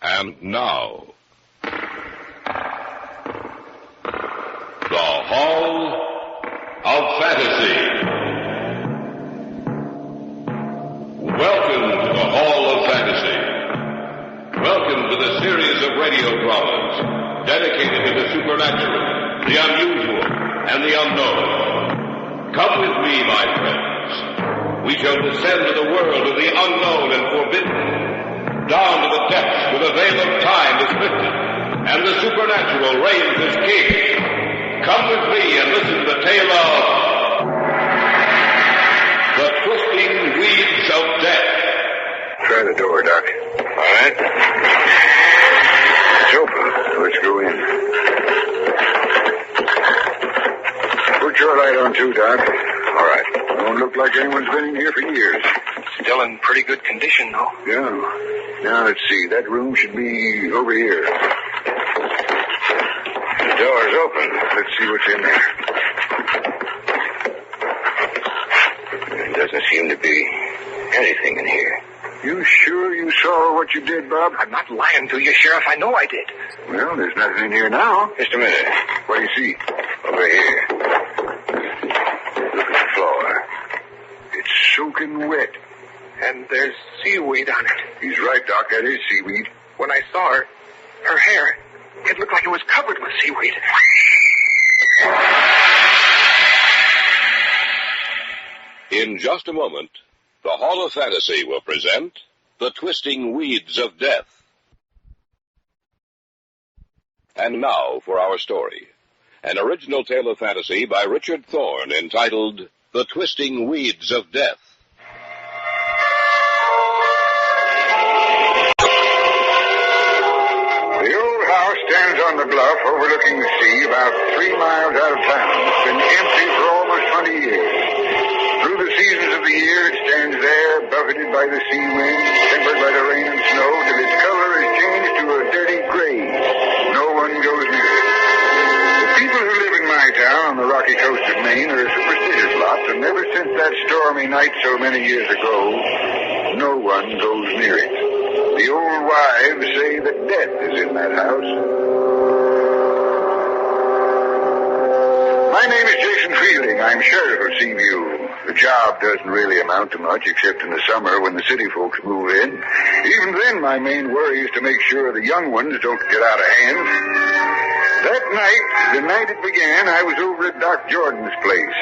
And now, the Hall of Fantasy. Welcome to the Hall of Fantasy. Welcome to the series of radio dramas dedicated to the supernatural, the unusual, and the unknown. Come with me, my friends. We shall descend to the world of the unknown and forbidden, down to the depths where the veil of time is lifted, and the supernatural reigns as king. Come with me and listen to the tale of the Twisting Weeds of Death. Try the door, Doc. All right. It's open. Let's go in. Put your light on too, Doc. All right. Don't look like anyone's been in here for years. Still in pretty good condition, though. Yeah. Now, let's see. That room should be over here. The door's open. Let's see what's in there. There doesn't seem to be anything in here. You sure you saw what you did, Bob? I'm not lying to you, Sheriff. I know I did. Well, there's nothing in here now. Just a minute. What do you see? Over here. Look at the floor. It's soaking wet. And there's seaweed on it. He's right, Doc. That is seaweed. When I saw her hair, it looked like it was covered with seaweed. In just a moment, the Hall of Fantasy will present The Twisting Weeds of Death. And now for our story. An original tale of fantasy by Richard Thorne entitled The Twisting Weeds of Death. The old house stands on the bluff overlooking the sea about 3 miles out of town. It's been empty for almost 20 years. Through the seasons of the year, it stands there, buffeted by the sea winds, tempered by the rain and snow, till its color is changed to a dirty gray. No one goes near it. The people who live in my town on the rocky coast of Maine are a superstitious lot, and ever since that stormy night so many years ago, no one goes near it. The old wives say that death is in that house. My name is Jason Fielding. I'm sheriff of Seaview. The job doesn't really amount to much, except in the summer when the city folks move in. Even then, my main worry is to make sure the young ones don't get out of hand. That night, the night it began, I was over at Doc Jordan's place.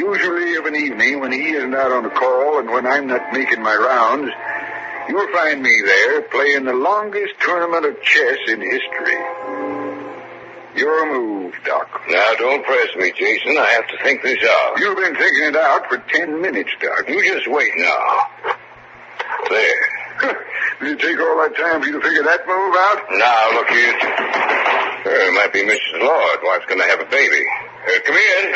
Usually of an evening when he isn't out on a call and when I'm not making my rounds, you'll find me there playing the longest tournament of chess in history. Your move, Doc. Now, don't press me, Jason. I have to think this out. You've been thinking it out for 10 minutes, Doc. You just wait now. There. Did it take all that time for you to figure that move out? Now, look here. It might be Mrs. Lord. Wife's going to have a baby. Come in.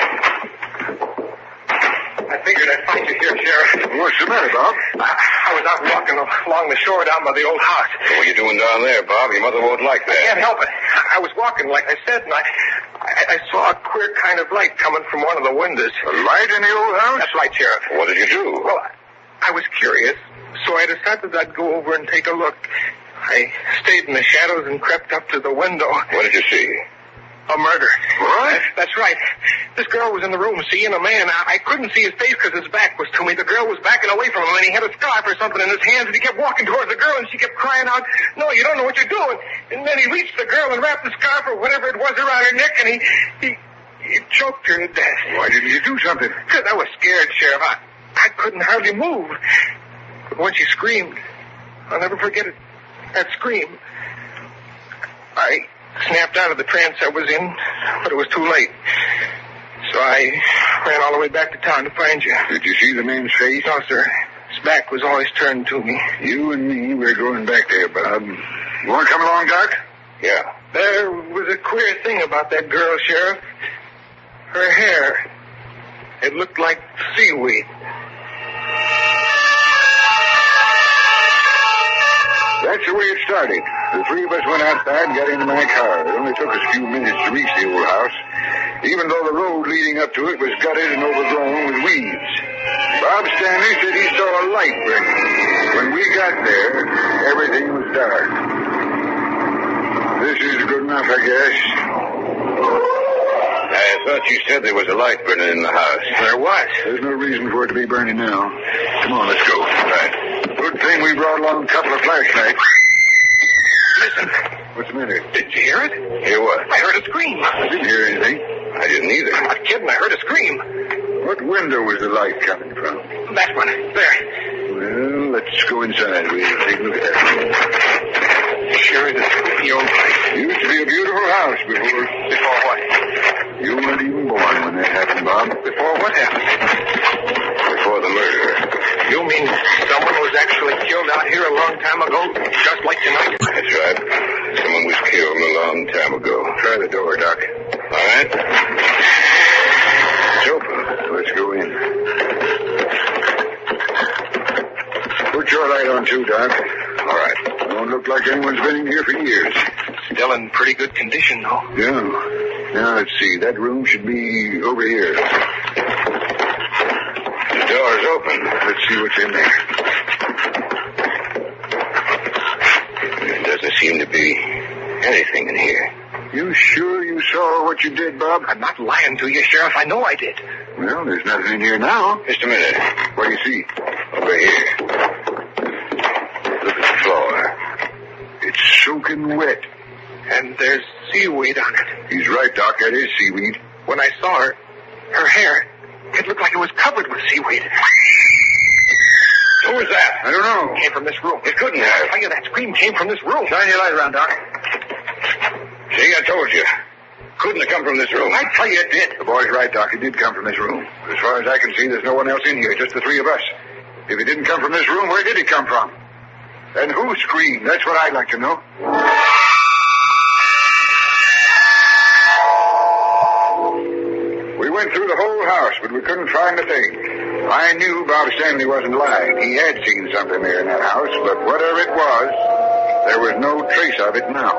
I figured I'd find you here, Sheriff. What's the matter, Bob? I was out walking along the shore down by the old house. What are you doing down there, Bob? Your mother won't like that. I can't help it. I was walking, like I said, and I saw a queer kind of light coming from one of the windows. A light in the old house? That's right, Sheriff. What did you do? Well, I was curious, so I decided I'd go over and take a look. I stayed in the shadows and crept up to the window. What did you see? A murder. What? That's right. This girl was in the room seeing a man. I couldn't see his face because his back was to me. The girl was backing away from him, and he had a scarf or something in his hands, and he kept walking towards the girl, and she kept crying out, "No, you don't know what you're doing." And then he reached the girl and wrapped the scarf or whatever it was around her neck, and he choked her to death. Why didn't you do something? Because I was scared, Sheriff. I couldn't hardly move. But when she screamed, I'll never forget it. That scream. I snapped out of the trance I was in, but it was too late. So I ran all the way back to town to find you. Did you see the man's face? No, sir. His back was always turned to me. You and me, we're going back there, Bob. You want to come along, Doc? Yeah. There was a queer thing about that girl, Sheriff. Her hair. It looked like seaweed. That's the way it started. The three of us went outside and got into my car. It only took us a few minutes to reach the old house, even though the road leading up to it was gutted and overgrown with weeds. Bob Stanley said he saw a light burning. When we got there, everything was dark. enough, I guess. I thought you said there was a light burning in the house. There was. There's no reason for it to be burning now. Come on, let's go. Right. Good thing we brought along a couple of flashlights. Listen. What's the matter? Did you hear it? Hear what? I heard a scream. I didn't hear anything. I didn't either. I'm not kidding. I heard a scream. What window was the light coming from? That one. There. Well, let's go inside. We'll take a look at that. Sure is a spooky old place. Used to be a beautiful house before. Before what? You weren't even born when that happened, Bob. Before what happened? Before the murder. You mean someone was actually killed out here a long time ago, just like tonight? That's right. Someone was killed a long time ago. Try the door, Doc. All right. It's open. Let's go in. Put your light on, too, Doc. All right. Don't look like anyone's been in here for years. Still in pretty good condition, though. Yeah. Now, let's see. That room should be over here. The door's open. Let's see what's in there. There doesn't seem to be anything in here. You sure you saw what you did, Bob? I'm not lying to you, Sheriff. I know I did. Well, there's nothing in here now. Just a minute. What do you see? Over here. Look at the floor. It's soaking wet. And there's seaweed on it. He's right, Doc. That is seaweed. When I saw her hair, it looked like it was covered with seaweed. Who was that? I don't know. It came from this room. It couldn't I have. tell you, that scream came from this room. Shine your light around, Doc. See, I told you. Couldn't have come from this room. I tell you it did. The boy's right, Doc. It did come from this room. As far as I can see, there's no one else in here, just the three of us. If it didn't come from this room, where did it come from? And who screamed? That's what I'd like to know. We went through the whole house, but we couldn't find a thing. I knew Bob Stanley wasn't lying. He had seen something there in that house, but whatever it was, there was no trace of it now.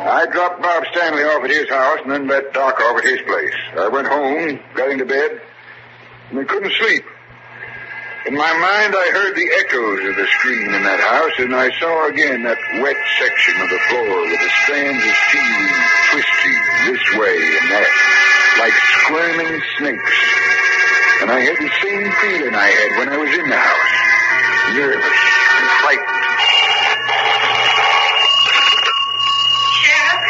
I dropped Bob Stanley off at his house and then let Doc off at his place. I went home, got into bed, and I couldn't sleep. In my mind, I heard the echoes of the scream in that house, and I saw again that wet section of the floor with the strands of seaweed twisting this way and that, like squirming snakes. And I had the same feeling I had when I was in the house, nervous and frightened. Sheriff?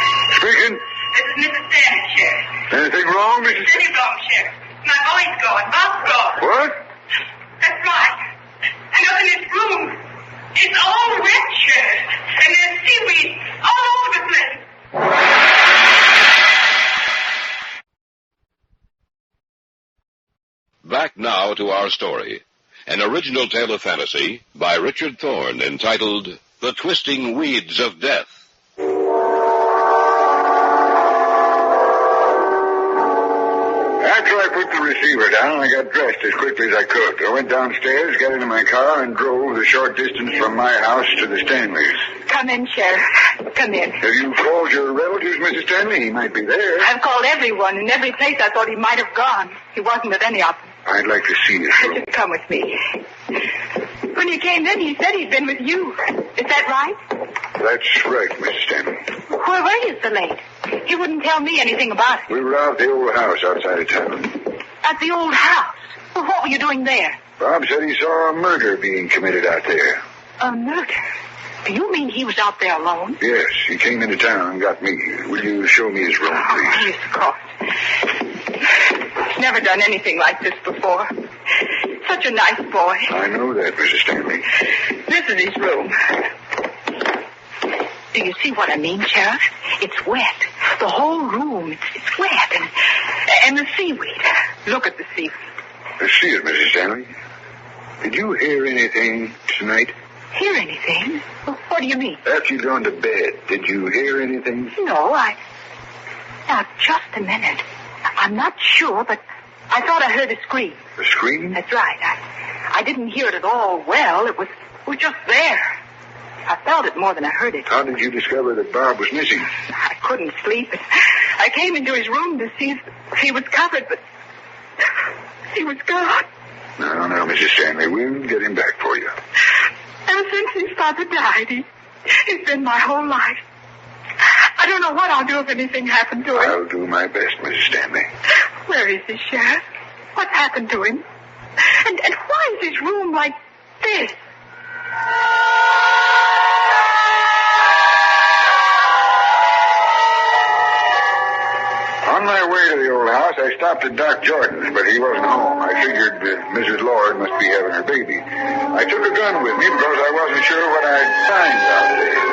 Speaking. This is Mrs. Stanley, Sheriff. Anything wrong, Mrs. City wrong, Sheriff. My boy's gone. Bob's gone. What? That's right. And up in this room, it's all wet, Sheriff. And there's seaweed all over the place. Back now to our story. An original tale of fantasy by Richard Thorne entitled The Twisting Weeds of Death. After I put the receiver down, I got dressed as quickly as I could. I went downstairs, got into my car, and drove the short distance from my house to the Stanleys. Come in, Sheriff. Come in. Have you called your relatives, Mrs. Stanley? He might be there. I've called everyone in every place I thought he might have gone. He wasn't at any of them. I'd like to see his room. Just come with me. When you came in, he said he'd been with you. Is that right? That's right, Mrs. Stanley. Where were you so late? He wouldn't tell me anything about it. We were out at the old house outside of town. At the old house? Well, what were you doing there? Bob said he saw a murder being committed out there. A murder? Do you mean he was out there alone? Yes, he came into town and got me. Will you show me his room, please? Yes, of course. He's never done anything like this before. Such a nice boy. I know that, Mrs. Stanley. This is his room. Do you see what I mean, Sheriff? It's wet. The whole room, it's wet. And the seaweed. Look at the seaweed. I see it, Mrs. Stanley. Did you hear anything tonight? Hear anything? What do you mean? After you'd gone to bed, did you hear anything? No, Now, just a minute. I'm not sure, but I thought I heard a scream. A scream? That's right. I didn't hear it at all well. It was just there. I felt it more than I heard it. How did you discover that Bob was missing? I couldn't sleep. I came into his room to see if he was covered, but he was gone. No, Mrs. Stanley, we'll get him back for you. Ever since his father died, It's been my whole life. I don't know what I'll do if anything happened to him. I'll do my best, Mrs. Stanley. Where is he, Sheriff? What's happened to him? And why is his room like this? On my way to the old house, I stopped at Doc Jordan's, but he wasn't home. I figured Mrs. Lord must be having her baby. I took a gun with me because I wasn't sure what I'd find out there.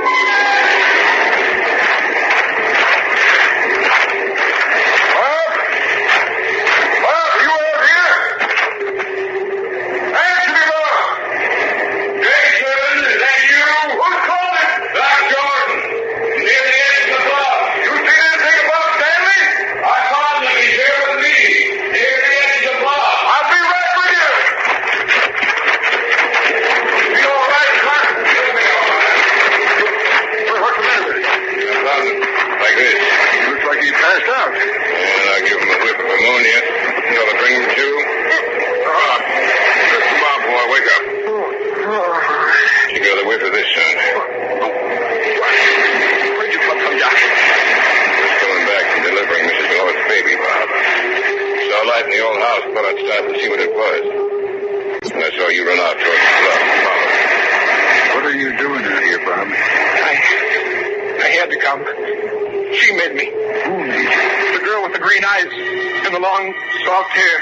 Bob? Bob, are you out here? Answer me, Bob! Greyson, is that you? Who's calling? Doc Jordan, near the edge of the bluff. You seen anything about Stanley? I found him. He's here with me, near the edge of the bluff. I'll be right with you. You all right, Clark? He'll be all right. What's the matter with him? I found him like this. Looks like he passed out. And I give him a whiff of ammonia. Until I bring him to. Come on, boy, wake up. You got a whiff of this, son. Where'd you come from, Doc? Just coming back from delivering Mrs. Lord's baby, Bob. Saw a light in the old house, thought I'd stop and see what it was. And I saw you run out towards the bluff. What are you doing out here, Bob? I had to come. She made me. Who made you? The girl with the green eyes and the long, soft hair.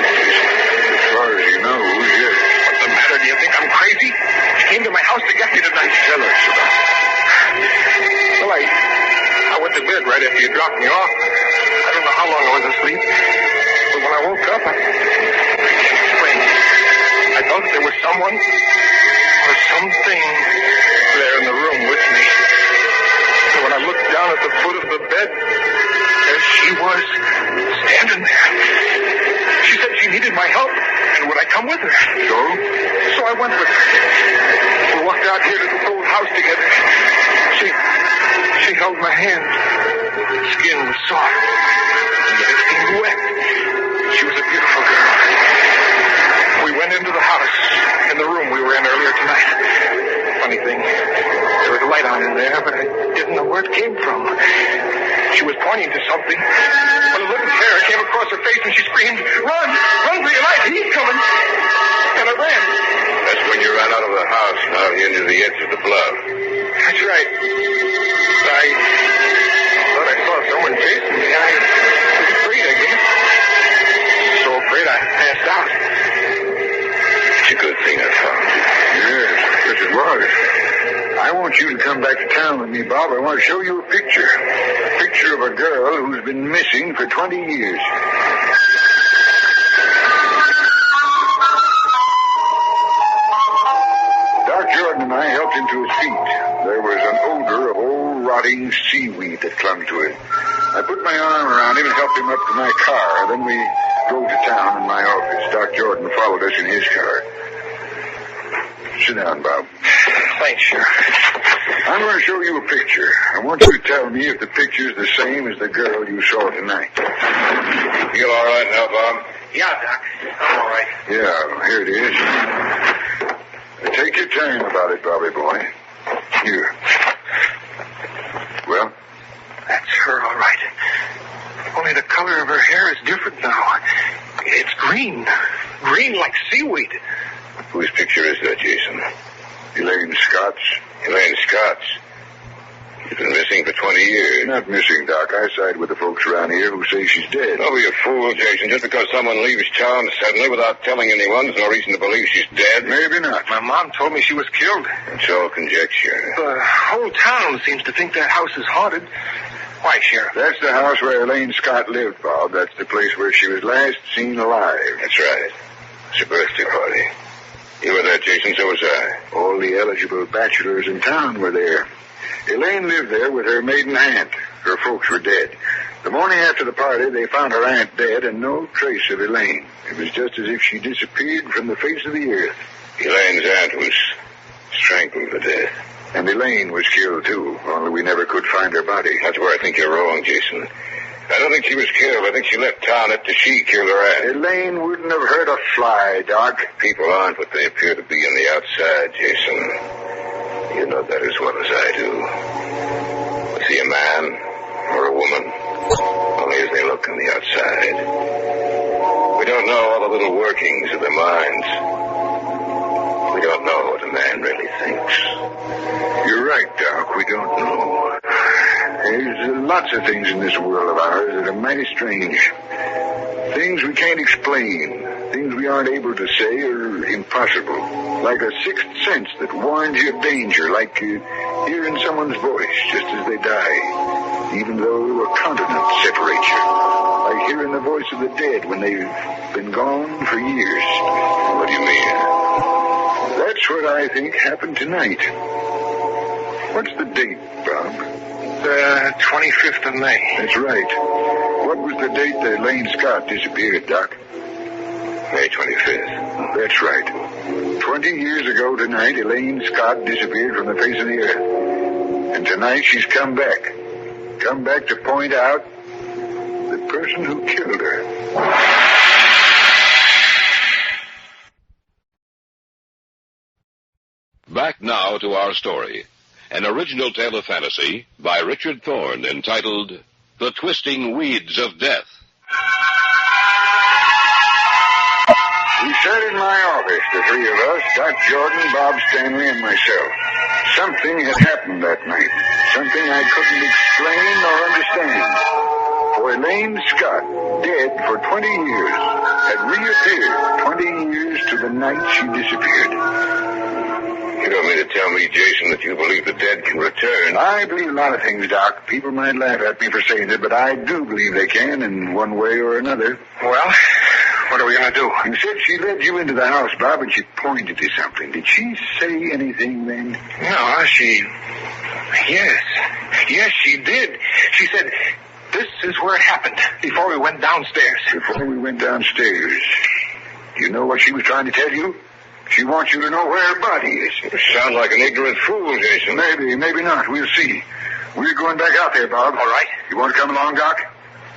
As far as you know, who's it? What's the matter? Do you think I'm crazy? She came to my house to get me tonight. Tell us about it. Well, I went to bed right after you dropped me off. I don't know how long I was asleep. But when I woke up, I can't explain. I thought there was someone or something there in the room with me. And when I looked down at the foot of the bed, there she was, standing there. She said she needed my help, and would I come with her? So I went with her. We walked out here to the old house together. She held my hand. The skin was soft, and yet it seemed wet. She was a beautiful girl. We went into the house, in the room we were in earlier tonight. Funny thing, there was a light on in there, but I didn't know where it came from. She was pointing to something, but a little terror came across her face, and she screamed, "Run! Run for your life! He's coming!" And I ran. That's when you ran out of the house and out into the edge of the bluff. That's right. I thought I saw someone chasing me. I was afraid, I guess. So afraid I passed out. It's a good thing I found you. Yes, yes it was. I want you to come back to town with me, Bob. I want to show you a picture. A picture of a girl who's been missing for 20 years. Doc Jordan and I helped him to his feet. There was an odor of old rotting seaweed that clung to him. I put my arm around him and helped him up to my car. Then we drove to town in my office. Doc Jordan followed us in his car. Sit down, Bob. Thanks, Sheriff. I'm going to show you a picture. I want you to tell me if the picture's the same as the girl you saw tonight. You all right now, Bob? Yeah, Doc. I'm all right. Yeah, here it is. Take your time about it, Bobby boy. Here. Well? That's her, all right. Only the color of her hair is different now. It's green. Green like seaweed. Whose picture is that, Jason? Elaine Scott's. Elaine Scott's. She's been missing for 20 years. Not missing, Doc. I side with the folks around here who say she's dead. Don't be a fool, Jason. Just because someone leaves town suddenly without telling anyone, there's no reason to believe she's dead. Maybe not. My mom told me she was killed. It's all conjecture. The whole town seems to think that house is haunted. Why, Sheriff? That's the house where Elaine Scott lived, Bob. That's the place where she was last seen alive. That's right. It's a birthday party. You were there, Jason, so was I. All the eligible bachelors in town were there. Elaine lived there with her maiden aunt. Her folks were dead. The morning after the party, they found her aunt dead and no trace of Elaine. It was just as if she disappeared from the face of the earth. Elaine's aunt was strangled to death. And Elaine was killed, too, only we never could find her body. That's where I think you're wrong, Jason. I don't think she was killed. I think she left town after she killed her aunt. Elaine wouldn't have hurt a fly, Doc. People aren't what they appear to be on the outside, Jason. You know that as well as I do. Was he a man or a woman? Only as they look on the outside. We don't know all the little workings of their minds. We don't know what a man really thinks. You're right, Doc. We don't know. There's lots of things in this world of ours that are mighty strange. Things we can't explain. Things we aren't able to say are impossible. Like a sixth sense that warns you of danger. Like hearing someone's voice just as they die. Even though a continent separates you. Like hearing the voice of the dead when they've been gone for years. What do you mean? That's what I think happened tonight. What's the date, Bob? The 25th of May. That's right. What was the date that Elaine Scott disappeared, Doc? May 25th. That's right. 20 years ago tonight, Elaine Scott disappeared from the face of the earth. And tonight she's come back. Come back to point out the person who killed her. Back now to our story. An original tale of fantasy by Richard Thorne entitled The Twisting Weeds of Death. We sat in my office, the three of us, Doc Jordan, Bob Stanley, and myself. Something had happened that night. Something I couldn't explain or understand. For Elaine Scott, dead for 20 years, had reappeared 20 years to the night she disappeared. You don't mean to tell me, Jason, that you believe the dead can return? I believe a lot of things, Doc. People might laugh at me for saying it, but I do believe they can in one way or another. Well, what are we going to do? You said she led you into the house, Bob, and she pointed to something. Did she say anything then? No, Yes, she did. She said, this is where it happened, before we went downstairs. Before we went downstairs. Do you know what she was trying to tell you? She wants you to know where her body is. You sound like an ignorant fool, Jason. Maybe not. We'll see. We're going back out there, Bob. All right. You want to come along, Doc?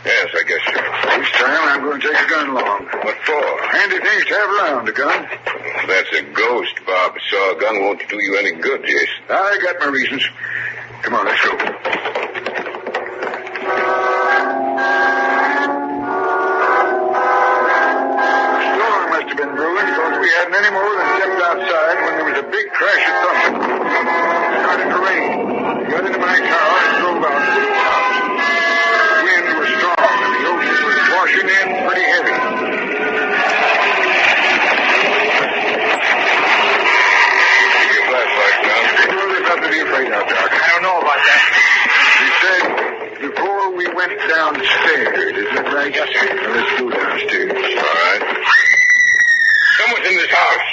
Yes, I guess so. This time I'm going to take a gun along. What for? Handy things to have around, a gun. That's a ghost, Bob. So a gun won't do you any good, Jason. I got my reasons. Come on, let's go. We hadn't any more than stepped outside when there was a big crash of thunder. It started to rain. I got into my car and drove out to the house. The wind was strong and the ocean was washing in pretty heavy. Give me a flashlight, John. Well, there's nothing to be afraid of, Doc. I don't know about that. He said before we went downstairs. Is that right? Yes, sir. Well, let's go downstairs. All right. Someone's in this house.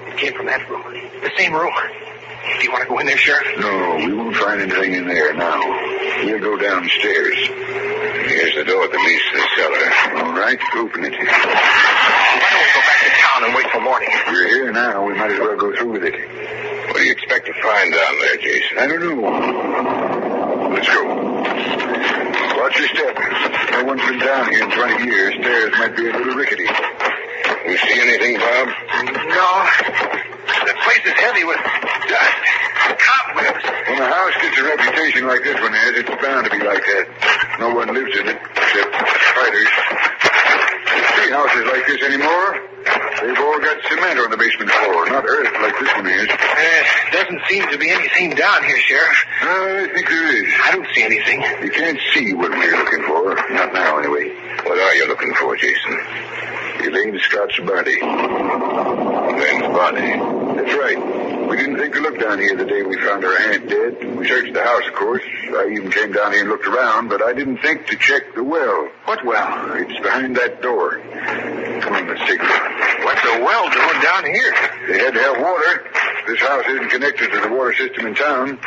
It came from that room. The same room. Do you want to go in there, Sheriff? No, we won't find anything in there now. We'll go downstairs. Here's the door that leads to the cellar. All right, open it. Why don't we go back to town and wait till morning? We're here now. We might as well go through with it. What do you expect to find down there, Jason? I don't know. Let's go. Watch your step. No one's been down here in 20 years. Stairs might be a little rickety. You see anything, Bob? No. The place is heavy with dust, cobwebs. When a house gets a reputation like this one has, it's bound to be like that. No one lives in it, except spiders. You see houses like this anymore? They've all got cement on the basement floor, not earth like this one is. Doesn't seem to be anything down here, Sheriff. I think there is. I don't see anything. You can't see what we're looking for. Not now, anyway. What are you looking for, Jason? Elaine Scott's body. Elaine's body? That's right. We didn't think to look down here the day we found her aunt dead. We searched the house, of course. I even came down here and looked around, but I didn't think to check the well. What well? It's behind that door. Come on, let's take a look. What's a well doing down here? They had to have water. This house isn't connected to the water system in town.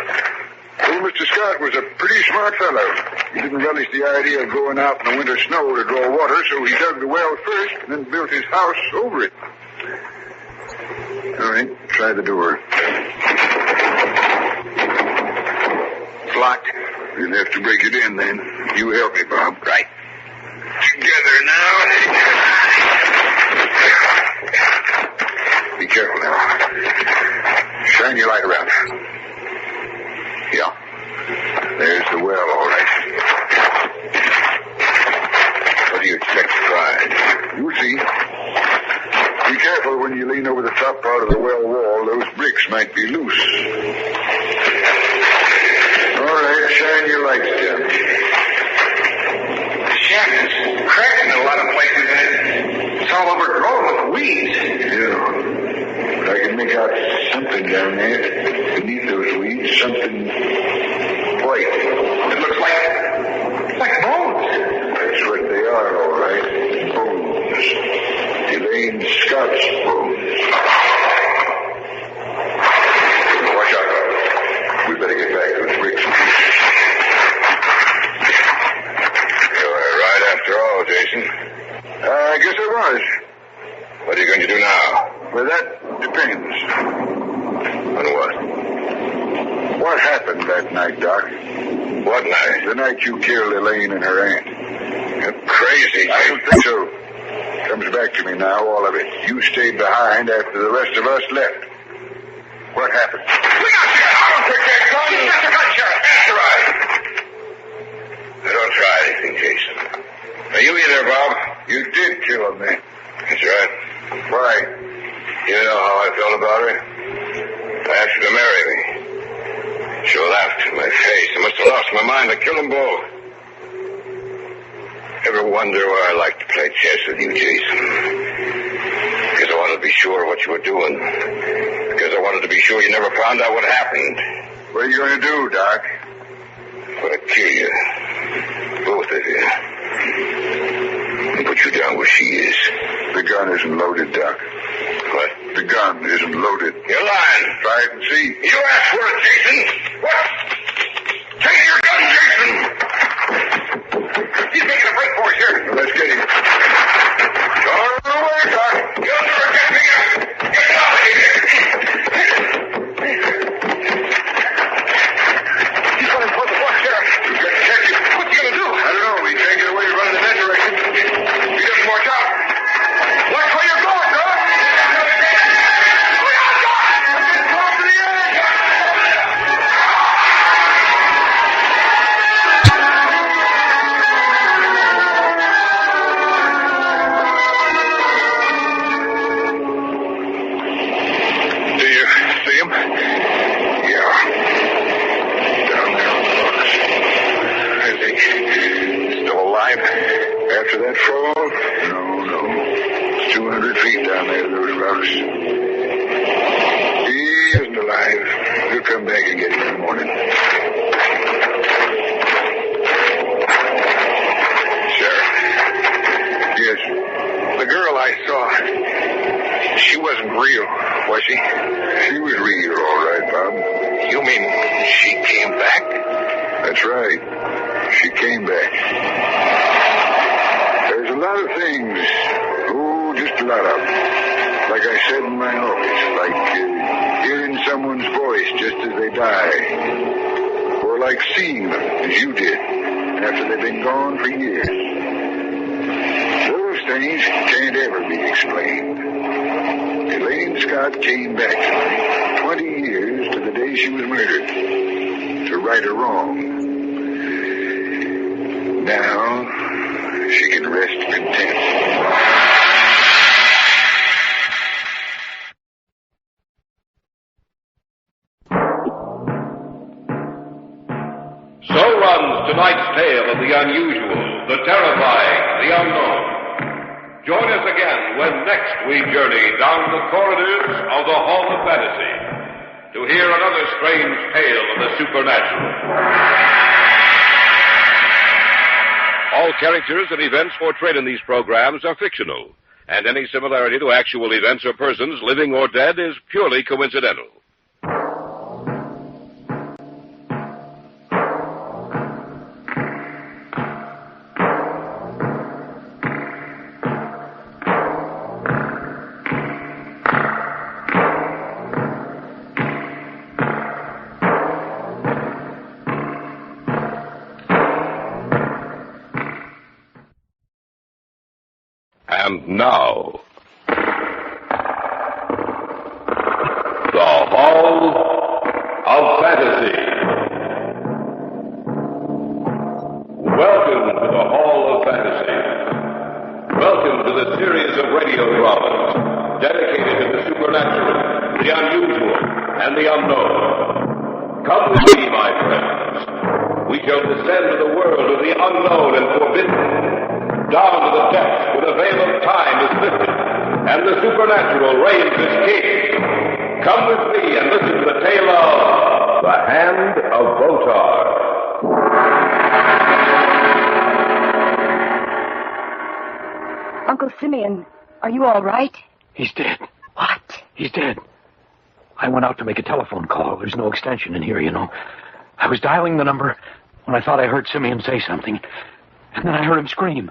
Old Mr. Scott was a pretty smart fellow. He didn't relish the idea of going out in the winter snow to draw water, so he dug the well first and then built his house over it. All right, try the door. It's locked. You'll have to break it in, then. You help me, Bob. Right. Together now. Be careful now. Shine your light around. Yeah. There's the well, all right. What do you expect to find? You'll see. Be careful when you lean over the top part of the well wall. Those bricks might be loose. All right, shine your lights down. The shack is cracked in a lot of places, and it's all overgrown with weeds. Yeah. But I can make out something down there. Beneath those weeds, something white. It looks like bones. That's what they are, all right. Bones. Elaine Scott's bones. Watch out. We better get back to the bricks. You're right after all, Jason. I guess I was. What are you going to do now? Well, that depends. On what? What happened that night, Doc? What night? The night you killed Elaine and her aunt. You're crazy. I don't think so. Comes back to me now, all of it. You stayed behind after the rest of us left. What happened? Look out, Sheriff! I don't take that gun! You got the gun, Sheriff! That's right. I don't try anything, Jason. Are you either, Bob? You did kill him, man. That's right. Why? You know how I felt about her? I asked her to marry me. She laughed in my face. I must have lost my mind. I killed them both. Ever wonder why I like to play chess with you, Jason? Because I wanted to be sure of what you were doing. Because I wanted to be sure you never found out what happened. What are you going to do, Doc? I'm going to kill you. Both of you. And put you down where she is. The gun isn't loaded, Doc. What? The gun isn't loaded. You're lying. Try it and see. You asked for it, Jason. What? Take your gun, Jason! He's making a break for us here. Well, let's get him. Don't run away, Doc. You'll never get me out. Get out of here. He's running toward the bus, Sheriff. We've got to catch him. What's he going to do? I don't know. He can't get away running in that direction. He doesn't watch out. Watch where you're going, Doc. Look out, Doc. Come to the edge. Do you see him? Yeah. Down there on the rocks. Is he still alive? After that fall? No. It's 200 feet down there to those rocks. He isn't alive. We'll come back and get him in the morning. Sheriff. Yes. The girl I saw, she wasn't real, was she? She was real, all right, Bob. You mean she came back? That's right. She came back. There's a lot of things. Oh, just a lot of them. Like I said in my office, like hearing someone's voice just as they die. Or like seeing them, as you did, after they've been gone for years. Those things can't ever be explained. Elaine Scott came back tonight, 20 years to the day she was murdered, to right a wrong. Now, she can rest content. So runs tonight's tale of the unusual, the terrifying, the unknown. Join us again when next we journey down the corridors of the Hall of Fantasy to hear another strange tale of the supernatural. All characters and events portrayed in these programs are fictional, and any similarity to actual events or persons, living or dead, is purely coincidental. And now, the Hall of Fantasy. Welcome to the Hall of Fantasy. Welcome to the series of radio dramas dedicated to the supernatural, the unusual, and the unknown. Come with me, my friends. We shall descend to the world of the unknown and forbidden, down to the depths where the veil of time is lifted, and the supernatural reigns as king. Come with me and listen to the tale of the Hand of Botar. Uncle Simeon, are you all right? He's dead. What? He's dead. I went out to make a telephone call. There's no extension in here, you know. I was dialing the number when I thought I heard Simeon say something. And then I heard him scream.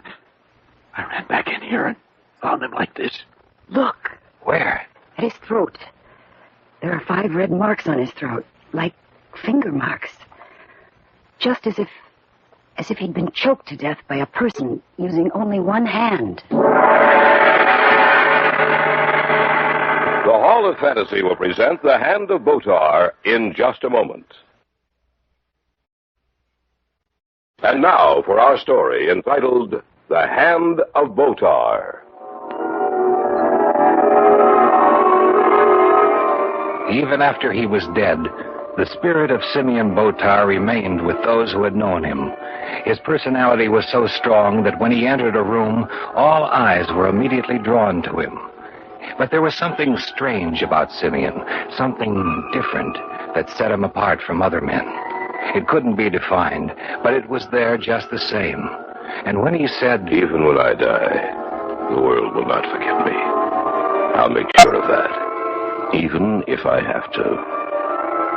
I ran back in here and found him like this. Look. Where? At his throat. There are 5 red marks on his throat, like finger marks. Just as if he'd been choked to death by a person using only one hand. The Hall of Fantasy will present The Hand of Botar in just a moment. And now for our story entitled The Hand of Botar. Even after he was dead, the spirit of Simeon Botar remained with those who had known him. His personality was so strong that when he entered a room, all eyes were immediately drawn to him. But there was something strange about Simeon, something different that set him apart from other men. It couldn't be defined, but it was there just the same. And when he said, "Even when I die, the world will not forget me. I'll make sure of that. Even if I have to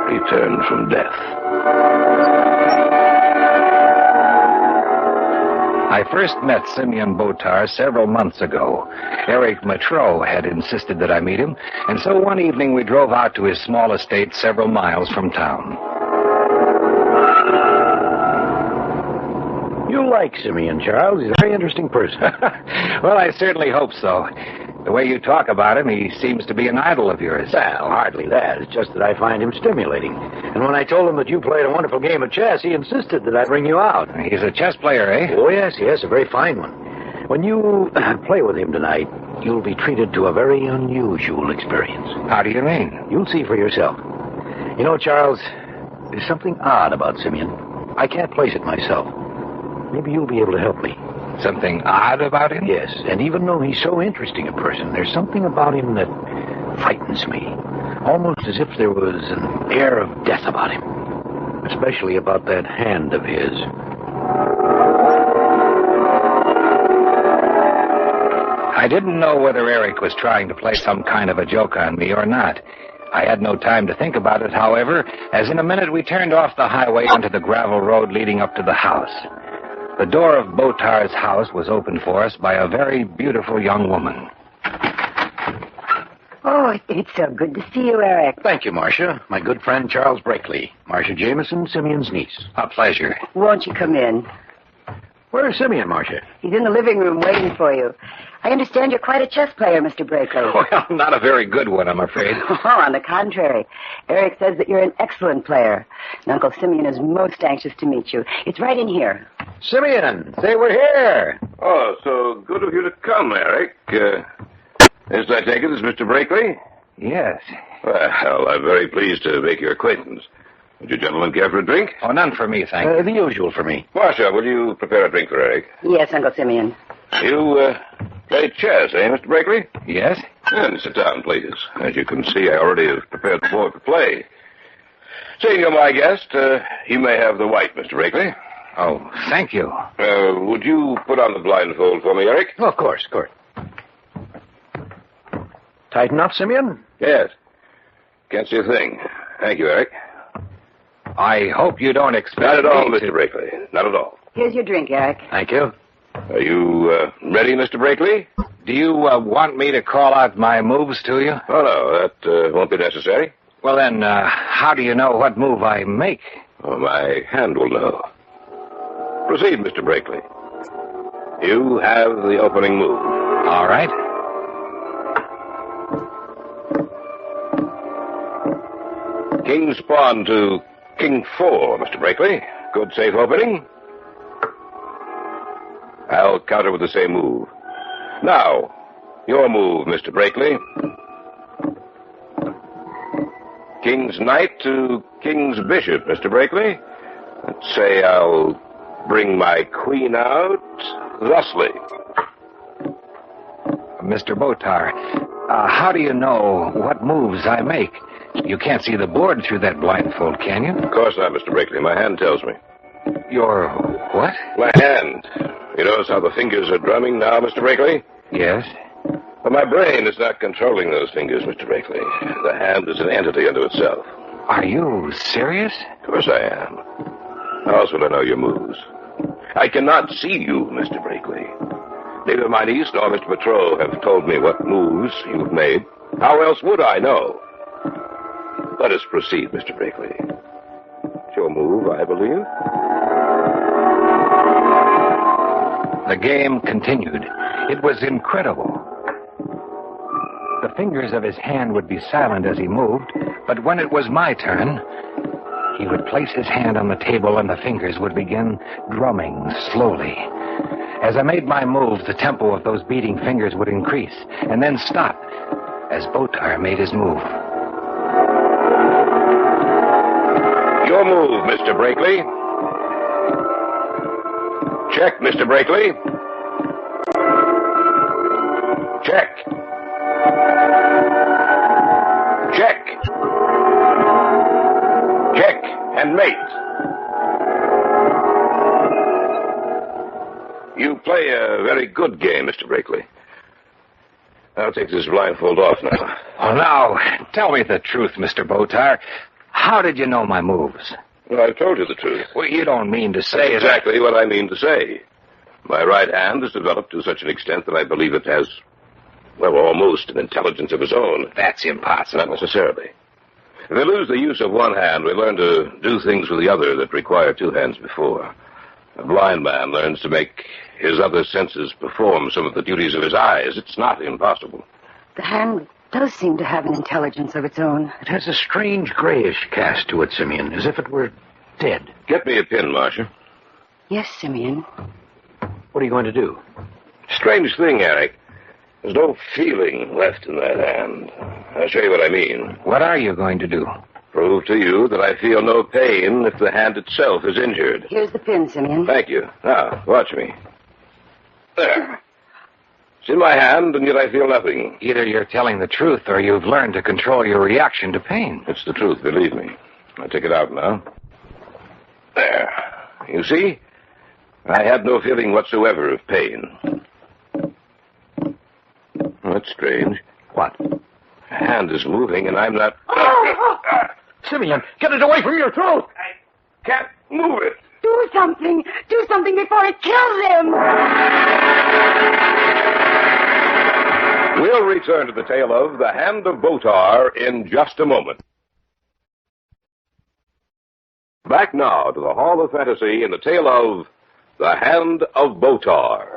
return from death." I first met Simeon Botar several months ago. Eric Matreau had insisted that I meet him, and so one evening we drove out to his small estate several miles from town. You like Simeon, Charles. He's a very interesting person. Well, I certainly hope so. The way you talk about him, he seems to be an idol of yours. Well, hardly that. It's just that I find him stimulating. And when I told him that you played a wonderful game of chess, he insisted that I bring you out. He's a chess player, eh? Oh, yes, a very fine one. When you play with him tonight, you'll be treated to a very unusual experience. How do you mean? You'll see for yourself. You know, Charles, there's something odd about Simeon. I can't place it myself. Maybe you'll be able to help me. Something odd about him? Yes, and even though he's so interesting a person, there's something about him that frightens me. Almost as if there was an air of death about him. Especially about that hand of his. I didn't know whether Eric was trying to play some kind of a joke on me or not. I had no time to think about it, however, as in a minute we turned off the highway onto the gravel road leading up to the house. The door of Botar's house was opened for us by a very beautiful young woman. Oh, it's so good to see you, Eric. Thank you, Marcia. My good friend Charles Brakely. Marcia Jameson, Simeon's niece. A pleasure. Won't you come in? Where's Simeon, Marcia? He's in the living room waiting for you. I understand you're quite a chess player, Mr. Brakely. Well, not a very good one, I'm afraid. Oh, on the contrary. Eric says that you're an excellent player. And Uncle Simeon is most anxious to meet you. It's right in here. Simeon, say we're here. Oh, so good of you to come, Eric. As I take it, is Mr. Brakely? Yes. Well, I'm very pleased to make your acquaintance. Would you gentlemen care for a drink? Oh, none for me, thank you. The usual for me. Marcia, will you prepare a drink for Eric? Yes, Uncle Simeon. You, play chess, eh, Mr. Brakely? Yes? Then sit down, please. As you can see, I already have prepared the board for play. Seeing you're my guest, you may have the white, Mr. Brakely. Oh, thank you. Would you put on the blindfold for me, Eric? Oh, of course. Tighten up, Simeon? Yes. Can't see a thing. Thank you, Eric. I hope you don't expect Not at all, me Mr. Brakely. Not at all. Here's your drink, Eric. Thank you. Are you, ready, Mr. Brakely? Do you want me to call out my moves to you? Oh, no, that won't be necessary. Well, then, how do you know what move I make? Oh, my hand will know. Proceed, Mr. Brakely. You have the opening move. All right. King's pawn to King 4, Mr. Brakely. Good safe opening. I'll counter with the same move. Now, your move, Mr. Brakely. King's knight to King's bishop, Mr. Brakely. Let's say I'll bring my queen out thusly. Mr. Botar, how do you know what moves I make? You can't see the board through that blindfold, can you? Of course not, Mr. Brakely. My hand tells me. Your what? My hand. You notice how the fingers are drumming now, Mr. Brakely? Yes. But my brain is not controlling those fingers, Mr. Brakely. The hand is an entity unto itself. Are you serious? Of course I am. How else would I know your moves? I cannot see you, Mr. Brakely. Neither my niece nor Mr. Betrot have told me what moves you've made. How else would I know? Let us proceed, Mr. Brakely. It's your move, I believe. The game continued. It was incredible. The fingers of his hand would be silent as he moved, but when it was my turn, he would place his hand on the table and the fingers would begin drumming slowly. As I made my move, the tempo of those beating fingers would increase and then stop as Botar made his move. Your move, Mr. Brakely. Check, Mr. Brakely. Check. Check. Check and mate. You play a very good game, Mr. Brakely. I'll take this blindfold off now. Oh, now, tell me the truth, Mr. Botar. How did you know my moves? Well, I've told you the truth. Well, you don't mean to say That's exactly what I mean to say. My right hand has developed to such an extent that I believe it has, well, almost an intelligence of its own. That's impossible. Not necessarily. If we lose the use of one hand, we learn to do things with the other that require two hands before. A blind man learns to make his other senses perform some of the duties of his eyes. It's not impossible. The hand does seem to have an intelligence of its own. It has a strange grayish cast to it, Simeon, as if it were dead. Get me a pin, Marcia. Yes, Simeon. What are you going to do? Strange thing, Eric. There's no feeling left in that hand. I'll show you what I mean. What are you going to do? Prove to you that I feel no pain if the hand itself is injured. Here's the pin, Simeon. Thank you. Now, watch me. There. It's in my hand, and yet I feel nothing. Either you're telling the truth or you've learned to control your reaction to pain. It's the truth, believe me. I'll take it out now. There. You see? I had no feeling whatsoever of pain. That's strange. What? The hand is moving, and I'm not... Simeon, get it away from your throat! I can't move it. Do something! Do something before it kills him! We'll return to the tale of the Hand of Botar in just a moment. Back now to the Hall of Fantasy in the tale of the Hand of Botar.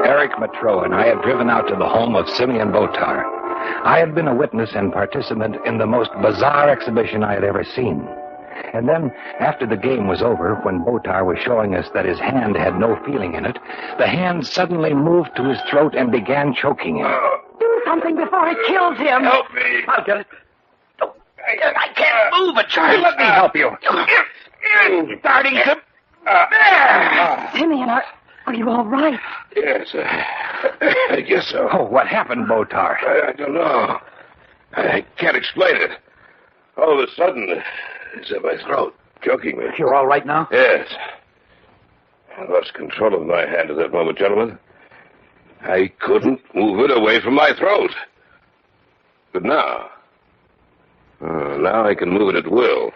Eric Matreau and I had driven out to the home of Simeon Botar. I had been a witness and participant in the most bizarre exhibition I had ever seen. And then, after the game was over, when Botar was showing us that his hand had no feeling in it, the hand suddenly moved to his throat and began choking him. Do something before it kills him! Help me. I'll get it. Oh, I can't move it, Charlie. Let me help you. It's starting to... Simeon, are you all right? Yes, I guess so. Oh, what happened, Botar? I don't know. I can't explain it. All of a sudden, it's in my throat, choking me. You're all right now? Yes. I lost control of my hand at that moment, gentlemen. I couldn't move it away from my throat. But now I can move it at will.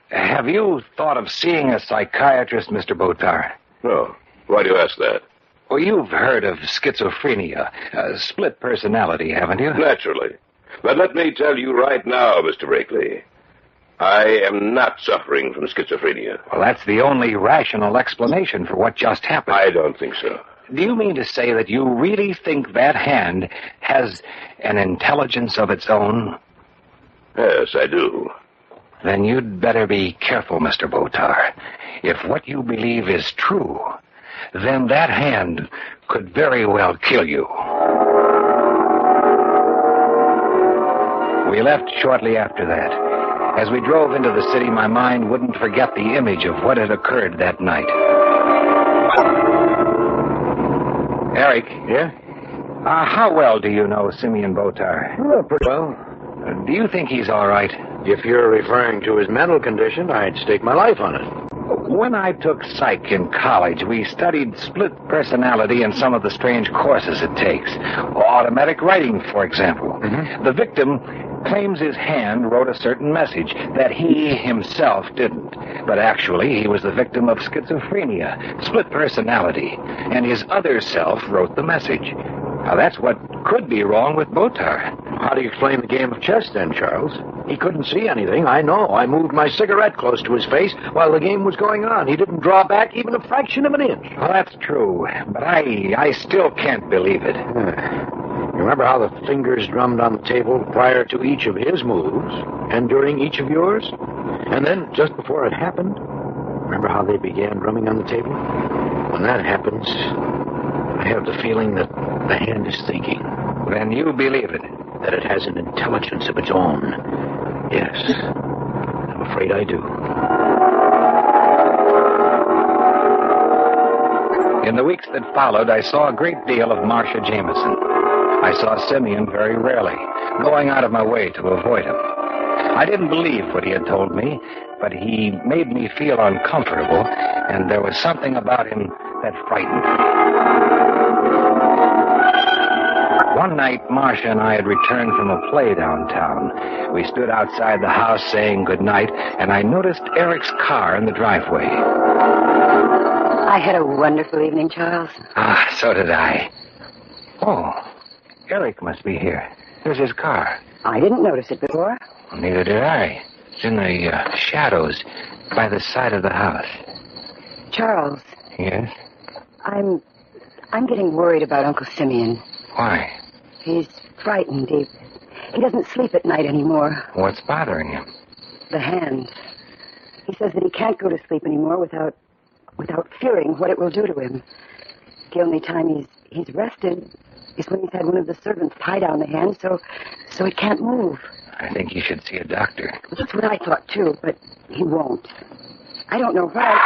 Have you thought of seeing a psychiatrist, Mr. Botar? No. Why do you ask that? Well, you've heard of schizophrenia, split personality, haven't you? Naturally. But let me tell you right now, Mr. Brakely, I am not suffering from schizophrenia. Well, that's the only rational explanation for what just happened. I don't think so. Do you mean to say that you really think that hand has an intelligence of its own? Yes, I do. Then you'd better be careful, Mr. Botar. If what you believe is true, then that hand could very well kill you. We left shortly after that. As we drove into the city, my mind wouldn't forget the image of what had occurred that night. Eric. Yeah? How well do you know Simeon Botar? Pretty well. Do you think he's all right? If you're referring to his mental condition, I'd stake my life on it. When I took psych in college, we studied split personality and some of the strange courses it takes. Automatic writing, for example. Mm-hmm. The victim claims his hand wrote a certain message that he himself didn't. But actually, he was the victim of schizophrenia, split personality, and his other self wrote the message. Now, that's what could be wrong with Botar. How do you explain the game of chess, then, Charles? He couldn't see anything, I know. I moved my cigarette close to his face while the game was going on. He didn't draw back even a fraction of an inch. Well, that's true, but I still can't believe it. You remember how the fingers drummed on the table prior to each of his moves, and during each of yours? And then, just before it happened, remember how they began drumming on the table? When that happens, I have the feeling that the hand is thinking. Then you believe it? That it has an intelligence of its own. Yes. I'm afraid I do. In the weeks that followed, I saw a great deal of Marcia Jameson. I saw Simeon very rarely, going out of my way to avoid him. I didn't believe what he had told me, but he made me feel uncomfortable, and there was something about him that frightened me. One night, Marcia and I had returned from a play downtown. We stood outside the house saying goodnight, and I noticed Eric's car in the driveway. I had a wonderful evening, Charles. So did I. Oh, Eric must be here. There's his car. I didn't notice it before. Well, neither did I. It's in the shadows by the side of the house. Charles. Yes? I'm getting worried about Uncle Simeon. Why? He's frightened. He doesn't sleep at night anymore. What's bothering him? The hand. He says that he can't go to sleep anymore without fearing what it will do to him. The only time he's rested is when he's had one of the servants tie down the hand so it can't move. I think you should see a doctor. That's what I thought, too, but he won't. I don't know why.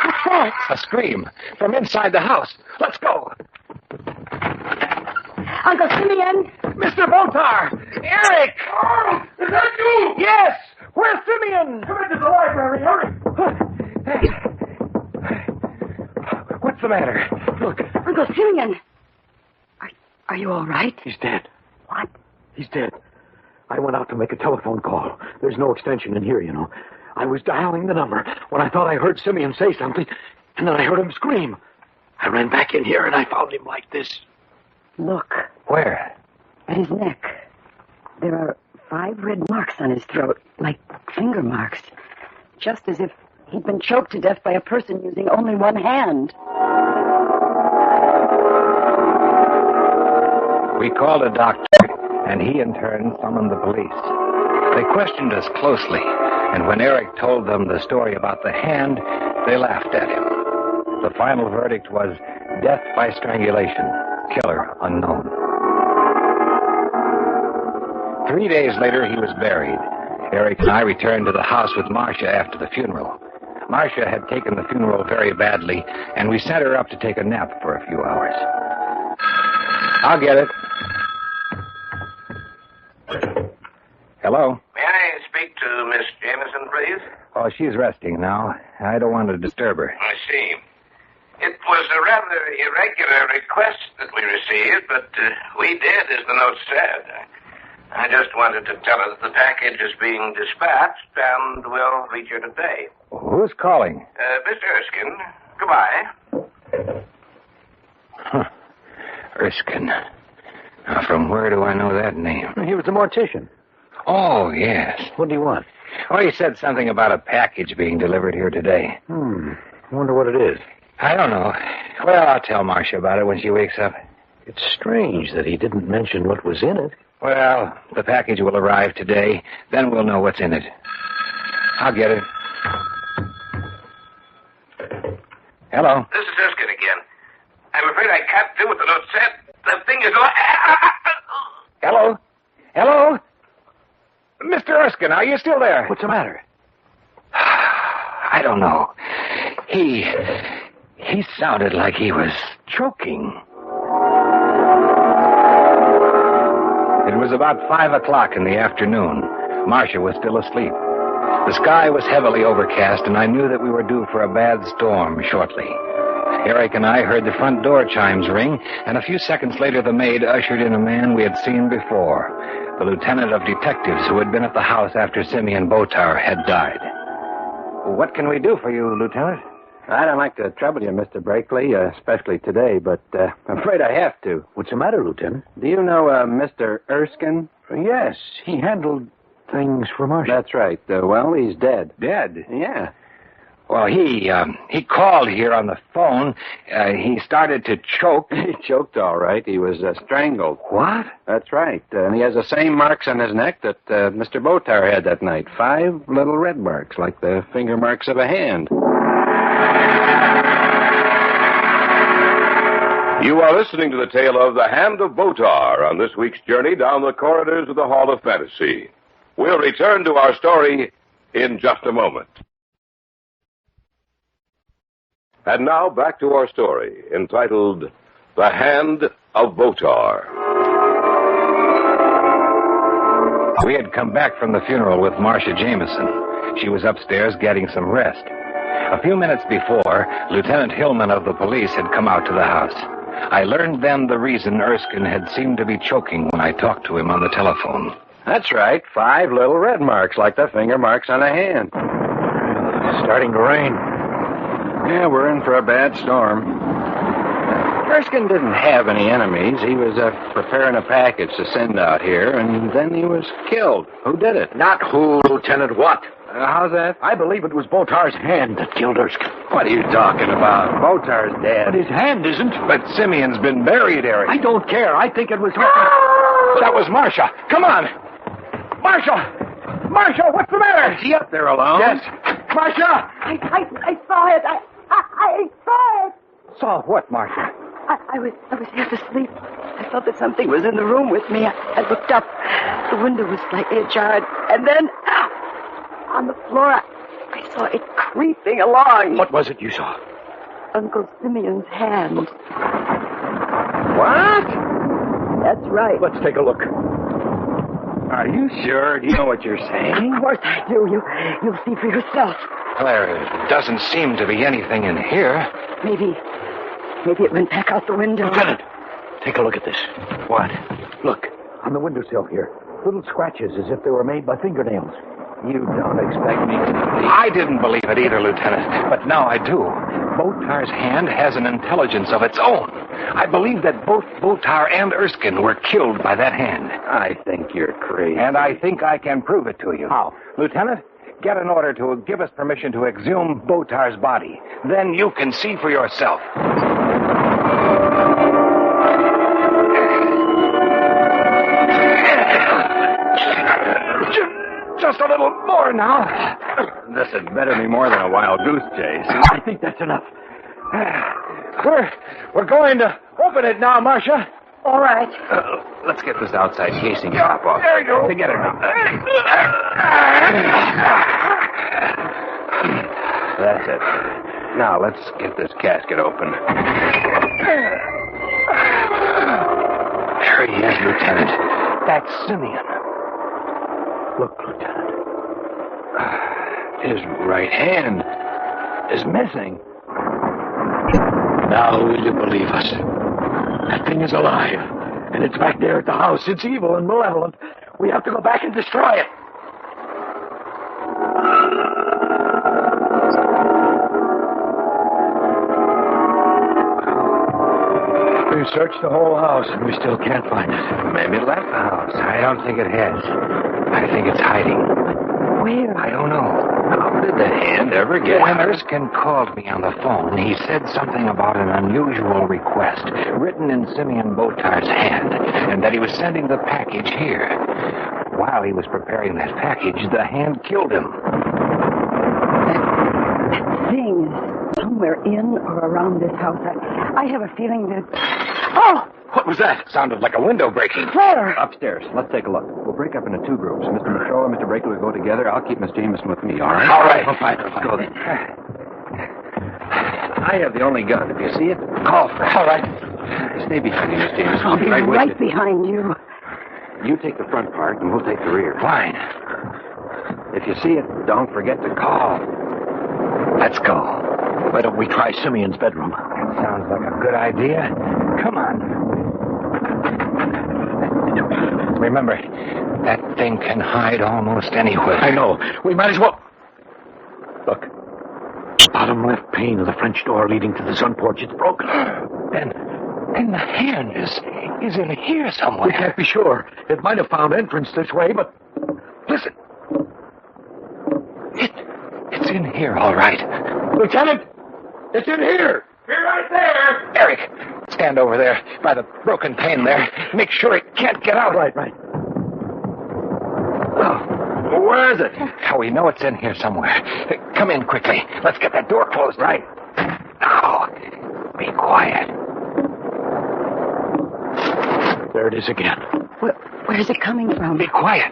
What's that? A scream from inside the house. Let's go. Uncle Simeon! Mr. Botar! Eric! Oh, is that you? Yes! Where's Simeon? Come into the library, hurry. What's the matter? Look. Uncle Simeon! Are you all right? He's dead. What? He's dead. I went out to make a telephone call. There's no extension in here, you know. I was dialing the number when I thought I heard Simeon say something, and then I heard him scream. I ran back in here, and I found him like this. Look. Where? At his neck. There are 5 red marks on his throat, like finger marks. Just as if he'd been choked to death by a person using only one hand. We called a doctor, and he in turn summoned the police. They questioned us closely, and when Eric told them the story about the hand, they laughed at him. The final verdict was death by strangulation, killer unknown. 3 days later, he was buried. Eric and I returned to the house with Marcia after the funeral. Marcia had taken the funeral very badly, and we sent her up to take a nap for a few hours. I'll get it. Hello? May I speak to Miss Jameson, please? Oh, she's resting now. I don't want to disturb her. I see. It was a rather irregular request that we received, but we did, as the note said. I just wanted to tell her that the package is being dispatched and will reach her today. Who's calling? Miss Erskine. Goodbye. Erskine. Now, from where do I know that name? He was a mortician. Oh, yes. What do you want? Oh, he said something about a package being delivered here today. I wonder what it is. I don't know. Well, I'll tell Marcia about it when she wakes up. It's strange that he didn't mention what was in it. Well, the package will arrive today. Then we'll know what's in it. I'll get it. Hello? This is Erskine again. I'm afraid I can't do what the note said. The thing is... Hello? Hello? Mr. Erskine, are you still there? What's the matter? I don't know. He sounded like he was choking. It was about 5 o'clock in the afternoon. Marcia was still asleep. The sky was heavily overcast, and I knew that we were due for a bad storm shortly. Eric and I heard the front door chimes ring, and a few seconds later the maid ushered in a man we had seen before, the lieutenant of detectives who had been at the house after Simeon Botar had died. What can we do for you, Lieutenant? I don't like to trouble you, Mr. Bracelet, especially today, but I'm afraid I have to. What's the matter, Lieutenant? Do you know Mr. Erskine? Yes, he handled things for Marcia. That's right. Well, he's dead. Dead? Yeah. Well, he called here on the phone. He started to choke. He choked all right. He was strangled. What? That's right. And he has the same marks on his neck that Mr. Botar had that night. 5 little red marks, like the finger marks of a hand. You are listening to the tale of the Hand of Botar on this week's journey down the corridors of the Hall of Fantasy. We'll return to our story in just a moment. And now back to our story, entitled The Hand of Botar. We had come back from the funeral with Marcia Jameson. She was upstairs getting some rest. A few minutes before, Lieutenant Hillman of the police had come out to the house. I learned then the reason Erskine had seemed to be choking when I talked to him on the telephone. That's right. 5 little red marks, like the finger marks on a hand. It's starting to rain. Yeah, we're in for a bad storm. Erskine didn't have any enemies. He was preparing a package to send out here, and then he was killed. Who did it? Not who, Lieutenant, what? How's that? I believe it was Botar's hand that killed Erskine. What are you talking about? Botar's dead. But his hand isn't. But Simeon's been buried, Eric. I don't care. I think it was... That was Marcia. Come on. Marcia! Marcia, what's the matter? Is he up there alone? Yes. Marcia! I saw it. I saw it. Saw what, Marcia? I was half asleep. I felt that something was in the room with me. I looked up. The window was slightly ajar, and then on the floor, I saw it creeping along. What was it you saw? Uncle Simeon's hand. What? That's right. Let's take a look. Are you sure? Do you know what you're saying? Of course I do. You'll see for yourself. There doesn't seem to be anything in here. Maybe it went back out the window. Lieutenant, take a look at this. What? Look, on the windowsill here. Little scratches as if they were made by fingernails. You don't expect me to believe... I didn't believe it either, Lieutenant, but now I do. Botar's hand has an intelligence of its own. I believe that both Botar and Erskine were killed by that hand. I think you're crazy. And I think I can prove it to you. How? Lieutenant, get an order to give us permission to exhume Botar's body. Then you can see for yourself. Just a little more now. This had better be more than a wild goose chase. I think that's enough. We're going to open it now, Marcia. All right. Let's get this outside casing top off. There you go. Together now. That's it. Now, let's get this casket open. There he is, Lieutenant. That's Simeon. Look, Lieutenant. His right hand is missing. Now will you believe us? That thing is alive, and it's back there at the house. It's evil and malevolent. We have to go back and destroy it. We've searched the whole house, and we still can't find it. Maybe it left the house. I don't think it has. I think it's hiding. Where? I don't know. How did the hand ever get When out? Erskine called me on the phone, he said something about an unusual request written in Simeon Botar's hand, and that he was sending the package here. While he was preparing that package, the hand killed him. That thing is somewhere in or around this house. I have a feeling that... Oh! What was that? Sounded like a window breaking. Where? Upstairs. Let's take a look. We'll break up into 2 groups. Mr. Michaud and Mr. Bracelet will go together. I'll keep Miss Jameson with me, all right? All right. Fine. Let's go then. I have the only gun. If you see it, call for it. All right. Stay behind me, Miss Jameson. I'll be with right you. behind you. You take the front part, and we'll take the rear. Fine. If you see it, don't forget to call. Let's go. Why don't we try Simeon's bedroom? That sounds like a good idea. Come on. Remember, that thing can hide almost anywhere. I know. We might as well... Look. Bottom left pane of the French door leading to the sun porch. It's broken. And the hand is in here somewhere. We can't be sure. It might have found entrance this way, but... Listen. It's in here, all right. Lieutenant! It's in here! You're right there. Eric, stand over there by the broken pane there. Make sure it can't get out. Right. Oh, where is it? How we know it's in here somewhere. Come in quickly. Let's get that door closed. Right. Now, be quiet. There it is again. Where's it coming from? Be quiet.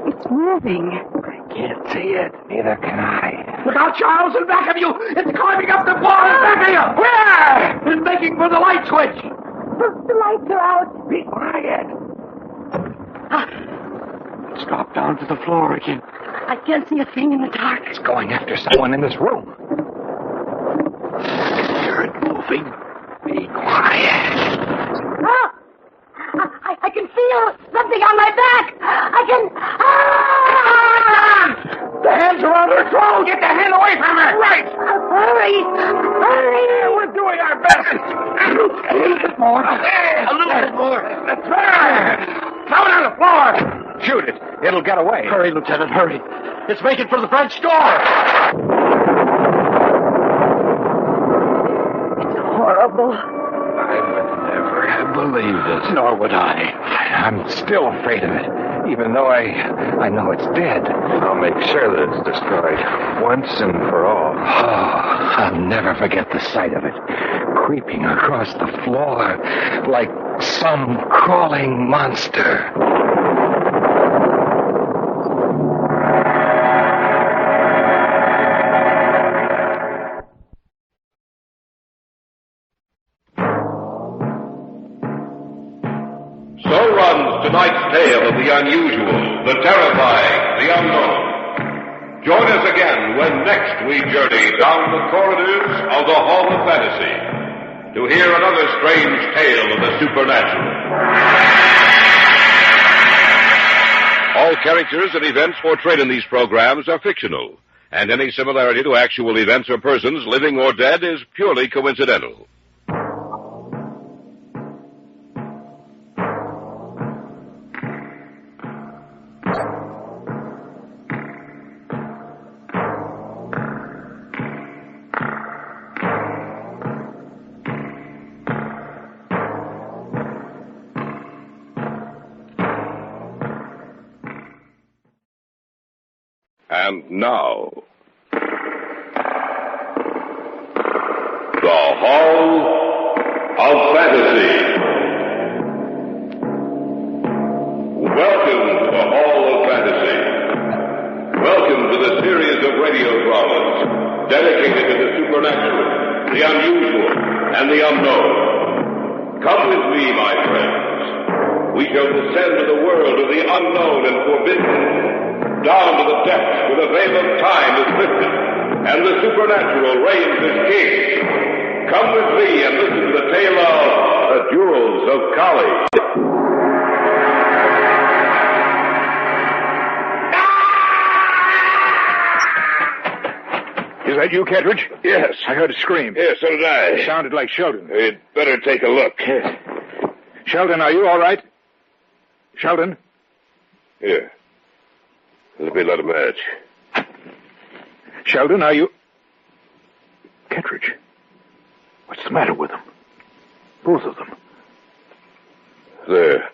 It's moving. Can't see it. Neither can I. Look out, Charles, in back of you! It's climbing up the wall in back of you! Where? It's making for the light switch! The lights are out. Be quiet. It's dropped down to the floor again. I can't see a thing in the dark. It's going after someone in this room. Hear it moving. Be quiet. Ah! I can feel something on my back. I can... Ah! The hands are on her throat! Get the hand away from her! Right! Hurry! We're doing our best! A little bit more. A little bit more. That's better! Throw it on the floor! Shoot it. It'll get away. Hurry, Lieutenant, hurry. It's making for the French door! It's horrible. I would never have believed it. Nor would I. I'm still afraid of it, even though I know it's dead. I'll make sure that it's destroyed once and for all. Oh, I'll never forget the sight of it, creeping across the floor like some crawling monster. So runs tonight's tale of the unusual, the terrifying, the unknown. Join us again when next we journey down the corridors of the Hall of Fantasy to hear another strange tale of the supernatural. All characters and events portrayed in these programs are fictional, and any similarity to actual events or persons, living or dead, is purely coincidental. And now, the Hall of Fantasy. Welcome to the Hall of Fantasy. Welcome to the series of radio dramas dedicated to the supernatural, the unusual, and the unknown. Come with me, my friends. We shall descend to the world of the unknown and forbidden, down to the depths where the veil of time is lifted, and the supernatural reigns as king. Come with me and listen to the tale of the Jewels of KALL. Is that you, Kettridge? Yes. I heard a scream. Yes, so did I. It sounded like Sheldon. You'd better take a look. Sheldon, are you all right? Sheldon? Here. Let me light a match. Sheldon, are you... Kettridge. What's the matter with them? Both of them. They're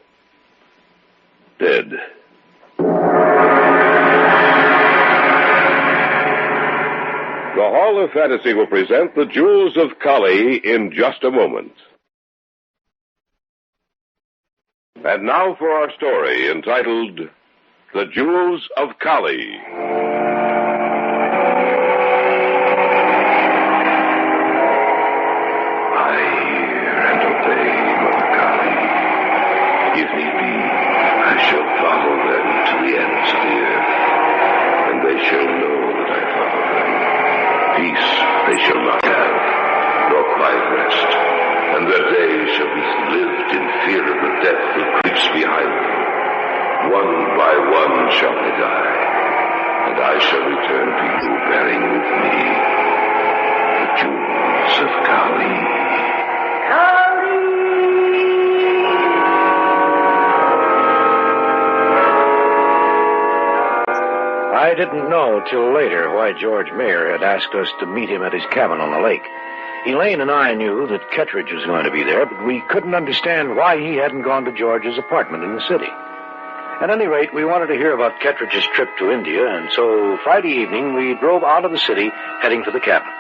dead. The Hall of Fantasy will present the Jewels of KALL in just a moment. And now for our story entitled The Jewels of KALL. If need be, I shall follow them to the ends of the earth, and they shall know that I follow them. Peace they shall not have, nor quiet rest, and their days shall be lived in fear of the death that creeps behind them. One by one shall they die, and I shall return to you bearing with me the jewels of KALL. I didn't know till later why George Mayer had asked us to meet him at his cabin on the lake. Elaine and I knew that Kettridge was going to be there, but we couldn't understand why he hadn't gone to George's apartment in the city. At any rate, we wanted to hear about Kettridge's trip to India, and so Friday evening we drove out of the city, heading for the cabin.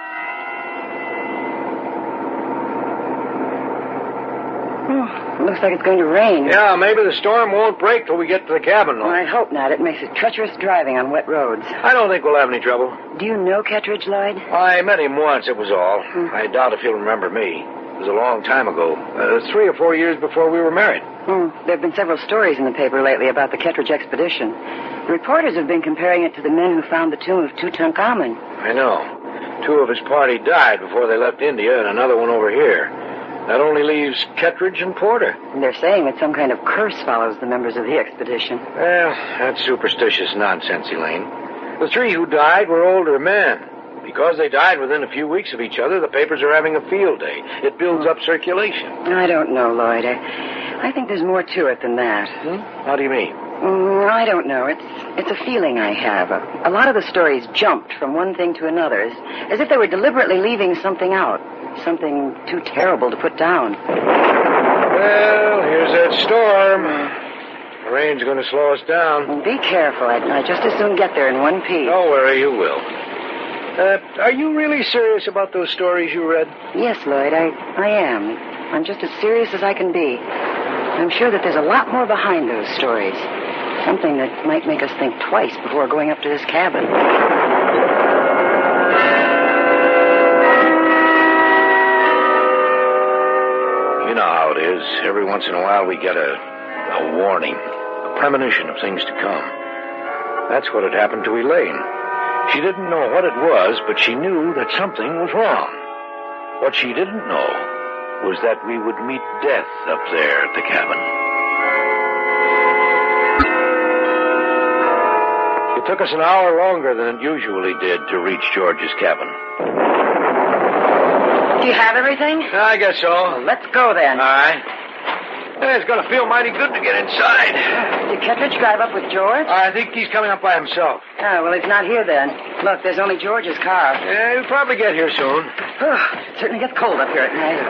Looks like it's going to rain. Yeah, maybe the storm won't break till we get to the cabin, though. Well, I hope not. It makes it treacherous driving on wet roads. I don't think we'll have any trouble. Do you know Kettridge, Lloyd? I met him once, it was all. I doubt if he'll remember me. It was a long time ago. 3 or 4 years before we were married. There have been several stories in the paper lately about the Kettridge expedition. The reporters have been comparing it to the men who found the tomb of Tutankhamun. I know. 2 of his party died before they left India, and another one over here. That only leaves Kettridge and Porter. And they're saying that some kind of curse follows the members of the expedition. Well, that's superstitious nonsense, Elaine. The 3 who died were older men. Because they died within a few weeks of each other, the papers are having a field day. It builds up circulation. I don't know, Lloyd. I think there's more to it than that. How do you mean? I don't know. It's a feeling I have. A lot of the stories jumped from one thing to another, as if they were deliberately leaving something out. Something too terrible to put down. Well, here's that storm. The rain's going to slow us down. Be careful. I'd just as soon get there in one piece. Don't worry, you will. Are you really serious about those stories you read? Yes, Lloyd, I am. I'm just as serious as I can be. I'm sure that there's a lot more behind those stories. Something that might make us think twice before going up to this cabin. You know how it is. Every once in a while we get a warning, a premonition of things to come. That's what had happened to Elaine. She didn't know what it was, but she knew that something was wrong. What she didn't know was that we would meet death up there at the cabin. It took us an hour longer than it usually did to reach George's cabin. Do you have everything? I guess so. Well, let's go then. All right. It's going to feel mighty good to get inside. Did Kettridge drive up with George? I think he's coming up by himself. Oh, well, he's not here then. Look, there's only George's car. Yeah, he'll probably get here soon. It certainly gets cold up here at night.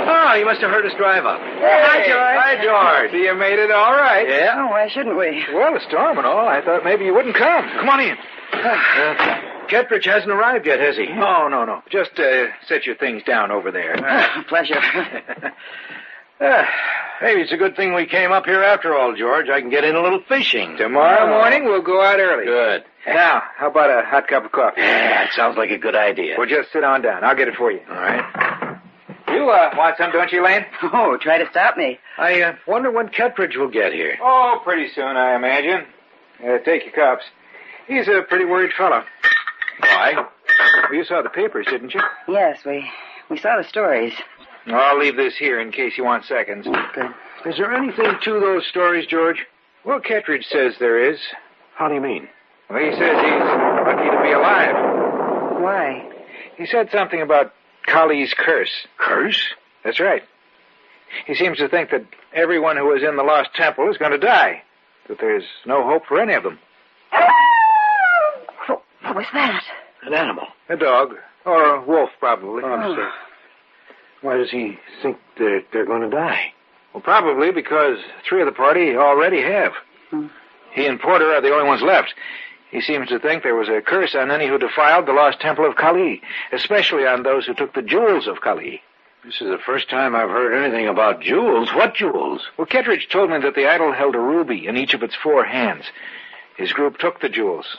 Oh, he must have heard us drive up. Hey, hi, George. Hi, George. So you made it all right. Yeah? Oh, why shouldn't we? Well, a storm and all. I thought maybe you wouldn't come. Come on in. Kettridge hasn't arrived yet, has he? No. Just set your things down over there. Pleasure. Maybe it's a good thing we came up here after all, George. I can get in a little fishing. Tomorrow morning, we'll go out early. Good. Now, how about a hot cup of coffee? Yeah, it sounds like a good idea. Well, just sit on down. I'll get it for you. All right. You want some, don't you, Lane? Oh, try to stop me. I wonder when Kettridge will get here. Oh, pretty soon, I imagine. Take your cups. He's a pretty worried fellow. Why? Well, you saw the papers, didn't you? Yes, we saw the stories. I'll leave this here in case you want seconds. Good. Is there anything to those stories, George? Well, Kettridge says there is. How do you mean? Well, he says he's lucky to be alive. Why? He said something about KALL's curse. Curse? That's right. He seems to think that everyone who is in the Lost Temple is going to die, that there's no hope for any of them. What was that? An animal. A dog, or a wolf, probably. Oh. Why does he think that they're going to die? Well, probably because 3 of the party already have. He and Porter are the only ones left. He seems to think there was a curse on any who defiled the Lost Temple of KALL, especially on those who took the jewels of KALL. This is the first time I've heard anything about jewels. What jewels? Well, Kittredge told me that the idol held a ruby in each of its 4 hands. His group took the jewels,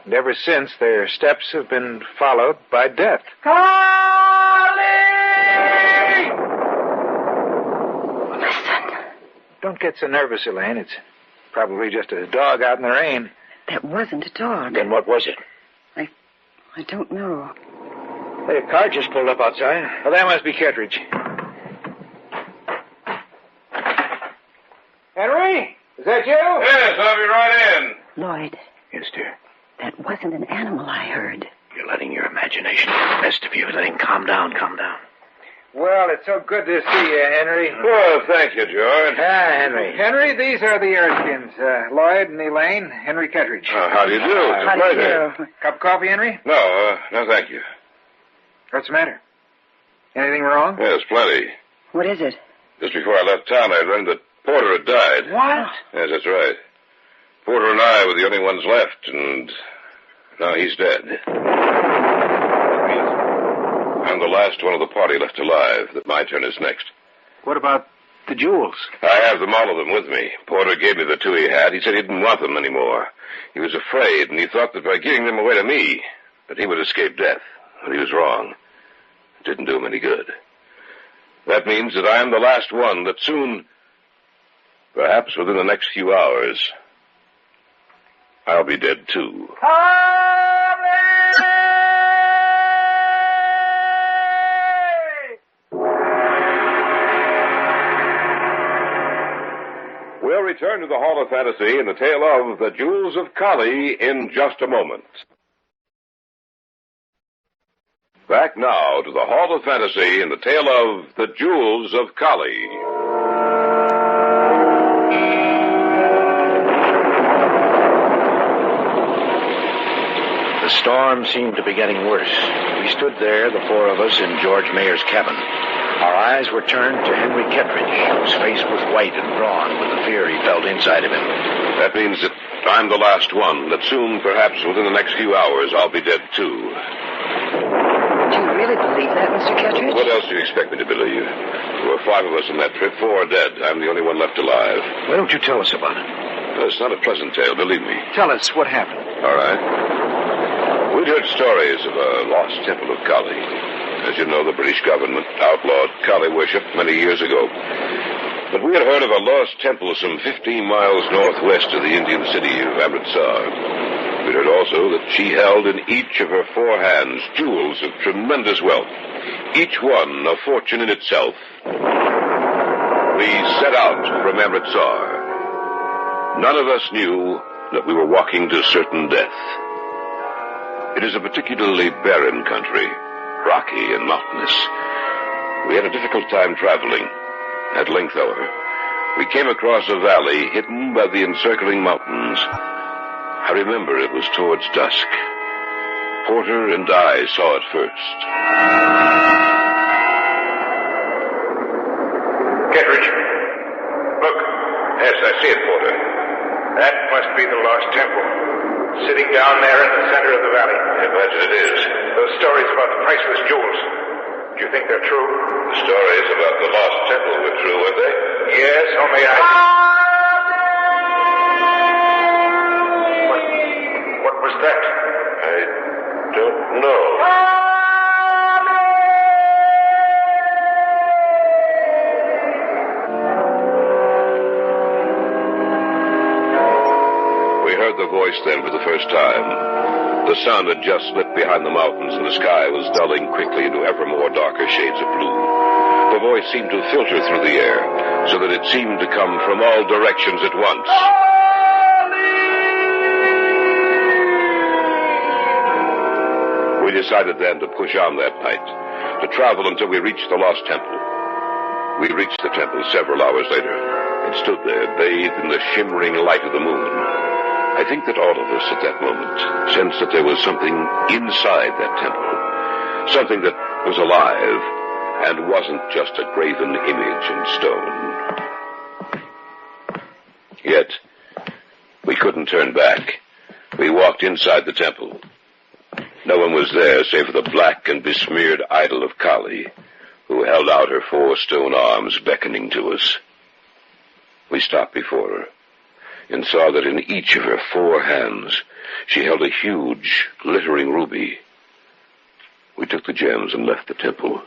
and ever since their steps have been followed by death. Listen. Don't get so nervous, Elaine. It's probably just a dog out in the rain. That wasn't a dog. Then what was it? I don't know. Hey, a car just pulled up outside. Well, that must be Kittredge. Henry? Is that you? Yes, I'll be right in. Lloyd, Yes, dear. that wasn't an animal I heard. You're letting your imagination get the best of you. Elaine, calm down, calm down. Well, it's so good to see you, Henry. Well, thank you, George. Henry. Henry, these are the Erskines. Lloyd and Elaine. Henry Kittredge. How do you do? It's a How do you pleasure. do? Cup of coffee, Henry? No, thank you. What's the matter? Anything wrong? Yes, plenty. What is it? Just before I left town, I learned that Porter had died. What? Yes, that's right. Porter and I were the only ones left, and now he's dead. I'm the last one of the party left alive. That my turn is next. What about the jewels? I have them, all of them, with me. Porter gave me the 2 he had. He said he didn't want them anymore. He was afraid, and he thought that by giving them away to me, that he would escape death. But he was wrong. It didn't do him any good. That means that I am the last one, that soon, perhaps within the next few hours, I'll be dead too. We'll return to the Hall of Fantasy in the tale of The Jewels of KALL in just a moment. Back now to the Hall of Fantasy in the tale of The Jewels of KALL. The storm seemed to be getting worse. We stood there, the 4 of us, in George Mayer's cabin. Our eyes were turned to Henry Kittredge, whose face was white and drawn with the fear he felt inside of him. That means that I'm the last one, that soon, perhaps within the next few hours, I'll be dead too. Do you really believe that, Mr. Kittredge? What else do you expect me to believe? There were 5 of us on that trip, 4 are dead. I'm the only one left alive. Why don't you tell us about it? It's not a pleasant tale, believe me. Tell us what happened. All right. We'd heard stories of a lost temple of KALL. As you know, the British government outlawed KALL worship many years ago. But we had heard of a lost temple some 15 miles northwest of the Indian city of Amritsar. We heard also that she held in each of her 4 hands jewels of tremendous wealth, each one a fortune in itself. We set out from Amritsar. None of us knew that we were walking to certain death. It is a particularly barren country, rocky and mountainous. We had a difficult time traveling. At length, however, we came across a valley hidden by the encircling mountains. I remember it was towards dusk. Porter and I saw it first. Kittredge, look. Yes, I see it, Porter. That must be the lost temple. Sitting down there in the center of the valley. I imagine it is. Those stories about the priceless jewels. Do you think they're true? The stories about the lost temple were true, weren't they? Yes, only What was that? I don't know. We heard the voice then for the first time. The sun had just slipped behind the mountains, and the sky was dulling quickly into ever more darker shades of blue. The voice seemed to filter through the air, so that it seemed to come from all directions at once. We decided then to push on that night, to travel until we reached the lost temple. We reached the temple several hours later and stood there, bathed in the shimmering light of the moon. I think that all of us at that moment sensed that there was something inside that temple, something that was alive and wasn't just a graven image in stone. Yet, we couldn't turn back. We walked inside the temple. No one was there save for the black and besmeared idol of Kali, who held out her 4 stone arms beckoning to us. We stopped before her and saw that in each of her 4 hands she held a huge, glittering ruby. We took the gems and left the temple.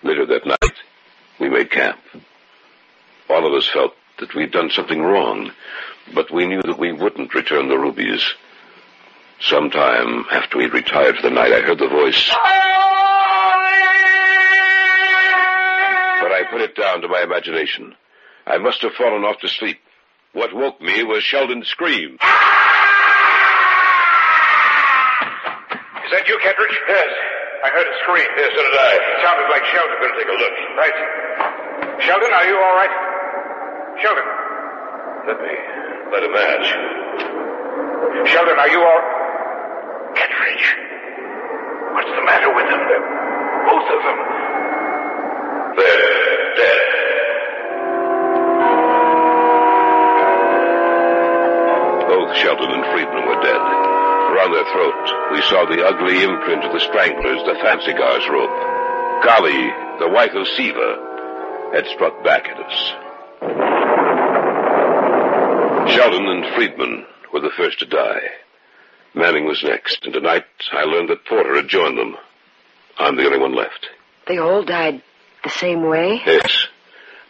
Later that night, we made camp. All of us felt that we'd done something wrong, but we knew that we wouldn't return the rubies. Sometime after we'd retired for the night, I heard the voice. But I put it down to my imagination. I must have fallen off to sleep. What woke me was Sheldon's scream. Is that you, Kettridge? Yes. I heard a scream. Yes, so did I. It sounded like Sheldon. Better take a look. Right. Sheldon, are you all right? Sheldon. Let me light a match. Sheldon, are you all... Kettridge. What's the matter with them? Both of them. They're dead. Both Sheldon and Friedman were dead. Around their throat, we saw the ugly imprint of the stranglers, the fancy guard's rope. Kali, the wife of Siva, had struck back at us. Sheldon and Friedman were the first to die. Manning was next, and tonight I learned that Porter had joined them. I'm the only one left. They all died the same way? Yes,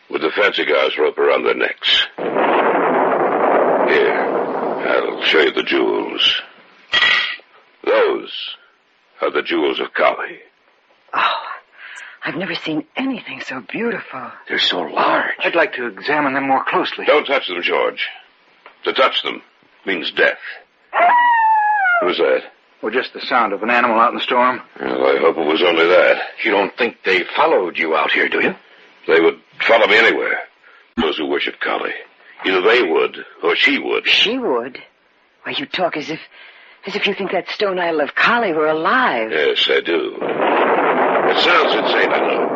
with the fancy guard's rope around their necks. Here, I'll show you the jewels. Those are the jewels of Kali. Oh, I've never seen anything so beautiful. They're so large. I'd like to examine them more closely. Don't touch them, George. To touch them means death. Who's that? Well, just the sound of an animal out in the storm. Well, I hope it was only that. You don't think they followed you out here, do you? They would follow me anywhere. Those who worship Kali. Either they would, or she would. She would? Why, you talk as if you think that stone idol of Kali were alive. Yes, I do. It sounds insane, I know.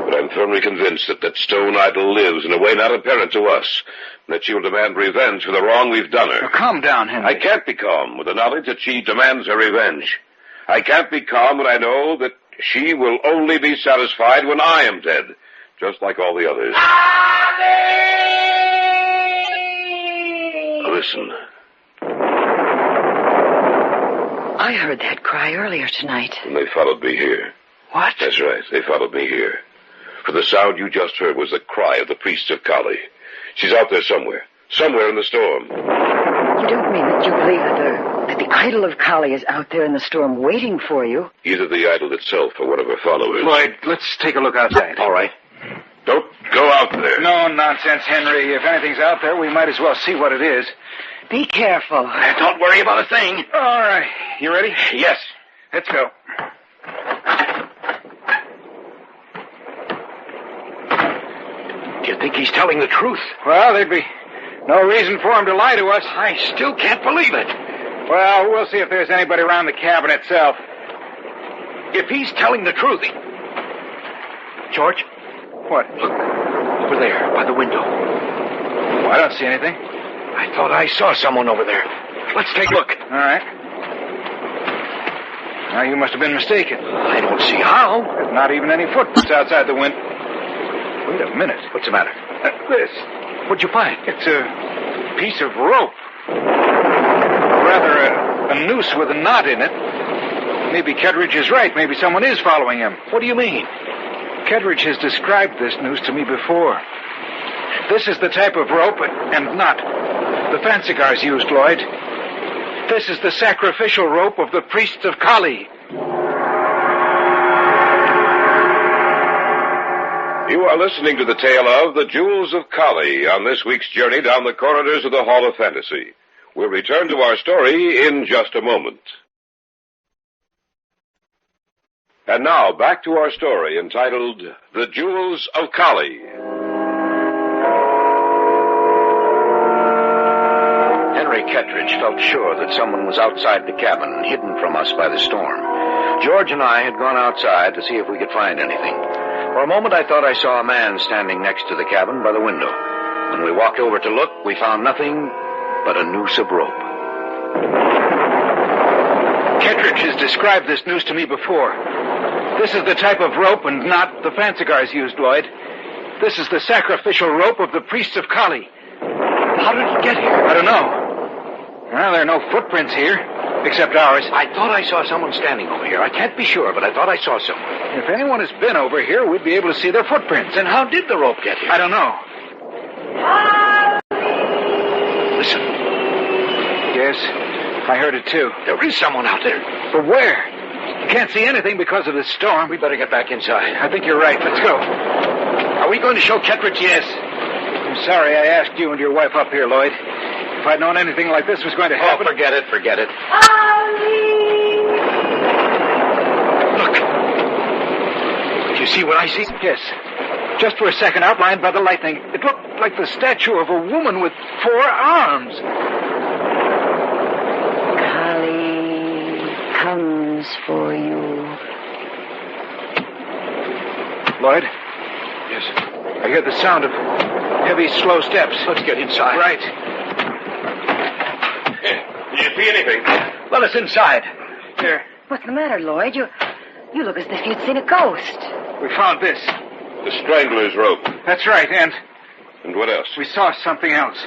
But I'm firmly convinced that that stone idol lives in a way not apparent to us, and that she will demand revenge for the wrong we've done her. Now, calm down, Henry. I can't be calm with the knowledge that she demands her revenge. I can't be calm when I know that she will only be satisfied when I am dead, just like all the others. Listen. I heard that cry earlier tonight. And they followed me here. What? That's right. They followed me here. For the sound you just heard was the cry of the priests of Kali. She's out there somewhere. Somewhere in the storm. You don't mean that you believe that the idol of Kali is out there in the storm waiting for you? Either the idol itself or one of her followers. Lloyd, let's take a look outside. All right. Don't go out there. No nonsense, Henry. If anything's out there, we might as well see what it is. Be careful. Don't worry about a thing. All right. You ready? Yes. Let's go. Do you think he's telling the truth? Well, there'd be no reason for him to lie to us. I still can't believe it. Well, we'll see if there's anybody around the cabin itself. If he's telling the truth... George? What? Look, over there, by the window. Oh, I don't see anything. I thought I saw someone over there. Let's take a look. All right. Now, you must have been mistaken. I don't see how. There's not even any footprints outside the window. Wait a minute. What's the matter? This. What'd you find? It's a piece of rope. Rather, a noose with a knot in it. Maybe Kettridge is right. Maybe someone is following him. What do you mean? Kettridge has described this noose to me before. This is the type of rope and knot the fancy guys used, Lloyd. This is the sacrificial rope of the priests of Kali. You are listening to the tale of The Jewels of Kali on this week's journey down the corridors of the Hall of Fantasy. We'll return to our story in just a moment. And now, back to our story entitled The Jewels of KALL. Henry Kettridge felt sure that someone was outside the cabin, hidden from us by the storm. George and I had gone outside to see if we could find anything. For a moment, I thought I saw a man standing next to the cabin by the window. When we walked over to look, we found nothing but a noose of rope. Kettridge has described this noose to me before. This is the type of rope and not the fancy guys used, Lloyd. This is the sacrificial rope of the priests of KALL. How did it get here? I don't know. Well, there are no footprints here, except ours. I thought I saw someone standing over here. I can't be sure, but I thought I saw someone. If anyone has been over here, we'd be able to see their footprints. Then how did the rope get here? I don't know. Listen. Yes, I heard it too. There is someone out there. But where? You can't see anything because of the storm. We better get back inside. I think you're right. Let's go. Are we going to show Kettridge? Yes. I'm sorry I asked you and your wife up here, Lloyd. If I'd known anything like this was going to happen... Oh, forget it. Look. Do you see what I see? Yes. Just for a second, outlined by the lightning. It looked like the statue of a woman with 4 arms. KALL comes for you. Lloyd? Yes. I hear the sound of heavy, slow steps. Let's get inside. Right. Do you see anything? Let us inside. Here. What's the matter, Lloyd? You look as if you'd seen a ghost. We found this. The strangler's rope. That's right, and what else? we saw something else.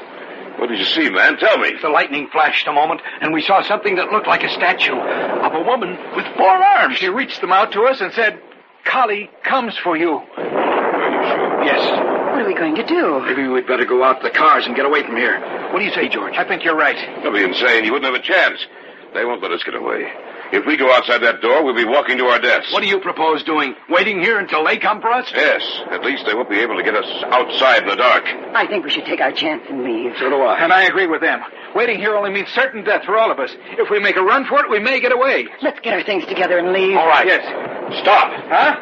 What did you see, man? Tell me. The lightning flashed a moment, and we saw something that looked like a statue of a woman with 4 arms. She reached them out to us and said, KALL comes for you. Are you sure? Yes. What are we going to do? Maybe we'd better go out to the cars and get away from here. What do you say, George? I think you're right. Don't be insane. You wouldn't have a chance. They won't let us get away. If we go outside that door, we'll be walking to our deaths. What do you propose doing? Waiting here until they come for us? Yes. At least they won't be able to get us outside in the dark. I think we should take our chance and leave. So do I. And I agree with them. Waiting here only means certain death for all of us. If we make a run for it, we may get away. Let's get our things together and leave. All right. Yes. Stop. Huh?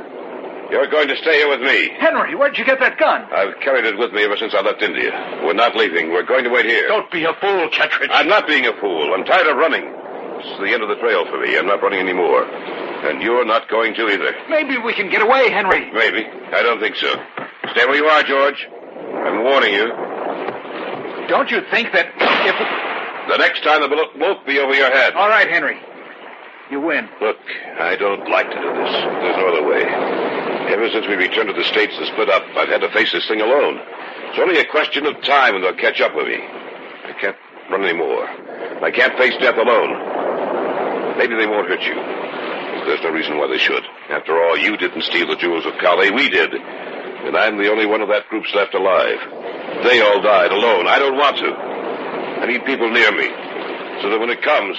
You're going to stay here with me. Henry, where'd you get that gun? I've carried it with me ever since I left India. We're not leaving. We're going to wait here. Don't be a fool, Kettridge. I'm not being a fool. I'm tired of running. This is the end of the trail for me. I'm not running anymore. And you're not going to either. Maybe we can get away, Henry. Maybe. I don't think so. Stay where you are, George. I'm warning you. Don't you think that if... The next time the bullet won't be over your head. All right, Henry. You win. Look, I don't like to do this. There's no other way. Ever since we returned to the States and split up, I've had to face this thing alone. It's only a question of time when they'll catch up with me. I can't run anymore. I can't face death alone. Maybe they won't hurt you. There's no reason why they should. After all, you didn't steal the jewels of KALL. We did. And I'm the only one of that group's left alive. They all died alone. I don't want to. I need people near me, so that when it comes,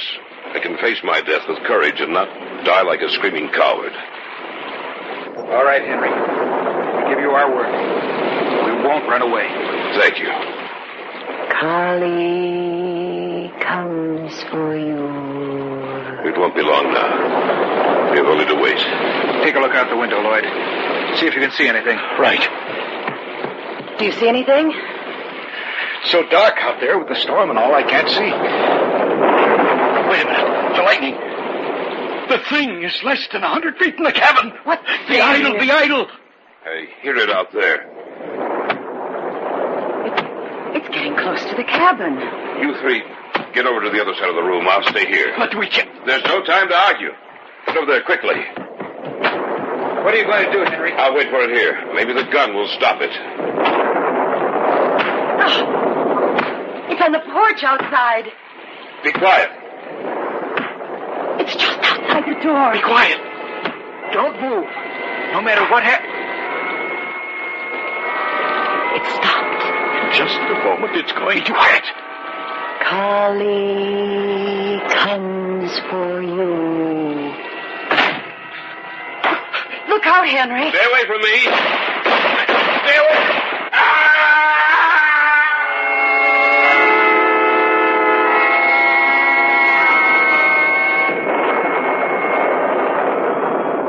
I can face my death with courage and not die like a screaming coward. All right, Henry. We give you our word. We won't run away. Thank you. KALL comes for you. It won't be long now. We have only to wait. Take a look out the window, Lloyd. See if you can see anything. Right. Do you see anything? So dark out there with the storm and all, I can't see. Wait a minute. The lightning. The thing is less than 100 feet from the cabin. What? The idol. I hear it out there. It's getting close to the cabin. You three, get over to the other side of the room. I'll stay here. But we can't. There's no time to argue. Get over there quickly. What are you going to do, Henry? I'll wait for it here. Maybe the gun will stop it. Oh, it's on the porch outside. Be quiet. It's just outside the door. Be quiet. Don't move. No matter what happens. It stopped. In just a moment, it's going to hit. KALL comes for you. Look out, Henry. Stay away from me. Stay away.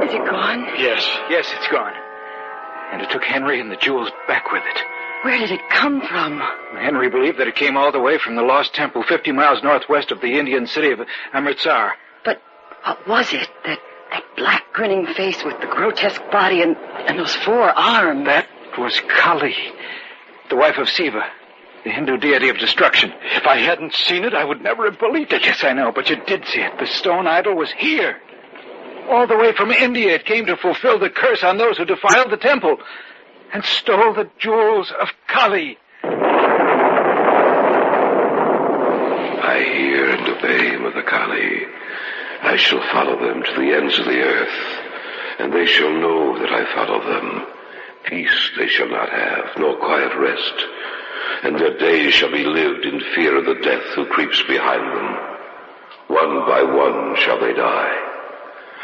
Is it gone? Kali and the jewels back with it. Where did it come from? Henry believed that it came all the way from the Lost Temple, 50 miles northwest of the Indian city of Amritsar. But what was it? That black grinning face with the grotesque body and those 4 arms. That was Kali, the wife of Siva, the Hindu deity of destruction. If I hadn't seen it, I would never have believed it. Yes, I know, but you did see it. The stone idol was here. All the way from India, it came to fulfill the curse on those who defiled the temple and stole the jewels of Kali. I hear and obey, Mother Kali. I shall follow them to the ends of the earth, and they shall know that I follow them. Peace they shall not have, nor quiet rest, and their days shall be lived in fear of the death who creeps behind them. One by one shall they die,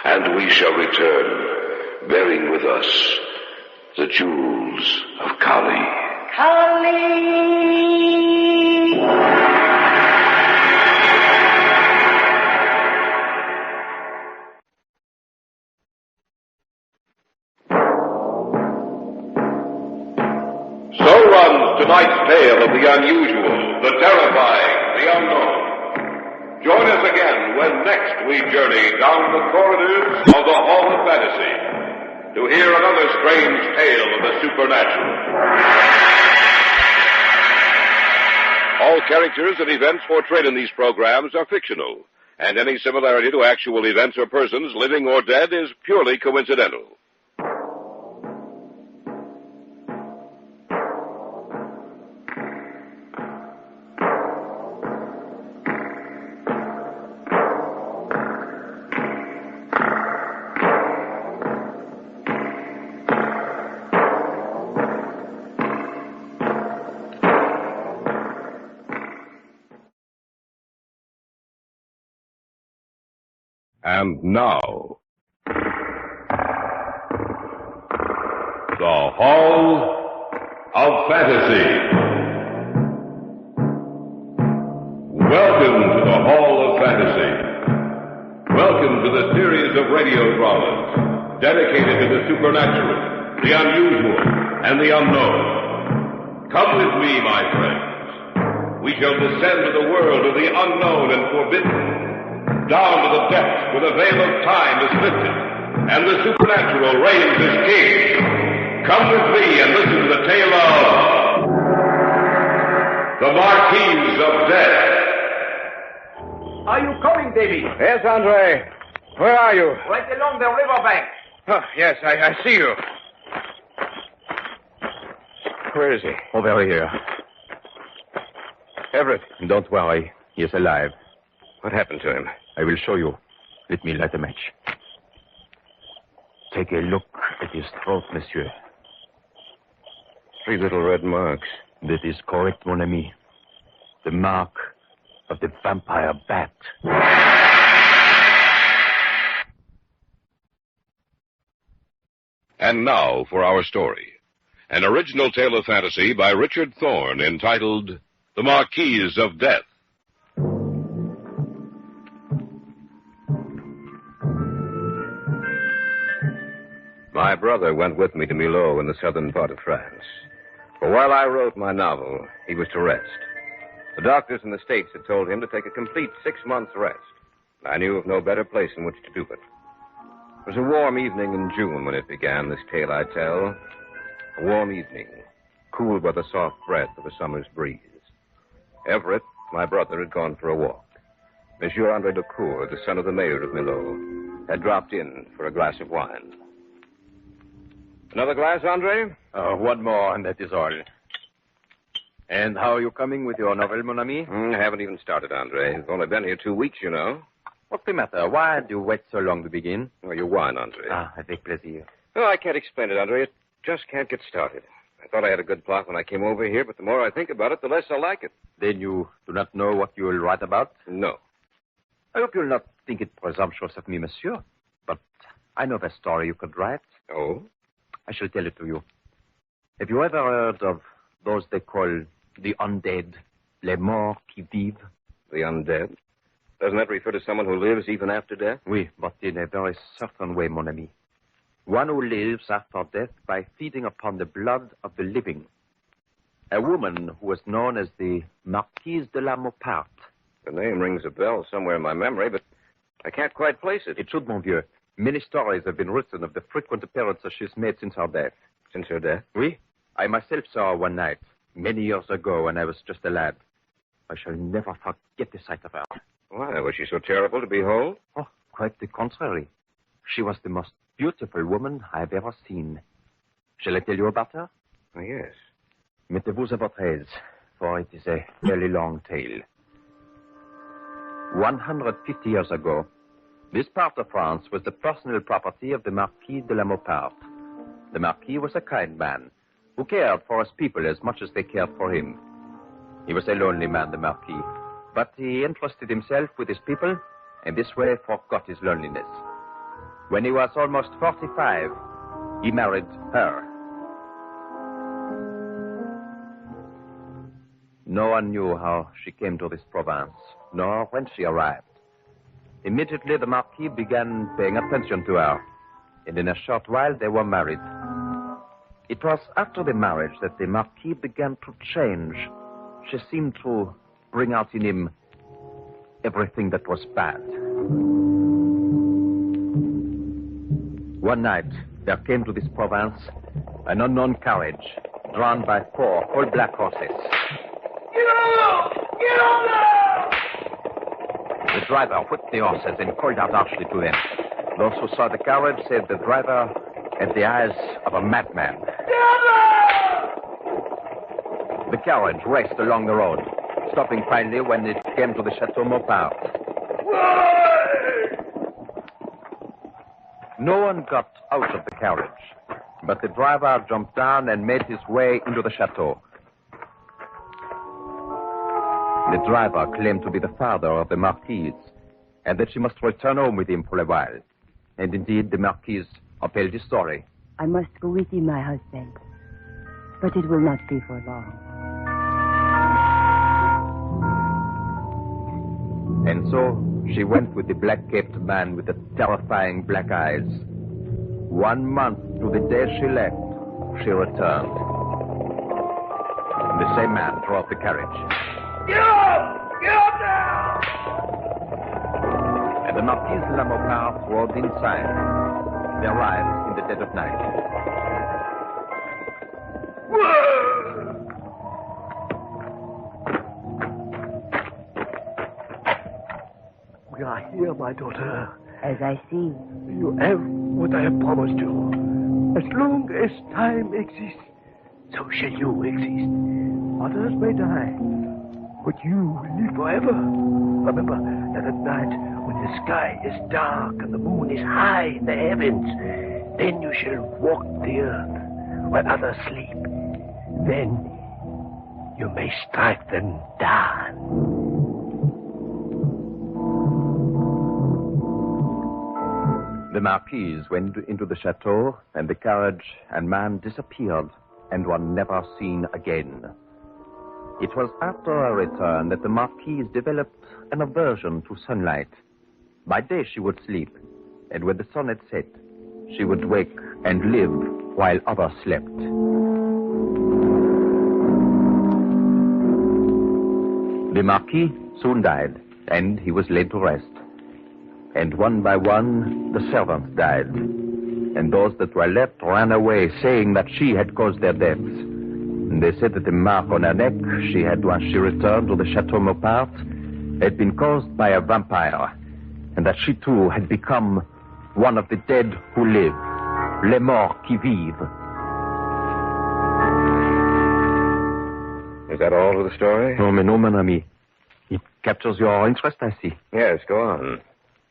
and we shall return, bearing with us the jewels of Kali. Kali! So runs tonight's tale of the unusual, the terrifying, the unknown. Join us again when next we journey down the corridors of the Hall of Fantasy to hear another strange tale of the supernatural. All characters and events portrayed in these programs are fictional, and any similarity to actual events or persons, living or dead, is purely coincidental. And now, the Hall of Fantasy. Welcome to the Hall of Fantasy. Welcome to the series of radio dramas dedicated to the supernatural, the unusual, and the unknown. Come with me, my friends. We shall descend to the world of the unknown and forbidden, down to the depths where the veil of time is lifted, and the supernatural reigns as king. Come with me and listen to the tale of the Marquis of Death. Are you coming, Davy? Yes, Andre. Where are you? Right along the riverbank. Oh, yes, I see you. Where is he? Over here. Everett. Don't worry. He is alive. What happened to him? I will show you. Let me light a match. Take a look at his throat, monsieur. 3 little red marks. That is correct, mon ami. The mark of the vampire bat. And now for our story. An original tale of fantasy by Richard Thorne entitled The Marquis of Death. My brother went with me to Millau in the southern part of France. For while I wrote my novel, he was to rest. The doctors in the States had told him to take a complete 6 months rest. I knew of no better place in which to do it. It was a warm evening in June when it began, this tale I tell. A warm evening, cooled by the soft breath of a summer's breeze. Everett, my brother, had gone for a walk. Monsieur Andre Decour, the son of the mayor of Millau, had dropped in for a glass of wine. Another glass, Andre? One more, and that is all. And how are you coming with your novel, mon ami? Haven't even started, Andre. I've only been here 2 weeks, you know. What's the matter? Why do you wait so long to begin? Oh, your wine, Andre. Avec plaisir. Oh, I can't explain it, Andre. It just can't get started. I thought I had a good plot when I came over here, but the more I think about it, the less I like it. Then you do not know what you will write about? No. I hope you'll not think it presumptuous of me, monsieur. But I know the story you could write. Oh? I shall tell it to you. Have you ever heard of those they call the undead, les morts qui vivent? The undead? Doesn't that refer to someone who lives even after death? Oui, but in a very certain way, mon ami. One who lives after death by feeding upon the blood of the living. A woman who was known as the Marquise de la Moparte. The name rings a bell somewhere in my memory, but I can't quite place it. It should, mon vieux. Many stories have been written of the frequent appearances she's made since her death. Since her death? Oui. I myself saw her one night, many years ago when I was just a lad. I shall never forget the sight of her. Why, was she so terrible to behold? Oh, quite the contrary. She was the most beautiful woman I've ever seen. Shall I tell you about her? Oh, yes. Mettez-vous à votre aise, for it is a very long tale. 150 years ago, this part of France was the personal property of the Marquis de la Moparte. The Marquis was a kind man who cared for his people as much as they cared for him. He was a lonely man, the Marquis, but he entrusted himself with his people and this way forgot his loneliness. When he was almost 45, he married her. No one knew how she came to this province, nor when she arrived. Immediately, the Marquis began paying attention to her, and in a short while, they were married. It was after the marriage that the Marquis began to change. She seemed to bring out in him everything that was bad. One night, there came to this province an unknown carriage, drawn by 4 full-black horses. Get on! Get on now! The driver whipped the horses and called out harshly to them. Those who saw the carriage said the driver had the eyes of a madman. The carriage raced along the road, stopping finally when it came to the Chateau Moparte. No one got out of the carriage, but the driver jumped down and made his way into the chateau. The driver claimed to be the father of the Marquise, and that she must return home with him for a while. And indeed, the Marquise upheld his story. I must go with you, my husband, but it will not be for long. And so she went with the black-caped man with the terrifying black eyes. 1 month to the day she left, she returned. The same man drove the carriage. Get up! Get up now! And the Marquise de la Moparte rode inside. They arrived in the dead of night. We are here, my daughter. As I see. You have what I have promised you. As long as time exists, so shall you exist. Others may die, but you will live forever. Remember that at night, when the sky is dark and the moon is high in the heavens, then you shall walk the earth while others sleep. Then you may strike them down. The Marquise went into the chateau, and the carriage and man disappeared and were never seen again. It was after her return that the Marquise developed an aversion to sunlight. By day she would sleep, and when the sun had set, she would wake and live while others slept. The Marquis soon died, and he was laid to rest. And one by one, the servants died. And those that were left ran away, saying that she had caused their deaths. And they said that the mark on her neck she had when she returned to the Chateau Moparte had been caused by a vampire, and that she too had become one of the dead who live, les morts qui vivent. Is that all of the story? Oh, mais non, mon ami. It captures your interest, I see. Yes, go on.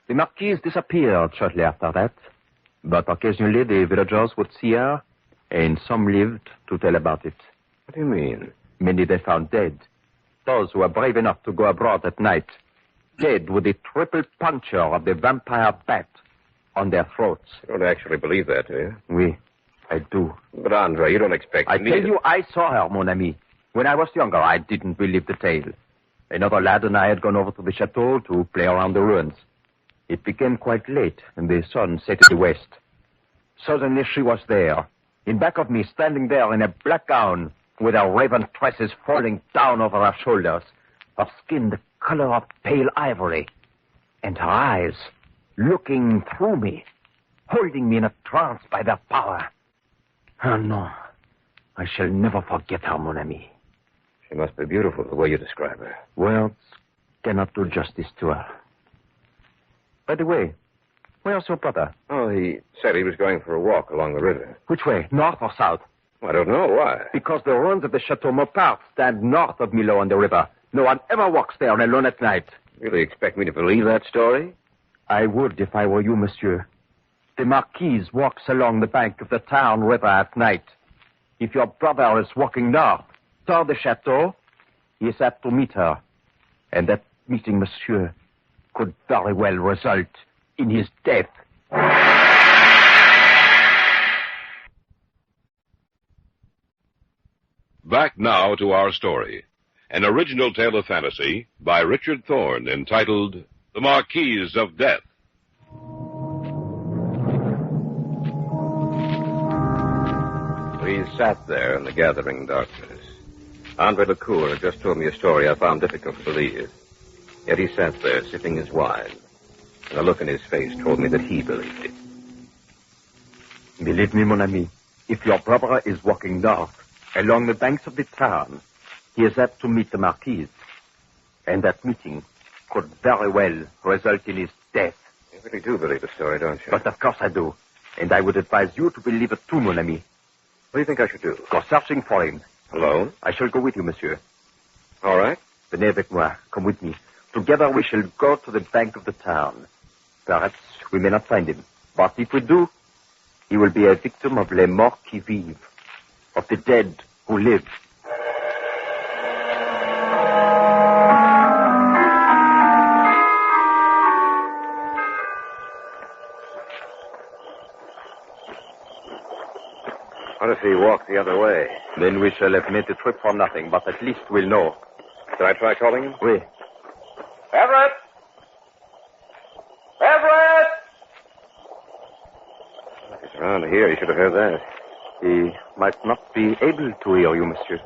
The Marquise disappeared shortly after that, but occasionally the villagers would see her, and some lived to tell about it. What do you mean? Many they found dead. Those who were brave enough to go abroad at night, dead with the triple puncture of the vampire bat on their throats. You don't actually believe that, do you? Oui, I do. But, Andre, you don't expect I me tell to... you, I saw her, mon ami. When I was younger, I didn't believe the tale. Another lad and I had gone over to the chateau to play around the ruins. It became quite late, and the sun set in the west. Suddenly she was there, in back of me, standing there in a black gown, with her raven tresses falling down over her shoulders, her skin the color of pale ivory, and her eyes looking through me, holding me in a trance by their power. Oh, no. I shall never forget her, mon ami. She must be beautiful, the way you describe her. Words cannot do justice to her. By the way, where's your brother? Oh, he said he was going for a walk along the river. Which way, north or south? I don't know. Why? Because the ruins of the Chateau Mopart stand north of Milo on the river. No one ever walks there alone at night. You really expect me to believe that story? I would if I were you, monsieur. The Marquise walks along the bank of the Tarn River at night. If your brother is walking north, toward the chateau, he is apt to meet her. And that meeting, monsieur, could very well result in his death. Back now to our story. An original tale of fantasy by Richard Thorne entitled The Marquis of Death. We sat there in the gathering darkness. Andre Lecour had just told me a story I found difficult to believe. Yet he sat there sipping his wine, and the look in his face told me that he believed it. Believe me, mon ami, if your brother is walking north, along the banks of the Tarn, he is apt to meet the Marquise. And that meeting could very well result in his death. You really do believe the story, don't you? But of course I do. And I would advise you to believe it too, mon ami. What do you think I should do? Go searching for him. Alone? I shall go with you, monsieur. All right. Venez avec moi. Come with me. Together we shall go to the bank of the Tarn. Perhaps we may not find him. But if we do, he will be a victim of les morts qui vivent, of the dead who live. What if he walked the other way? Then we shall have made the trip for nothing, but at least we'll know. Shall I try calling him? Oui. Everett! Everett! If he's around here, he should have heard that. He might not be able to hear you, monsieur.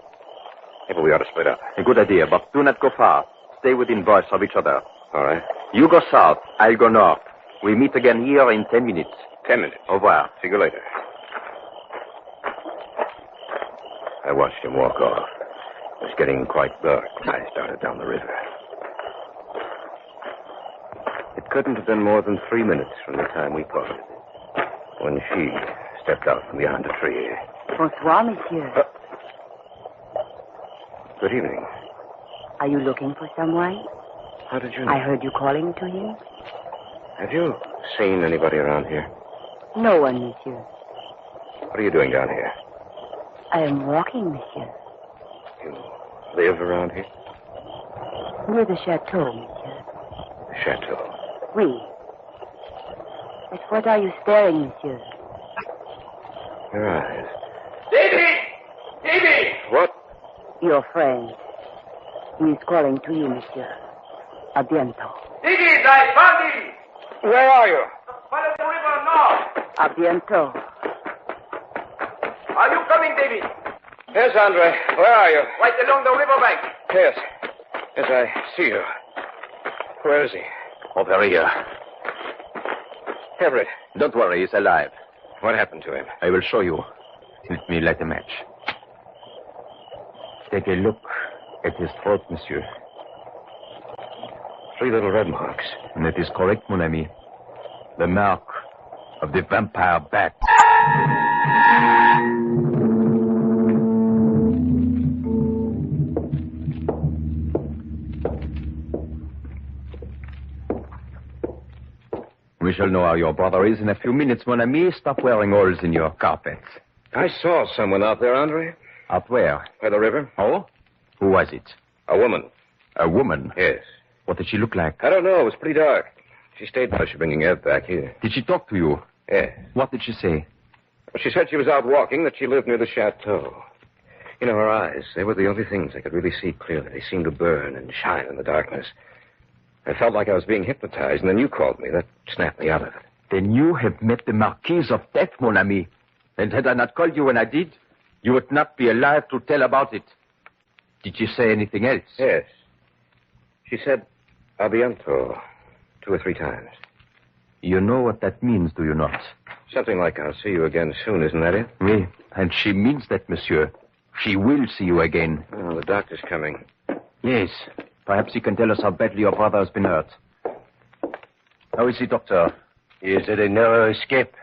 Maybe we ought to split up. A good idea, but do not go far. Stay within voice of each other. All right. You go south, I'll go north. We meet again here in 10 minutes. 10 minutes. Au revoir. See you later. I watched him walk off. It was getting quite dark when I started down the river. It couldn't have been more than 3 minutes from the time we parted when she stepped out from behind a tree. Bonsoir, monsieur. Good evening. Are you looking for someone? How did you know? I heard you calling to him. Have you seen anybody around here? No one, monsieur. What are you doing down here? I am walking, monsieur. You live around here? Near the chateau, monsieur. The chateau? Oui. At what are you staring, monsieur? Your eyes. Davy! Davy! What? Your friend. He is calling to you, monsieur. A bientôt. Davy, I found him! Where are you? Follow the river north. A bientôt. Are you coming, Davy? Yes, Andre. Where are you? Right along the riverbank. Yes. Yes, I see you. Where is he? Over here. Everett. Don't worry, he's alive. What happened to him? I will show you. Let me light a match. Take a look at his throat, monsieur. 3 little red marks. And it is correct, mon ami. The mark of the vampire bat. We shall know how your brother is in a few minutes, mon ami. Stop wearing holes in your carpets. I saw someone out there, Andre. Out where? By the river. Oh? Who was it? A woman. A woman? Yes. What did she look like? I don't know. It was pretty dark. She stayed by us, bringing Ed back here. Did she talk to you? Yes. What did she say? Well, she said she was out walking, that she lived near the chateau. You know, her eyes, they were the only things I could really see clearly. They seemed to burn and shine in the darkness. I felt like I was being hypnotized, and then you called me. That snapped me out of it. Then you have met the Marquis of Death, mon ami. And had I not called you when I did, you would not be alive to tell about it. Did she say anything else? Yes. She said, "Abiento," 2 or 3 times. You know what that means, do you not? Something like, "I'll see you again soon," isn't that it? Oui, and she means that, monsieur. She will see you again. Oh, the doctor's coming. Yes. Perhaps he can tell us how badly your brother has been hurt. How is he, doctor? He is at a narrow escape.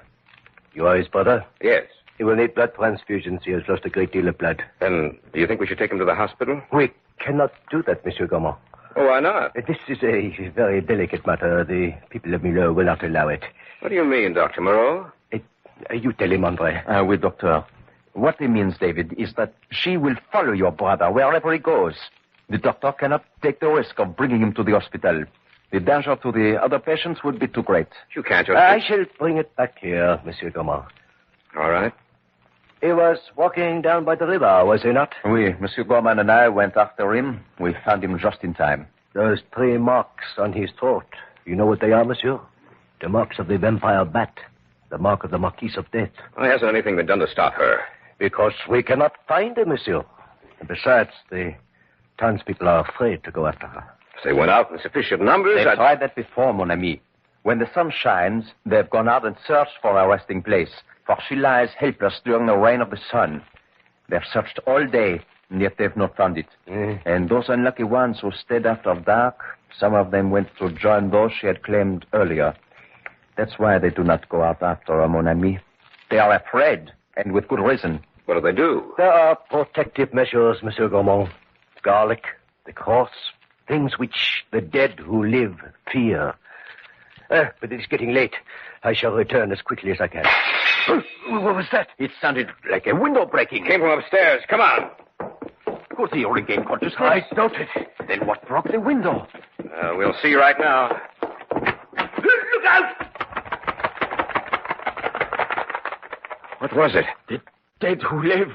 You are his brother? Yes. He will need blood transfusions. He has lost a great deal of blood. Then, do you think we should take him to the hospital? We cannot do that, Monsieur Gaumont. Oh, why not? This is a very delicate matter. The people of Milo will not allow it. What do you mean, Dr. Moreau? You tell him, Andre. Oui, doctor. What he means, David, is that she will follow your brother wherever he goes. The doctor cannot take the risk of bringing him to the hospital. The danger to the other patients would be too great. You can't just... I shall bring it back here, Monsieur Gaumont. All right. He was walking down by the river, was he not? Oui, Monsieur Gorman and I went after him. We found him just in time. Those 3 marks on his throat, you know what they are, monsieur? The marks of the vampire bat. The mark of the Marquis of Death. Why hasn't anything been done to stop her? Because we cannot find her, monsieur. And besides, the townspeople are afraid to go after her. If they went out in sufficient numbers, They've tried that before, mon ami. When the sun shines, they've gone out and searched for her resting place, for she lies helpless during the reign of the sun. They've searched all day, and yet they've not found it. And those unlucky ones who stayed after dark, some of them went to join those she had claimed earlier. That's why they do not go out after her, mon ami. They are afraid, and with good reason. What do? There are protective measures, Monsieur Gaumont. Garlic, the cross, things which the dead who live fear. But it's getting late. I shall return as quickly as I can. What was that? It sounded like a window breaking. Came from upstairs. Come on. Could he regain consciousness? I doubt it. Then what broke the window? We'll see right now. Look out! What was it? The dead who live.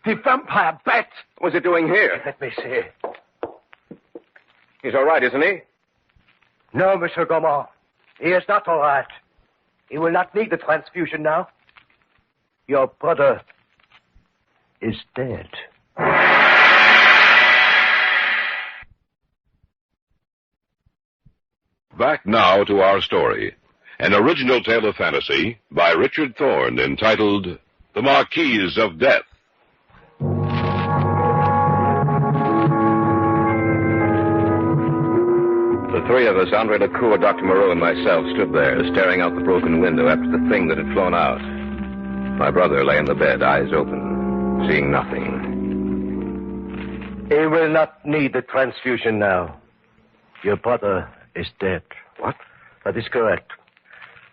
The vampire bat. What's it doing here? Let me see. He's all right, isn't he? No, Monsieur Gaumont. He is not all right. He will not need the transfusion now. Your brother is dead. Back now to our story. An original tale of fantasy by Richard Thorne entitled The Marquis of Death. The 3 of us, Andre Lecour, Dr. Moreau, and myself, stood there, staring out the broken window after the thing that had flown out. My brother lay in the bed, eyes open, seeing nothing. He will not need the transfusion now. Your brother is dead. What? That is correct.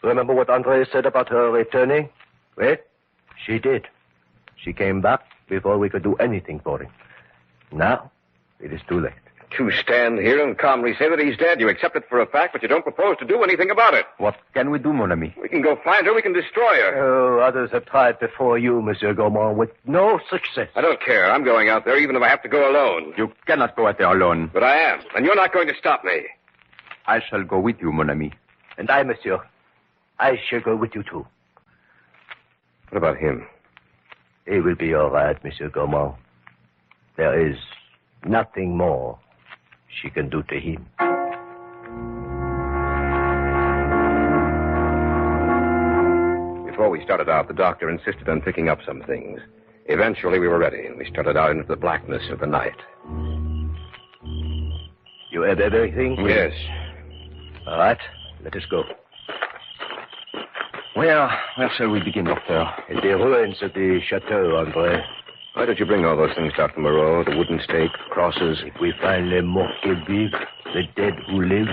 Remember what Andre said about her returning? Well, she did. She came back before we could do anything for him. Now, it is too late. You stand here and calmly say that he's dead. You accept it for a fact, but you don't propose to do anything about it. What can we do, mon ami? We can go find her. We can destroy her. Oh, others have tried before you, Monsieur Gaumont, with no success. I don't care. I'm going out there, even if I have to go alone. You cannot go out there alone. But I am, and you're not going to stop me. I shall go with you, mon ami. And I, monsieur, I shall go with you, too. What about him? He will be all right, Monsieur Gaumont. There is nothing more she can do to him. Before we started out, the doctor insisted on picking up some things. Eventually, we were ready, and we started out into the blackness of the night. You have everything? Yes. All right, let us go. Where shall we begin, doctor? At the ruins of the chateau, Andre. Why did you bring all those things, Dr. Moreau? The wooden stake, crosses? If we find les morts qui vivent, the dead who live,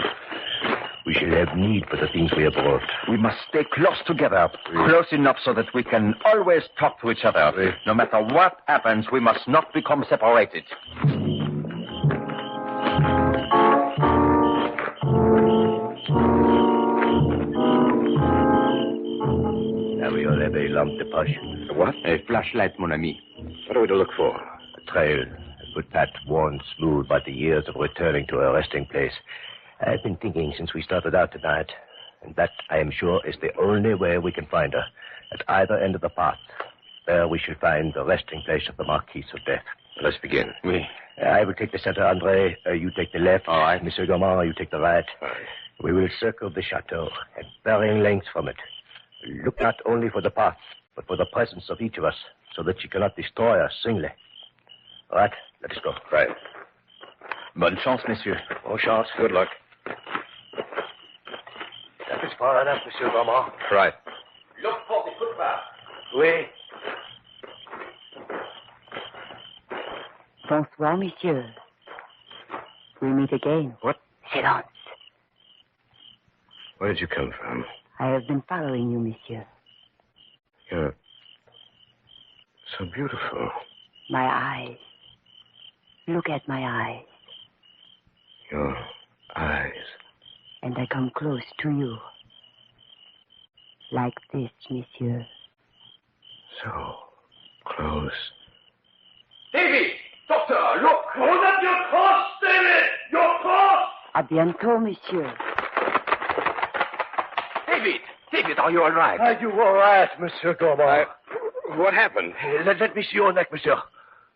we shall have need for the things we have brought. We must stay close together, close enough so that we can always talk to each other. No matter what happens, we must not become separated. Now we all have a lampe de poche. What? A flashlight, mon ami. What are we to look for? A trail, a good path worn smooth by the years of returning to our resting place. I've been thinking since we started out tonight. And that, I am sure, is the only way we can find her. At either end of the path. There we shall find the resting place of the Marquis of Death. Let's begin. Oui. I will take the center, Andre. You take the left. All right. Monsieur Gaumont, you take the right. All right. We will circle the chateau at varying lengths from it. Look not only for the path, but for the presence of each of us, so that she cannot destroy us singly. All right, let us go. Right. Bonne chance, monsieur. Bon chance. Good luck. That is far enough, Monsieur Gaumont. Right. Look for the footpath. Oui. Bonsoir, monsieur. We meet again. What? Silence. Where did you come from? I have been following you, monsieur. You're so beautiful. My eyes. Look at my eyes. Your eyes. And I come close to you. Like this, monsieur. So close. Davy! Doctor, look! Hold up your cross, David! Your cross! À bientôt, monsieur. David, are you all right? Are you all right, Monsieur Gaumont? What happened? Let me see your neck, monsieur.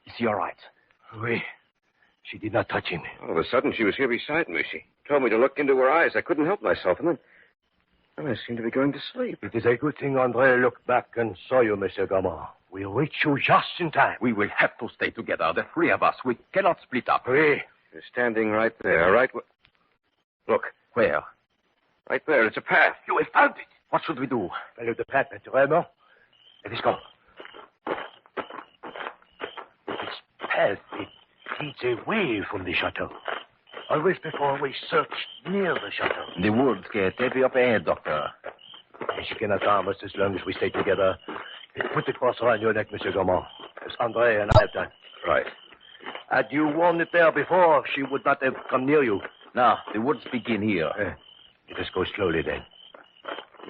Is he all right? Oui. She did not touch him. All of a sudden, she was here beside me. She told me to look into her eyes. I couldn't help myself, and then I seemed to be going to sleep. It is a good thing Andre looked back and saw you, Monsieur Gaumont. We'll reach you just in time. We will have to stay together, the three of us. We cannot split up. Oui. You're standing right there, right? Look. Where? Right there. It's a path. You have found it. What should we do? Follow the path, naturellement. Let us go. This path, it leads away from the chateau. Always before we search near the chateau. The woods get heavy up ahead, Doctor. She cannot harm us as long as we stay together. Put the cross around your neck, Monsieur Gaumont, as Andre and I have done. Right. Had you worn it there before, she would not have come near you. Now, the woods begin here. Let us go slowly, then.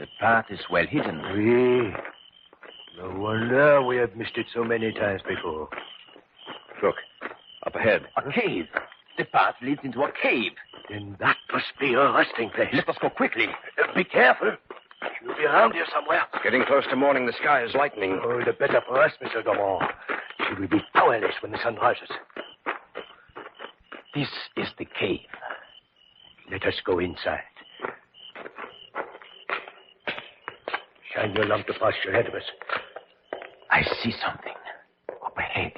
The path is well hidden. Oui. No wonder we have missed it so many times before. Look, up ahead. A cave. The path leads into a cave. Then that must be her resting place. Let us go quickly. Be careful. She'll be around here somewhere. It's getting close to morning. The sky is lightening. Oh, the better for us, Monsieur Gaumont. She will be powerless when the sun rises. This is the cave. Let us go inside. Shine your lamp to pass ahead of us. I see something. Up ahead.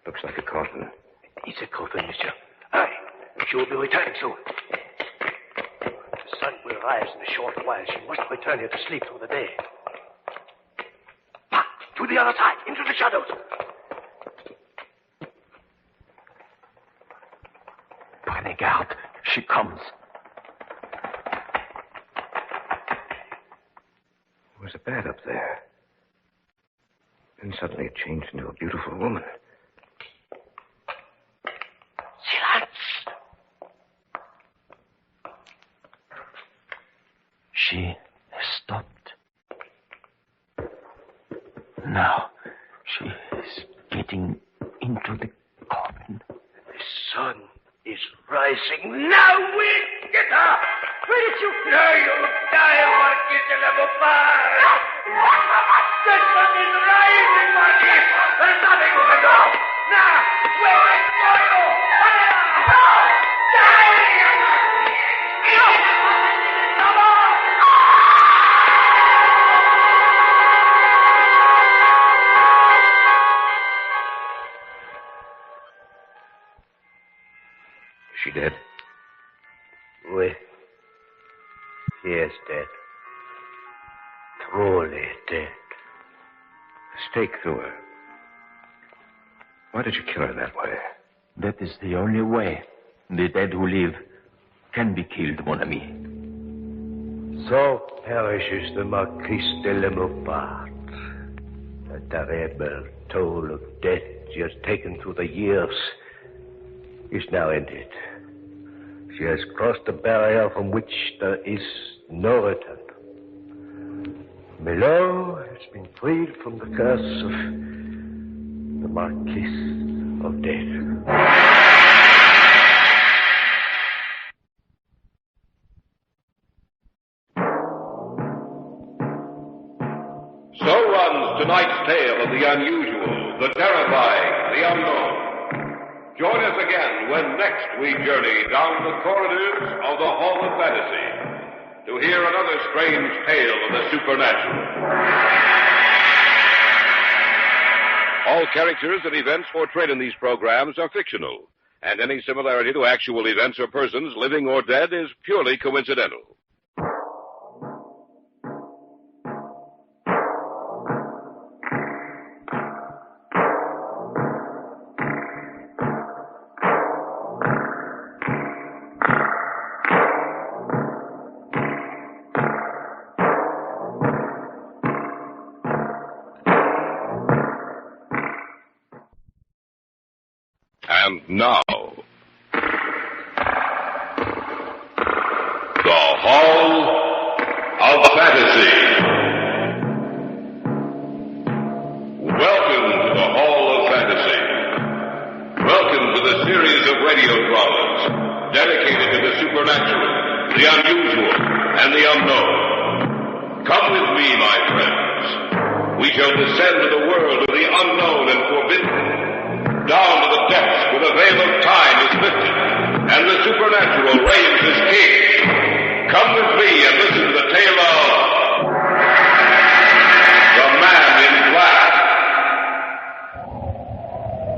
Looks like a coffin. It's a coffin, monsieur. Aye. She will be returning soon. The sun will rise in a short while. She must return here to sleep through the day. Back to the other side, into the shadows. Prenez garde. She comes. There was a bed up there. And suddenly it changed into a beautiful woman. Silence! She has stopped. Now, she is getting into the coffin. The sun is rising. Now we get her! Where did you... Now you die, Marquis de Botar! The sun is rising, Marquis! There's nothing we can do! Now, we're waiting for you! No! Die! Come on! Is she dead? Oui. She is dead. Truly dead. A stake through her. Why did you kill her that way? That is the only way the dead who live can be killed, mon ami. So perishes the Marquis de Lemopart. The terrible toll of death she has taken through the years is now ended. She has crossed a barrier from which there is no return. Milo has been freed from the curse of the Marquis of Death. the unusual, the terrifying, the unknown. Join us again when next we journey down the corridors of the Hall of Fantasy to hear another strange tale of the supernatural. All characters and events portrayed in these programs are fictional, and any similarity to actual events or persons, living or dead, is purely coincidental. And now, the Hall of Fantasy. Welcome to the Hall of Fantasy. Welcome to the series of radio dramas dedicated to the supernatural, the unusual, and the unknown. Come with me, my friends. We shall descend to the world of the unknown and forbidden. Down to the depths where the veil of time is lifted, and the supernatural reigns as king. Come with me and listen to the tale of the Man in Black.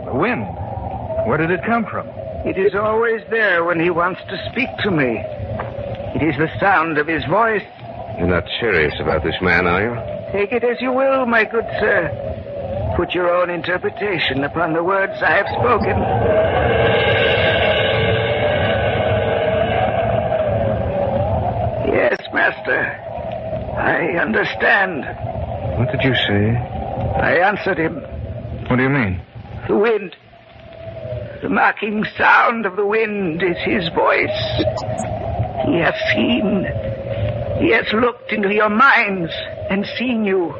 The wind. Where did it come from? It is always there when he wants to speak to me. It is the sound of his voice. You're not serious about this man, are you? Take it as you will, my good sir. Put your own interpretation upon the words I have spoken. Yes, master. I understand. What did you say? I answered him. What do you mean? The wind. The mocking sound of the wind is his voice. He has seen. He has looked into your minds and seen you.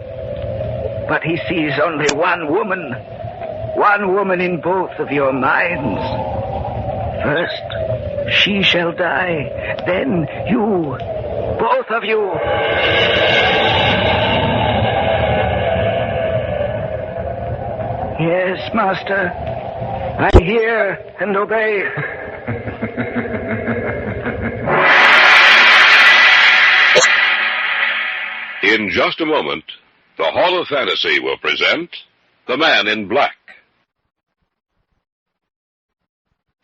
But he sees only one woman in both of your minds. First, she shall die, then you, both of you. Yes, master, I hear and obey. In just a moment, the Hall of Fantasy will present The Man in Black.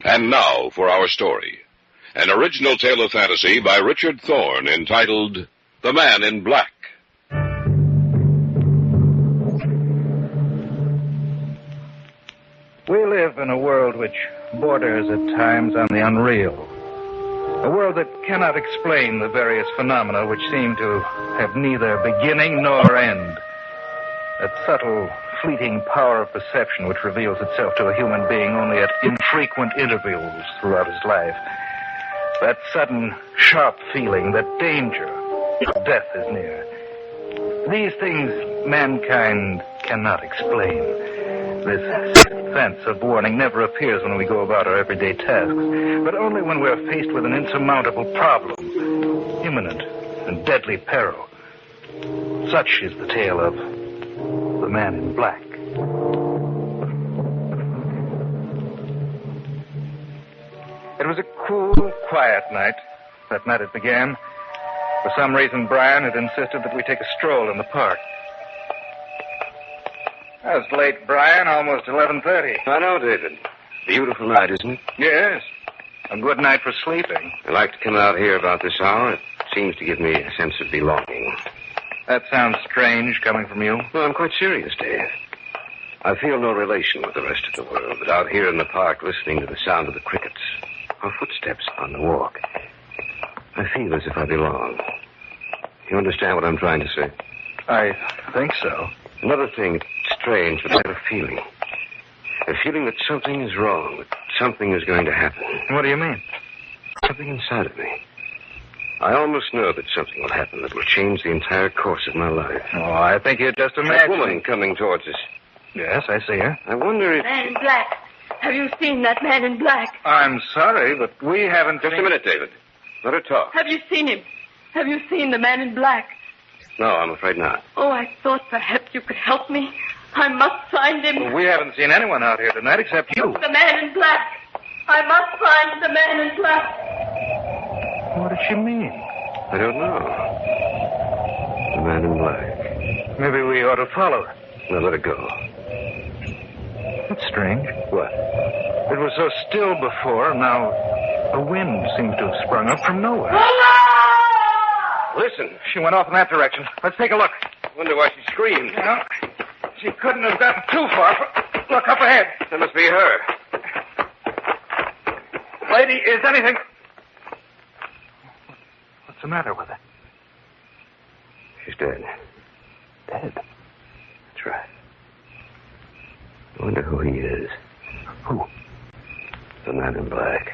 And now for our story. An original tale of fantasy by Richard Thorne entitled The Man in Black. We live in a world which borders at times on the unreal. A world that cannot explain the various phenomena which seem to have neither beginning nor end. That subtle, fleeting power of perception which reveals itself to a human being only at infrequent intervals throughout his life. That sudden, sharp feeling that danger, death is near. These things mankind cannot explain. This sixth sense of warning never appears when we go about our everyday tasks, but only when we're faced with an insurmountable problem, imminent and deadly peril. Such is the tale of The Man in Black. It was a cool, quiet night. That night it began. For some reason, Brian had insisted that we take a stroll in the park. That's late, Brian. Almost 11:30. I know, David. Beautiful night, isn't it? Yes. A good night for sleeping. I like to come out here about this hour. It seems to give me a sense of belonging. That sounds strange coming from you. No, I'm quite serious, Dave. I feel no relation with the rest of the world, but out here in the park, listening to the sound of the crickets, or footsteps on the walk, I feel as if I belong. You understand what I'm trying to say? I think so. Another thing, it's strange, but I have a feeling. A feeling that something is wrong, that something is going to happen. What do you mean? Something inside of me. I almost know that something will happen that will change the entire course of my life. Oh, I think you're just That imagining. woman coming towards us. Yes, I see her. I wonder if... Man in black. Have you seen that man in black? I'm sorry, but we haven't... Just a minute, David. Let her talk. Have you seen him? Have you seen the man in black? No, I'm afraid not. Oh, I thought perhaps you could help me. I must find him. Well, we haven't seen anyone out here tonight except you. The man in black. I must find the man in black. What does she mean? I don't know. The man in black. Maybe we ought to follow her. Now let it go. That's strange. What? It was so still before, now a wind seems to have sprung up from nowhere. Listen. She went off in that direction. Let's take a look. Wonder why she screamed. Well, she couldn't have gotten too far. Look up ahead. That must be her. Lady, is anything... What's the matter with her? She's dead. Dead? That's right. I wonder who he is. Who? The man in black.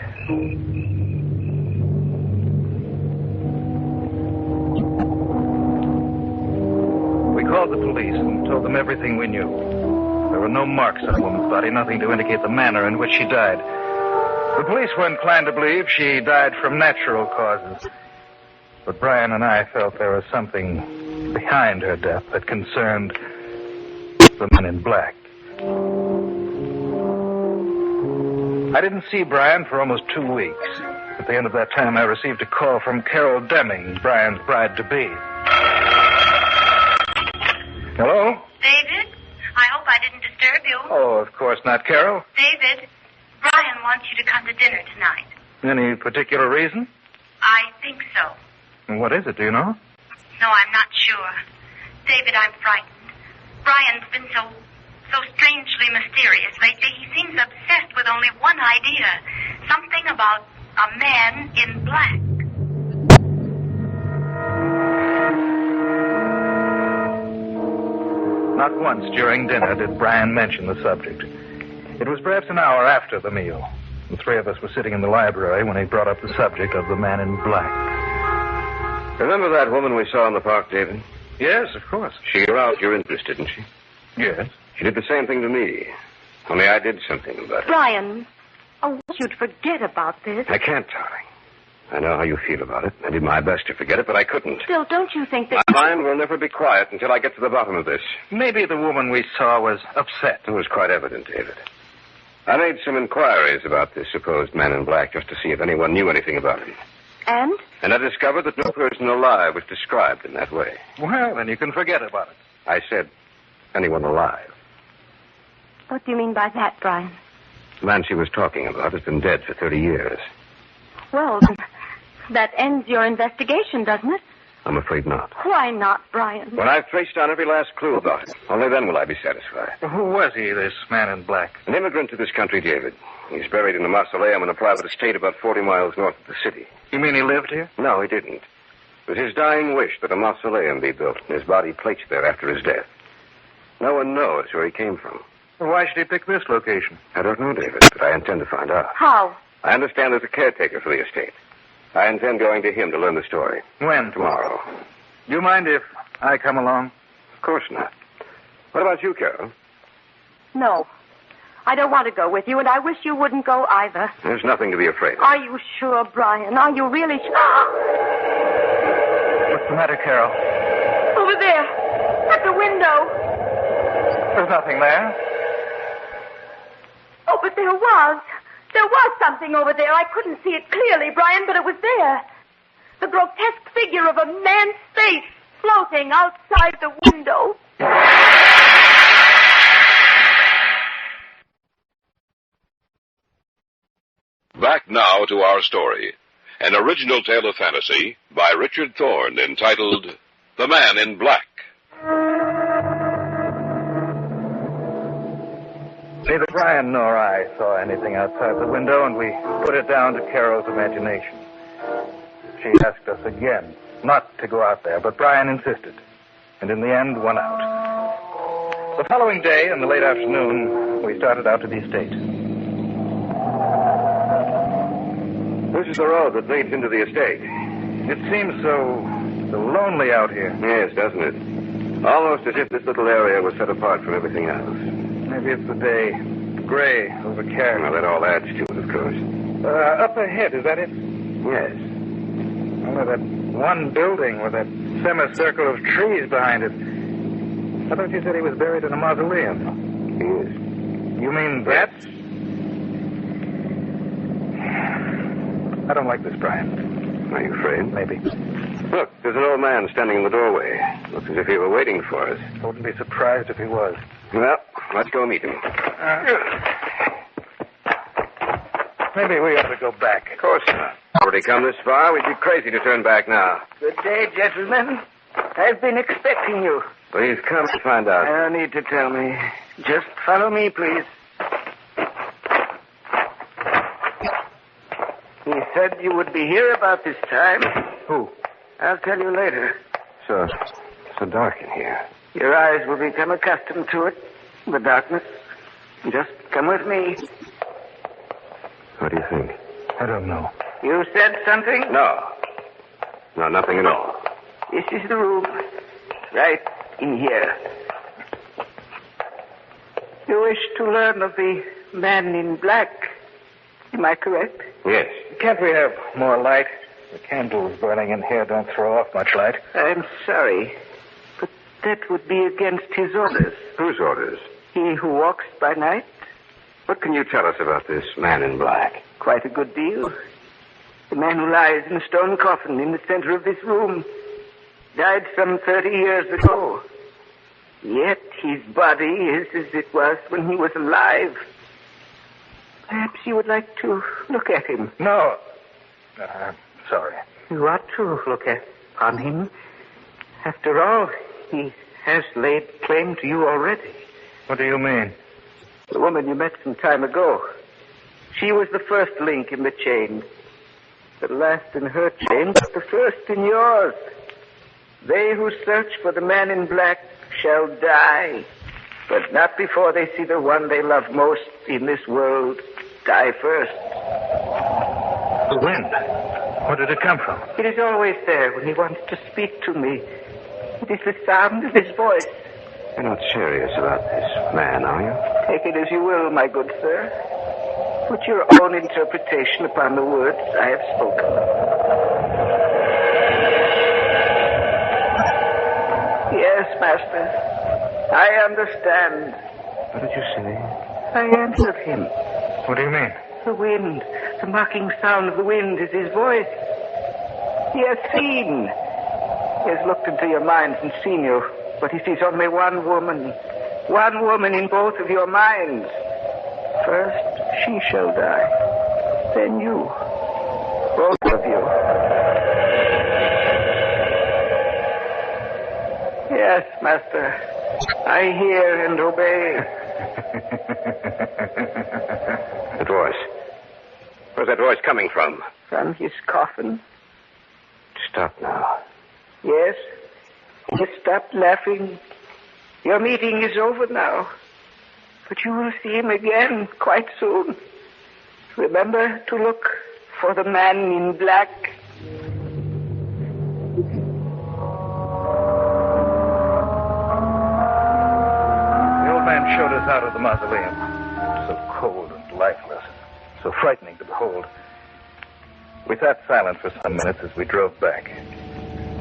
We called the police and told them everything we knew. There were no marks on the woman's body, nothing to indicate the manner in which she died. The police were inclined to believe she died from natural causes. But Brian and I felt there was something behind her death that concerned the man in black. I didn't see Brian for almost 2 weeks. At the end of that time, I received a call from Carol Deming, Brian's bride-to-be. Hello? David, I hope I didn't disturb you. Oh, of course not, Carol. David, Brian wants you to come to dinner tonight. Any particular reason? I think so. What is it, do you know? No, I'm not sure. David, I'm frightened. Brian's been so strangely mysterious lately. He seems obsessed with only one idea. Something about a man in black. Not once during dinner did Brian mention the subject. It was perhaps an hour after the meal. The three of us were sitting in the library when he brought up the subject of the man in black. Remember that woman we saw in the park, David? Yes, of course. She aroused your interest, didn't she? Yes. She did the same thing to me. Only I did something about it. Brian, I want you to forget about this. I can't, darling. I know how you feel about it. I did my best to forget it, but I couldn't. Still, don't you think that... My mind will never be quiet until I get to the bottom of this. Maybe the woman we saw was upset. It was quite evident, David. I made some inquiries about this supposed man in black just to see if anyone knew anything about him. And? And I discovered that no person alive was described in that way. Well, then you can forget about it. I said anyone alive. What do you mean by that, Brian? The man she was talking about has been dead for 30 years. Well, that ends your investigation, doesn't it? I'm afraid not. Why not, Brian? When I've traced down every last clue about him, only then will I be satisfied. Who was he, this man in black? An immigrant to this country, David. He's buried in a mausoleum in a private estate about 40 miles north of the city. You mean he lived here? No, he didn't. It was his dying wish that a mausoleum be built and his body placed there after his death. No one knows where he came from. Well, why should he pick this location? I don't know, David, but I intend to find out. How? I understand there's a caretaker for the estate. I intend going to him to learn the story. When? Tomorrow. Do you mind if I come along? Of course not. What about you, Carol? No. I don't want to go with you, and I wish you wouldn't go either. There's nothing to be afraid of. Are you sure, Brian? Are you really sure? What's the matter, Carol? Over there. At the window. There's nothing there. Oh, but there was. There was something over there. I couldn't see it clearly, Brian, but it was there. The grotesque figure of a man's face floating outside the window. Back now to our story. An original tale of fantasy by Richard Thorne entitled The Man in Black. Neither Brian nor I saw anything outside the window, and we put it down to Carol's imagination. She asked us again not to go out there, but Brian insisted, and in the end won out. The following day, in the late afternoon, we started out to the estate. This is the road that leads into the estate. It seems so lonely out here. Yes, doesn't it? Almost as if this little area was set apart from everything else. Maybe it's the day. Gray, overcast. Well, that all adds to it, of course. Up ahead, is that it? Yes. Well, that one building with that semicircle of trees behind it. I thought you said he was buried in a mausoleum. He is. You mean that? I don't like this, Brian. Are you afraid? Maybe. Look, there's an old man standing in the doorway. Looks as if he were waiting for us. I wouldn't be surprised if he was. Well, let's go meet him. Maybe we ought to go back. Of course not. Already come this far, we'd be crazy to turn back now. Good day, gentlemen. I've been expecting you. Please come and find out. No need to tell me. Just follow me, please. He said you would be here about this time. Who? I'll tell you later. So dark in here. Your eyes will become accustomed to it, the darkness. Just come with me. What do you think? I don't know. You said something? No, nothing at all. This is the room. Right in here. You wish to learn of the man in black. Am I correct? Yes. Can't we have more light? The candles burning in here don't throw off much light. I'm sorry, but that would be against his orders. Whose orders? He who walks by night. What can you tell us about this man in black? Quite a good deal. The man who lies in a stone coffin in the center of this room died some 30 years ago. Yet his body is as it was when he was alive. Perhaps you would like to look at him. No. Sorry. You ought to look upon him. After all, he has laid claim to you already. What do you mean? The woman you met some time ago. She was the first link in the chain. The last in her chain, but the first in yours. They who search for the man in black shall die, but not before they see the one they love most in this world die first. The wind. Where did it come from? It is always there when he wants to speak to me. It is the sound of his voice. You're not serious about this man, are you? Take it as you will, my good sir. Put your own interpretation upon the words I have spoken. Yes, master. I understand. What did you say? I answered him. What do you mean? The wind. The mocking sound of the wind is his voice. He has seen. He has looked into your minds and seen you. But he sees only one woman. One woman in both of your minds. First, she shall die. Then you. Both of you. Yes, master. I hear and obey. That voice. Where's that voice coming from? From his coffin. Stop now. Yes. Just stop laughing. Your meeting is over now. But you will see him again quite soon. Remember to look for the man in black. The old man showed us out of the mausoleum. So cold and lifeless. So frightening to behold. We sat silent for some minutes as we drove back.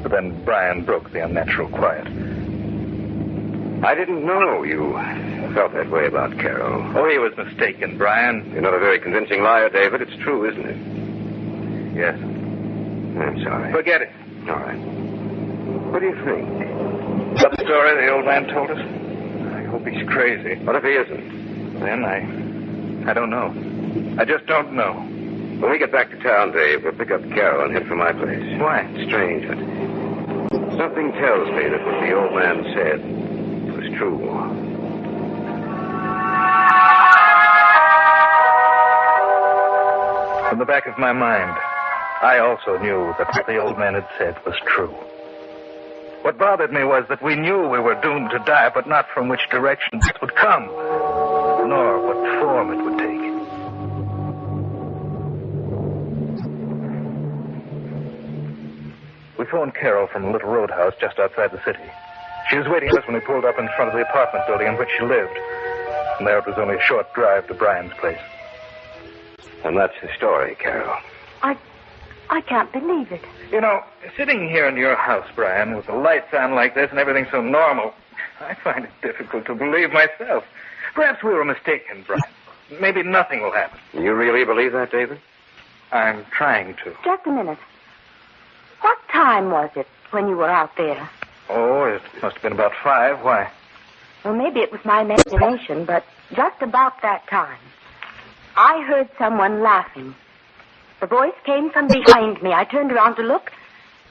But then Brian broke the unnatural quiet. I didn't know you felt that way about Carol. Oh, he was mistaken, Brian. You're not a very convincing liar, David. It's true, isn't it? Yes. I'm sorry. Forget it. All right. What do you think? That story the old man told us? I hope he's crazy. What if he isn't? Then I don't know. I just don't know. When we get back to town, Dave, we'll pick up Carol and head for my place. Why? It's strange, but something tells me that what the old man said was true. From the back of my mind, I also knew that what the old man had said was true. What bothered me was that we knew we were doomed to die, but not from which direction it would come, nor what form it would take. We phoned Carol from a little roadhouse just outside the city. She was waiting for us when we pulled up in front of the apartment building in which she lived. From there, it was only a short drive to Brian's place. And that's the story, Carol. I can't believe it. You know, sitting here in your house, Brian, with the lights on like this and everything so normal, I find it difficult to believe myself. Perhaps we were mistaken, Brian. Maybe nothing will happen. You really believe that, David? I'm trying to. Just a minute. What time was it when you were out there? Oh, it must have been about 5. Why? Well, maybe it was my imagination, but just about that time, I heard someone laughing. The voice came from behind me. I turned around to look,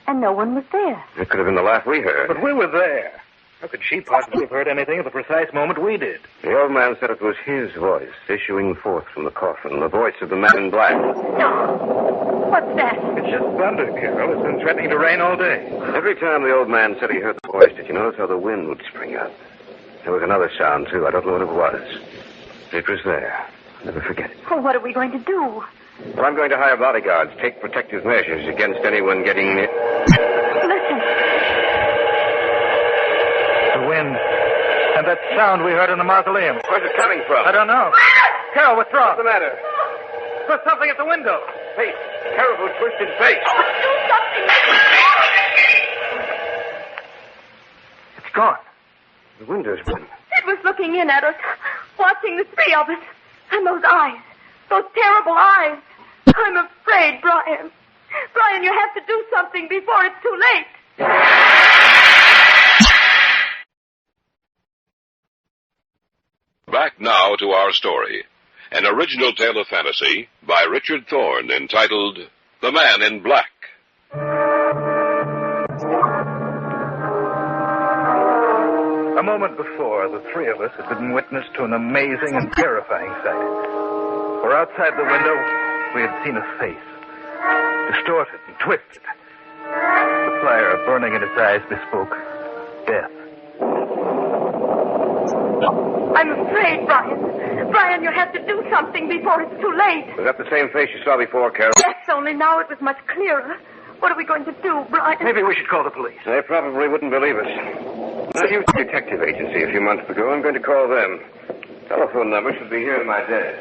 and no one was there. It could have been the laugh we heard. But we were there. How could she possibly have heard anything at the precise moment we did? The old man said it was his voice issuing forth from the coffin, the voice of the man in black. No. What's that? It's just thunder, Carol. It's been threatening to rain all day. Every time the old man said he heard the voice, did you notice how the wind would spring up? There was another sound, too. I don't know what it was. It was there. I'll never forget it. Well, what are we going to do? Well, I'm going to hire bodyguards, take protective measures against anyone getting near. Listen. The wind. And that sound we heard in the mausoleum. Where's it coming from? I don't know. Carol, what's wrong? What's the matter? There's something at the window. Face. Terrible twisted face. Do something. It's gone. The window's been. It was looking in at us, watching the three of us. And those eyes. Those terrible eyes. I'm afraid, Brian. Brian, you have to do something before it's too late. Back now to our story. An original tale of fantasy by Richard Thorne entitled The Man in Black. A moment before, the three of us had been witness to an amazing and terrifying sight. For outside the window, we had seen a face, distorted and twisted. The fire burning in its eyes bespoke death. I'm afraid, Brian. Brian, you have to do something before it's too late. Was that the same face you saw before, Carol? Yes, only now it was much clearer. What are we going to do, Brian? Maybe we should call the police. They probably wouldn't believe us. I used a detective agency a few months ago. I'm going to call them. Telephone number should be here in my desk.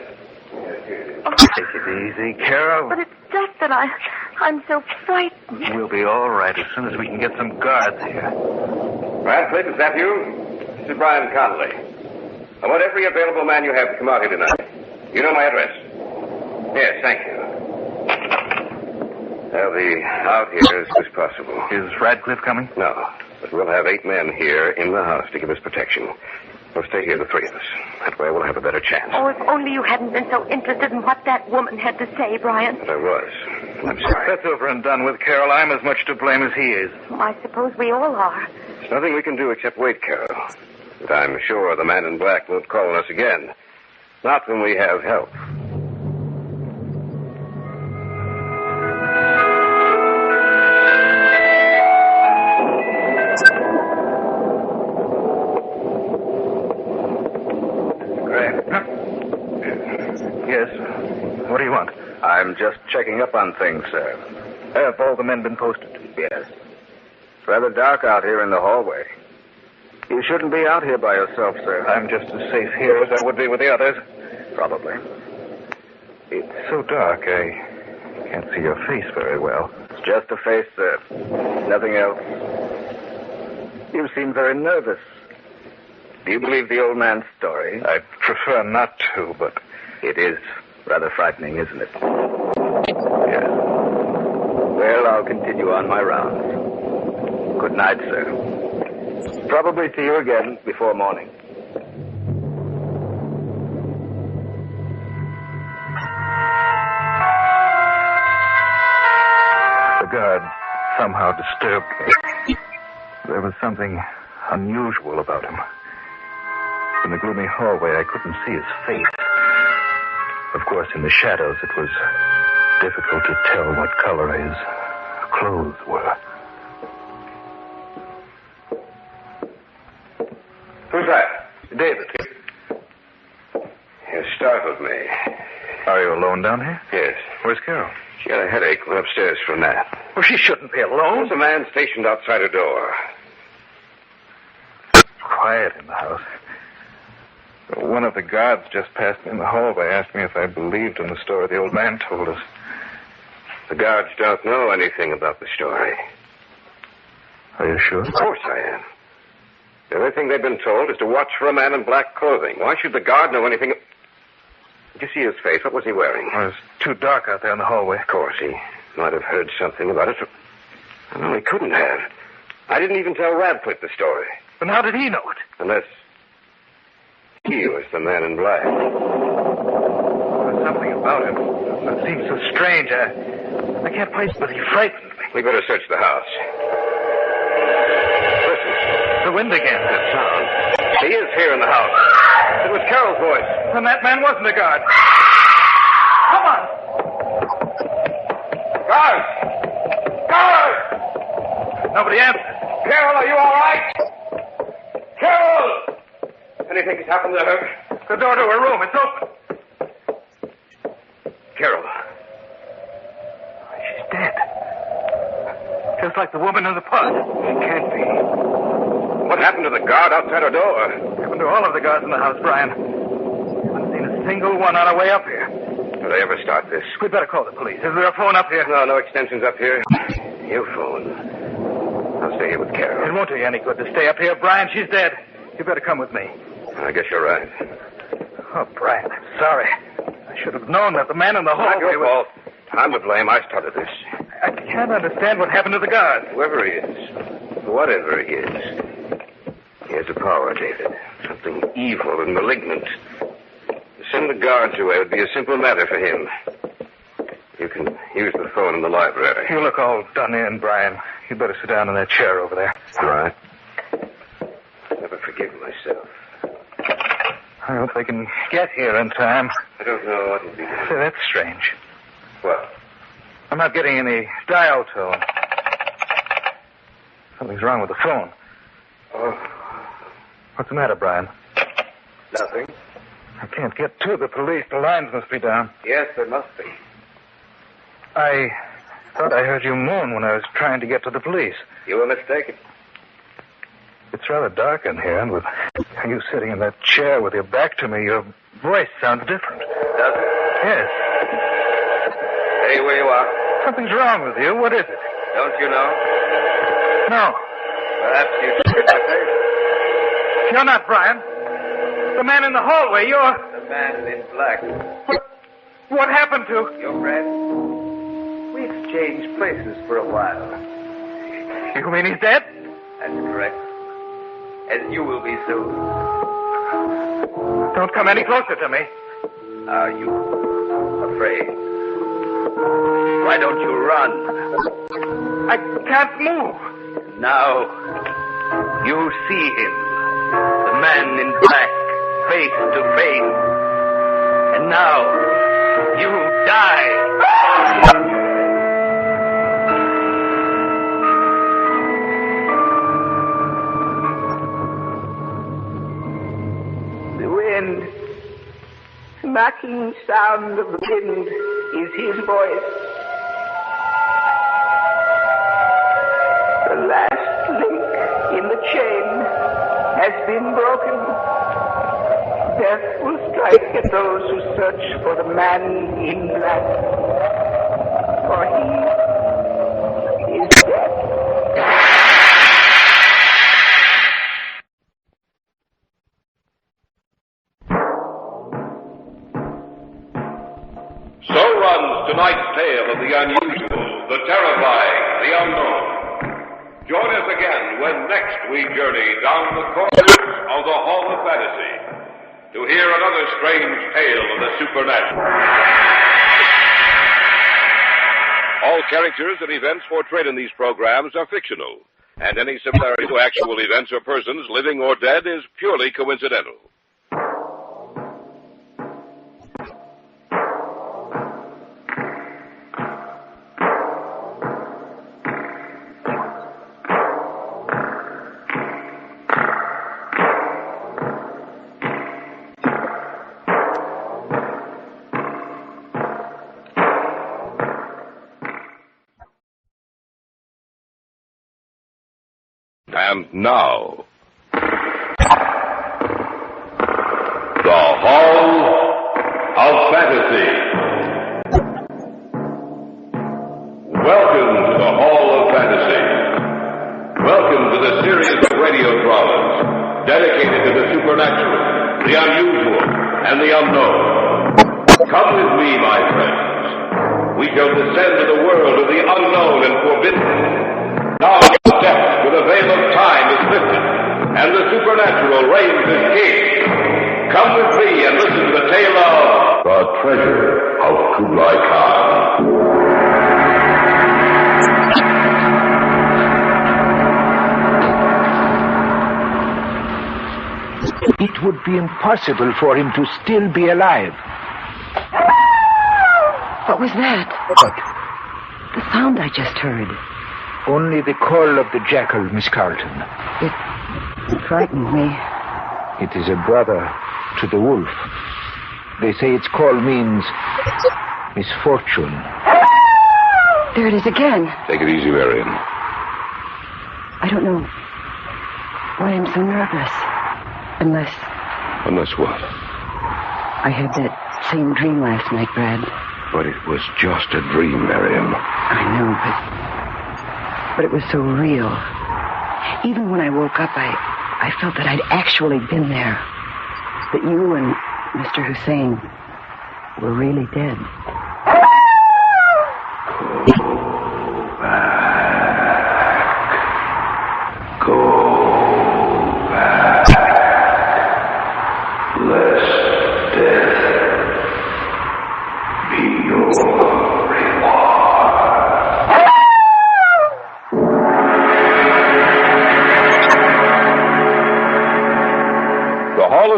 Take it easy, Carol. But it's just that I'm so frightened. We'll be all right as soon as we can get some guards here. Radcliffe, is that you? This is Brian Connolly. I want every available man you have to come out here tonight. You know my address? Yes, thank you. They'll be out here as soon as possible. Is Radcliffe coming? No, but we'll have 8 men here in the house to give us protection. We'll stay here, the 3 of us. That way we'll have a better chance. Oh, if only you hadn't been so interested in what that woman had to say, Brian. But I was. I'm sorry. That's over and done with, Carol. I'm as much to blame as he is. Oh, I suppose we all are. There's nothing we can do except wait, Carol. But I'm sure the man in black won't call on us again. Not when we have help. Yes. What do you want? I'm just checking up on things, sir. Have all the men been posted? Yes. It's rather dark out here in the hallway. You shouldn't be out here by yourself, sir. I'm just as safe here as I would be with the others. Probably. It's so dark, I can't see your face very well. It's just a face, sir. Nothing else. You seem very nervous. Do you believe the old man's story? I'd prefer not to, but... It is rather frightening, isn't it? Yes. Well, I'll continue on my rounds. Good night, sir. Probably see you again before morning. The guard somehow disturbed me. There was something unusual about him. In the gloomy hallway, I couldn't see his face. Of course, in the shadows, it was difficult to tell what color his clothes were. Who's that? David. You startled me. Are you alone down here? Yes. Where's Carol? She had a headache. Went upstairs for a nap. Well, she shouldn't be alone. There's a man stationed outside her door. Quiet in the house. One of the guards just passed me in the hallway, asked me if I believed in the story the old man told us. The guards don't know anything about the story. Are you sure? Of course I am. The only thing they've been told is to watch for a man in black clothing. Why should the guard know anything? Did you see his face? What was he wearing? Well, it was too dark out there in the hallway. Of course, he might have heard something about it. No, he couldn't have. I didn't even tell Radcliffe the story. Then how did he know it? Unless he was the man in black. There's something about him that seems so strange. I can't place it, but he frightened me. We better search the house. Listen. The wind again. That sound. He is here in the house. It was Carol's voice. Then that man wasn't a guard. Come on! Guard! Guard! Nobody answered. Carol, are you all right? Carol! Anything has happened to her? The door to her room. It's open. Carol. She's dead. Just like the woman in the pub. She can't be. What happened to the guard outside her door? Happened to all of the guards in the house, Brian. Haven't seen a single one on our way up here. Did they ever start this? We'd better call the police. Is there a phone up here? No extensions up here. You phone. I'll stay here with Carol. It won't do you any good to stay up here, Brian. She's dead. You better come with me. I guess you're right. Oh, Brian, I'm sorry. I should have known that the man in the hallway Not your fault. I'm to blame. I started this. I can't understand what happened to the guard. Whoever he is, whatever he is, he has a power, David. Something evil and malignant. To send the guards away would be a simple matter for him. You can use the phone in the library. You look all done in, Brian. You'd better sit down in that chair over there. All right. Never forgive myself. I hope they can get here in time. I don't know what it'll be. Say, that's strange. What? I'm not getting any dial tone. Something's wrong with the phone. Oh. What's the matter, Brian? Nothing. I can't get to the police. The lines must be down. Yes, there must be. I thought I heard you moan when I was trying to get to the police. You were mistaken. It's rather dark in here, and with you sitting in that chair with your back to me, your voice sounds different. Does it? Yes. Stay where you are. Something's wrong with you. What is it? Don't you know? No. Perhaps you should get the paper. You're not Brian. The man in the hallway, you're... The man in black. What happened to... Your friend? We exchanged places for a while. You mean he's dead? That's correct. As you will be soon. Don't come any closer to me. Are you afraid? Why don't you run? I can't move. Now, you see him. The man in black, face to face. And now, you die. The mocking sound of the wind is his voice. The last link in the chain has been broken. Death will strike at those who search for the man in black. For he is dead. So runs tonight's tale of the unusual, the terrifying, the unknown. Join us again when next we journey down the corridors of the Hall of Fantasy to hear another strange tale of the supernatural. All characters and events portrayed in these programs are fictional, and any similarity to actual events or persons, living or dead, is purely coincidental. And now, the Hall of Fantasy. Welcome to the Hall of Fantasy. Welcome to the series of radio dramas Come with me, my friends. We shall descend to the world of the unknown and forbidden. Now death with a veil of time is lifted, and the supernatural reigns as king. Come with me and listen to the tale of The Treasure of Kublai Khan. It would be impossible for him to still be alive. What was that? What? The sound I just heard. Only the call of the jackal, Miss Carlton. It frightened me. It is a brother to the wolf. They say its call means misfortune. There it is again. Take it easy, Marion. I don't know why I'm so nervous. Unless what? I had that same dream last night, Brad. But it was just a dream, Marion. I know, but it was so real. Even when I woke up, I felt that I'd actually been there. That you and Mr. Hussein were really dead.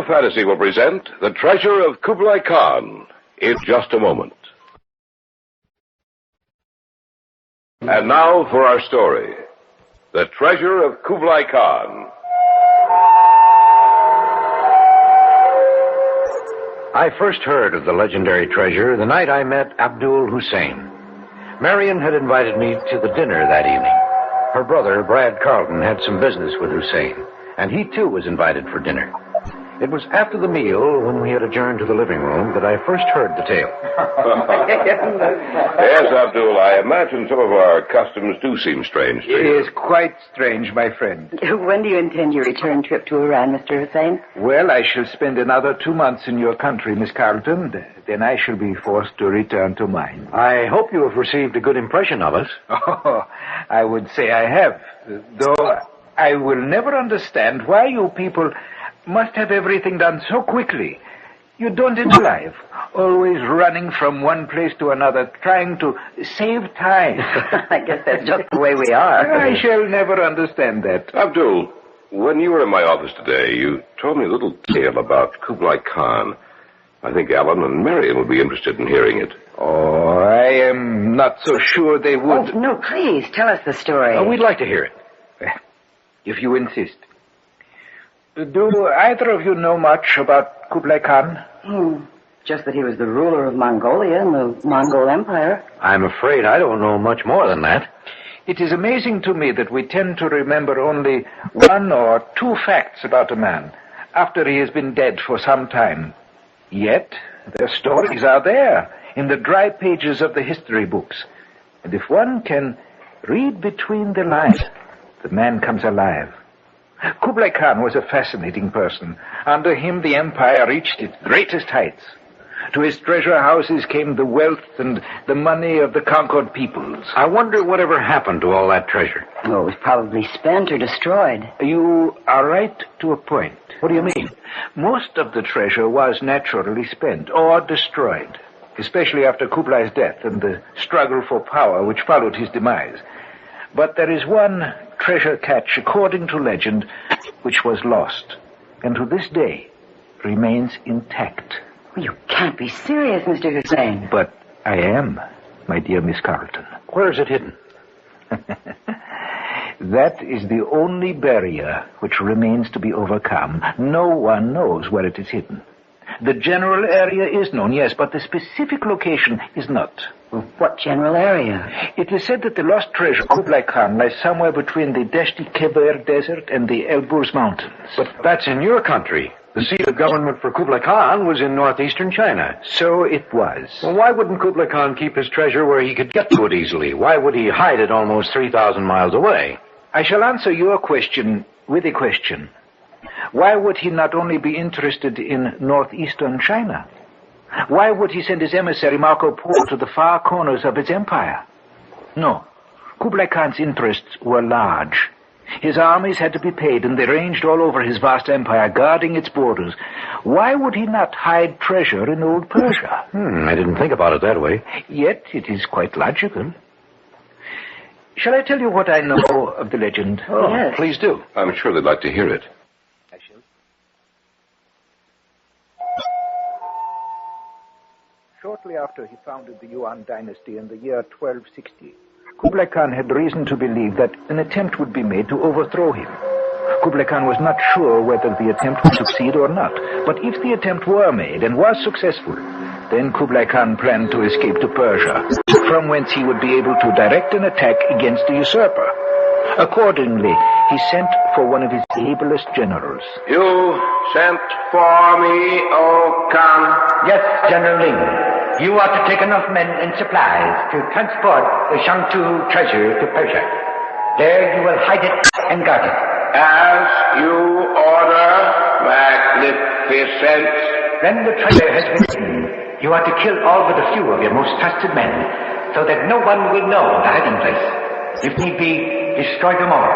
Fantasy will present The Treasure of Kublai Khan in just a moment. And now for our story, The Treasure of Kublai Khan. I first heard of the legendary treasure the night I met Abdul Hussein. Marion had invited me to the dinner that evening. Her brother, Brad Carlton, had some business with Hussein, and he too was invited for dinner. It was after the meal, when we had adjourned to the living room, that I first heard the tale. Yes, Abdul, I imagine some of our customs do seem strange to you. It is quite strange, my friend. When do you intend your return trip to Iran, Mr. Hussein? Well, I shall spend another 2 months in your country, Miss Carlton. Then I shall be forced to return to mine. I hope you have received a good impression of us. Oh, I would say I have. Though I will never understand why you people must have everything done so quickly. You don't end alive, always running from one place to another, trying to save time. I guess that's just the way we are. I shall never understand that. Abdul, when you were in my office today, you told me a little tale about Kublai Khan. I think Alan and Marion would be interested in hearing it. Oh, I am not so sure they would. Oh, no, please, tell us the story. Oh, we'd like to hear it. If you insist. Do either of you know much about Kublai Khan? Just that he was the ruler of Mongolia and the Mongol Empire. I'm afraid I don't know much more than that. It is amazing to me that we tend to remember only 1 or 2 facts about a man after he has been dead for some time. Yet, their stories are there in the dry pages of the history books. And if one can read between the lines, the man comes alive. Kublai Khan was a fascinating person. Under him, the empire reached its greatest heights. To his treasure houses came the wealth and the money of the conquered peoples. I wonder whatever happened to all that treasure. Oh, it was probably spent or destroyed. You are right to a point. What do you mean? Most of the treasure was naturally spent or destroyed, especially after Kublai's death and the struggle for power which followed his demise. But there is one treasure catch, according to legend, which was lost, and to this day remains intact. Well, you can't be serious, Mr. Hussein. But I am, my dear Miss Carlton. Where is it hidden? That is the only barrier which remains to be overcome. No one knows where it is hidden. The general area is known, yes, but the specific location is not. What general area? It is said that the lost treasure, Kublai Khan, lies somewhere between the Deshti Keber Desert and the Elburz Mountains. But that's in your country. The seat of government for Kublai Khan was in northeastern China. So it was. Well, why wouldn't Kublai Khan keep his treasure where he could get to it easily? Why would he hide it almost 3,000 miles away? I shall answer your question with a question. Why would he not only be interested in northeastern China? Why would he send his emissary Marco Polo to the far corners of his empire? No. Kublai Khan's interests were large. His armies had to be paid, and they ranged all over his vast empire, guarding its borders. Why would he not hide treasure in old Persia? I didn't think about it that way. Yet it is quite logical. Shall I tell you what I know of the legend? Oh, yes. Please do. I'm sure they'd like to hear it. I shall. Shortly after he founded the Yuan dynasty in the year 1260, Kublai Khan had reason to believe that an attempt would be made to overthrow him. Kublai Khan was not sure whether the attempt would succeed or not, but if the attempt were made and was successful, then Kublai Khan planned to escape to Persia, from whence he would be able to direct an attack against the usurper. Accordingly, he sent for one of his ablest generals. You sent for me, O Kahn? Yes, General Ling. You are to take enough men and supplies to transport the Shangtu treasure to Persia. There you will hide it and guard it. As you order, magnificent. When the treasure has been hidden, you are to kill all but a few of your most trusted men, so that no one will know the hiding place. If need be, destroy them all,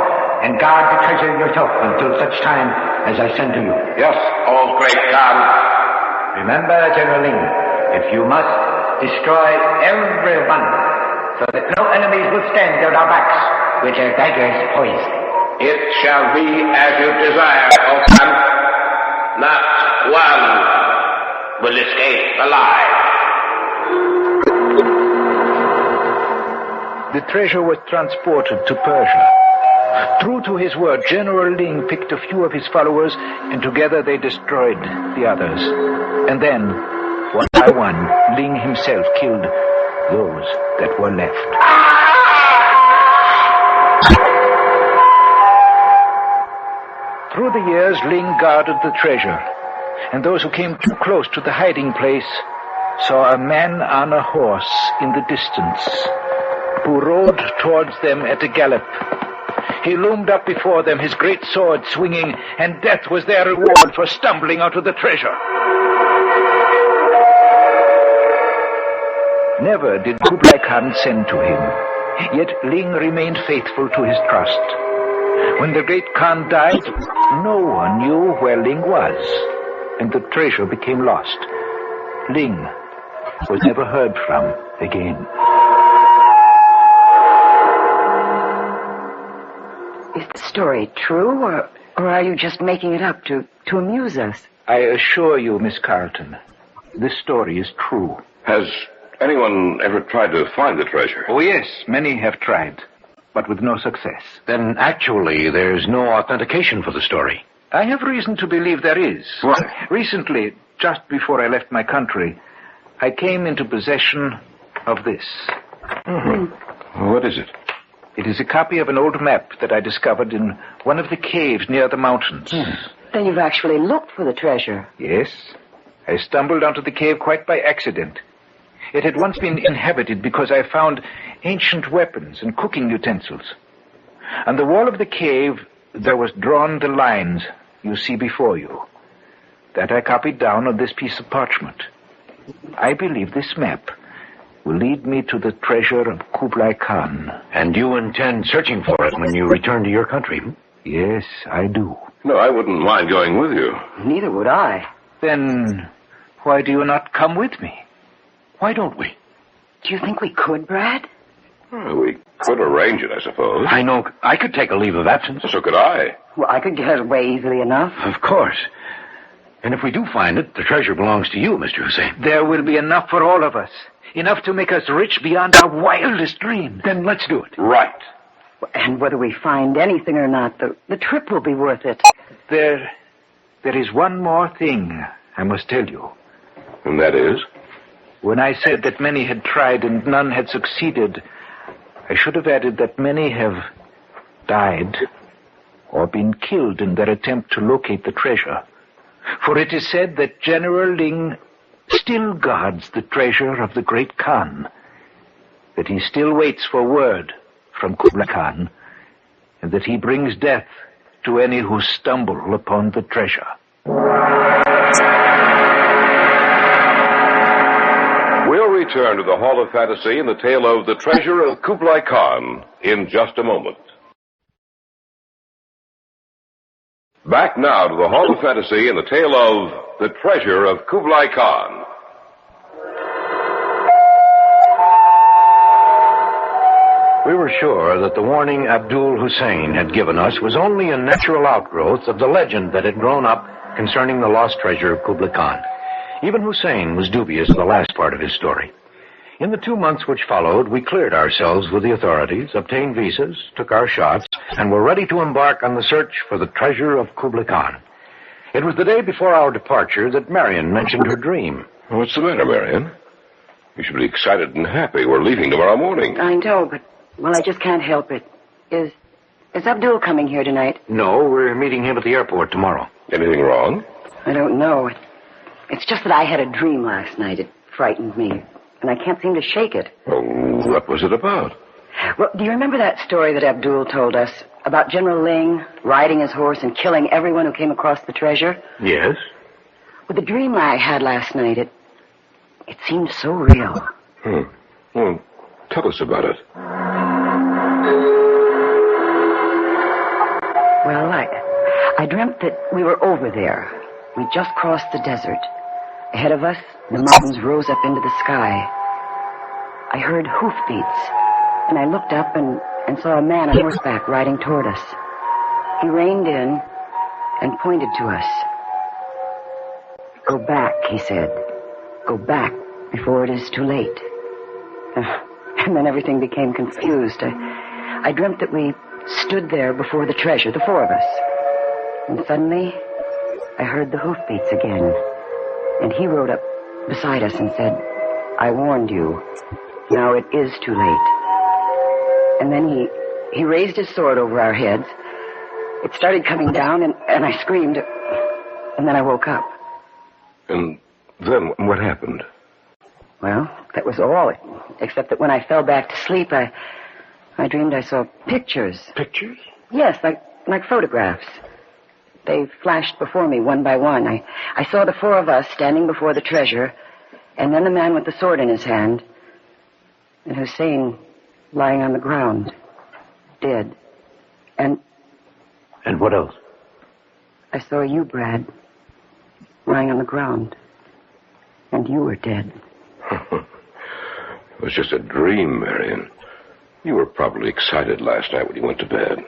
and guard the treasure yourself until such time as I send to you. Yes, O great Kahn. Remember, General Ling, if you must, destroy everyone, so that no enemies will stand at our backs with their daggers poised. It shall be as you desire, O Kahn. Not one will escape alive. The treasure was transported to Persia. True to his word, General Ling picked a few of his followers, and together they destroyed the others. And then, one by one, Ling himself killed those that were left. Through the years, Ling guarded the treasure, and those who came too close to the hiding place saw a man on a horse in the distance, who rode towards them at a gallop. He loomed up before them, his great sword swinging, and death was their reward for stumbling out of the treasure. Never did Kublai Khan send to him, yet Ling remained faithful to his trust. When the great Khan died, no one knew where Ling was, and the treasure became lost. Ling was never heard from again. Is the story true, or are you just making it up to amuse us? I assure you, Miss Carlton, this story is true. Has anyone ever tried to find the treasure? Oh, yes, many have tried, but with no success. Then actually there's no authentication for the story. I have reason to believe there is. What? Recently, just before I left my country, I came into possession of this. Mm-hmm. What is it? It is a copy of an old map that I discovered in one of the caves near the mountains. Then you've actually looked for the treasure. Yes. I stumbled onto the cave quite by accident. It had once been inhabited because I found ancient weapons and cooking utensils. On the wall of the cave, there was drawn the lines you see before you. That I copied down on this piece of parchment. I believe this map will lead me to the treasure of Kublai Khan. And you intend searching for it when you return to your country? Yes, I do. No, I wouldn't mind going with you. Neither would I. Then why do you not come with me? Why don't we? Do you think we could, Brad? Well, we could arrange it, I suppose. I know I could take a leave of absence. So could I. Well, I could get away easily enough. Of course. And if we do find it, the treasure belongs to you, Mr. Hussein. There will be enough for all of us. Enough to make us rich beyond our wildest dreams. Then let's do it. Right. And whether we find anything or not, the trip will be worth it. There is one more thing I must tell you. And that is? When I said that many had tried and none had succeeded, I should have added that many have died or been killed in their attempt to locate the treasure. For it is said that General Ling still guards the treasure of the great Khan, that he still waits for word from Kublai Khan, and that he brings death to any who stumble upon the treasure. return to the Hall of Fantasy in the tale of The Treasure of Kublai Khan in just a moment. Back now to the Hall of Fantasy in the tale of The Treasure of Kublai Khan. We were sure that the warning Abdul Hussein had given us was only a natural outgrowth of the legend that had grown up concerning the lost treasure of Kublai Khan. Even Hussein was dubious of the last part of his story. In the 2 months which followed, we cleared ourselves with the authorities, obtained visas, took our shots, and were ready to embark on the search for the treasure of Kublai Khan. It was the day before our departure that Marion mentioned her dream. What's the matter, Marion? You should be excited and happy. We're leaving tomorrow morning. I know, but, well, I just can't help it. Is Abdul coming here tonight? No, we're meeting him at the airport tomorrow. Anything wrong? I don't know. It's just that I had a dream last night. It frightened me, and I can't seem to shake it. Oh, what was it about? Well, do you remember that story that Abdul told us about General Ling riding his horse and killing everyone who came across the treasure? Yes. Well, the dream I had last night, it seemed so real. Well, tell us about it. Well, I dreamt that we were over there. We just crossed the desert. Ahead of us, the mountains rose up into the sky. I heard hoofbeats, and I looked up and saw a man on horseback riding toward us. He reined in and pointed to us. "Go back," he said. "Go back before it is too late." And then everything became confused. I dreamt that we stood there before the treasure, the four of us. And suddenly, I heard the hoofbeats again. And he rode up beside us and said, "I warned you. Now it is too late." And then he raised his sword over our heads. It started coming down, and I screamed. And then I woke up. And then what happened? Well, that was all, except that when I fell back to sleep, I dreamed I saw pictures. Pictures? Yes, like photographs. They flashed before me one by one. I saw the four of us standing before the treasure, and then the man with the sword in his hand, and Hussein lying on the ground, dead. And what else? I saw you, Brad, lying on the ground, and you were dead. It was just a dream, Marion. You were probably excited last night when you went to bed.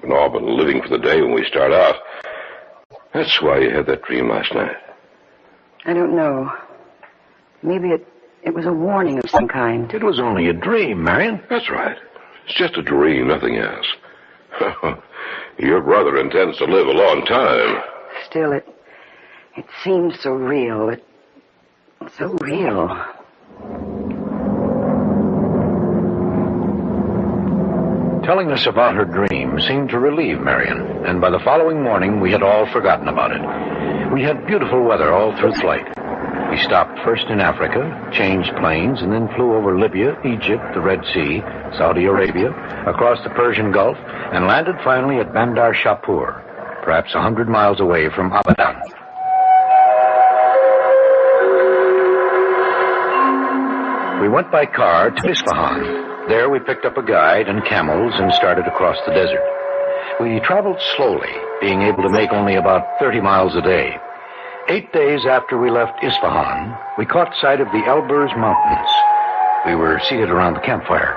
We've all been living for the day when we start out. That's why you had that dream last night. I don't know. Maybe it was a warning of some kind. It was only a dream, Marion. That's right. It's just a dream, nothing else. Your brother intends to live a long time. Still, it seems so real. It's so real. Telling us about her dream seemed to relieve Marion, and by the following morning we had all forgotten about it. We had beautiful weather all through flight. We stopped first in Africa, changed planes, and then flew over Libya, Egypt, the Red Sea, Saudi Arabia, across the Persian Gulf, and landed finally at Bandar Shapur, perhaps 100 miles away from Abadan. We went by car to Isfahan. There we picked up a guide and camels and started across the desert. We traveled slowly, being able to make only about 30 miles a day. 8 days after we left Isfahan, we caught sight of the Elburz Mountains. We were seated around the campfire.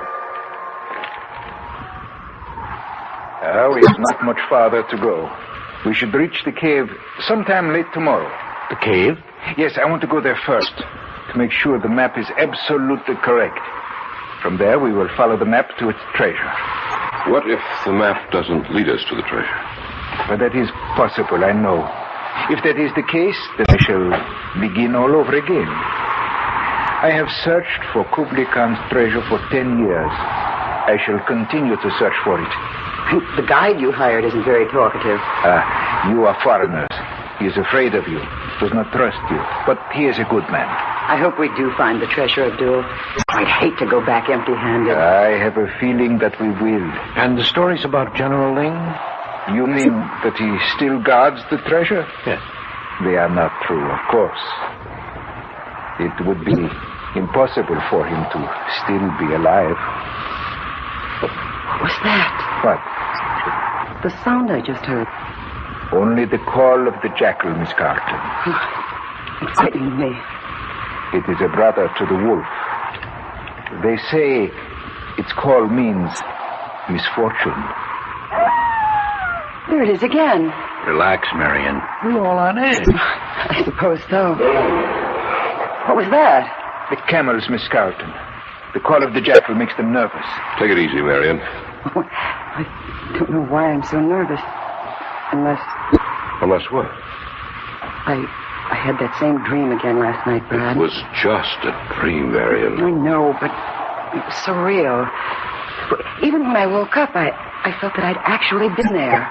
We have not much farther to go. We should reach the cave sometime late tomorrow. The cave? Yes, I want to go there first, to make sure the map is absolutely correct. From there, we will follow the map to its treasure. What if the map doesn't lead us to the treasure? But that is possible, I know. If that is the case, then I shall begin all over again. I have searched for Kublai Khan's treasure for 10 years. I shall continue to search for it. The guide you hired isn't very talkative. You are foreigners. He is afraid of you, does not trust you. But he is a good man. I hope we do find the treasure, Abdul. I'd hate to go back empty-handed. I have a feeling that we will. And the stories about General Ling? You mean that he still guards the treasure? Yes. They are not true, of course. It would be Impossible for him to still be alive. What was that? What? The sound I just heard. Only the call of the jackal, Miss Carlton. It frightened me. It is a brother to the wolf. They say its call means misfortune. There it is again. Relax, Marion. We're all on edge. I suppose so. What was that? The camels, Miss Carlton. The call of the jackal makes them nervous. Take it easy, Marion. Oh, I don't know why I'm so nervous. Unless what? I had that same dream again last night, Brad. It was just a dream, Marion. I know, but it was so real. Even when I woke up, I felt that I'd actually been there.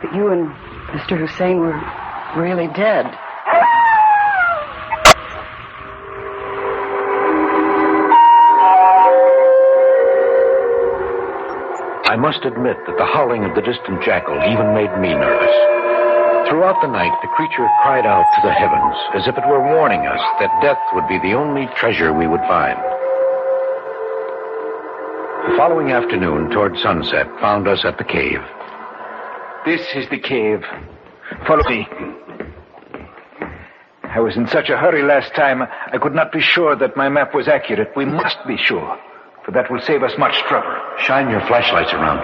That you and Mr. Hussein were really dead. I must admit that the howling of the distant jackal even made me nervous. Throughout the night, the creature cried out to the heavens as if it were warning us that death would be the only treasure we would find. The following afternoon, toward sunset, found us at the cave. This is the cave. Follow me. I was in such a hurry last time, I could not be sure that my map was accurate. We must be sure, for that will save us much trouble. Shine your flashlights around.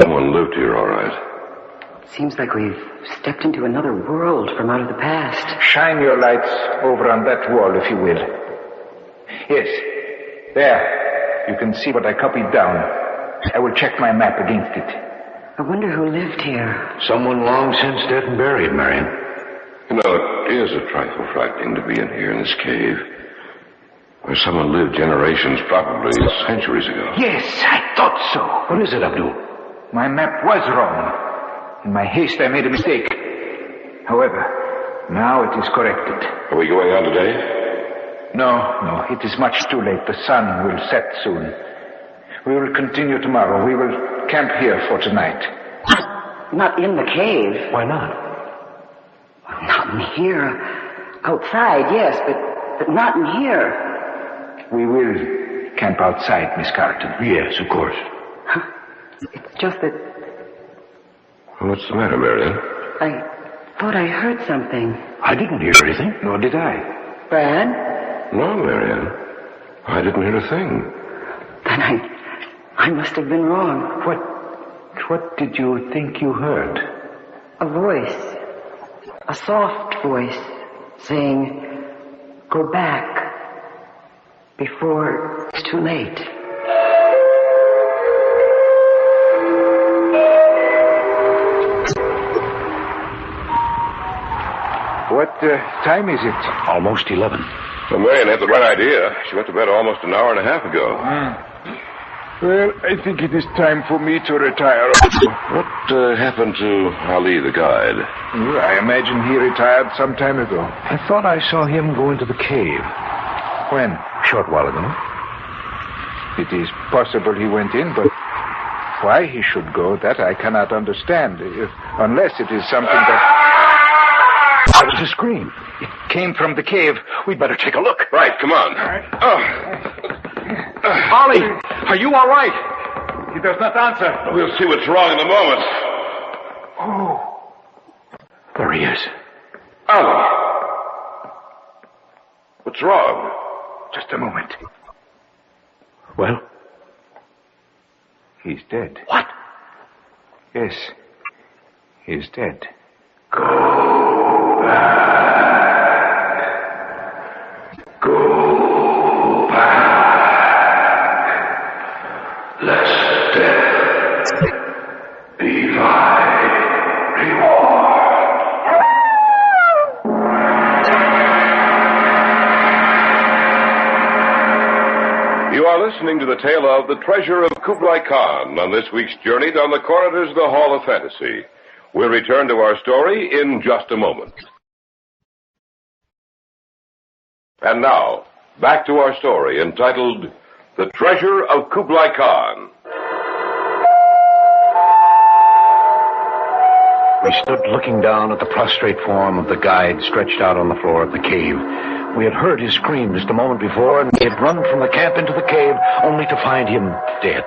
Someone lived here, all right. Seems like we've stepped into another world from out of the past. Shine your lights over on that wall, if you will. Yes. There. You can see what I copied down. I will check my map against it. I wonder who lived here. Someone long since dead and buried, Marion. You know, it is a trifle frightening to be in here in this cave, where someone lived generations, probably centuries ago. Yes, I thought so. What is it, Abdul? My map was wrong. In my haste, I made a mistake. However, now it is corrected. Are we going on today? No, it is much too late. The sun will set soon. We will continue tomorrow. We will camp here for tonight. Not in the cave. Why not? Not in here. Outside, yes, but not in here. We will camp outside, Miss Carlton. Yes, of course. It's just that... What's the matter, Marion? I thought I heard something. I didn't hear anything. Nor did I. Brad? No, Marion. I didn't hear a thing. Then I must have been wrong. What did you think you heard? A voice. A soft voice saying, "Go back before it's too late." What time is it? Almost 11. Well, Marion had the right idea. She went to bed almost an hour and a half ago. Well, I think it is time for me to retire. What happened to Ali, the guide? I imagine he retired some time ago. I thought I saw him go into the cave. When? A short while ago. It is possible he went in, but why he should go, that I cannot understand. Unless it is something that... That was a scream. It came from the cave. We'd better take a look. Right, come on. Ollie, are you all right? He does not answer. We'll see what's wrong in a moment. Oh. There he is. Ollie. What's wrong? Just a moment. Well? He's dead. What? Yes. He's dead. Go back. Go back. Let death be my reward. You are listening to the tale of The Treasure of Kublai Khan on this week's journey down the corridors of the Hall of Fantasy. We'll return to our story in just a moment. And now, back to our story entitled The Treasure of Kublai Khan. We stood looking down at the prostrate form of the guide stretched out on the floor of the cave. We had heard his scream just a moment before, and we had run from the camp into the cave, only to find him dead.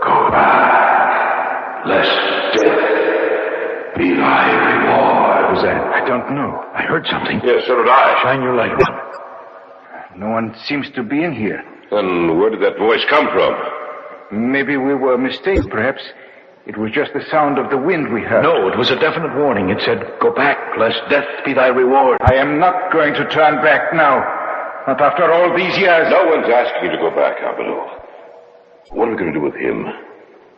Go back, lest death be thy reward. What was that? I don't know. I heard something. Yes, so did I. Shine your light. No one seems to be in here. Then where did that voice come from? Maybe we were mistaken, perhaps. It was just the sound of the wind we heard. No, it was a definite warning. It said, go back, lest death be thy reward. I am not going to turn back now. Not after all these years. No one's asking you to go back, Abelou. What are we going to do with him?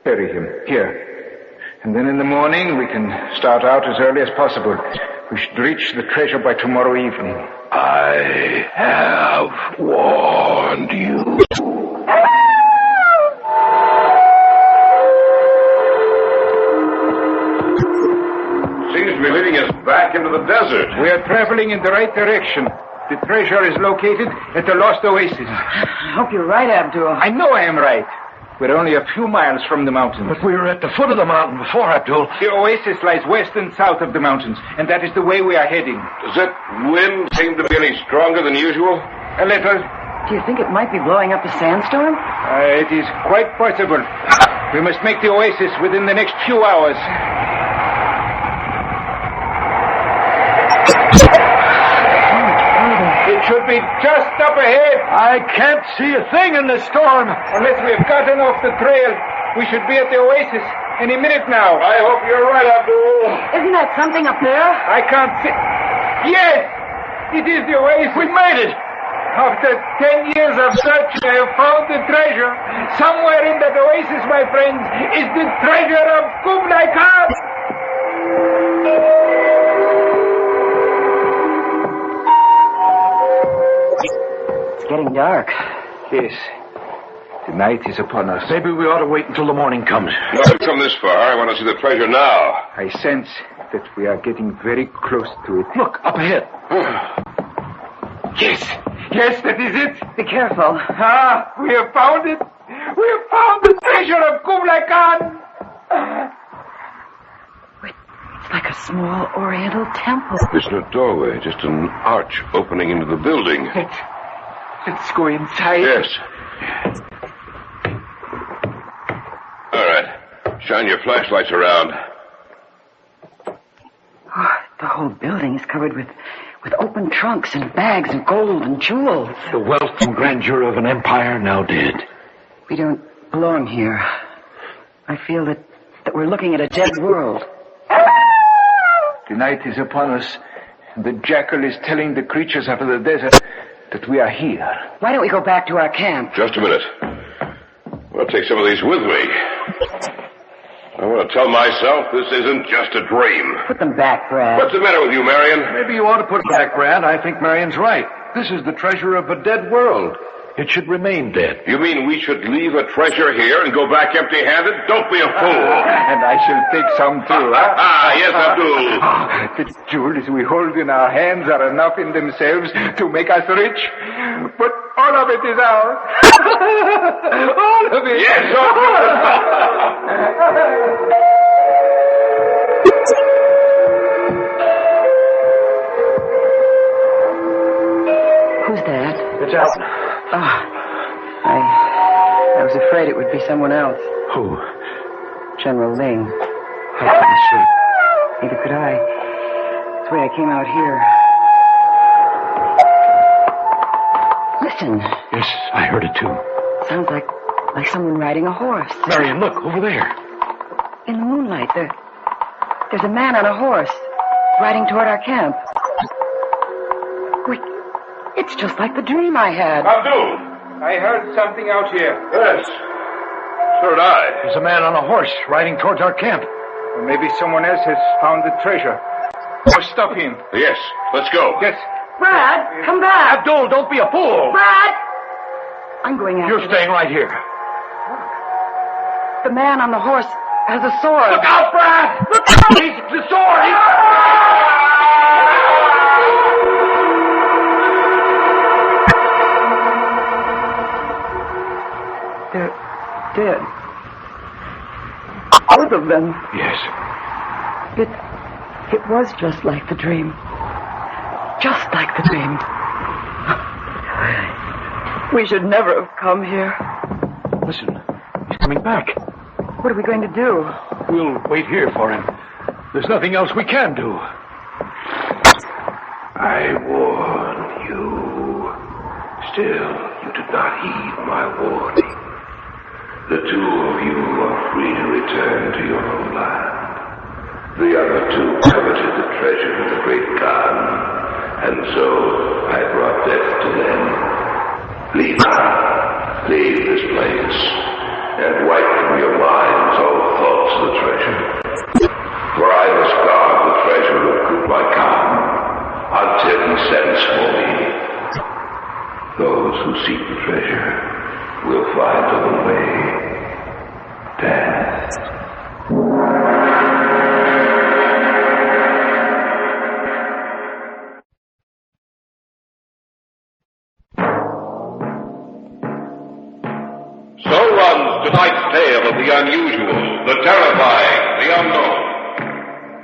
Bury him here. And then in the morning we can start out as early as possible. We should reach the treasure by tomorrow evening. I have warned you. Seems to be leading us back into the desert. We are traveling in the right direction. The treasure is located at the lost oasis. I hope you're right, Abdul. I know I am right. We're only a few miles from the mountains. But we were at the foot of the mountain before, Abdul. The oasis lies west and south of the mountains, and that is the way we are heading. Does that wind seem to be any stronger than usual? A little. Do you think it might be blowing up a sandstorm? It is quite possible. We must make the oasis within the next few hours. It should be just up ahead. I can't see a thing in this storm. Unless we have gotten off the trail, we should be at the oasis any minute now. I hope you're right, Abdul. Isn't that something up there? I can't see. Yes! It is the oasis. We made it. After 10 years of search, I have found the treasure. Somewhere in that oasis, my friends, is the treasure of Kublai Khan. It's getting dark. Yes. The night is upon us. Maybe we ought to wait until the morning comes. No, we've come this far. I want to see the treasure now. I sense that we are getting very close to it. Look, up ahead. Yes. Yes, that is it. Be careful. Ah, we have found it. We have found the treasure of Kublai Khan. Wait, it's like a small oriental temple. There's no doorway, just an arch opening into the building. Let's go inside. Yes. All right. Shine your flashlights around. Oh, the whole building is covered with open trunks and bags of gold and jewels. The wealth and grandeur of an empire now dead. We don't belong here. I feel that we're looking at a dead world. The night is upon us. The jackal is telling the creatures of the desert that we are here. Why don't we go back to our camp? Just a minute. I'll take some of these with me. I want to tell myself this isn't just a dream. Put them back, Brad. What's the matter with you, Marion? Maybe you ought to put it back, Brad. I think Marion's right. This is the treasure of a dead world. It should remain dead. You mean we should leave a treasure here and go back empty-handed? Don't be a fool. And I shall take some too, huh? Yes, Abdul. The jewels we hold in our hands are enough in themselves to make us rich. But all of it is ours. All of it. Yes, all of Who's that? It's Alton. I was afraid it would be someone else. Who? General Ling. I couldn't sleep. Neither could I. That's why I came out here. Listen. Yes, I heard it too. Sounds like someone riding a horse. Marion, look, over there. In the moonlight, there's a man on a horse riding toward our camp. Wait, it's just like the dream I had. Abdul! I heard something out here. Yes. So did I. There's a man on a horse riding towards our camp. Or maybe someone else has found the treasure. Oh, stop him. Yes, let's go. Yes. Brad, come back. Abdul, don't be a fool. Brad! I'm going after You're staying right here. The man on the horse has a sword. Look out, Brad! Look out! He's the sword! They're dead. Both of them. Yes. But It was just like the dream. Just like the dream. We should never have come here. Listen, he's coming back. What are we going to do? We'll wait here for him. There's nothing else we can do. I warned you. Still, you did not heed my warning. The two of you are free to return to your homeland. The other two coveted the treasure of the great Kahn, and so I brought death to them. Leave this place, and wipe from your minds all thoughts of the treasure. For I must guard the treasure of Kublai Kahn until he sends for me. Those who seek the treasure will find on the way death. So runs tonight's tale of the unusual, the terrifying, the unknown.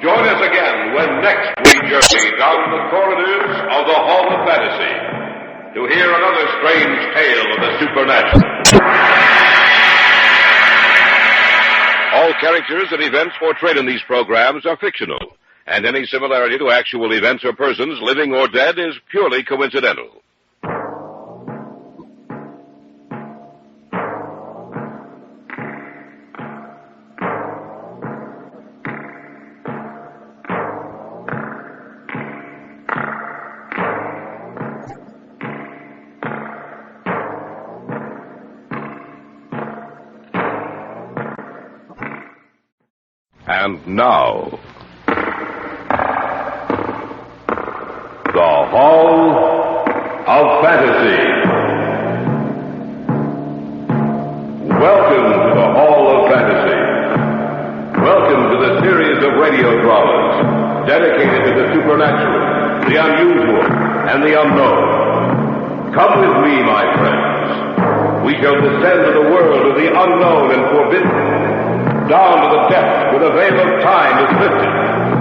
Join us again when next we journey down the corridors of the Hall of Fantasy to hear another strange tale of the supernatural. All characters and events portrayed in these programs are fictional, and any similarity to actual events or persons, living or dead, is purely coincidental. And now, the Hall of Fantasy. Welcome to the Hall of Fantasy. Welcome to the series of radio dramas dedicated to the supernatural, the unusual, and the unknown. Come with me, my friends. We shall descend to the world of the unknown and forbidden. Down to the depths where the veil of time is lifted,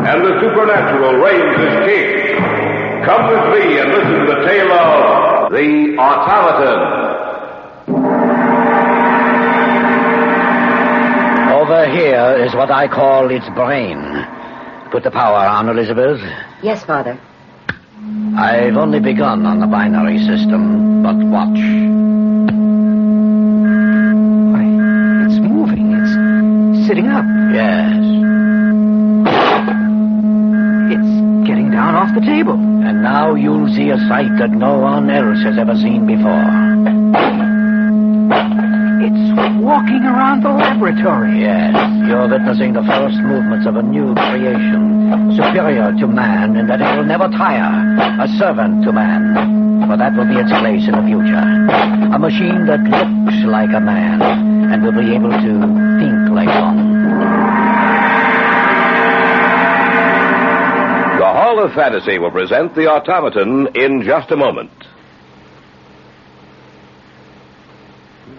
and the supernatural reigns as king. Come with me and listen to the tale of the Automaton. Over here is what I call its brain. Put the power on, Elizabeth. Yes, Father. I've only begun on the binary system, but watch. Sitting up. Yes. It's getting down off the table. And now you'll see a sight that no one else has ever seen before. It's walking around the laboratory. Yes, you're witnessing the first movements of a new creation, superior to man in that it will never tire, a servant to man. For that will be its place in the future. A machine that looks like a man and will be able to think like one. The Hall of Fantasy will present the Automaton in just a moment.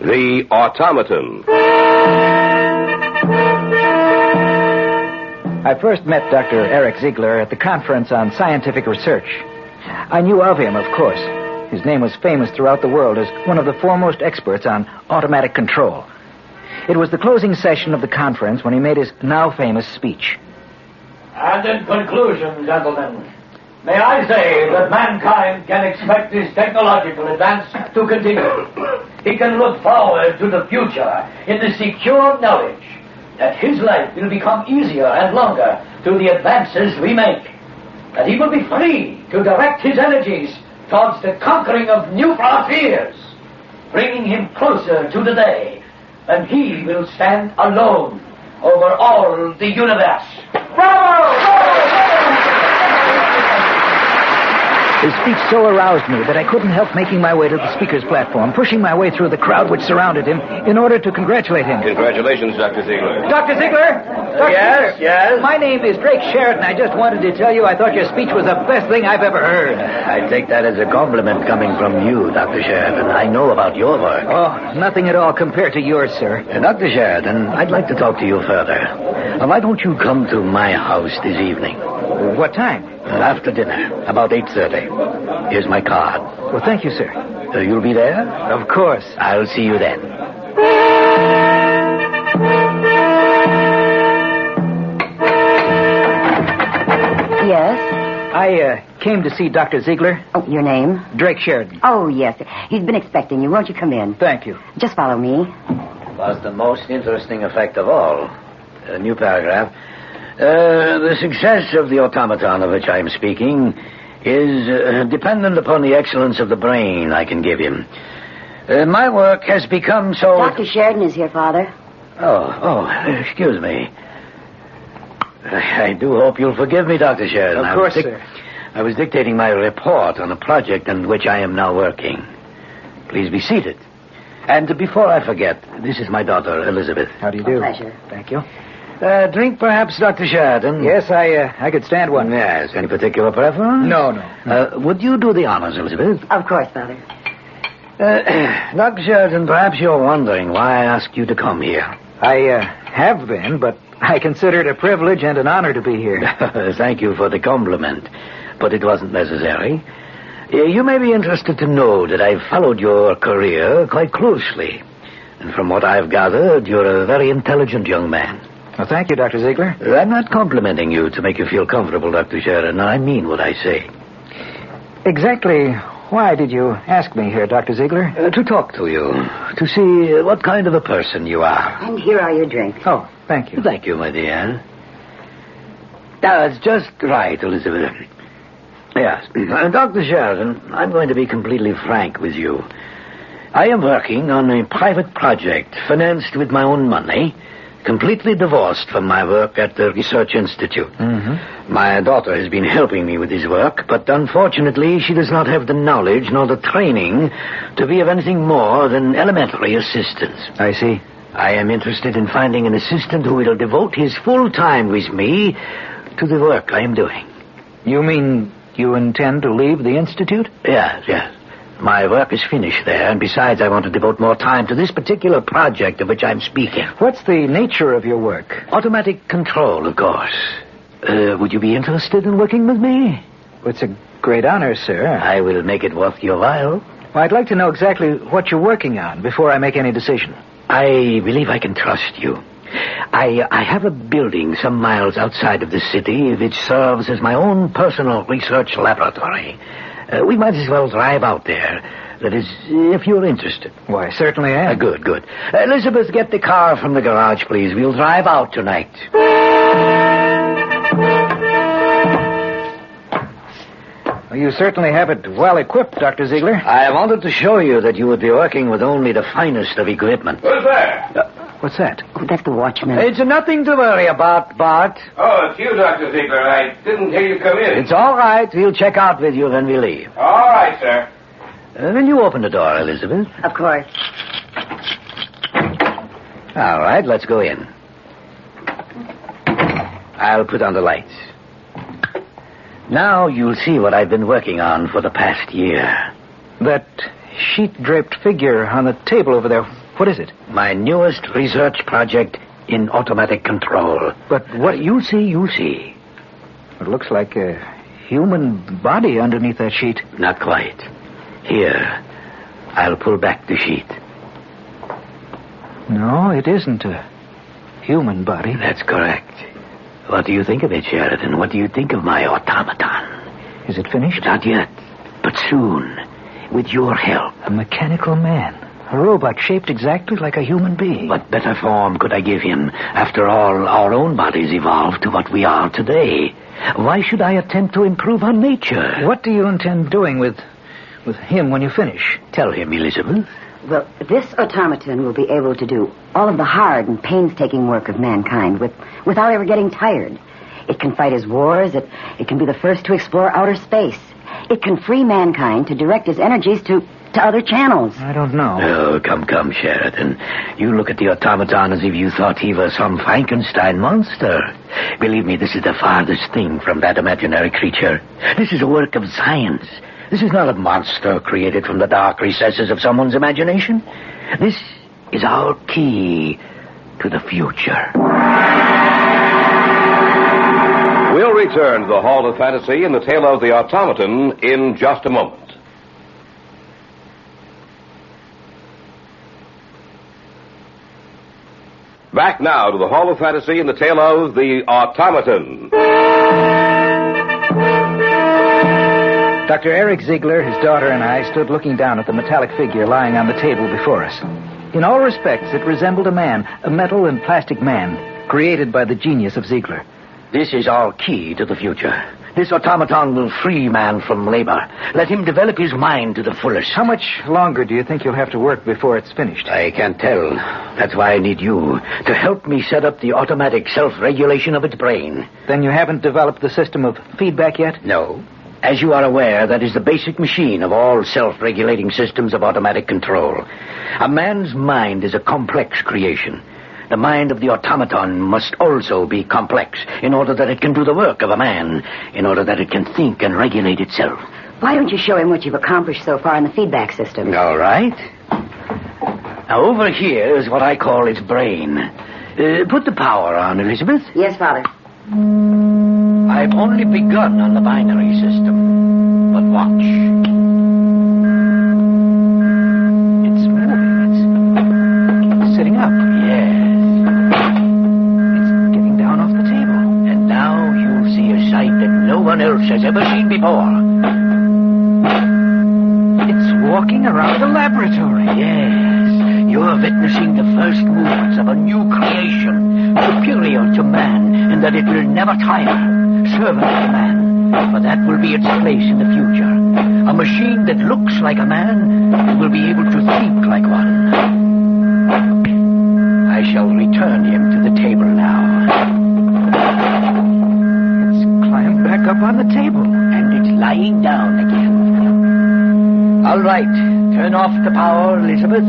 The Automaton. I first met Dr. Eric Ziegler at the Conference on Scientific Research. I knew of him, of course. His name was famous throughout the world as one of the foremost experts on automatic control. It was the closing session of the conference when he made his now famous speech. And in conclusion, gentlemen, may I say that mankind can expect his technological advance to continue. He can look forward to the future in the secure knowledge that his life will become easier and longer through the advances we make. That he will be free to direct his energies towards the conquering of new frontiers, bringing him closer to the day when he will stand alone over all the universe. Bravo! His speech so aroused me that I couldn't help making my way to the speaker's platform, pushing my way through the crowd which surrounded him in order to congratulate him. Congratulations, Dr. Ziegler. Dr. Ziegler? Yes? My name is Drake Sheridan. I just wanted to tell you I thought your speech was the best thing I've ever heard. I take that as a compliment coming from you, Dr. Sheridan. I know about your work. Oh, nothing at all compared to yours, sir. Dr. Sheridan, I'd like to talk to you further. Why don't you come to my house this evening? What time? After dinner, about 8:30. Here's my card. Well, thank you, sir. You'll be there? Of course. I'll see you then. Yes? I came to see Dr. Ziegler. Oh, your name? Drake Sheridan. Oh, yes. He's been expecting you. Won't you come in? Thank you. Just follow me. Was the most interesting effect of all. A new paragraph. The success of the automaton of which I am speaking is dependent upon the excellence of the brain I can give him. My work has become so... Dr. Sheridan is here, Father. Oh, excuse me. I do hope you'll forgive me, Dr. Sheridan. Of course, sir. I was dictating my report on a project on which I am now working. Please be seated. And before I forget, this is my daughter, Elizabeth. How do you do? A pleasure. Thank you. Drink, perhaps, Dr. Sheridan? Yes, I could stand one. Yes. Any particular preference? No. Would you do the honors, Elizabeth? Of course, Father. Dr. Sheridan, perhaps you're wondering why I asked you to come here. I have been, but I consider it a privilege and an honor to be here. Thank you for the compliment, but it wasn't necessary. You may be interested to know that I've followed your career quite closely. And from what I've gathered, you're a very intelligent young man. Well, thank you, Dr. Ziegler. I'm not complimenting you to make you feel comfortable, Dr. Sheridan. I mean what I say. Exactly why did you ask me here, Dr. Ziegler? To talk to you. To see what kind of a person you are. And here are your drinks. Oh, thank you. Thank you, my dear. That's just right, Elizabeth. Yes. Dr. Sheridan, I'm going to be completely frank with you. I am working on a private project financed with my own money, completely divorced from my work at the Research Institute. Mm-hmm. My daughter has been helping me with this work, but unfortunately she does not have the knowledge nor the training to be of anything more than elementary assistance. I see. I am interested in finding an assistant who will devote his full time with me to the work I am doing. You mean you intend to leave the Institute? Yes. My work is finished there, and besides, I want to devote more time to this particular project of which I'm speaking. What's the nature of your work? Automatic control, of course. Would you be interested in working with me? It's a great honor, sir. I will make it worth your while. Well, I'd like to know exactly what you're working on before I make any decision. I believe I can trust you. I have a building some miles outside of the city which serves as my own personal research laboratory. We might as well drive out there. That is, if you're interested. Why, I certainly am. Good. Elizabeth, get the car from the garage, please. We'll drive out tonight. Well, you certainly have it well equipped, Dr. Ziegler. I wanted to show you that you would be working with only the finest of equipment. Who's there? What's that? Oh, that's the watchman. It's nothing to worry about, Bart. Oh, it's you, Dr. Ziegler. I didn't hear you come in. It's all right. We'll check out with you when we leave. All right, sir. Then you open the door, Elizabeth. Of course. All right, let's go in. I'll put on the lights. Now you'll see what I've been working on for the past year. That sheet-draped figure on the table over there, what is it? My newest research project in automatic control. But what you see. It looks like a human body underneath that sheet. Not quite. Here, I'll pull back the sheet. No, it isn't a human body. That's correct. What do you think of it, Sheridan? What do you think of my automaton? Is it finished? Not yet, but soon, with your help. A mechanical man. A robot shaped exactly like a human being. What better form could I give him? After all, our own bodies evolved to what we are today. Why should I attempt to improve on nature? What do you intend doing with him when you finish? Tell him, Elizabeth. Well, this automaton will be able to do all of the hard and painstaking work of mankind without ever getting tired. It can fight his wars. It can be the first to explore outer space. It can free mankind to direct his energies to other channels. I don't know. Oh, come, Sheridan. You look at the automaton as if you thought he was some Frankenstein monster. Believe me, this is the farthest thing from that imaginary creature. This is a work of science. This is not a monster created from the dark recesses of someone's imagination. This is our key to the future. We'll return to the Hall of Fantasy and the tale of the Automaton in just a moment. Back now to the Hall of Fantasy and the tale of the Automaton. Dr. Eric Ziegler, his daughter, and I stood looking down at the metallic figure lying on the table before us. In all respects, it resembled a man, a metal and plastic man, created by the genius of Ziegler. This is our key to the future. This automaton will free man from labor. Let him develop his mind to the fullest. How much longer do you think you'll have to work before it's finished? I can't tell. That's why I need you, to help me set up the automatic self-regulation of its brain. Then you haven't developed the system of feedback yet? No. As you are aware, that is the basic machine of all self-regulating systems of automatic control. A man's mind is a complex creation. The mind of the automaton must also be complex in order that it can do the work of a man, in order that it can think and regulate itself. Why don't you show him what you've accomplished so far in the feedback system? All right. Now, over here is what I call its brain. Put the power on, Elizabeth. Yes, Father. I've only begun on the binary system, but watch. It's moving. It's sitting up. Yes. It's getting down off the table. And now you'll see a sight that no one else has ever seen before. It's walking around the laboratory. Yes. You're witnessing the first movements of a new creation, superior to man, in that it will never tire. Servant of man, for that will be its place in the future. A machine that looks like a man and will be able to think like one. I shall return him to the table now. It's climbed back up on the table. And it's lying down again. All right, turn off the power, Elizabeth.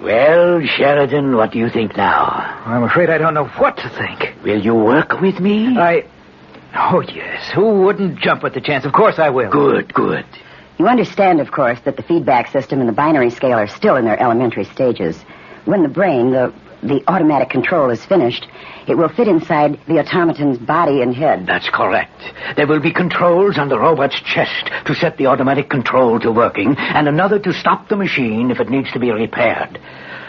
Well, Sheridan, what do you think now? I'm afraid I don't know what to think. Will you work with me? Oh, yes. Who wouldn't jump at the chance? Of course I will. Good. You understand, of course, that the feedback system and the binary scale are still in their elementary stages. When the brain, the automatic control is finished, it will fit inside the automaton's body and head. That's correct. There will be controls on the robot's chest to set the automatic control to working, and another to stop the machine if it needs to be repaired.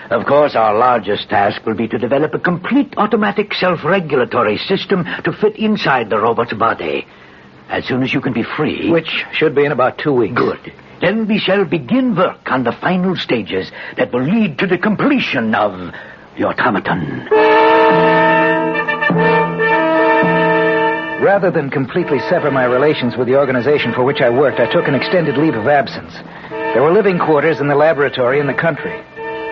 Of course, our largest task will be to develop a complete automatic self-regulatory system to fit inside the robot's body. As soon as you can be free... Which should be in about 2 weeks. Good. Then we shall begin work on the final stages that will lead to the completion of the automaton. Rather than completely sever my relations with the organization for which I worked, I took an extended leave of absence. There were living quarters in the laboratory in the country.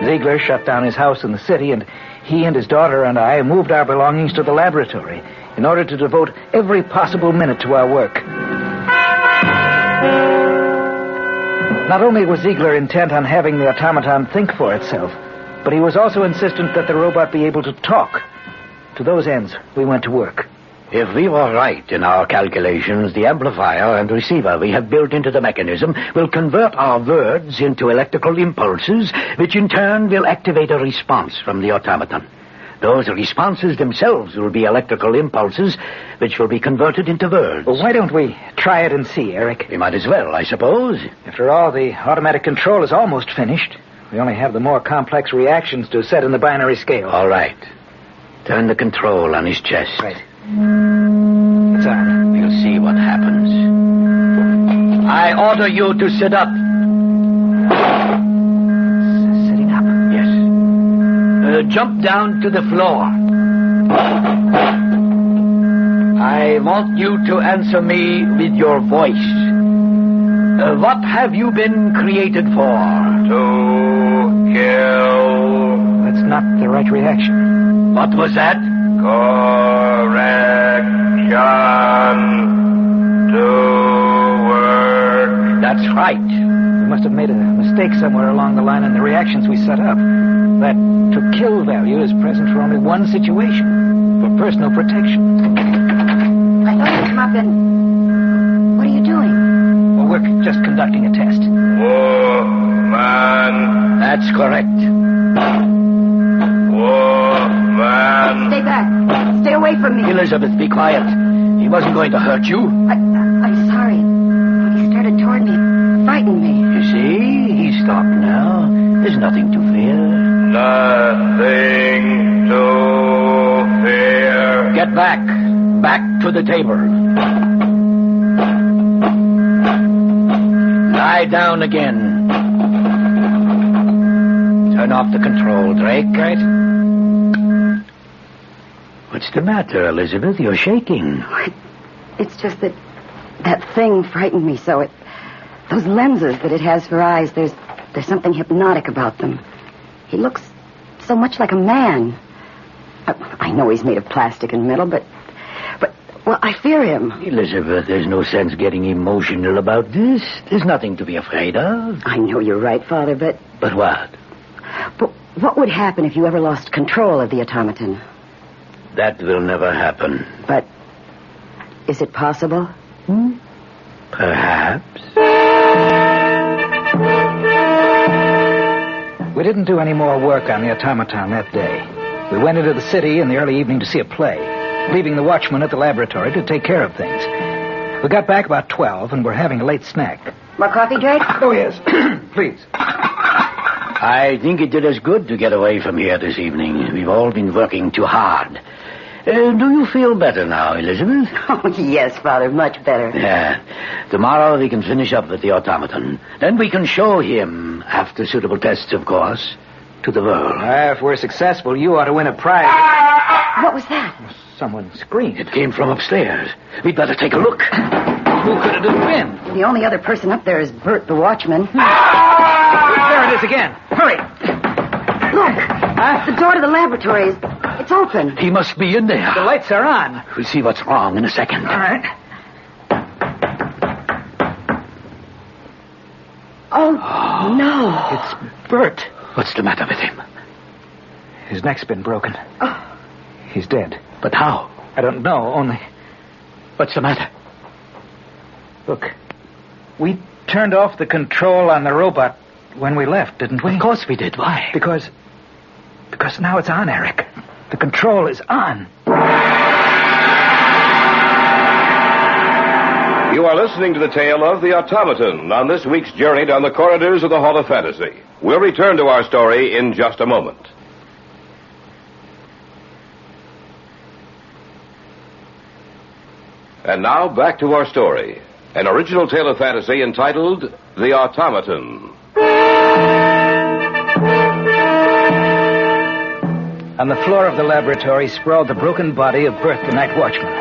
Ziegler shut down his house in the city, and he and his daughter and I moved our belongings to the laboratory in order to devote every possible minute to our work. Not only was Ziegler intent on having the automaton think for itself, but he was also insistent that the robot be able to talk. To those ends, we went to work. If we were right in our calculations, the amplifier and receiver we have built into the mechanism will convert our words into electrical impulses, which in turn will activate a response from the automaton. Those responses themselves will be electrical impulses, which will be converted into words. Well, why don't we try it and see, Eric? We might as well, I suppose. After all, the automatic control is almost finished. We only have the more complex reactions to set in the binary scale. All right. Turn the control on his chest. Right. It's on. We'll see what happens. I order you to sit up. Sitting up? Yes. Jump down to the floor. I want you to answer me with your voice. What have you been created for? To kill. That's not the right reaction. What was that? Correction. To work. That's right. We must have made a mistake somewhere along the line in the reactions we set up. That to kill value is present for only one situation, for personal protection. I thought you'd come up and... What are you doing? Well, we're just conducting a test. Woman. That's correct. Woman. Stay back. Stay away from me. Elizabeth, be quiet. He wasn't going to hurt you. I'm sorry. He started toward me. It frightened me. You see? He stopped now. There's nothing to fear. Nothing to fear. Get back. Back to the table. Lie down again. Turn off the control, Drake, right? What's the matter, Elizabeth? You're shaking. It's just that thing frightened me so. Those lenses that it has for eyes, there's something hypnotic about them. He looks so much like a man. I know he's made of plastic and metal, but well, I fear him. Elizabeth, there's no sense getting emotional about this. There's nothing to be afraid of. I know you're right, Father, but... But what? But what would happen if you ever lost control of the automaton? That will never happen. But is it possible? Perhaps. We didn't do any more work on the automaton that day. We went into the city in the early evening to see a play, leaving the watchman at the laboratory to take care of things. We got back about 12 and were having a late snack. More coffee, Drake? Oh, yes. Please. I think it did us good to get away from here this evening. We've all been working too hard. Do you feel better now, Elizabeth? Oh, yes, Father, much better. Yeah. Tomorrow we can finish up with the automaton. Then we can show him, after suitable tests, of course, to the world. If we're successful, you ought to win a prize. What was that? Someone screamed. It came from upstairs. We'd better take a look. Who could it have been? The only other person up there is Bert, the watchman. There it is again. Hurry. Look. The door to the laboratory is... It's open. He must be in there. The lights are on. We'll see what's wrong in a second. All right. Oh, no. It's Bert. What's the matter with him? His neck's been broken. Oh. He's dead. But how? I don't know, only... What's the matter? Look, we turned off the control on the robot when we left, didn't we? Of course we did. Why? Because now it's on, Eric. The control is on. You are listening to the tale of the Automaton on this week's journey down the corridors of the Hall of Fantasy. We'll return to our story in just a moment. And now, back to our story. An original tale of fantasy entitled The Automaton. On the floor of the laboratory sprawled the broken body of Bert, the night watchman.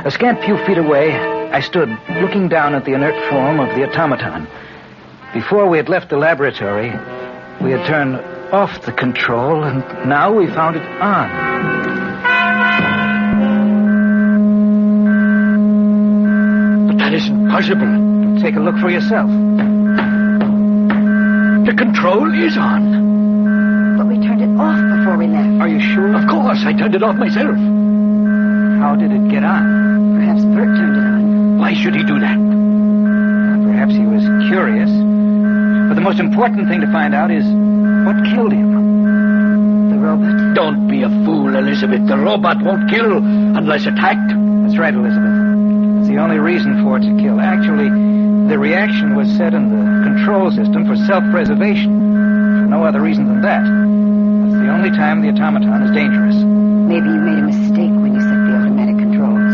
A scant few feet away, I stood looking down at the inert form of the automaton. Before we had left the laboratory, we had turned off the control, and now we found it on. That isn't possible. Take a look for yourself. The control is on. But we turned it off before we left. Are you sure? Of course, I turned it off myself. How did it get on? Perhaps Bert turned it on. Why should he do that? Perhaps he was curious. But the most important thing to find out is what killed him. The robot? Don't be a fool, Elizabeth. The robot won't kill unless attacked. That's right, Elizabeth. It's the only reason for it to kill. Actually, the reaction was set in the control system for self-preservation. For no other reason than that. That's the only time the automaton is dangerous. Maybe you made a mistake when you set the automatic controls.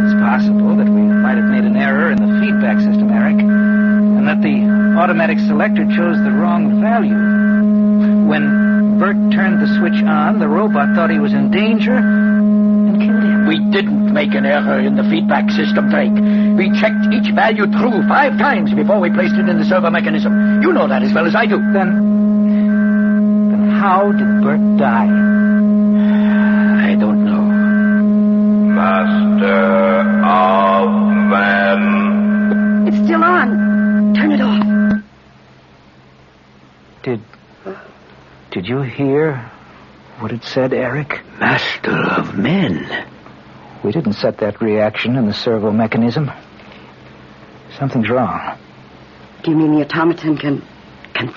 It's possible that we might have made an error in the feedback system, Eric. And that the automatic selector chose the wrong value. When Bert turned the switch on, the robot thought he was in danger and killed him. We didn't make an error in the feedback system, Drake. We checked each value through 5 times before we placed it in the servo mechanism. You know that as well as I do. Then how did Bert die? I don't know. Master of Men. It's still on. Turn it off. Did you hear what it said, Eric? Master of Men. We didn't set that reaction in the servo mechanism. Something's wrong. Do you mean the automaton can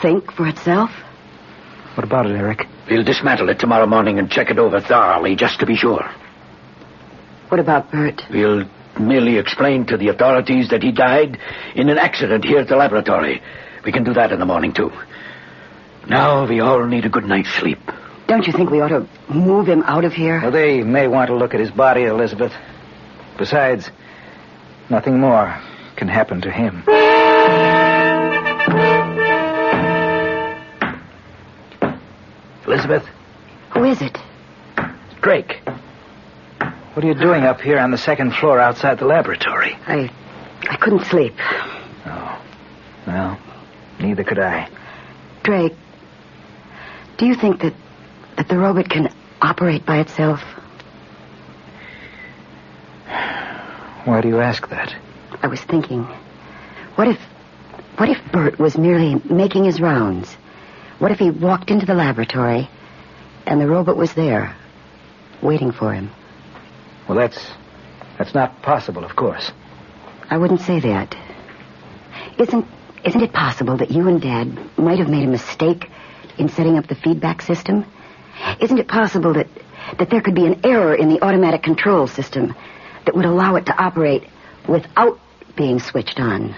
think for itself? What about it, Eric? We'll dismantle it tomorrow morning and check it over thoroughly, just to be sure. What about Bert? We'll merely explain to the authorities that he died in an accident here at the laboratory. We can do that in the morning, too. Now we all need a good night's sleep. Don't you think we ought to move him out of here? Well, they may want to look at his body, Elizabeth. Besides, nothing more can happen to him. Elizabeth? Who is it? Drake. What are you doing up here on the second floor outside the laboratory? I couldn't sleep. Oh. Well, neither could I. Drake, do you think that the robot can operate by itself? Why do you ask that? I was thinking, what if Bert was merely making his rounds? What if he walked into the laboratory and the robot was there, waiting for him? Well, that's not possible, of course. I wouldn't say that. Isn't it possible that you and Dad might have made a mistake in setting up the feedback system? Isn't it possible that there could be an error in the automatic control system that would allow it to operate without being switched on?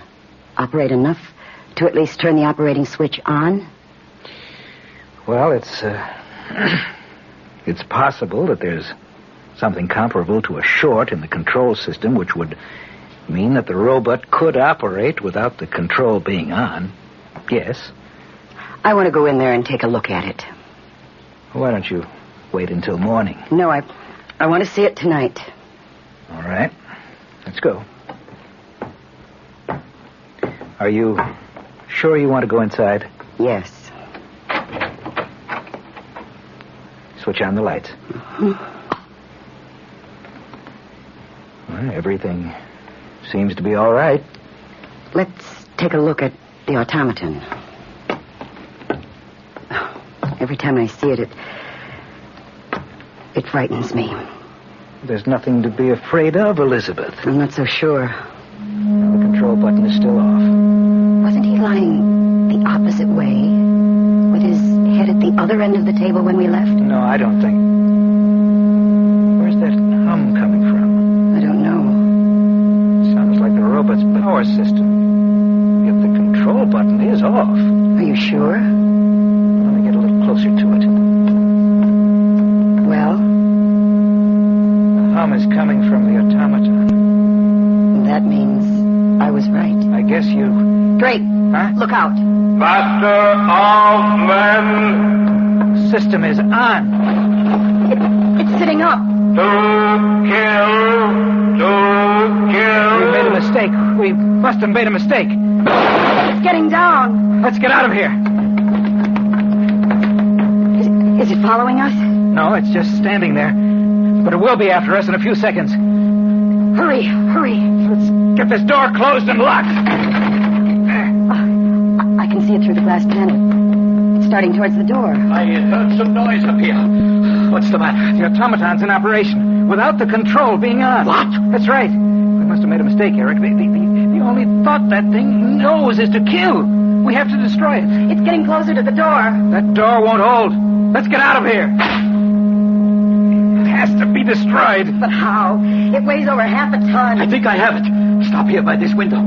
Operate enough to at least turn the operating switch on? Well, it's possible that there's something comparable to a short in the control system, which would mean that the robot could operate without the control being on. Yes. I want to go in there and take a look at it. Why don't you wait until morning? No, I want to see it tonight. All right. Let's go. Are you sure you want to go inside? Yes. Switch on the lights. Well, everything seems to be all right. Let's take a look at the automaton. Every time I see it frightens me. There's nothing to be afraid of, Elizabeth. I'm not so sure. The control button is still off. Wasn't he lying the opposite way, with his head at the other end of the table when we left? No, I don't think. Where's that hum coming from? I don't know. Sounds like the robot's power system. Yet the control button is off. Are you sure? Let me get a little closer to it. Well? The hum is coming from the automaton. That means I was right. I guess you... Drake! Huh? Look out! Master of men! System is on. It's sitting up. To kill. We made a mistake. We must have made a mistake. It's getting down. Let's get out of here. Is it following us? No, it's just standing there. But it will be after us in a few seconds. Hurry. Let's get this door closed and locked. I can see it through the glass panel. It's starting towards the door. I heard some noise up here. What's the matter? The automaton's in operation, without the control being on. What? That's right. We must have made a mistake, Eric. The only thought that thing knows is to kill. We have to destroy it. It's getting closer to the door. That door won't hold. Let's get out of here. It has to be destroyed. But how? It weighs over half a ton. I think I have it. Stop here by this window.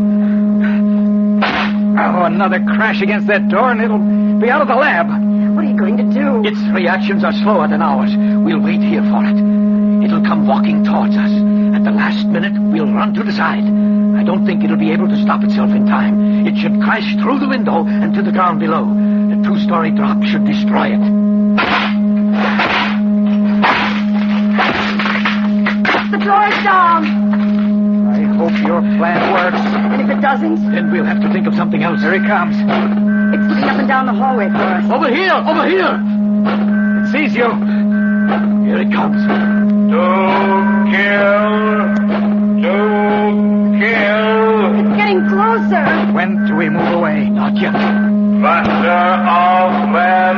Oh, another crash against that door and it'll be out of the lab. What are you going to do? Its reactions are slower than ours. We'll wait here for it. It'll come walking towards us. At the last minute, we'll run to the side. I don't think it'll be able to stop itself in time. It should crash through the window and to the ground below. The two-story drop should destroy it. The door's down. I hope your plan works. And if it doesn't? Then we'll have to think of something else. Here he comes. It's looking up and down the hallway for us. Over here! It sees you. Here it comes. To kill. It's getting closer. When do we move away? Not yet. Master of men,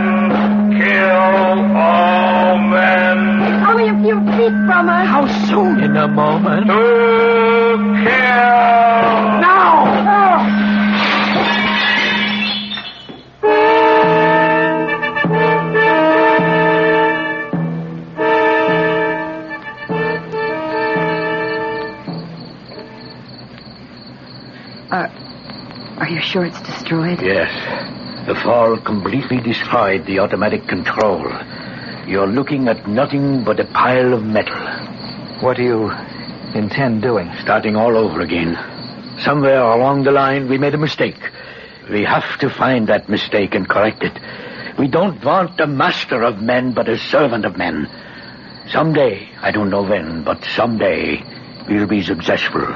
kill all men. It's only a few feet from us. How soon? In a moment. To kill. Now! Oh. sure it's destroyed? Yes. The fall completely destroyed the automatic control. You're looking at nothing but a pile of metal. What do you intend doing? Starting all over again. Somewhere along the line, we made a mistake. We have to find that mistake and correct it. We don't want a master of men, but a servant of men. Someday, I don't know when, but someday, we'll be successful.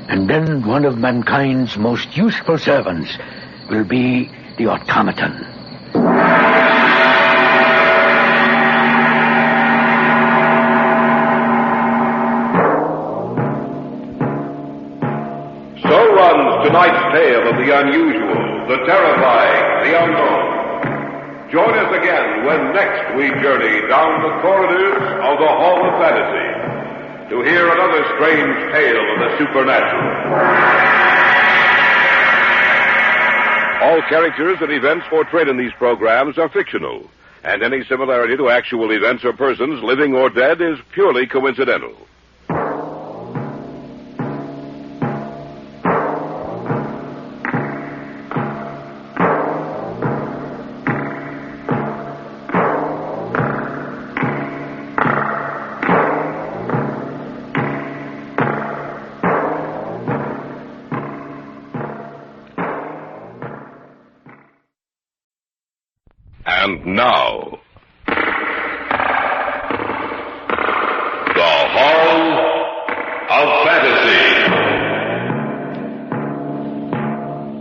And then one of mankind's most useful servants will be the Automaton. So runs tonight's tale of the unusual, the terrifying, the unknown. Join us again when next we journey down the corridors of the Hall of Fantasy to hear another strange tale of the supernatural. All characters and events portrayed in these programs are fictional, and any similarity to actual events or persons, living or dead, is purely coincidental. And now, the Hall of Fantasy.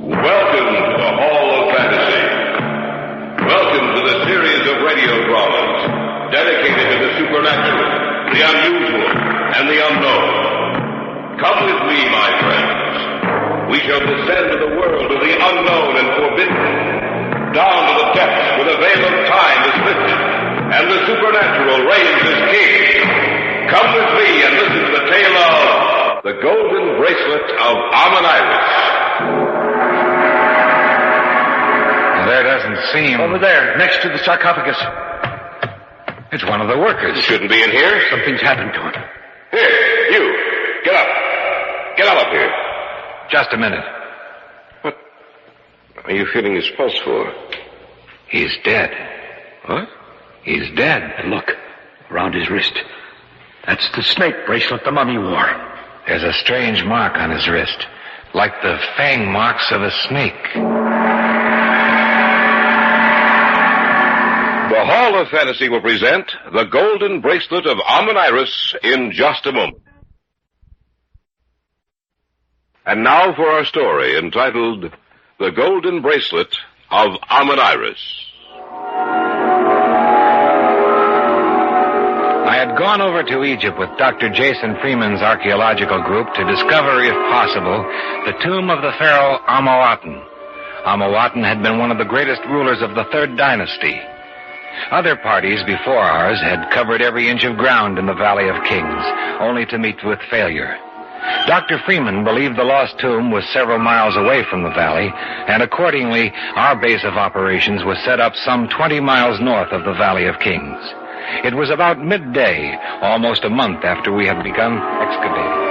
Welcome to the Hall of Fantasy. Welcome to the series of radio dramas dedicated to the supernatural, the unusual, and the unknown. Come with me, my friends. We shall descend to the world of the unknown and forbidden. Down to the depths where the veil of time is lifted, and the supernatural reigns as king. Come with me and listen to the tale of the Golden Bracelet of Amoniris. There doesn't seem... Over there, next to the sarcophagus. It's one of the workers. He shouldn't be in here. Something's happened to him. Here, you. Get up. Get out of here. Just a minute. What are you feeling his pulse for? He's dead. What? He's dead. And look, around his wrist. That's the snake bracelet the mummy wore. There's a strange mark on his wrist, like the fang marks of a snake. The Hall of Fantasy will present the Golden Bracelet of Amoniris in just a moment. And now for our story entitled The Golden Bracelet of Amoniris. I had gone over to Egypt with Dr. Jason Freeman's archaeological group to discover, if possible, the tomb of the pharaoh Automaton. Automaton had been one of the greatest rulers of the Third Dynasty. Other parties before ours had covered every inch of ground in the Valley of Kings, only to meet with failure. Dr. Freeman believed the lost tomb was several miles away from the valley, and accordingly, our base of operations was set up some 20 miles north of the Valley of Kings. It was about midday, almost a month after we had begun excavating.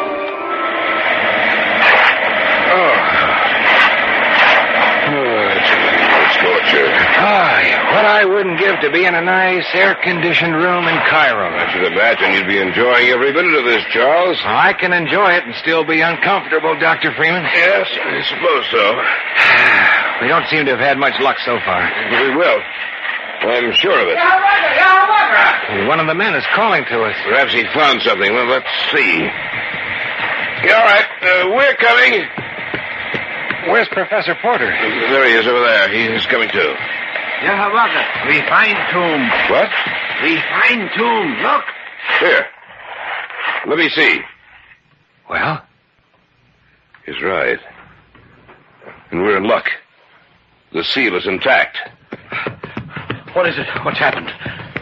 What I wouldn't give to be in a nice, air-conditioned room in Cairo. I should imagine you'd be enjoying every minute of this, Charles. I can enjoy it and still be uncomfortable, Dr. Freeman. Yes, I suppose so. We don't seem to have had much luck so far. We will. I'm sure of it. One of the men is calling to us. Perhaps he found something. Well, let's see. Yeah, all right. We're coming. Where's Professor Porter? There he is over there. He's coming too. We find tomb. What? We find tomb. Look. Here. Let me see. Well? He's right. And we're in luck. The seal is intact. What is it? What's happened?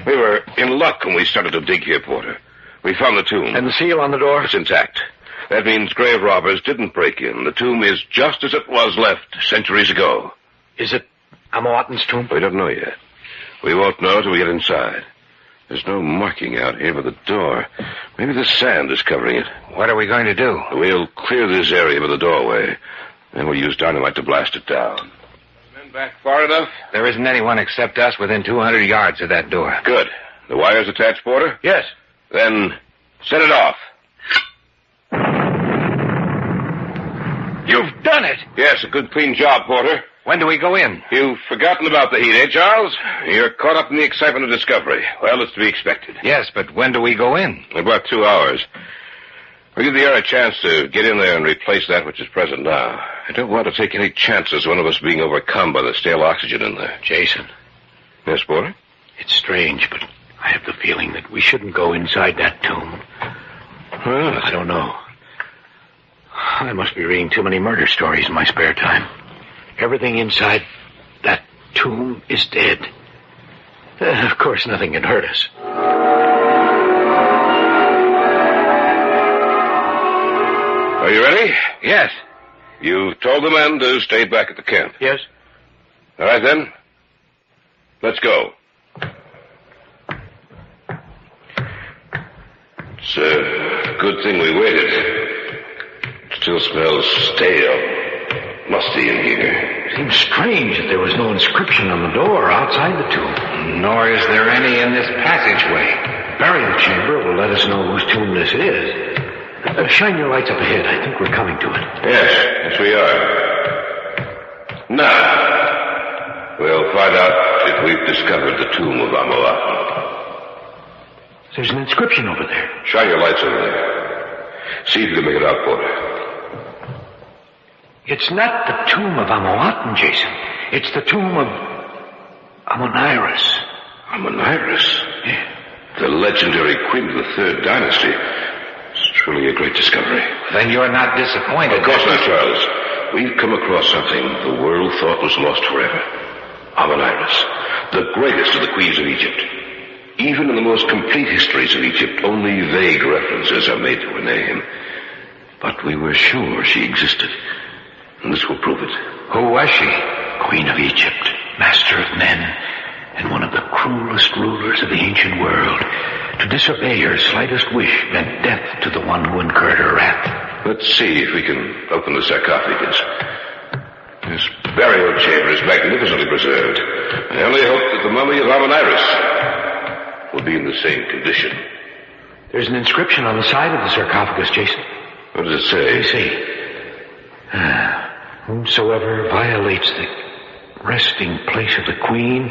We were in luck when we started to dig here, Porter. We found the tomb. And the seal on the door? It's intact. That means grave robbers didn't break in. The tomb is just as it was left centuries ago. Is it Automaton's tomb? We don't know yet. We won't know till we get inside. There's no marking out here by the door. Maybe the sand is covering it. What are we going to do? We'll clear this area by the doorway. Then we'll use dynamite to blast it down. Men back far enough? There isn't anyone except us within 200 yards of that door. Good. The wires attached, Porter? Yes. Then set it off. You've done it! Yes, a good clean job, Porter. When do we go in? You've forgotten about the heat, eh, Charles? You're caught up in the excitement of discovery. Well, it's to be expected. Yes, but when do we go in? In about 2 hours. We'll give the air a chance to get in there and replace that which is present now. I don't want to take any chances of one of us being overcome by the stale oxygen in there. Jason. Yes, Porter? It's strange, but I have the feeling that we shouldn't go inside that tomb. Well, I don't know. I must be reading too many murder stories in my spare time. Everything inside that tomb is dead. Of course, nothing can hurt us. Are you ready? Yes. You've told the men to stay back at the camp. Yes. All right, then. Let's go. It's a good thing we waited. It still smells stale. Musty in here. Seems strange that there was no inscription on the door outside the tomb. Nor is there any in this passageway. Burial chamber will let us know whose tomb this is. Shine your lights up ahead. I think we're coming to it. Yes, we are. Now, we'll find out if we've discovered the tomb of Automaton. There's an inscription over there. Shine your lights over there. See if you can make it out, Porter. It's not the tomb of Automaton, Jason. It's the tomb of Amoniris. Amoniris? Yeah. The legendary queen of the Third Dynasty. It's truly a great discovery. Then you're not disappointed. Of course not, Charles. We've come across something the world thought was lost forever. Amoniris, the greatest of the queens of Egypt. Even in the most complete histories of Egypt, only vague references are made to her name. But we were sure she existed. And this will prove it. Who was she? Queen of Egypt, master of men, and one of the cruelest rulers of the ancient world. To disobey her slightest wish meant death to the one who incurred her wrath. Let's see if we can open the sarcophagus. This burial chamber is magnificently preserved. I only hope that the mummy of Amoniris will be in the same condition. There's an inscription on the side of the sarcophagus, Jason. What does it say? Let me see. Whomsoever violates the resting place of the queen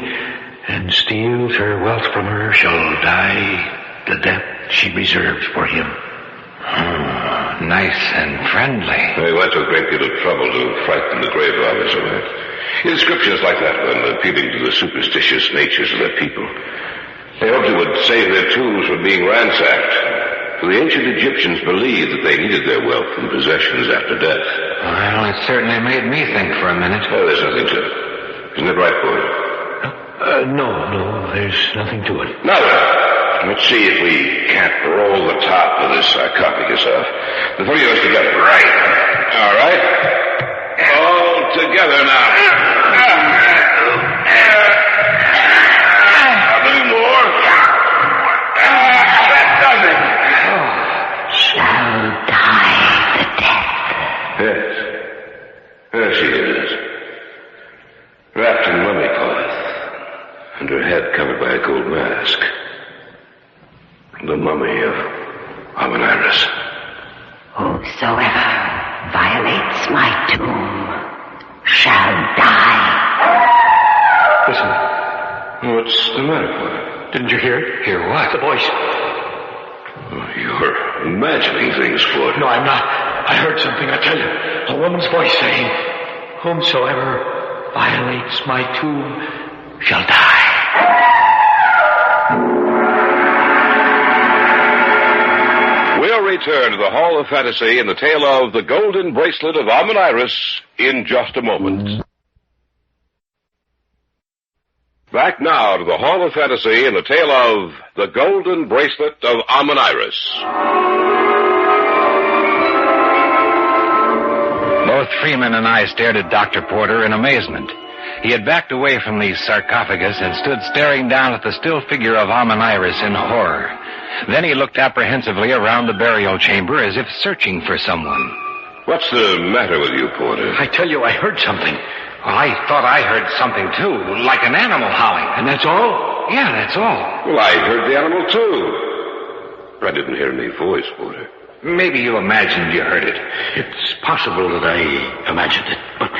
and steals her wealth from her shall die the death she reserves for him. Nice and friendly. They went to a great deal of trouble to frighten the grave robbers away. Inscriptions like that one appealing to the superstitious natures of their people. They hoped it would save their tombs from being ransacked. For the ancient Egyptians believed that they needed their wealth and possessions after death. Well, it certainly made me think for a minute. Oh, there's nothing to it. Isn't it right, boy? No, there's nothing to it. Now then, let's see if we can't roll the top of this sarcophagus off. The three of us together. Right. All right. All together now. A little more. That does it. Shall die the death. Yes. There she is. Wrapped in mummy cloth, and her head covered by a gold mask. The mummy of Amoniris. Whosoever violates my tomb shall die. Listen. What's the matter, boy? Didn't you hear it? Hear what? The voice. Oh, you're imagining things, Ford. No, I'm not. I heard something, I tell you. A woman's voice saying, whomsoever violates my tomb shall die. We'll return to the Hall of Fantasy in the tale of the Golden Bracelet of Amoniris in just a moment. Back now to the Hall of Fantasy in the tale of the Golden Bracelet of Amoniris. Both Freeman and I stared at Dr. Porter in amazement. He had backed away from the sarcophagus and stood staring down at the still figure of Amoniris in horror. Then he looked apprehensively around the burial chamber as if searching for someone. What's the matter with you, Porter? I tell you, I heard something. Well, I thought I heard something, too, like an animal howling. And that's all? Yeah, that's all. Well, I heard the animal, too. But I didn't hear any voice, Porter. Maybe you imagined you heard it. It's possible that I imagined it, but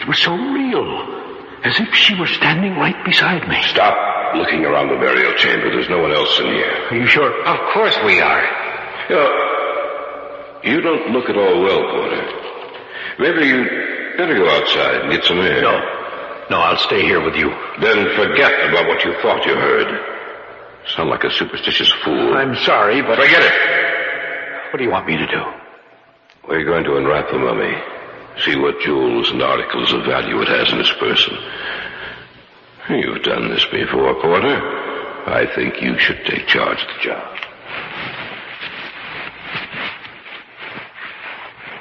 it was so real. As if she were standing right beside me. Stop looking around the burial chamber. There's no one else in here. Are you sure? Of course we are. You don't look at all well, Porter. Maybe you'd better go outside and get some air. No, I'll stay here with you. Then forget about what you thought you heard. Sound like a superstitious fool. I'm sorry, but... Forget it. What do you want me to do? We're going to unwrap the mummy. See what jewels and articles of value it has in its person. You've done this before, Porter. I think you should take charge of the job.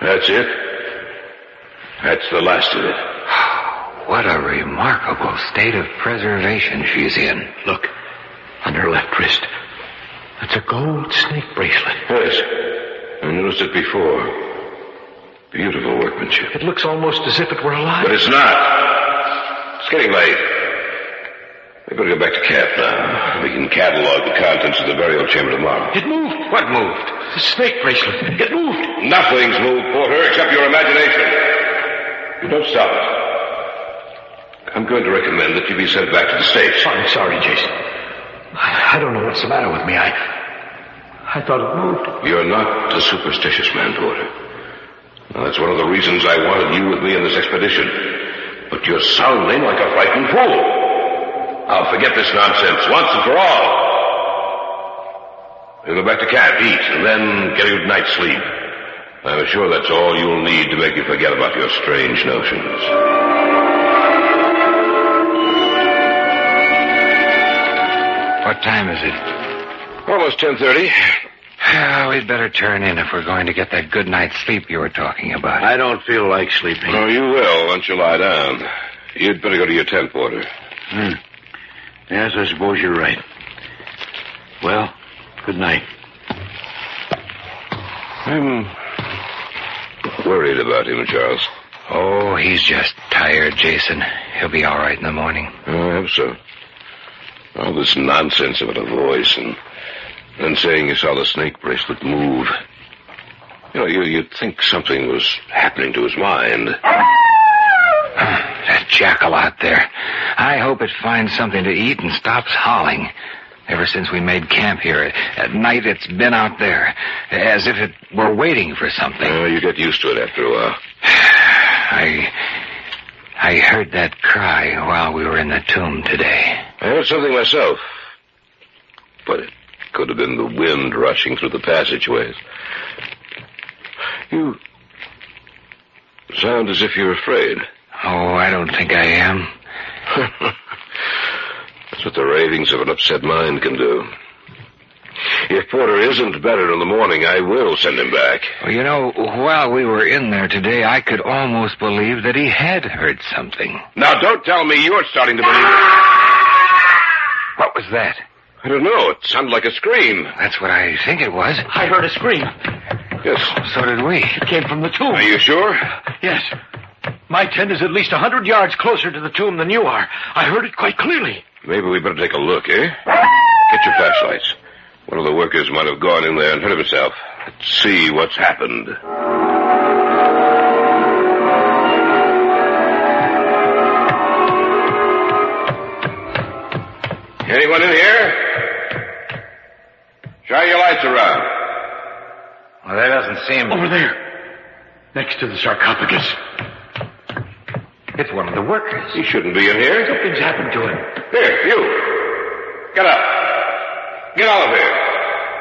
That's it. That's the last of it. What a remarkable state of preservation she's in. Look, on her left wrist. That's a gold snake bracelet. Yes, I noticed it before. Beautiful workmanship. It looks almost as if it were alive. But it's not. It's getting late. We better go back to camp now. We can catalog the contents of the burial chamber tomorrow. It moved. What moved? The snake bracelet. It moved. Nothing's moved, Porter, except your imagination. You don't stop it. I'm going to recommend that you be sent back to the States. I'm sorry, Jason. I don't know what's the matter with me. I thought it moved. You're not a superstitious man, Porter. Now, that's one of the reasons I wanted you with me in this expedition. But you're sounding like a frightened fool. I'll forget this nonsense once and for all. We'll go back to camp, eat, and then get a good night's sleep. I'm sure that's all you'll need to make you forget about your strange notions. What time is it? Almost 10:30. We'd better turn in if we're going to get that good night's sleep you were talking about. I don't feel like sleeping. Oh, you will once you lie down. You'd better go to your tent, Porter. Yes, I suppose you're right. Well, good night. I'm worried about him, Charles. Oh, he's just tired, Jason. He'll be all right in the morning. I hope so. All this nonsense about a voice and saying you saw the snake bracelet move. You know, you'd think something was happening to his mind. That jackal out there. I hope it finds something to eat and stops howling. Ever since we made camp here, at night it's been out there, as if it were waiting for something. You get used to it after a while. I heard that cry while we were in the tomb today. I heard something myself. But it could have been the wind rushing through the passageways. You sound as if you're afraid. Oh, I don't think I am. That's what the ravings of an upset mind can do. If Porter isn't better in the morning, I will send him back. Well, you know, while we were in there today, I could almost believe that he had heard something. Now, don't tell me you're starting to believe it. What was that? I don't know. It sounded like a scream. That's what I think it was. I heard a scream. Yes. So did we. It came from the tomb. Are you sure? Yes. My tent is at least 100 yards closer to the tomb than you are. I heard it quite clearly. Maybe we better take a look, eh? Get your flashlights. One of the workers might have gone in there and hurt himself. Let's see what's happened. Anyone in here? Shine your lights around. Well, that doesn't seem... Over there. Next to the sarcophagus. It's one of the workers. He shouldn't be in here. Something's happened to him. Here, you. Get up. Get out of here.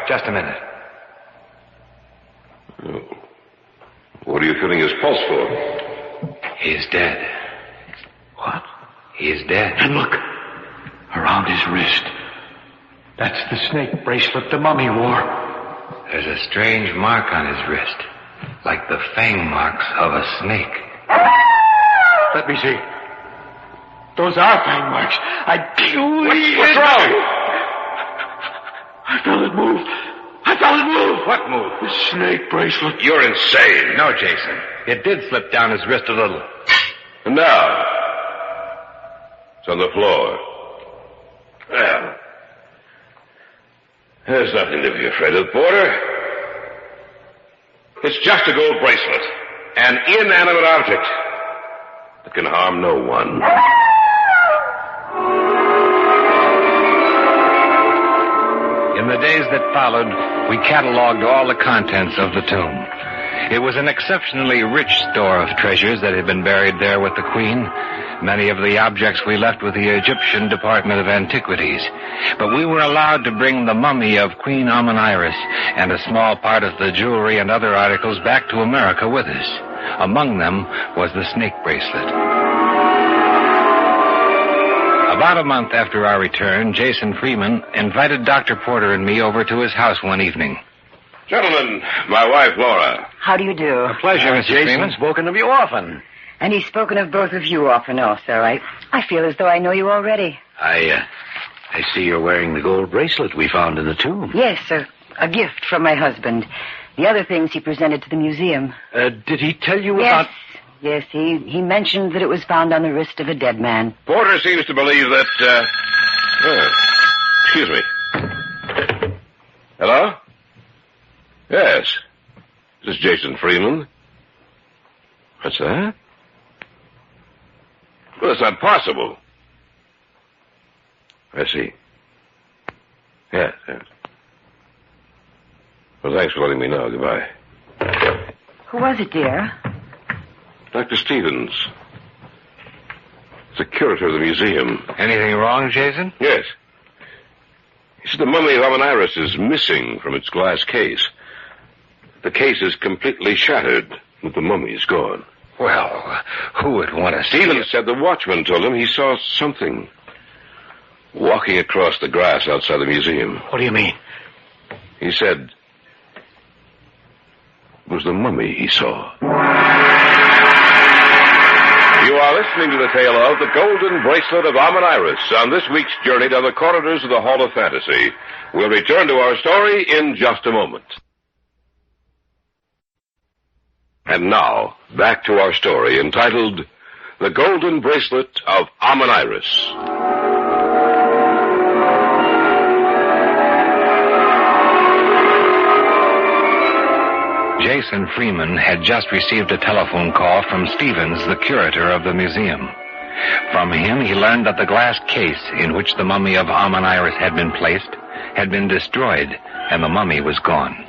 Just a minute. Oh. What are you feeling his pulse for? He's dead. What? He's dead. And look. Around his wrist. That's the snake bracelet the mummy wore. There's a strange mark on his wrist. Like the fang marks of a snake. Let me see. Those are fang marks. What's wrong? I felt it move. I felt it move. What move? The snake bracelet. You're insane. No, Jason. It did slip down his wrist a little. And now, it's on the floor. Well, there's nothing to be afraid of, Porter. It's just a gold bracelet. An inanimate object that can harm no one. In the days that followed, we cataloged all the contents of the tomb. It was an exceptionally rich store of treasures that had been buried there with the Queen. Many of the objects we left with the Egyptian Department of Antiquities. But we were allowed to bring the mummy of Queen Amoniris and a small part of the jewelry and other articles back to America with us. Among them was the snake bracelet. About a month after our return, Jason Freeman invited Dr. Porter and me over to his house one evening. Gentlemen, my wife, Laura. How do you do? A pleasure, Mr. Freeman. Spoken of you often. And he's spoken of both of you often also. I feel as though I know you already. I see you're wearing the gold bracelet we found in the tomb. Yes, a gift from my husband. The other things he presented to the museum. Did he tell you about... Yes, he mentioned that it was found on the wrist of a dead man. Porter seems to believe that, excuse me. Hello? Yes. This is Jason Freeman. What's that? Well, it's not possible. I see. Yes. Well, thanks for letting me know. Goodbye. Who was it, dear? Dr. Stevens. The curator of the museum. Anything wrong, Jason? Yes. He said the mummy of Amoniris is missing from its glass case. The case is completely shattered, but the mummy is gone. Well, who would want to see Stevens said the watchman told him he saw something walking across the grass outside the museum. What do you mean? He said it was the mummy he saw. You are listening to the tale of the Golden Bracelet of Amoniris on this week's journey down the corridors of the Hall of Fantasy. We'll return to our story in just a moment. And now, back to our story entitled The Golden Bracelet of Amoniris. Jason Freeman had just received a telephone call from Stevens, the curator of the museum. From him, he learned that the glass case in which the mummy of Amoniris had been placed had been destroyed, and the mummy was gone.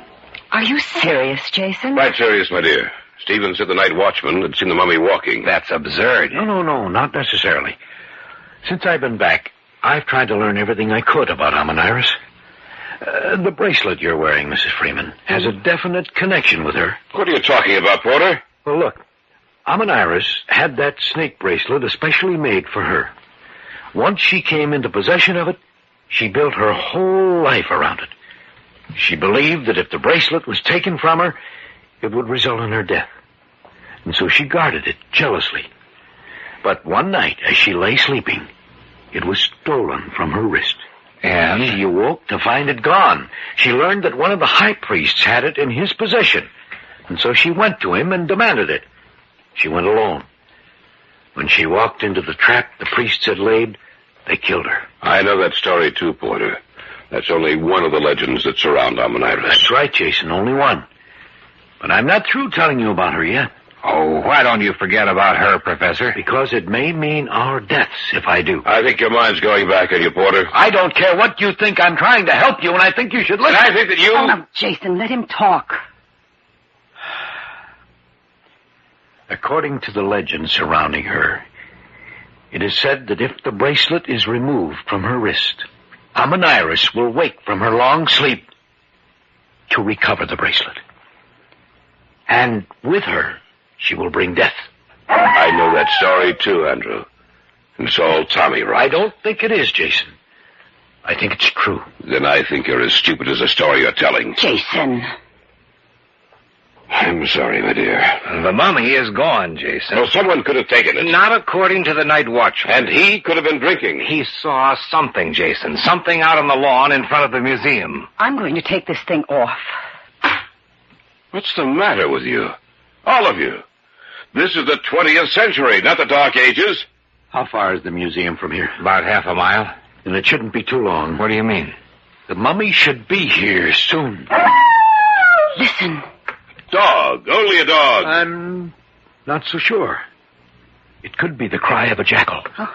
Are you serious, Jason? Quite serious, my dear. Stevens said the night watchman had seen the mummy walking. That's absurd. No, not necessarily. Since I've been back, I've tried to learn everything I could about Amoniris. The bracelet you're wearing, Mrs. Freeman, has a definite connection with her. What are you talking about, Porter? Well, look, Amoniris had that snake bracelet especially made for her. Once she came into possession of it, she built her whole life around it. She believed that if the bracelet was taken from her, it would result in her death. And so she guarded it jealously. But one night, as she lay sleeping, it was stolen from her wrist. And she awoke to find it gone. She learned that one of the high priests had it in his possession. And so she went to him and demanded it. She went alone. When she walked into the trap the priests had laid, they killed her. I know that story too, Porter. That's only one of the legends that surround Amoniris. That's right, Jason, only one. But I'm not through telling you about her yet. Oh, why don't you forget about her, Professor? Because it may mean our deaths if I do. I think your mind's going back on you, Porter. I don't care what you think. I'm trying to help you, and I think you should listen. And I think that you... Oh, no, Jason, let him talk. According to the legend surrounding her, it is said that if the bracelet is removed from her wrist, Amoniris will wake from her long sleep to recover the bracelet. And with her, she will bring death. I know that story too, Andrew. And so old Tommy wrote. I don't think it is, Jason. I think it's true. Then I think you're as stupid as the story you're telling. Jason. I'm sorry, my dear. The mummy is gone, Jason. Well, someone could have taken it. Not according to the night watchman. And he could have been drinking. He saw something, Jason. Something out on the lawn in front of the museum. I'm going to take this thing off. What's the matter with you? All of you. This is the 20th century, not the Dark Ages. How far is the museum from here? About half a mile. And it shouldn't be too long. What do you mean? The mummy should be here soon. Listen. Dog. Only a dog. I'm not so sure. It could be the cry of a jackal. Oh.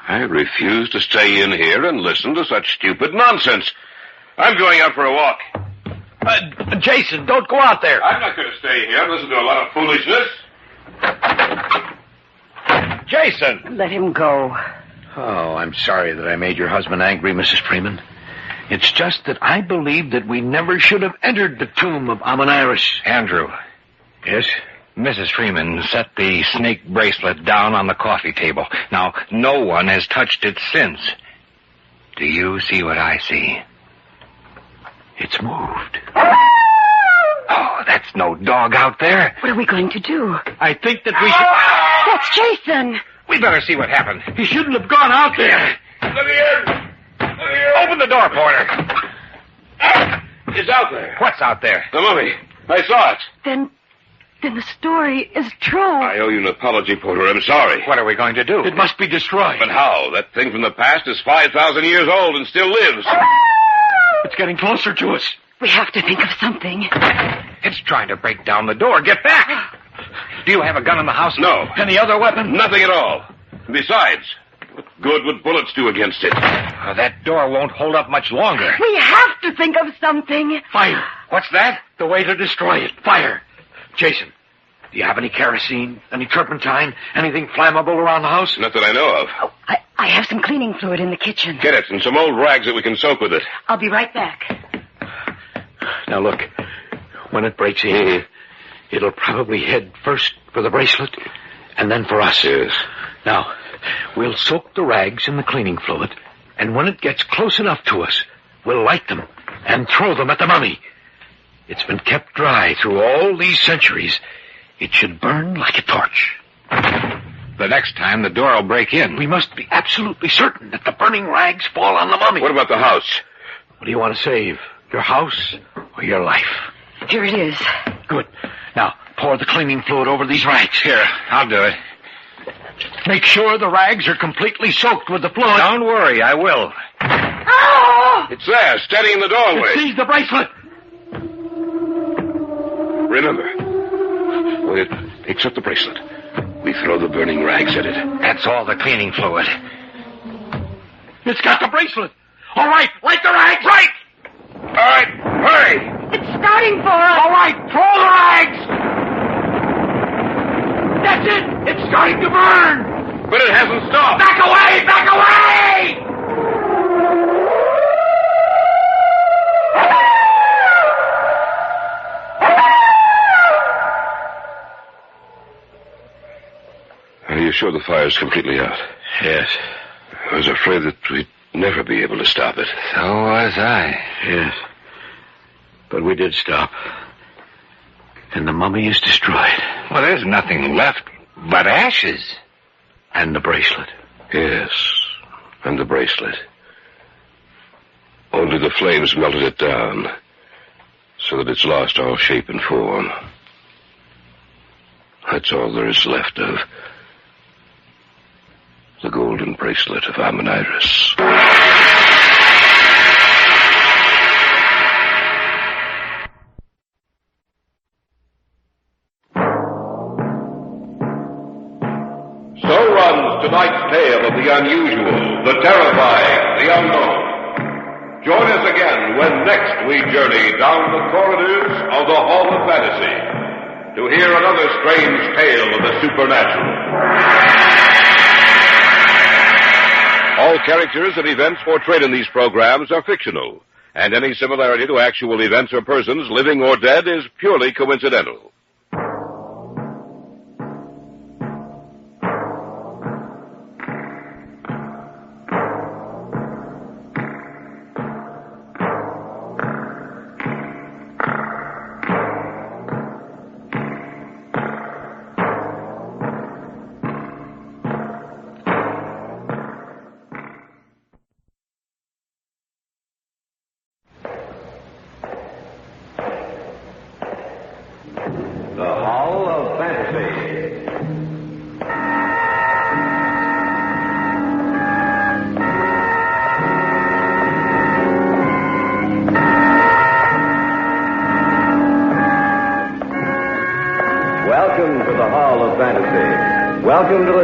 I refuse to stay in here and listen to such stupid nonsense. I'm going out for a walk. Jason, don't go out there. I'm not going to stay here and listen to a lot of foolishness. Jason! Let him go. Oh, I'm sorry that I made your husband angry, Mrs. Freeman. It's just that I believe that we never should have entered the tomb of Amoniris. Andrew. Yes? Mrs. Freeman set the snake bracelet down on the coffee table. Now, no one has touched it since. Do you see what I see? It's moved. Oh, that's no dog out there. What are we going to do? I think that we should... That's Jason! We better see what happened. He shouldn't have gone out there. Let me in! Open the door, Porter. It's out there. What's out there? The mummy. I saw it. Then the story is true. I owe you an apology, Porter. I'm sorry. What are we going to do? It must be destroyed. But how? That thing from the past is 5,000 years old and still lives. It's getting closer to us. We have to think of something. It's trying to break down the door. Get back! Do you have a gun in the house? No. Any other weapon? Nothing at all. Besides, what good would bullets do against it? That door won't hold up much longer. We have to think of something. Fire. What's that? The way to destroy it. Fire. Jason, do you have any kerosene, any turpentine, anything flammable around the house? Not that I know of. Oh, I have some cleaning fluid in the kitchen. Get it, and some old rags that we can soak with it. I'll be right back. Now look, when it breaks in, it'll probably head first for the bracelet, and then for us. Yes. Now, we'll soak the rags in the cleaning fluid, and when it gets close enough to us, we'll light them and throw them at the mummy. It's been kept dry through all these centuries. It should burn like a torch. The next time, the door will break in. We must be absolutely certain that the burning rags fall on the mummy. What about the house? What do you want to save? Your house or your life? Here it is. Good. Now, pour the cleaning fluid over these rags. Here, I'll do it. Make sure the rags are completely soaked with the fluid. Don't worry, I will. Oh! It's there, steady in the doorway. Seize the bracelet. Remember, when it picks up the bracelet, we throw the burning rags at it. That's all the cleaning fluid. It's got the bracelet. All right, light the rags. Right. All right, hurry. It's starting for us. All right, throw the rags. That's it. It's starting to burn. But it hasn't stopped. Back away! Back away! Are you sure the fire's completely out? Yes. I was afraid that we'd never be able to stop it. So was I. Yes. But we did stop. And the mummy is destroyed. Well, there's nothing left but ashes. And the bracelet. Yes, and the bracelet. Only the flames melted it down, so that it's lost all shape and form. That's all there is left of the golden bracelet of Amoniris. So runs tonight's tale of the unusual, the terrifying, the unknown. Join us again when next we journey down the corridors of the Hall of Fantasy to hear another strange tale of the supernatural. All characters and events portrayed in these programs are fictional, and any similarity to actual events or persons, living or dead, is purely coincidental.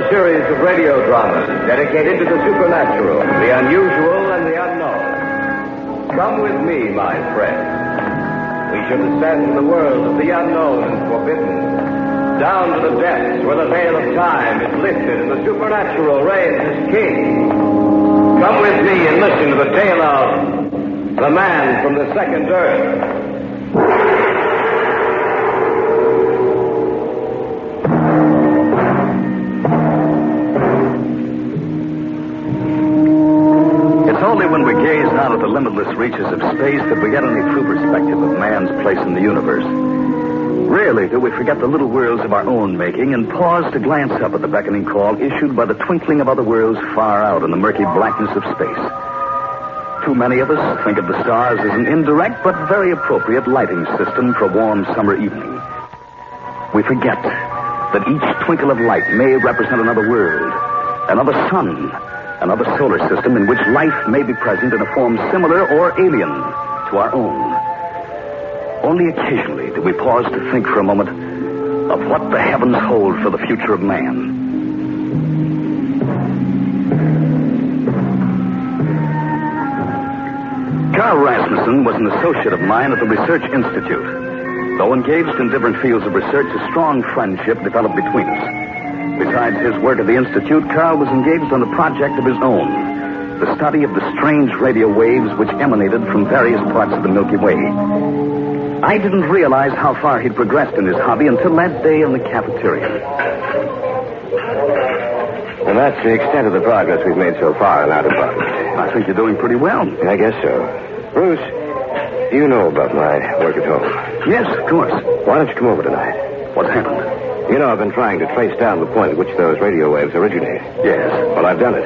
series of radio dramas dedicated to the supernatural, the unusual, and the unknown. Come with me, my friends. We shall descend in the world of the unknown and forbidden, down to the depths where the veil of time is lifted and the supernatural reigns as king. Come with me and listen to the tale of the man from the second earth. Only when we gaze out at the limitless reaches of space that we get any true perspective of man's place in the universe. Rarely do we forget the little worlds of our own making and pause to glance up at the beckoning call issued by the twinkling of other worlds far out in the murky blackness of space. Too many of us think of the stars as an indirect but very appropriate lighting system for a warm summer evening. We forget that each twinkle of light may represent another world, another sun, another solar system in which life may be present in a form similar or alien to our own. Only occasionally do we pause to think for a moment of what the heavens hold for the future of man. Carl Rasmussen was an associate of mine at the Research Institute. Though engaged in different fields of research, a strong friendship developed between us. Besides his work at the Institute, Carl was engaged on a project of his own, the study of the strange radio waves which emanated from various parts of the Milky Way. I didn't realize how far he'd progressed in his hobby until that day in the cafeteria. And that's the extent of the progress we've made so far in our department. I think you're doing pretty well. I guess so. Bruce, you know about my work at home. Yes, of course. Why don't you come over tonight? What's happened? You know, I've been trying to trace down the point at which those radio waves originate. Yes. Well, I've done it.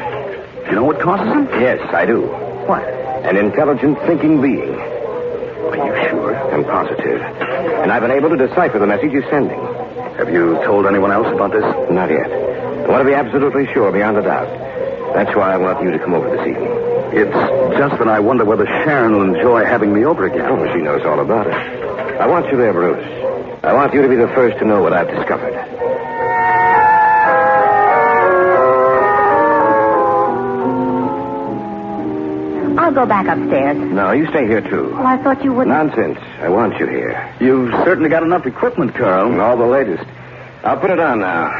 You know what causes them? Yes, I do. What? An intelligent, thinking being. Are you sure? I'm positive. And I've been able to decipher the message you're sending. Have you told anyone else about this? Not yet. I want to be absolutely sure, beyond a doubt. That's why I want you to come over this evening. It's just that I wonder whether Sharon will enjoy having me over again. Oh, she knows all about it. I want you there, Bruce. I want you to be the first to know what I've discovered. I'll go back upstairs. No, you stay here, too. Well, I thought you wouldn't. Nonsense. I want you here. You've certainly got enough equipment, Carl. All the latest. I'll put it on now.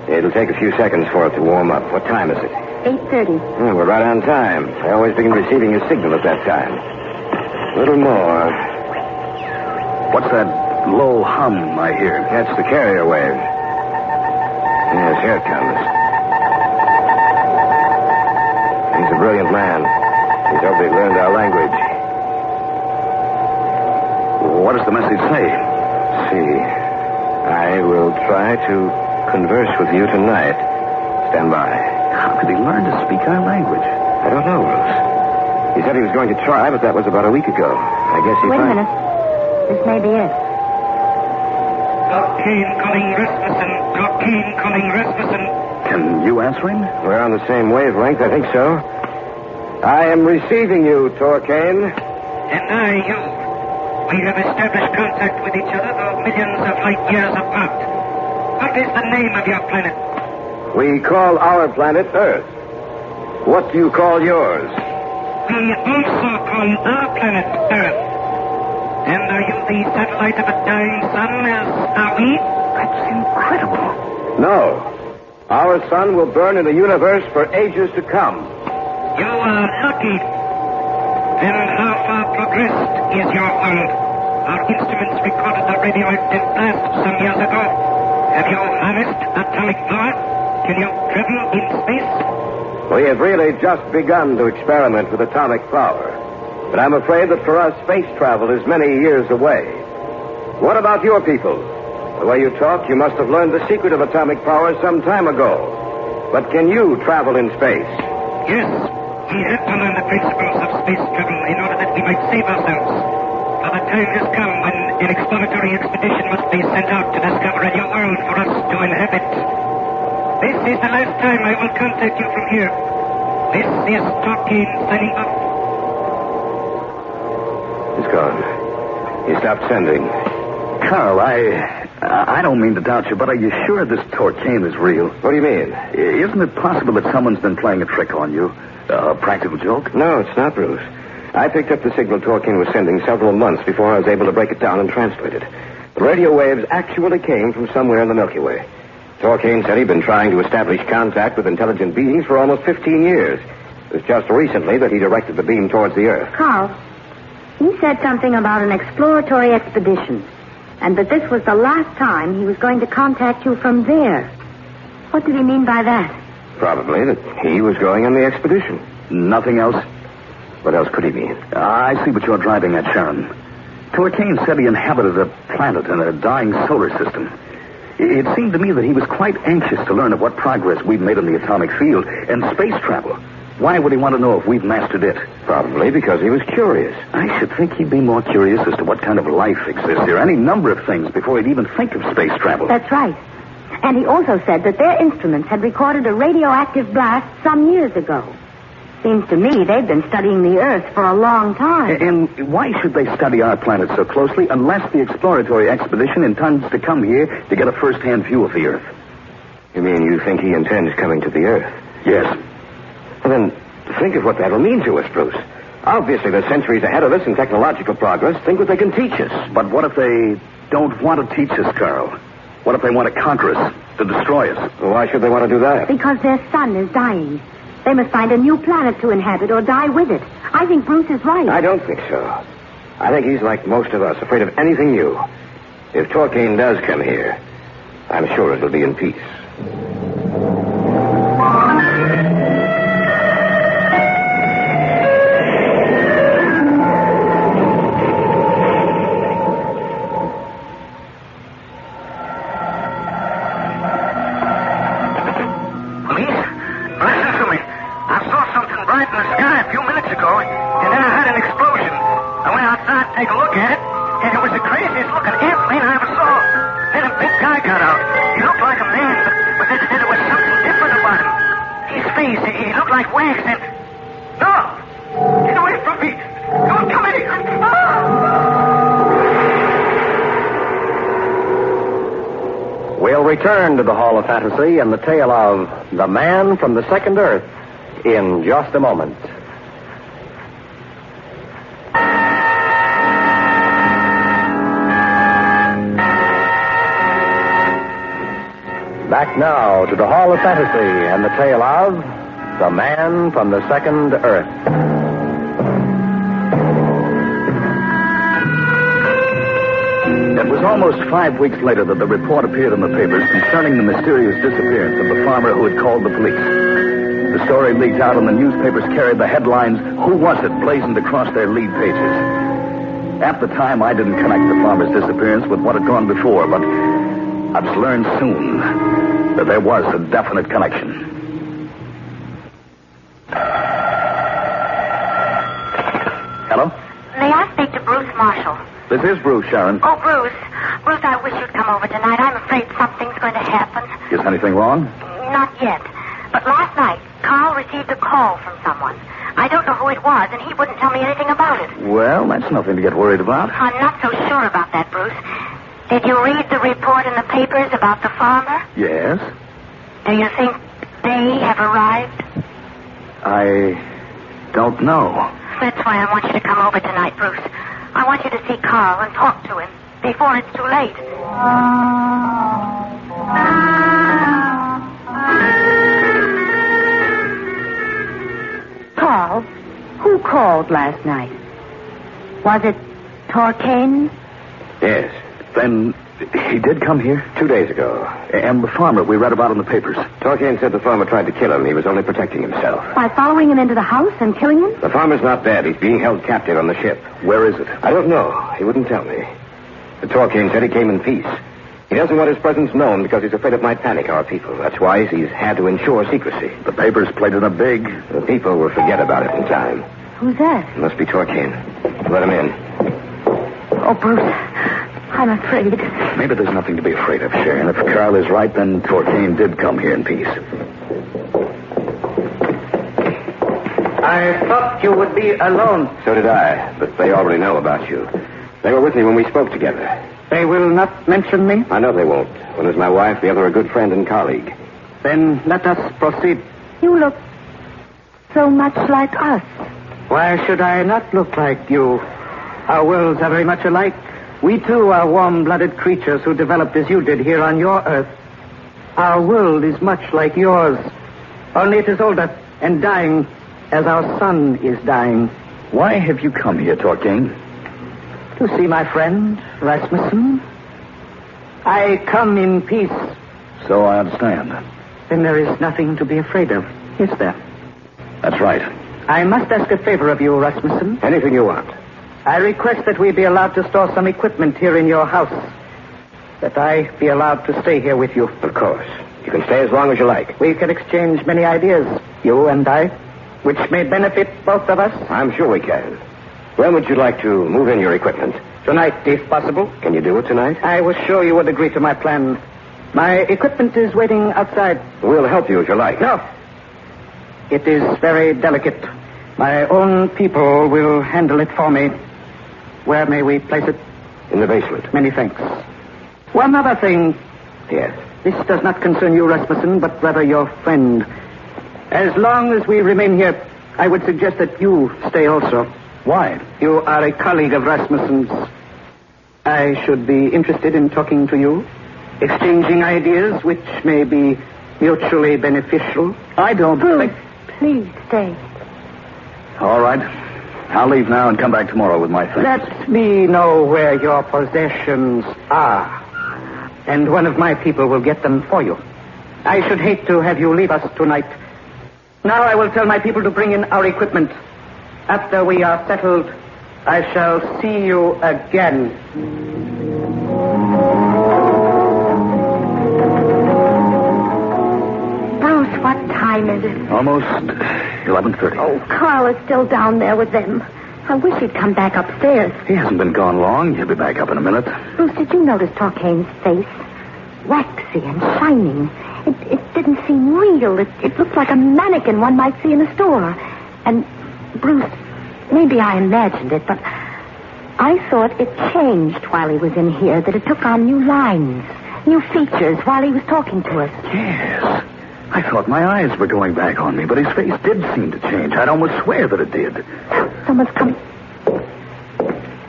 It'll take a few seconds for it to warm up. What time is it? 8:30. Oh, we're right on time. I always begin receiving a signal at that time. A little more. What's that low hum I hear? That's the carrier wave. Yes, here it comes. He's a brilliant man. He's hopefully learned our language. What does the message say? See, I will try to converse with you tonight. Stand by. How could he learn to speak our language? I don't know, Bruce. He said he was going to try, but that was about a week ago. I guess he Wait a minute. This may be it. Kahn calling Rasmussen. Kahn calling Rasmussen. Can you answer him? We're on the same wavelength, I think so. I am receiving you, Thorne. And I, you. We have established contact with each other, though millions of light years apart. What is the name of your planet? We call our planet Earth. What do you call yours? We also call our planet Earth. And are you the satellite of a dying sun, as are we? That's incredible. No. Our sun will burn in the universe for ages to come. You are lucky. And how far progressed is your world? Our instruments recorded the radioactive blast some years ago. Have you harnessed atomic power? Can you travel in space? We have really just begun to experiment with atomic power. But I'm afraid that for us, space travel is many years away. What about your people? The way you talk, you must have learned the secret of atomic power some time ago. But can you travel in space? Yes. We had to learn the principles of space travel in order that we might save ourselves. For the time has come when an exploratory expedition must be sent out to discover a new world for us to inhabit. This is the last time I will contact you from here. This is Thorne signing off. He's gone. He stopped sending. Carl, I I don't mean to doubt you, but are you sure this Torquain is real? What do you mean? Isn't it possible that someone's been playing a trick on you? A practical joke? No, it's not, Bruce. I picked up the signal Torquain was sending several months before I was able to break it down and translate it. The radio waves actually came from somewhere in the Milky Way. Torquain said he'd been trying to establish contact with intelligent beings for almost 15 years. It was just recently that he directed the beam towards the Earth. Carl, he said something about an exploratory expedition, and that this was the last time he was going to contact you from there. What did he mean by that? Probably that he was going on the expedition. Nothing else? What else could he mean? I see what you're driving at, Sharon. Torquain said he inhabited a planet in a dying solar system. It seemed to me that he was quite anxious to learn of what progress we've made in the atomic field and space travel. Why would he want to know if we've mastered it? Probably because he was curious. I should think he'd be more curious as to what kind of life exists here, any number of things, before he'd even think of space travel. That's right. And he also said that their instruments had recorded a radioactive blast some years ago. Seems to me they've been studying the Earth for a long time. And why should they study our planet so closely unless the exploratory expedition intends to come here to get a first-hand view of the Earth? You mean you think he intends coming to the Earth? Yes. Well, then, think of what that'll mean to us, Bruce. Obviously, they're centuries ahead of us in technological progress. Think what they can teach us. But what if they don't want to teach us, Carl? What if they want to conquer us, to destroy us? Well, why should they want to do that? Because their sun is dying. They must find a new planet to inhabit or die with it. I think Bruce is right. I don't think so. I think he's like most of us, afraid of anything new. If Torquain does come here, I'm sure it'll be in peace. Return to the Hall of Fantasy and the tale of The Man from the Second Earth in just a moment. Back now to the Hall of Fantasy and the tale of The Man from the Second Earth. It was almost 5 weeks later that the report appeared in the papers concerning the mysterious disappearance of the farmer who had called the police. The story leaked out and the newspapers carried the headlines, "Who Was It?" blazoned across their lead pages. At the time, I didn't connect the farmer's disappearance with what had gone before, but I've learned soon that there was a definite connection. Hello? May I speak to Bruce Marshall? This is Bruce, Sharon. Oh, Bruce. Bruce, I wish you'd come over tonight. I'm afraid something's going to happen. Is anything wrong? Not yet. But last night, Carl received a call from someone. I don't know who it was, and he wouldn't tell me anything about it. Well, that's nothing to get worried about. I'm not so sure about that, Bruce. Did you read the report in the papers about the farmer? Yes. Do you think they have arrived? I don't know. That's why I want you to come over tonight, Bruce. I want you to see Carl and talk to him before it's too late. Carl, who called last night? Was it Torquain? Yes. Then he did come here? 2 days ago. And the farmer we read about in the papers. Torquain said the farmer tried to kill him. He was only protecting himself. By following him into the house and killing him? The farmer's not dead. He's being held captive on the ship. Where is it? I don't know. He wouldn't tell me. But Torquain said he came in peace. He doesn't want his presence known because he's afraid it might panic our people. That's why he's had to ensure secrecy. The papers played it up big. The people will forget about it in time. Who's that? It must be Torquain. Let him in. Oh, Bruce, I'm afraid. Maybe there's nothing to be afraid of, Sharon. If Carl is right, then Torquain did come here in peace. I thought you would be alone. So did I, but they already know about you. They were with me when we spoke together. They will not mention me? I know they won't. One is my wife, the other a good friend and colleague. Then let us proceed. You look so much like us. Why should I not look like you? Our worlds are very much alike. We, too, are warm-blooded creatures who developed as you did here on your Earth. Our world is much like yours, only it is older and dying as our sun is dying. Why have you come here, Thorne? To see my friend, Rasmussen. I come in peace. So I understand. Then there is nothing to be afraid of, is there? That's right. I must ask a favor of you, Rasmussen. Anything you want. I request that we be allowed to store some equipment here in your house. That I be allowed to stay here with you. Of course. You can stay as long as you like. We can exchange many ideas, you and I, which may benefit both of us. I'm sure we can. When would you like to move in your equipment? Tonight, if possible. Can you do it tonight? I was sure you would agree to my plan. My equipment is waiting outside. We'll help you if you like. No. It is very delicate. My own people will handle it for me. Where may we place it? In the basement. Many thanks. One other thing. Yes. This does not concern you, Rasmussen, but rather your friend. As long as we remain here, I would suggest that you stay also. Why? You are a colleague of Rasmussen's. I should be interested in talking to you, exchanging ideas which may be mutually beneficial. I don't think... Please stay. All right. I'll leave now and come back tomorrow with my things. Let me know where your possessions are, and one of my people will get them for you. I should hate to have you leave us tonight. Now I will tell my people to bring in our equipment. After we are settled, I shall see you again. Bruce, what time is it? Almost 11:30. Oh, Carl is still down there with them. I wish he'd come back upstairs. He hasn't been gone long. He'll be back up in a minute. Bruce, did you notice Torquane's face? Waxy and shining. It didn't seem real. It looked like a mannequin one might see in a store. And, Bruce, maybe I imagined it, but I thought it changed while he was in here, that it took on new lines, new features while he was talking to us. Yes. I thought my eyes were going back on me, but his face did seem to change. I'd almost swear that it did. Someone's coming.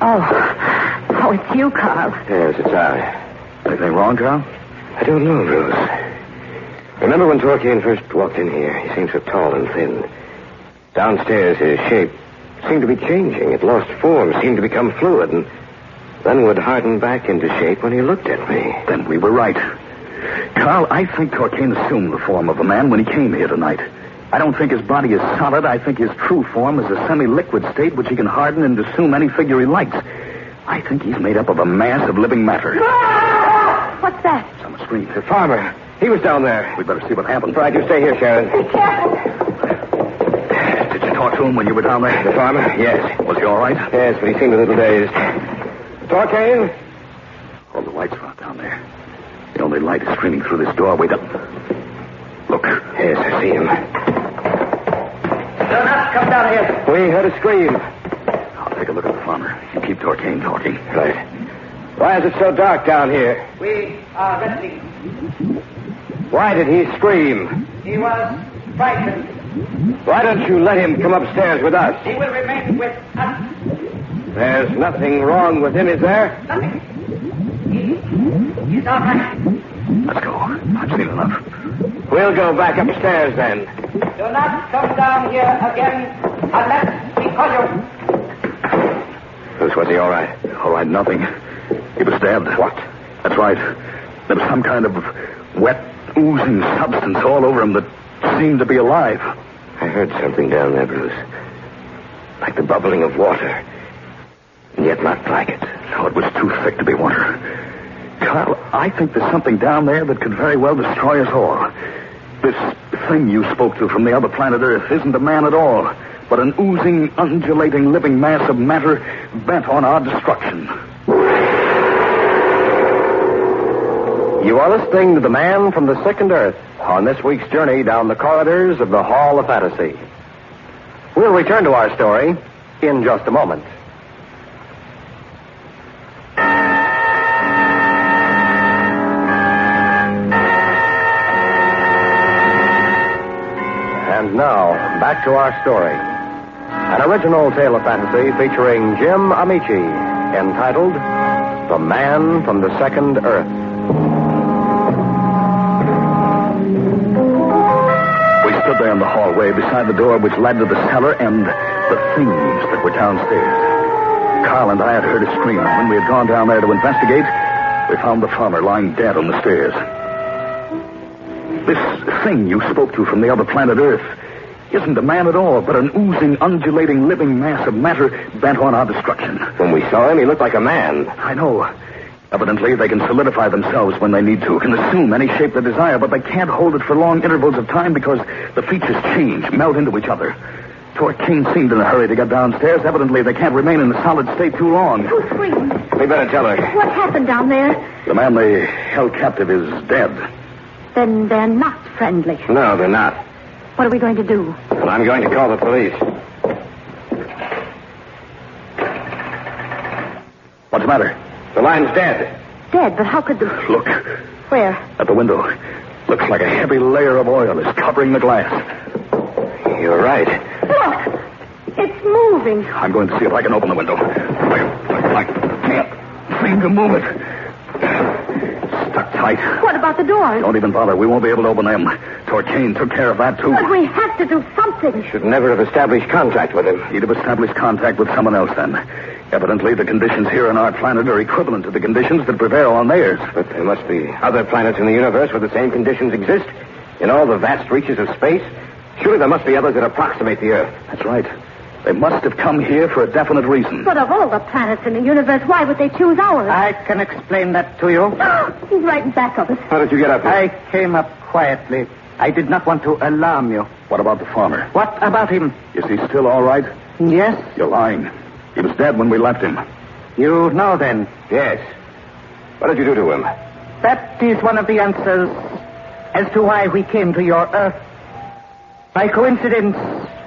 Oh, it's you, Carl. Yes, it's I. Anything wrong, Carl? I don't know, Bruce. Remember when Thorne first walked in here? He seemed so tall and thin. Downstairs, his shape seemed to be changing. It lost form, seemed to become fluid, and then would harden back into shape when he looked at me. Then we were right. Carl, I think Thorne assumed the form of a man when he came here tonight. I don't think his body is solid. I think his true form is a semi-liquid state which he can harden and assume any figure he likes. I think he's made up of a mass of living matter. Ah! What's that? Someone screamed. The farmer. He was down there. We'd better see what happened. Right, you stay here, Sheridan. Be careful. Did you talk to him when you were down there? The farmer? Yes. Was he all right? Yes, but he seemed a little dazed. Thorne? All the lights are out down there. The only light is streaming through this doorway. Look. Yes, I see him. Do not come down here. We heard a scream. I'll take a look at the farmer. You keep Thorne talking. Right. Why is it so dark down here? We are resting. Why did he scream? He was frightened. Why don't you let him come upstairs with us? He will remain with us. There's nothing wrong with him, is there? Nothing. He's all right. Let's go. I've seen enough. We'll go back upstairs then. Do not come down here again unless we call you. Bruce, was he all right? All right, nothing. He was stabbed. What? That's right. There was some kind of wet, oozing substance all over him that seemed to be alive. I heard something down there, Bruce. Like the bubbling of water. And yet not like it. No, it was too thick to be water. Carl, I think there's something down there that could very well destroy us all. This thing you spoke to from the other planet Earth isn't a man at all, but an oozing, undulating, living mass of matter bent on our destruction. You are listening to The Man from the Second Earth on this week's journey down the corridors of the Hall of Fantasy. We'll return to our story in just a moment. back to our story. An original tale of fantasy featuring Jim Amici, entitled The Man from the Second Earth. We stood there in the hallway beside the door which led to the cellar and the things that were downstairs. Carl and I had heard a scream. When we had gone down there to investigate, we found the farmer lying dead on the stairs. This thing you spoke to from the other planet Earth isn't a man at all, but an oozing, undulating, living mass of matter bent on our destruction. When we saw him, he looked like a man. I know. Evidently, they can solidify themselves when they need to, can assume any shape they desire, but they can't hold it for long intervals of time because the features change, melt into each other. Thorne seemed in a hurry to get downstairs. Evidently, they can't remain in a solid state too long. Who's screaming? We better tell her. What happened down there? The man they held captive is dead. Then they're not friendly. No, they're not. What are we going to do? And I'm going to call the police. What's the matter? The line's dead. Dead, but how could the... Look. Where? At the window. Looks like a heavy layer of oil is covering the glass. You're right. Look! It's moving. I'm going to see if I can open the window. I can't seem to move it. Stuck tight. What about the doors? Don't even bother. We won't be able to open them. Thorne took care of that, too. But we have to do something. Should never have established contact with him. He'd have established contact with someone else, then. Evidently, the conditions here on our planet are equivalent to the conditions that prevail on theirs. But there must be other planets in the universe where the same conditions exist. In all the vast reaches of space. Surely there must be others that approximate the Earth. That's right. They must have come here for a definite reason. But of all the planets in the universe, why would they choose ours? I can explain that to you. He's right in back of us. How did you get up here? I came up quietly. I did not want to alarm you. What about the farmer? What about him? Is he still all right? Yes. You're lying. He was dead when we left him. You know, then? Yes. What did you do to him? That is one of the answers as to why we came to your Earth. By coincidence,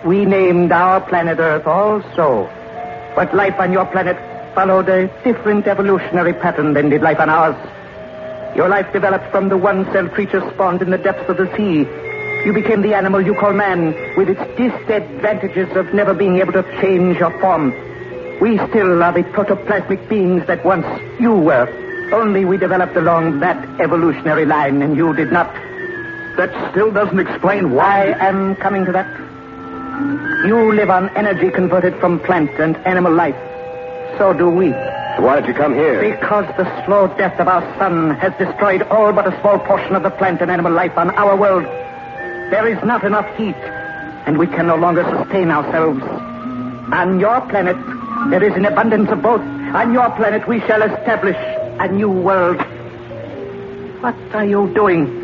we named our planet Earth also. But life on your planet followed a different evolutionary pattern than did life on ours. Your life developed from the one-celled creature spawned in the depths of the sea. You became the animal you call man, with its disadvantages of never being able to change your form. We still are the protoplasmic beings that once you were. Only we developed along that evolutionary line, and you did not. That still doesn't explain why. I am coming to that. You live on energy converted from plant and animal life. So do we. So why did you come here? Because the slow death of our sun has destroyed all but a small portion of the plant and animal life on our world. There is not enough heat, and we can no longer sustain ourselves. On your planet, there is an abundance of both. On your planet, we shall establish a new world. What are you doing?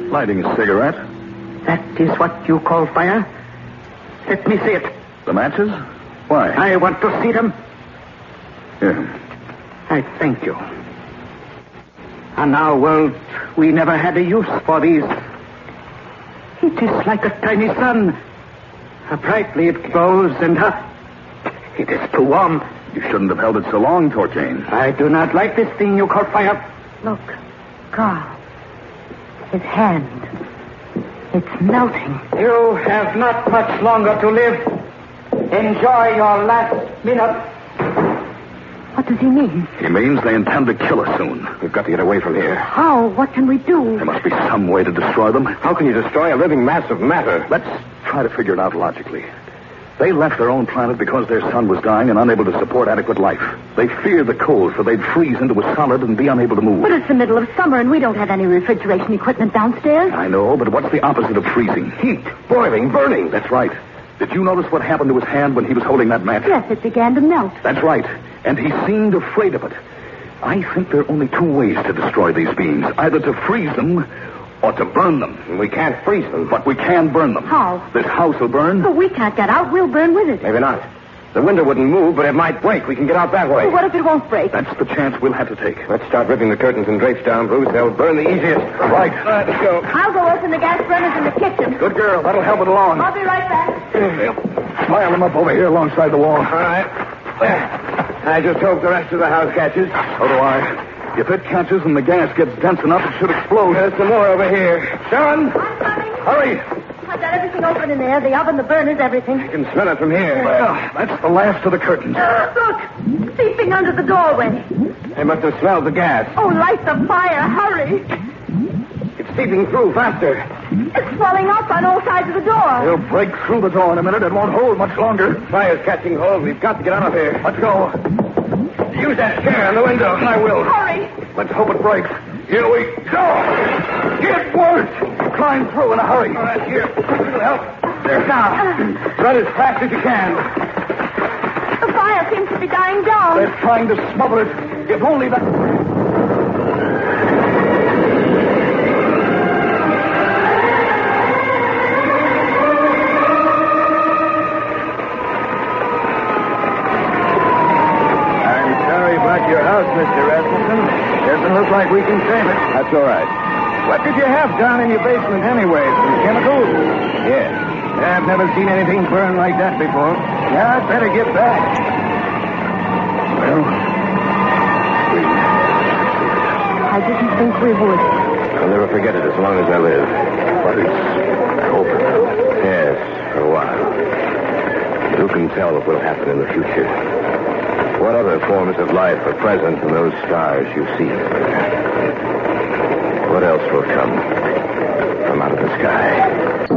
Lighting a cigarette. That is what you call fire? Let me see it. The matches? Why? I want to see them. Here. I thank you. On our world, we never had a use for these. It is like a tiny sun. How brightly it glows, and it is too warm. You shouldn't have held it so long, Thorne. I do not like this thing you call fire. Look, Carl. His hand. It's melting. You have not much longer to live. Enjoy your last minute. What does he mean? He means they intend to kill us soon. We've got to get away from here. How? What can we do? There must be some way to destroy them. How can you destroy a living mass of matter? Let's try to figure it out logically. They left their own planet because their sun was dying and unable to support adequate life. They feared the cold, for they'd freeze into a solid and be unable to move. But it's the middle of summer, and we don't have any refrigeration equipment downstairs. I know, but what's the opposite of freezing? Heat, boiling, burning. That's right. Did you notice what happened to his hand when he was holding that match? Yes, it began to melt. That's right. And he seemed afraid of it. I think there are only two ways to destroy these beings. Either to freeze them or to burn them. We can't freeze them. But we can burn them. How? This house will burn. But we can't get out. We'll burn with it. Maybe not. The window wouldn't move, but it might break. We can get out that way. Well, what if it won't break? That's the chance we'll have to take. Let's start ripping the curtains and drapes down, Bruce. They'll burn the easiest. Right. Let's go. I'll go open the gas burners in the kitchen. Good girl. That'll help it along. I'll be right back. Smile them up over here alongside the wall. All right. I just hope the rest of the house catches. So do I. If it catches and the gas gets dense enough, it should explode. There's some more over here. Sharon! I'm coming. Hurry! I I've got everything open in there. The oven, the burners, everything. I can smell it from here. Well, that's the last of the curtains. Look, seeping under the doorway. They must have smelled the gas. Oh, light the fire. Hurry. It's seeping through faster. It's swelling up on all sides of the door. We'll break through the door in a minute. It won't hold much longer. Fire's catching hold. We've got to get out of here. Let's go. Use that chair in the window. I will. Hurry. Let's hope it breaks. Here we go. It worked. Climb through in a hurry. All right, here. It'll help. There. Now. Run as fast as you can. The fire seems to be dying down. They're trying to smother it. If only that... Your house, Mr. Rasmussen. Doesn't look like we can save it. That's all right. What did you have down in your basement anyway? Some chemicals? Yes. I've never seen anything burn like that before. Yeah, I'd better get back. Well, I didn't think we would. I'll never forget it as long as I live. But it's open. Yes, for a while. But who can tell what will happen in the future? What other forms of life are present in those stars you see? What else will come from out of the sky?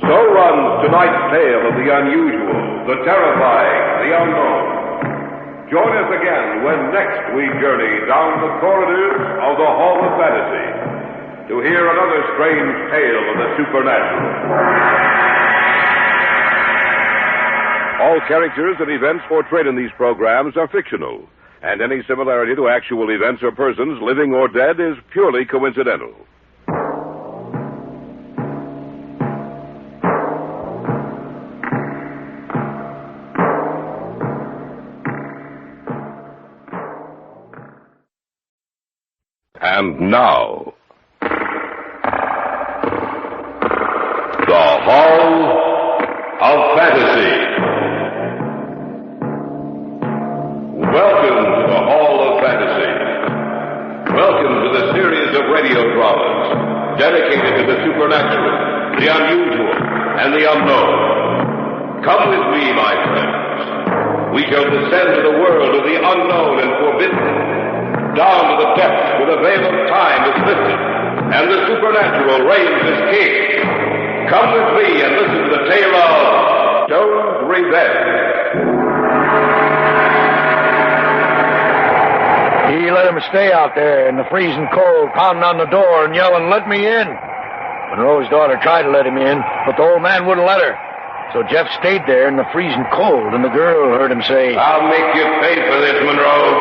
So runs tonight's tale of the unusual, the terrifying, the unknown. Join us again when next we journey down the corridors of the Hall of Fantasy to hear another strange tale of the supernatural. All characters and events portrayed in these programs are fictional, and any similarity to actual events or persons, living or dead, is purely coincidental. And now, the Hall of Fantasy. Welcome to the Hall of Fantasy. Welcome to the series of radio dramas dedicated to the supernatural, the unusual, and the unknown. Come with me, my friends. We shall descend to the world of the unknown and forbidden, down to the depths where the veil of time is lifted, and the supernatural reigns as king. Come with me and listen to the tale of Stone's Revenge. He let him stay out there in the freezing cold, pounding on the door and yelling, "Let me in." Monroe's daughter tried to let him in, but the old man wouldn't let her. So Jeff stayed there in the freezing cold, and the girl heard him say, "I'll make you pay for this, Monroe.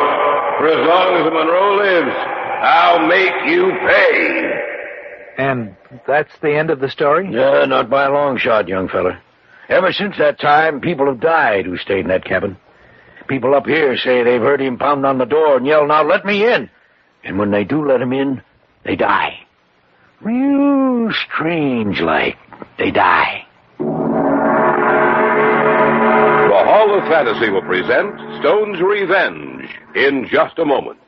For as long as Monroe lives, I'll make you pay." And that's the end of the story? Yeah, not by a long shot, young fella. Ever since that time, people have died who stayed in that cabin. People up here say they've heard him pound on the door and yell, "Now let me in." And when they do let him in, they die. Real strange like. They die. The Hall of Fantasy will present Stone's Revenge in just a moment.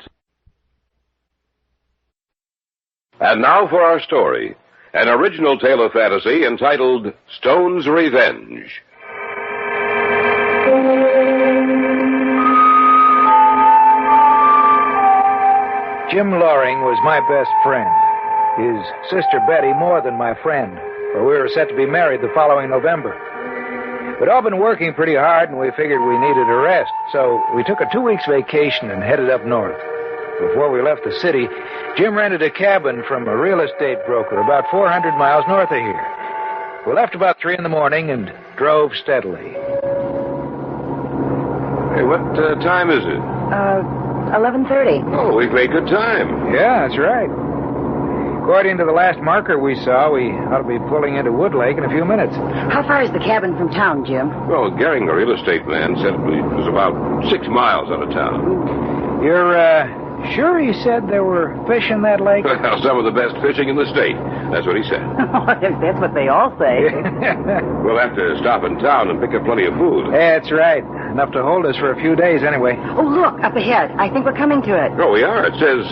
And now for our story, an original tale of fantasy entitled Stone's Revenge. Jim Loring was my best friend. His sister Betty more than my friend, for we were set to be married the following November. We'd all been working pretty hard, and we figured we needed a rest, so we took a 2 weeks vacation and headed up north. Before we left the city, Jim rented a cabin from a real estate broker about 400 miles north of here. We left about 3 in the morning and drove steadily. Hey, what time is it? 11:30. Oh, we've made good time. Yeah, that's right. According to the last marker we saw, we ought to be pulling into Wood Lake in a few minutes. How far is the cabin from town, Jim? Well, Gehring, the real estate man, said it was about 6 miles out of town. You're, sure he said there were fish in that lake? Well, some of the best fishing in the state. That's what he said. That's what they all say. We'll have to stop in town and pick up plenty of food. That's right. Enough to hold us for a few days anyway. Oh, look, up ahead. I think we're coming to it. Oh, we are. It says,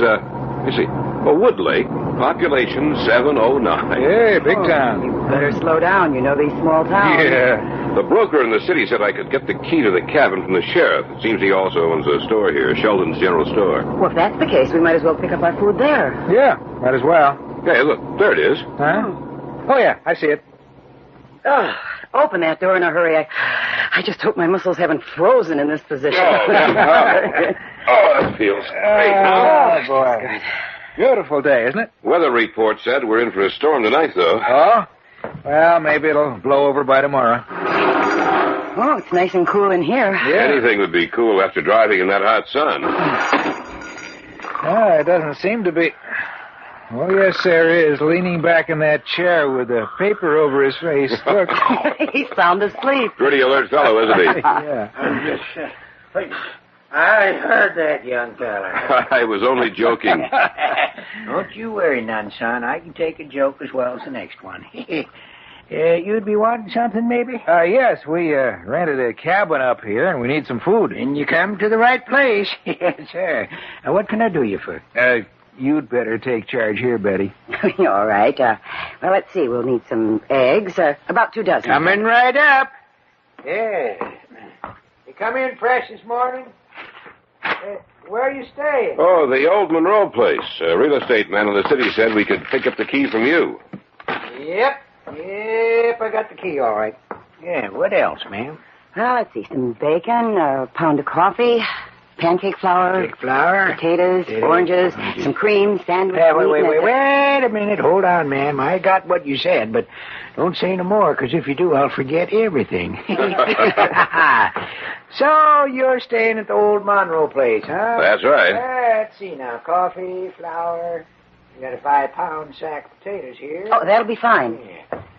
you see, Wood Lake, population 709. Hey, big town. You better slow down. You know these small towns. Yeah. The broker in the city said I could get the key to the cabin from the sheriff. It seems he also owns a store here, Sheldon's General Store. Well, if that's the case, we might as well pick up our food there. Yeah, might as well. Hey, look, there it is. Huh? Oh, yeah, I see it. Oh, open that door in a hurry. I just hope my muscles haven't frozen in this position. That feels great. Oh, boy. Beautiful day, isn't it? Weather report said we're in for a storm tonight, though. Oh? Well, maybe it'll blow over by tomorrow. Oh, it's nice and cool in here. Yeah. Anything would be cool after driving in that hot sun. Oh, it doesn't seem to be. Oh, yes, there is, leaning back in that chair with a paper over his face. Look. He's sound asleep. Pretty alert fellow, isn't he? Yeah. I heard that, young feller. I was only joking. Don't you worry none, son. I can take a joke as well as the next one. You'd be wanting something, maybe? Yes, we rented a cabin up here, and we need some food. And you come to the right place. Yes, sir. Now, what can I do you for? You'd better take charge here, Betty. All right. Well, let's see. We'll need some eggs. About 2 dozen. Coming right up. Yeah. You come in fresh this morning? Where are you staying? Oh, the old Monroe place. A real estate man in the city said we could pick up the key from you. Yep, I got the key, all right. Yeah, what else, ma'am? Well, let's see. Some bacon, a pound of coffee, pancake flour, potatoes, oranges, some cream, sandwich. Wait a minute. Hold on, ma'am. I got what you said, but don't say no more, because if you do, I'll forget everything. So, you're staying at the old Monroe place, huh? That's right. Let's see now. Coffee, flour. You got a 5-pound sack of potatoes here. Oh, that'll be fine.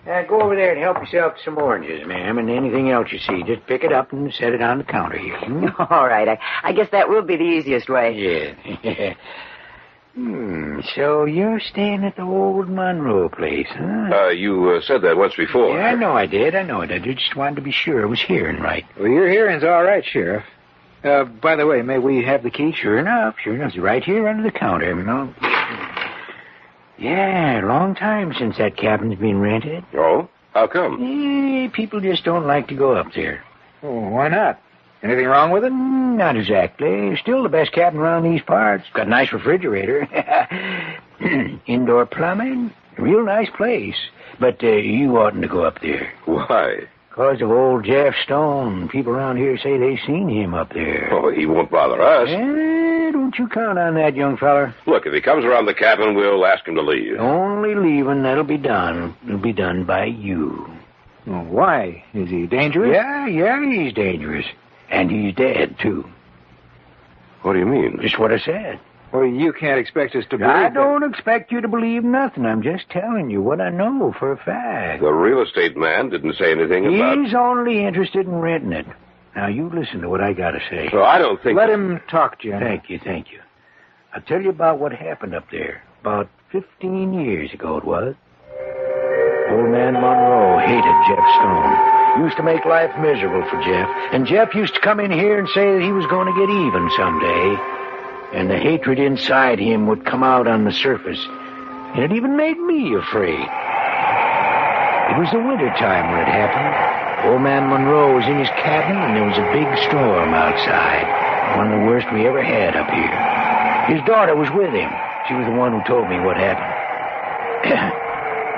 Yeah. Go over there and help yourself to some oranges, ma'am, and anything else you see. Just pick it up and set it on the counter here. All right. I guess that will be the easiest way. Yeah. So you're staying at the old Monroe place, huh? You said that once before. Yeah, I know I did. I just wanted to be sure I was hearing right. Well, your hearing's all right, Sheriff. By the way, may we have the key? Sure enough. It's right here under the counter, you know. Yeah, a long time since that cabin's been rented. Oh? How come? People just don't like to go up there. Oh, why not? Anything wrong with it? Not exactly. Still the best cabin around these parts. Got a nice refrigerator. Indoor plumbing. Real nice place. But you oughtn't to go up there. Why? Because of old Jeff Stone. People around here say they've seen him up there. Oh, he won't bother us. Don't you count on that, young feller. Look, if he comes around the cabin, we'll ask him to leave. Only leaving, that'll be done. It'll be done by you. Well, why? Is he dangerous? Yeah, he's dangerous. And he's dead, too. What do you mean? Just what I said. Well, you can't expect us to believe I don't expect you to believe nothing. I'm just telling you what I know for a fact. The real estate man didn't say anything about... He's only interested in renting it. Now, you listen to what I got to say. Well, I don't think... Let him talk, Jim. Thank you. I'll tell you about what happened up there. About 15 years ago it was. Old man Monroe hated Jeff Stone. Used to make life miserable for Jeff. And Jeff used to come in here and say that he was going to get even someday. And the hatred inside him would come out on the surface. And it even made me afraid. It was the winter time when it happened. Old man Monroe was in his cabin, and there was a big storm outside. One of the worst we ever had up here. His daughter was with him. She was the one who told me what happened.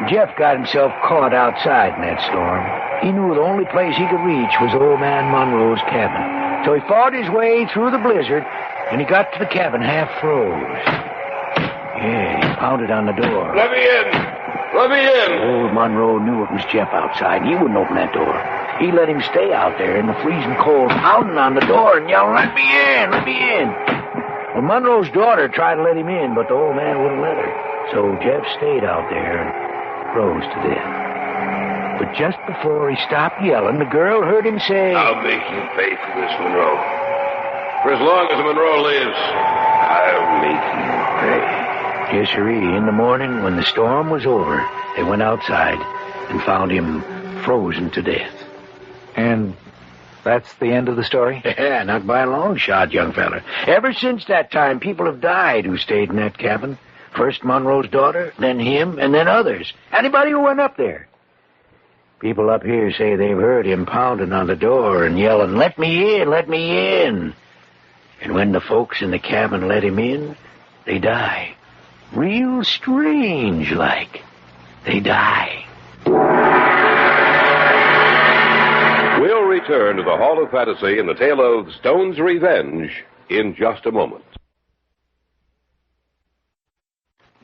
Jeff got himself caught outside in that storm. He knew the only place he could reach was old man Monroe's cabin. So he fought his way through the blizzard, and he got to the cabin half froze. Yeah, he pounded on the door. Let me in! Old Monroe knew it was Jeff outside. He wouldn't open that door. He let him stay out there in the freezing cold, pounding on the door and yelling, let me in! Well, Monroe's daughter tried to let him in, but the old man wouldn't let her. So Jeff stayed out there and froze to death. But just before he stopped yelling, the girl heard him say, I'll make you pay for this, Monroe. For as long as Monroe lives, I'll make you pay. Yes, sirree. In the morning, when the storm was over, they went outside and found him frozen to death. And That's the end of the story? Yeah, not by a long shot, young fella. Ever since that time, people have died who stayed in that cabin. First Monroe's daughter, then him, and then others. Anybody who went up there. People up here say they've heard him pounding on the door and yelling, "Let me in, let me in." And when the folks in the cabin let him in, they die. Real strange like. They die. We'll return to the Hall of Fantasy in the tale of Stone's Revenge in just a moment.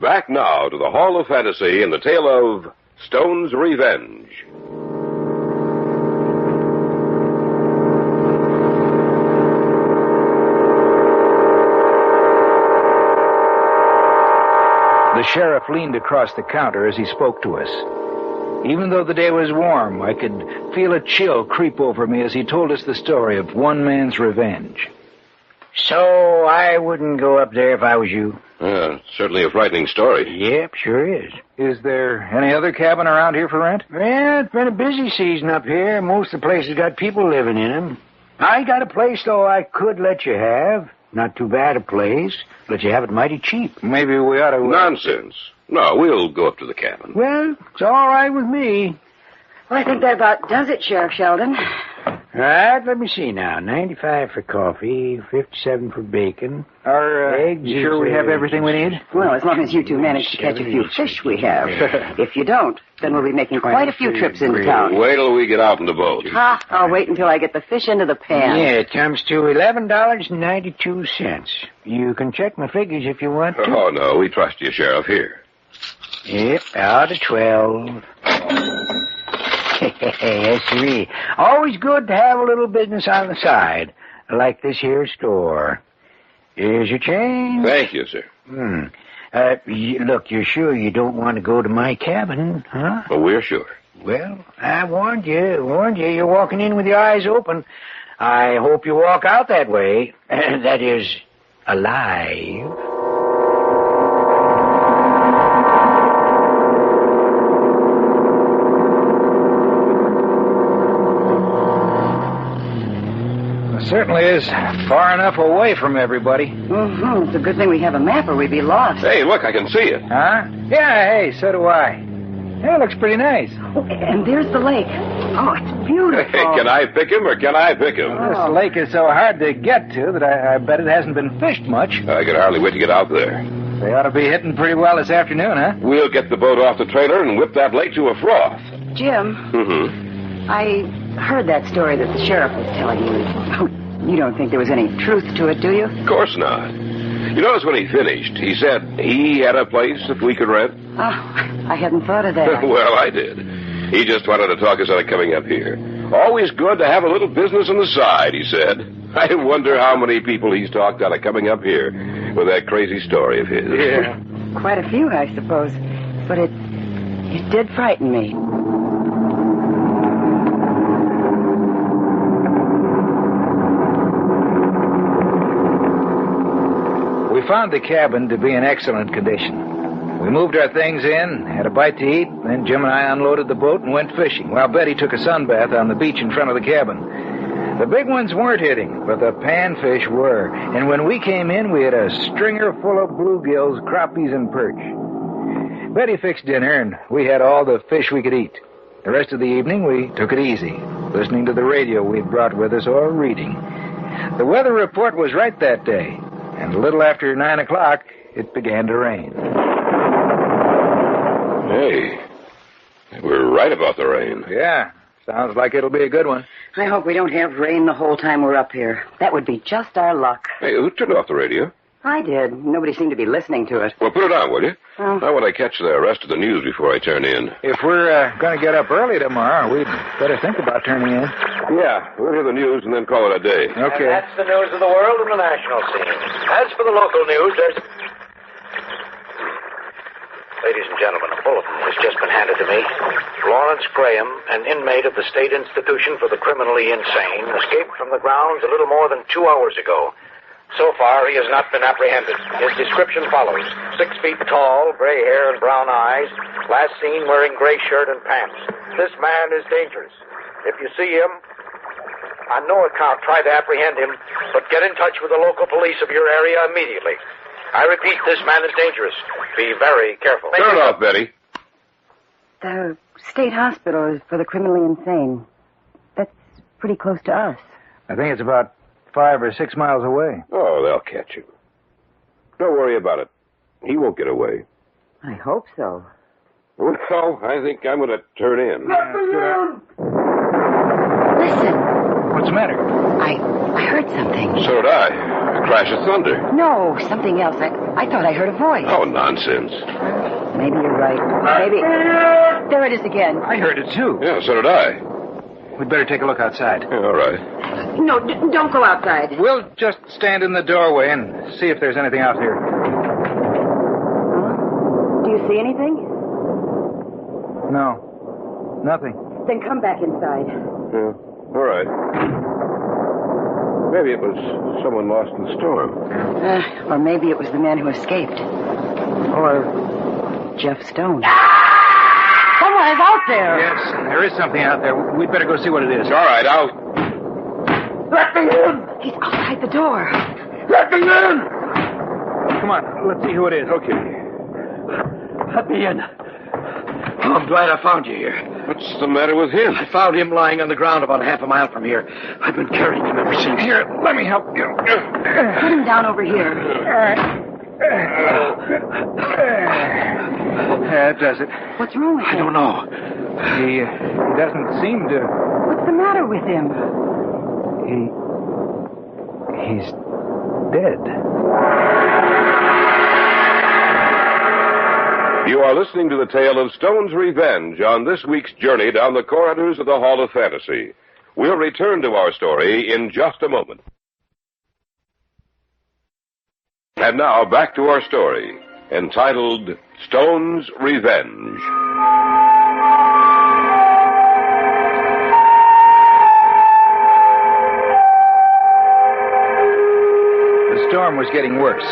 Back now to the Hall of Fantasy in the tale of Stone's Revenge. The sheriff leaned across the counter as he spoke to us. Even though the day was warm, I could feel a chill creep over me as he told us the story of one man's revenge. So I wouldn't go up there if I was you. Certainly a frightening story. Yep, sure is. Is there any other cabin around here for rent? Well, it's been a busy season up here. Most of the places got people living in them. I got a place, though, I could let you have. Not too bad a place. Let you have it mighty cheap. Maybe we ought to... Nonsense. No, we'll go up to the cabin. Well, it's all right with me. Well, I think that about does it, Sheriff Sheldon. All right, let me see now. 95 for coffee, 57 for bacon. Are eggs, you sure we have everything we need? Well, as long as you two manage to catch a few fish we have. If you don't, then we'll be making quite a few trips into town. Wait till we get out in the boat. Ha! I'll wait until I get the fish into the pan. Yeah, it comes to $11.92. You can check my figures if you want to. Oh, no, we trust you, Sheriff. Here. Yep, out of 12. Yes, sir. Always good to have a little business on the side, like this here store. Here's your change. Thank you, sir. Look, you're sure you don't want to go to my cabin, huh? Well, we're sure. Well, I warned you. You're walking in with your eyes open. I hope you walk out that way. That is, alive. Certainly is far enough away from everybody. Mm-hmm. It's a good thing we have a map or we'd be lost. Hey, look, I can see it. Huh? Yeah, hey, so do I. Yeah, it looks pretty nice. Oh, and there's the lake. Oh, it's beautiful. Hey, can I pick him or can I pick him? This lake is so hard to get to that I bet it hasn't been fished much. I can hardly wait to get out there. They ought to be hitting pretty well this afternoon, huh? We'll get the boat off the trailer and whip that lake to a froth. Jim. Mm-hmm. I heard that story that the sheriff was telling you. You don't think there was any truth to it, do you? Of course not. You notice when he finished, he said he had a place that we could rent? Oh, I hadn't thought of that. Well, I did. He just wanted to talk us out of coming up here. Always good to have a little business on the side, he said. I wonder how many people he's talked out of coming up here with that crazy story of his. Yeah. Quite a few, I suppose. But it did frighten me. We found the cabin to be in excellent condition. We moved our things in, had a bite to eat, then Jim and I unloaded the boat and went fishing, while Betty took a sunbath on the beach in front of the cabin. The big ones weren't hitting, but the panfish were, and when we came in, we had a stringer full of bluegills, crappies, and perch. Betty fixed dinner, and we had all the fish we could eat. The rest of the evening, we took it easy, listening to the radio we'd brought with us or reading. The weather report was right that day. And a little after 9 o'clock, it began to rain. Hey, we're right about the rain. Yeah, sounds like it'll be a good one. I hope we don't have rain the whole time we're up here. That would be just our luck. Hey, who turned off the radio? I did. Nobody seemed to be listening to it. Well, put it on, will you? I want to catch the rest of the news before I turn in. If we're going to get up early tomorrow, we'd better think about turning in. Yeah, we'll hear the news and then call it a day. Okay. And that's the news of the world and the national scene. As for the local news, there's... Ladies and gentlemen, a bulletin has just been handed to me. Lawrence Graham, an inmate of the State Institution for the Criminally Insane, escaped from the grounds a little more than 2 hours ago. So far, he has not been apprehended. His description follows. 6 feet tall, gray hair and brown eyes. Last seen wearing gray shirt and pants. This man is dangerous. If you see him, On no account try to apprehend him, but get in touch with the local police of your area immediately. I repeat, this man is dangerous. Be very careful. Turn it off, Betty. The state hospital for the criminally insane. That's pretty close to us. I think it's about 5 or 6 miles away. Oh, they'll catch him. Don't worry about it. He won't get away. I hope so. Well, I think I'm going to turn in. Listen. What's the matter? I heard something. So did I. A crash of thunder. No, something else. I thought I heard a voice. Oh, nonsense. Maybe you're right. Maybe. There it is again. I heard it, too. Yeah, so did I. We'd better take a look outside. Yeah, all right. No, don't go outside. We'll just stand in the doorway and see if there's anything out here. Do you see anything? No. Nothing. Then come back inside. Yeah, all right. Maybe it was someone lost in the storm. Or maybe it was the man who escaped. Or Jeff Stone. Someone is out there! Yes, there is something out there. We'd better go see what it is. All right, Let me in! He's outside the door. Let me in! Come on, let's see who it is. Okay. Let me in. Oh, I'm glad I found you here. What's the matter with him? I found him lying on the ground about half a mile from here. I've been carrying him ever since. Here, let me help you. Put him down over here. All right. That does it. What's wrong with him? I don't know. He doesn't seem to... What's the matter with him? He's dead. You are listening to the tale of Stone's revenge on this week's journey down the corridors of the Hall of Fantasy. We'll return to our story in just a moment. And now, back to our story, entitled Stone's Revenge. The storm was getting worse.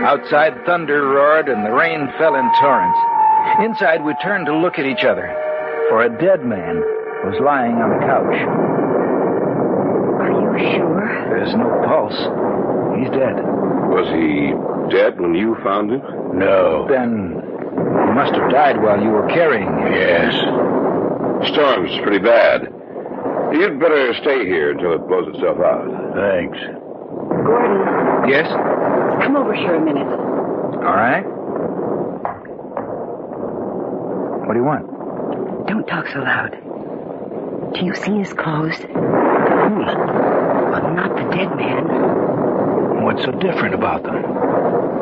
Outside, thunder roared and the rain fell in torrents. Inside, we turned to look at each other, for a dead man was lying on the couch. Are you sure? There's no pulse. He's dead. Was he dead when you found him? No. Then he must have died while you were carrying him. Yes. Storm's pretty bad. You'd better stay here until it blows itself out. Thanks. Gordon. Yes? Come over here a minute. All right. What do you want? Don't talk so loud. Do you see his clothes? Whose? Well, not the dead man. What's so different about them?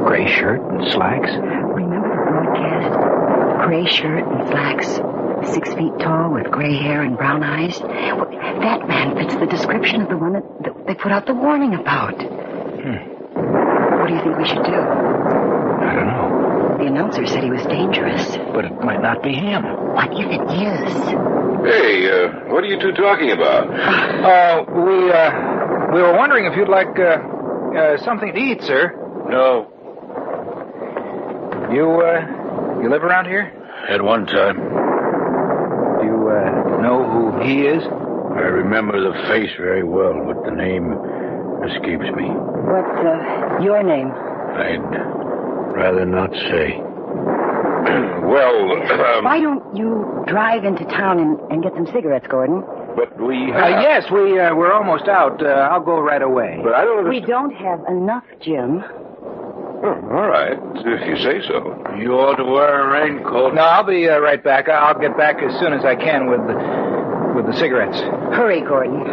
Gray shirt and slacks? Remember the broadcast? Gray shirt and slacks. 6 feet tall with gray hair and brown eyes. Well, that man fits the description of the one that they put out the warning about. What do you think we should do? I don't know. The announcer said he was dangerous. But it might not be him. What if it is? Hey, what are you two talking about? We were wondering if you'd like something to eat, sir. No. You live around here? At one time. Do you know who he is? I remember the face very well, but the name escapes me. What's your name? I'd rather not say. Well, Why don't you drive into town and get some cigarettes, Gordon? But we have... Yes, we're almost out. I'll go right away. But I don't We understand... don't have enough, Jim. Oh, all right, if you say so. You ought to wear a raincoat. No, I'll be right back. I'll get back as soon as I can with the cigarettes. Hurry, Gordon.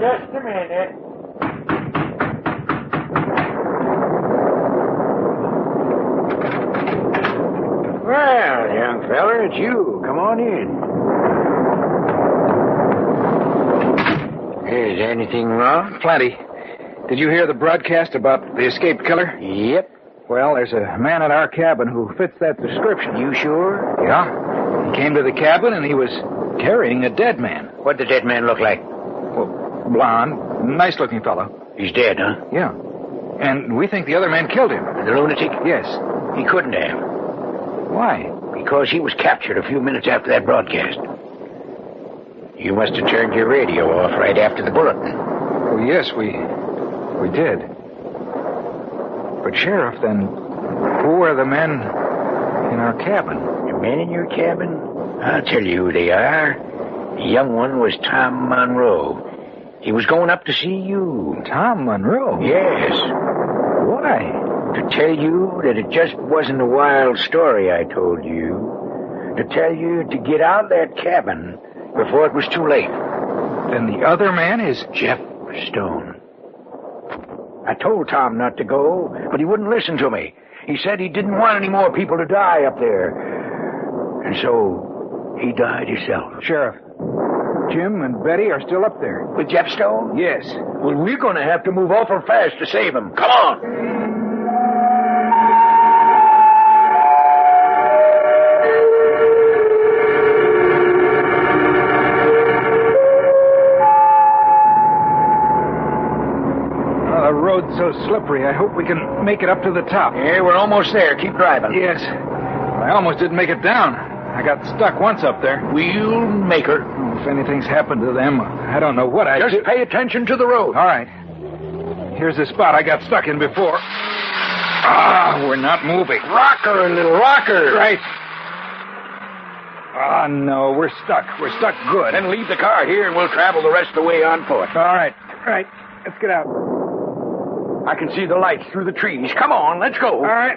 Just a minute. Well, young fella, it's you. Come on in. Is anything wrong? Plenty. Did you hear the broadcast about the escaped killer? Yep. Well, there's a man at our cabin who fits that description. You sure? Yeah. He came to the cabin and he was carrying a dead man. What'd the dead man look like? Well, blonde, nice-looking fellow. He's dead, huh? Yeah. And we think the other man killed him. The lunatic? Yes. He couldn't have. Why? Because he was captured a few minutes after that broadcast. You must have turned your radio off right after the bulletin. Oh, yes, we did. But, Sheriff, then, who are the men in our cabin? The men in your cabin? I'll tell you who they are. The young one was Tom Monroe. He was going up to see you. Tom Monroe? Yes. Why? To tell you that it just wasn't a wild story I told you. To tell you to get out of that cabin before it was too late. Then the other man is Jeff Stone. I told Tom not to go, but he wouldn't listen to me. He said he didn't want any more people to die up there. And so he died himself. Sheriff, Jim and Betty are still up there. With Jeff Stone? Yes. Well, we're going to have to move awful fast to save him. Come on! The road's so slippery, I hope we can make it up to the top. Yeah, we're almost there. Keep driving. Yes. I almost didn't make it down. I got stuck once up there. We'll make her. If anything's happened to them, I don't know what I Just do. pay attention to the road. All right. Here's the spot I got stuck in before. We're not moving. Rocker, little rocker. Right. No, we're stuck. We're stuck good. Then leave the car here and we'll travel the rest of the way on foot. All right. Right. Let's get out. I can see the lights through the trees. Come on, let's go. All right.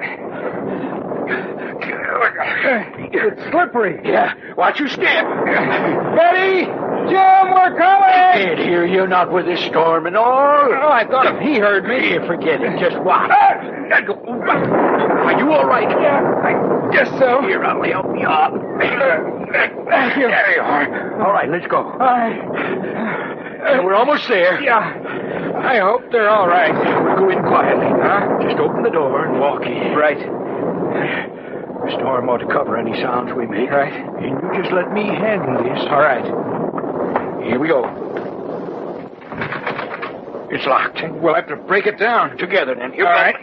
It's slippery. Yeah, watch your step. Betty! Jim, we're coming! I can't hear you, not with this storm and all. Oh, I thought if he heard me... Forget it. Just watch. Are you all right? Yeah, I guess so. Here, I'll help you up. Thank you. There you are. All right, let's go. All right. We're almost there. Yeah. I hope they're all right. We'll go in quietly. Huh? Just open the door and walk in. Right. The storm ought to cover any sounds we make. Right. And you just let me handle this. All right. Here we go. It's locked. We'll have to break it down. Together, then. Here all right.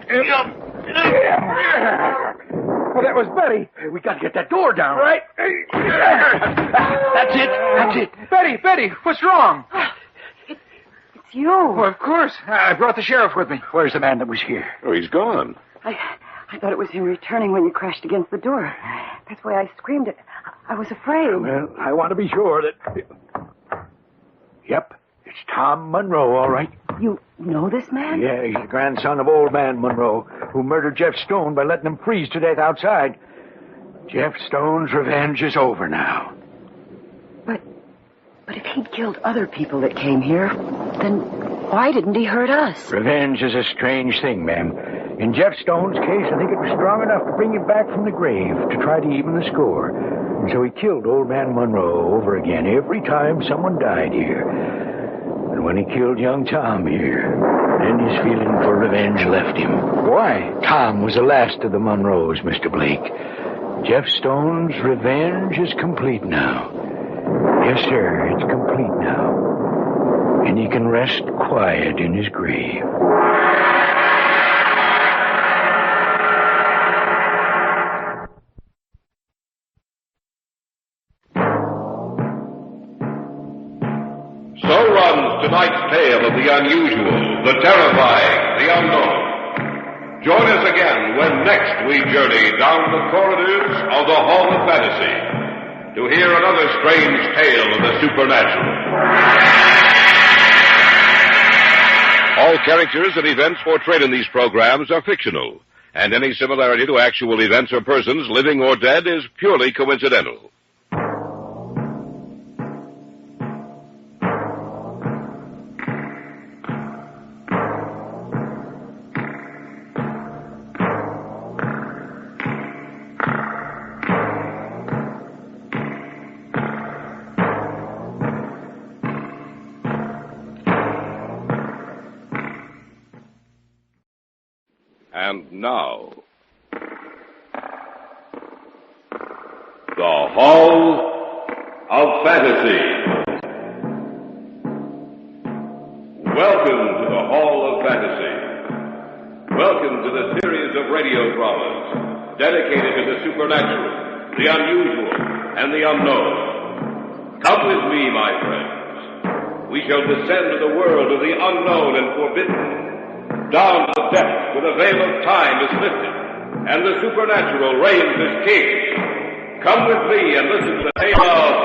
Well, that was Betty. We got to get that door down. Right. That's it. That's it. Betty, what's wrong? It's you. Well, of course. I brought the sheriff with me. Where's the man that was here? Oh, he's gone. I thought it was him returning when you crashed against the door. That's why I screamed it. I was afraid. Well, I want to be sure that... Yep, it's Tom Monroe, all right. You know this man? Yeah, he's the grandson of old man Monroe, who murdered Jeff Stone by letting him freeze to death outside. Jeff Stone's revenge is over now. But if he'd killed other people that came here, then why didn't he hurt us? Revenge is a strange thing, ma'am. In Jeff Stone's case, I think it was strong enough to bring him back from the grave to try to even the score. And so he killed old man Monroe over again every time someone died here. And when he killed young Tom here, then his feeling for revenge left him. Why? Tom was the last of the Monroes, Mr. Blake. Jeff Stone's revenge is complete now. Yes, sir, it's complete now. And he can rest quiet in his grave. So runs tonight's tale of the unusual, the terrifying, the unknown. Join us again when next we journey down the corridors of the Hall of Fantasy to hear another strange tale of the supernatural. All characters and events portrayed in these programs are fictional, and any similarity to actual events or persons, living or dead, is purely coincidental. And now, the Hall of Fantasy. Welcome to the Hall of dedicated to the supernatural, the unusual, and the unknown. Come with me, my friends. We shall descend to the world of the unknown and forbidden. Down to the depths where the veil of time is lifted, and the supernatural reigns as king. Come with me and listen to the tale of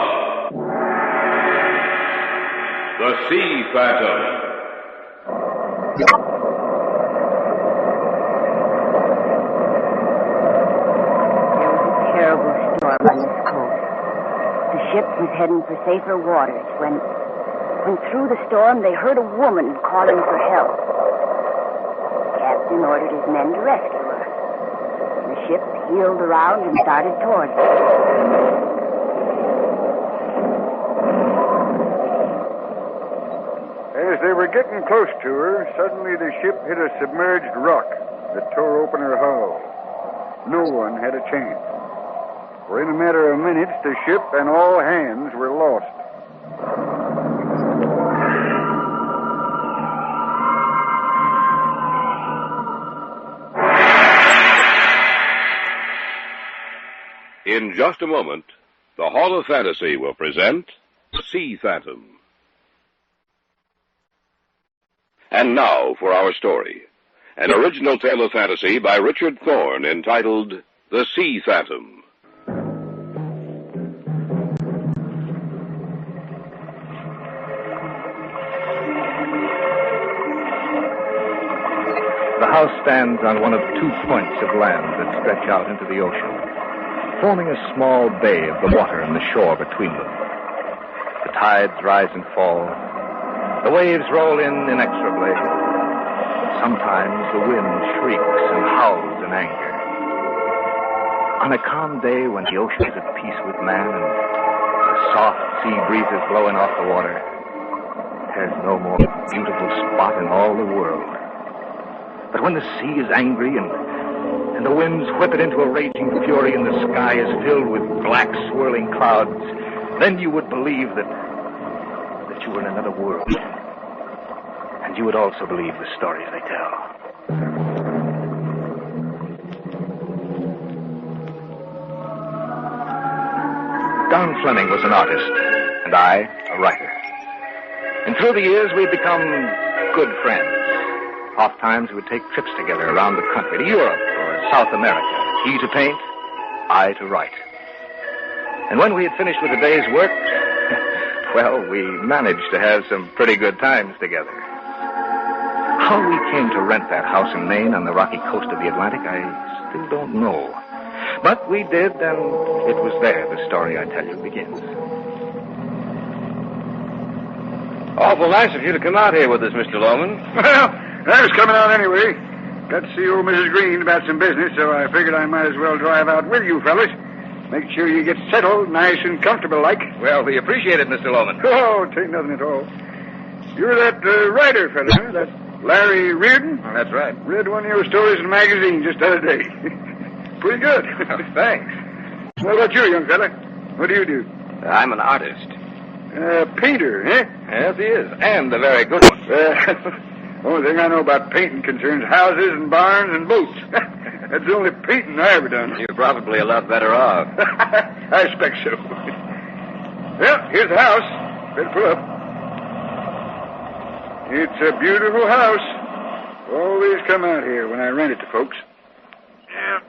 the Sea Phantom. Storm on this coast. The ship was heading for safer waters when through the storm they heard a woman calling for help. The captain ordered his men to rescue her. The ship heeled around and started towards her. As they were getting close to her, suddenly the ship hit a submerged rock that tore open her hull. No one had a chance. For in a matter of minutes, the ship and all hands were lost. In just a moment, the Hall of Fantasy will present The Sea Phantom. And now for our story. An original tale of fantasy by Richard Thorne entitled The Sea Phantom. The house stands on one of 2 points of land that stretch out into the ocean, forming a small bay of the water and the shore between them. The tides rise and fall. The waves roll in inexorably. Sometimes the wind shrieks and howls in anger. On a calm day when the ocean is at peace with man and the soft sea breezes blowing off the water, there's no more beautiful spot in all the world. But when the sea is angry and the winds whip it into a raging fury and the sky is filled with black swirling clouds, then you would believe that you were in another world. And you would also believe the stories they tell. Don Fleming was an artist, and I, a writer. And through the years, we've become good friends. Oftentimes, we would take trips together around the country, to Europe or South America. He to paint, I to write. And when we had finished with the day's work, well, we managed to have some pretty good times together. How we came to rent that house in Maine on the rocky coast of the Atlantic, I still don't know. But we did, and it was there the story I tell you begins. Awful nice of you to come out here with us, Mr. Loman. Well, I was coming out anyway. Got to see old Mrs. Green about some business, so I figured I might as well drive out with you fellas. Make sure you get settled nice and comfortable like. Well, we appreciate it, Mr. Loman. Oh, it ain't nothing at all. You're that writer fella, huh? That Larry Reardon? Oh, that's right. Read one of your stories in a magazine just the other day. Pretty good. Thanks. What about you, young fella? What do you do? I'm an artist. Painter, eh? Yes, he is. And a very good one. Only thing I know about painting concerns houses and barns and boats. That's the only painting I ever done. You're probably a lot better off. I expect so. Well, here's the house. Better pull up. It's a beautiful house. Always come out here when I rent it to folks. Yeah.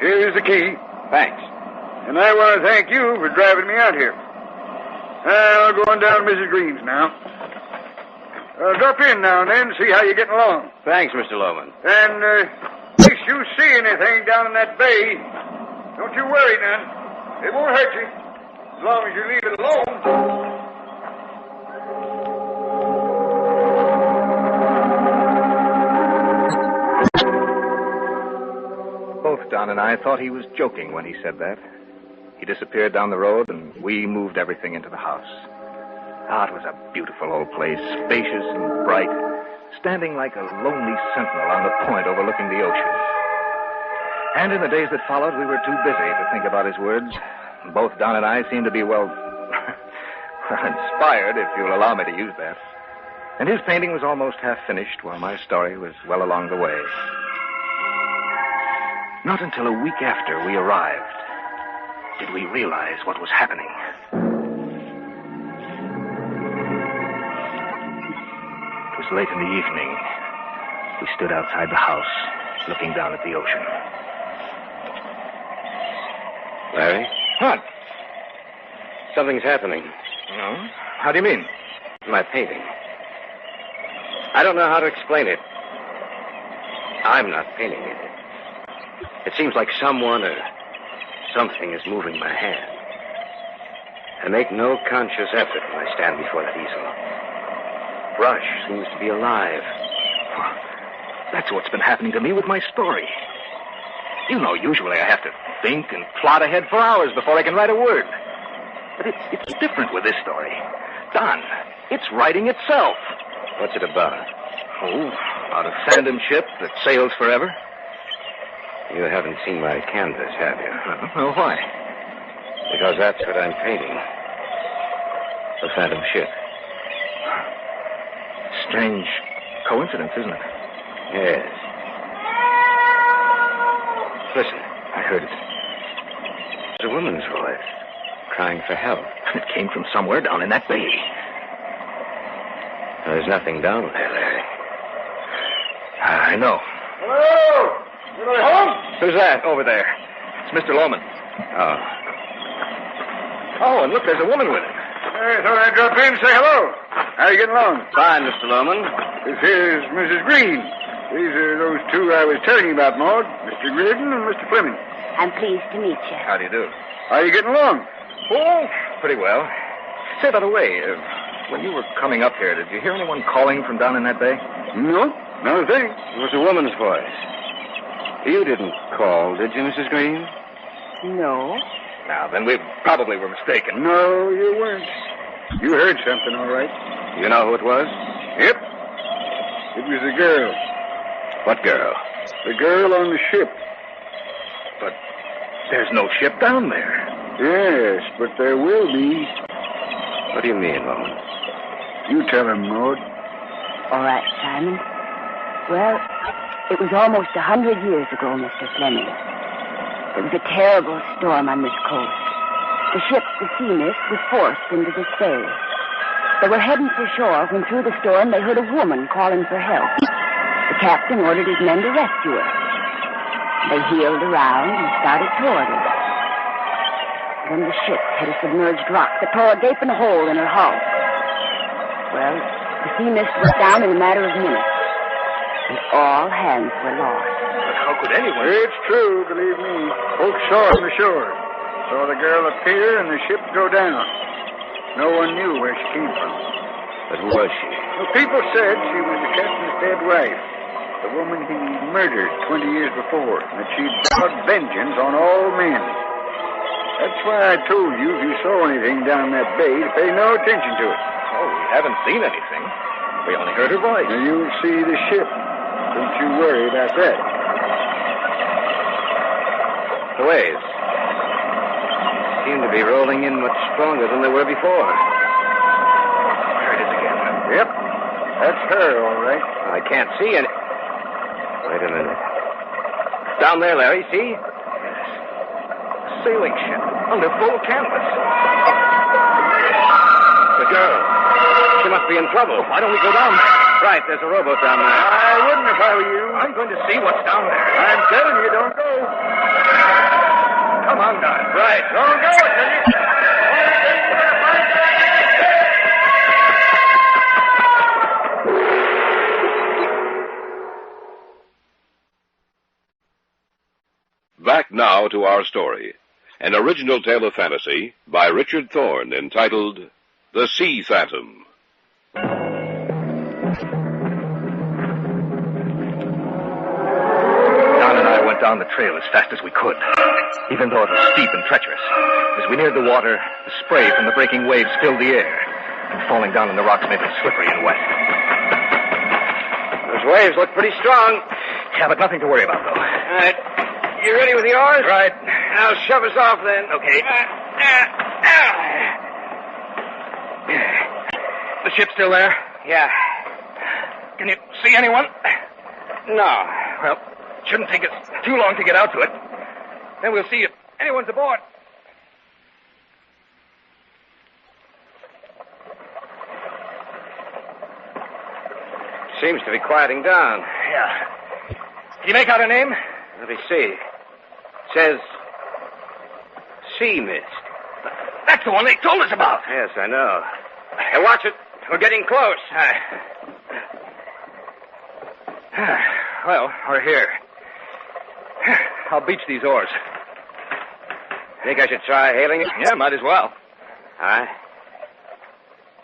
Here's the key. Thanks. And I want to thank you for driving me out here. I'll go on down to Mrs. Green's now. Drop in now and then, see how you're getting along. Thanks, Mr. Loman. And, in case you see anything down in that bay, don't you worry none. It won't hurt you, as long as you leave it alone. Both Don and I thought he was joking when he said that. He disappeared down the road, and we moved everything into the house. Ah, it was a beautiful old place, spacious and bright, standing like a lonely sentinel on the point overlooking the ocean. And in the days that followed, we were too busy to think about his words. Both Don and I seemed to be, well, inspired, if you'll allow me to use that. And his painting was almost half finished, while my story was well along the way. Not until a week after we arrived did we realize what was happening. It was late in the evening. We stood outside the house, looking down at the ocean. Larry? What? Something's happening. No? How do you mean? My painting. I don't know how to explain it. I'm not painting it. It seems like someone or something is moving my hand. I make no conscious effort when I stand before that easel. Brush seems to be alive. That's what's been happening to me with my story. You know, usually I have to think and plot ahead for hours before I can write a word. But it's different with this story. Done. It's writing itself. What's it about? Oh, about a phantom ship that sails forever. You haven't seen my canvas, have you? Well, why? Because that's what I'm painting. The phantom ship. Strange coincidence, isn't it? Yes. Listen. I heard it. It's a woman's voice, crying for help. It came from somewhere down in that bay. There's nothing down there, Larry. I know. Hello! Anybody home? Who's that over there? It's Mr. Lohman. Oh. Oh, and look, there's a woman with him. I thought I'd drop in and say hello. How are you getting along? Fine, Mr. Lohman. This here's Mrs. Green. These are those two I was telling you about, Maud. Mr. Grayson and Mr. Fleming. I'm pleased to meet you. How do you do? How are you getting along? Oh, pretty well. Say, by the way, when you were coming up here, did you hear anyone calling from down in that bay? No, not a thing. It was a woman's voice. You didn't call, did you, Mrs. Green? No. Now, then we probably were mistaken. No, you weren't. You heard something, all right. You know who it was? Yep. It was a girl. What girl? The girl on the ship. But there's no ship down there. Yes, but there will be. What do you mean, woman? You tell him, Maud. All right, Simon. Well, it was almost 100 years ago, Mr. Fleming. There was a terrible storm on this coast. The ship, the Sea Mist, was forced into this bay. They were heading for shore when through the storm they heard a woman calling for help. The captain ordered his men to rescue her. They heeled around and started toward her. Then the ship hit a submerged rock that tore a gaping hole in her hull. Well, the Sea Mist was down in a matter of minutes. And all hands were lost. But how could anyone? It's true, believe me. Folks saw her on the shore. Saw the girl appear and the ship go down. No one knew where she came from. But who was she? Well, people said she was the captain's dead wife. The woman he murdered 20 years before. And that she'd vowed vengeance on all men. That's why I told you if you saw anything down that bay to pay no attention to it. Oh, we haven't seen anything. We only heard her voice. Now you'll see the ship. Don't you worry about that. The waves seem to be rolling in much stronger than they were before. There it is again. Yep. That's her, all right. I can't see any. Wait a minute. Down there, Larry, see? Sailing ship under full canvas. The girl. She must be in trouble. Why don't we go down there? Right, there's a rowboat down there. I wouldn't if I were you. I'm going to see what's down there. I'm telling you, don't go. Come on, guys. Right. Don't go, I tell you. Back now to our story. An original tale of fantasy by Richard Thorne entitled The Sea Phantom. Don and I went down the trail as fast as we could, even though it was steep and treacherous. As we neared the water, the spray from the breaking waves filled the air, and falling down on the rocks made them slippery and wet. Those waves look pretty strong. Yeah, but nothing to worry about, though. All right. You ready with the oars? Right. Now shove us off, then. Okay. The ship's still there? Yeah. Can you see anyone? No. Well, Shouldn't take us too long to get out to it. Then we'll see if anyone's aboard. Seems to be quieting down. Yeah. Did you make out her name? Let me see. Says Sea Mist. That's the one they told us about. Yes, I know. Hey, watch it. We're getting close. Well, we're here. I'll beach these oars. Think I should try hailing it? Yeah, might as well. All right.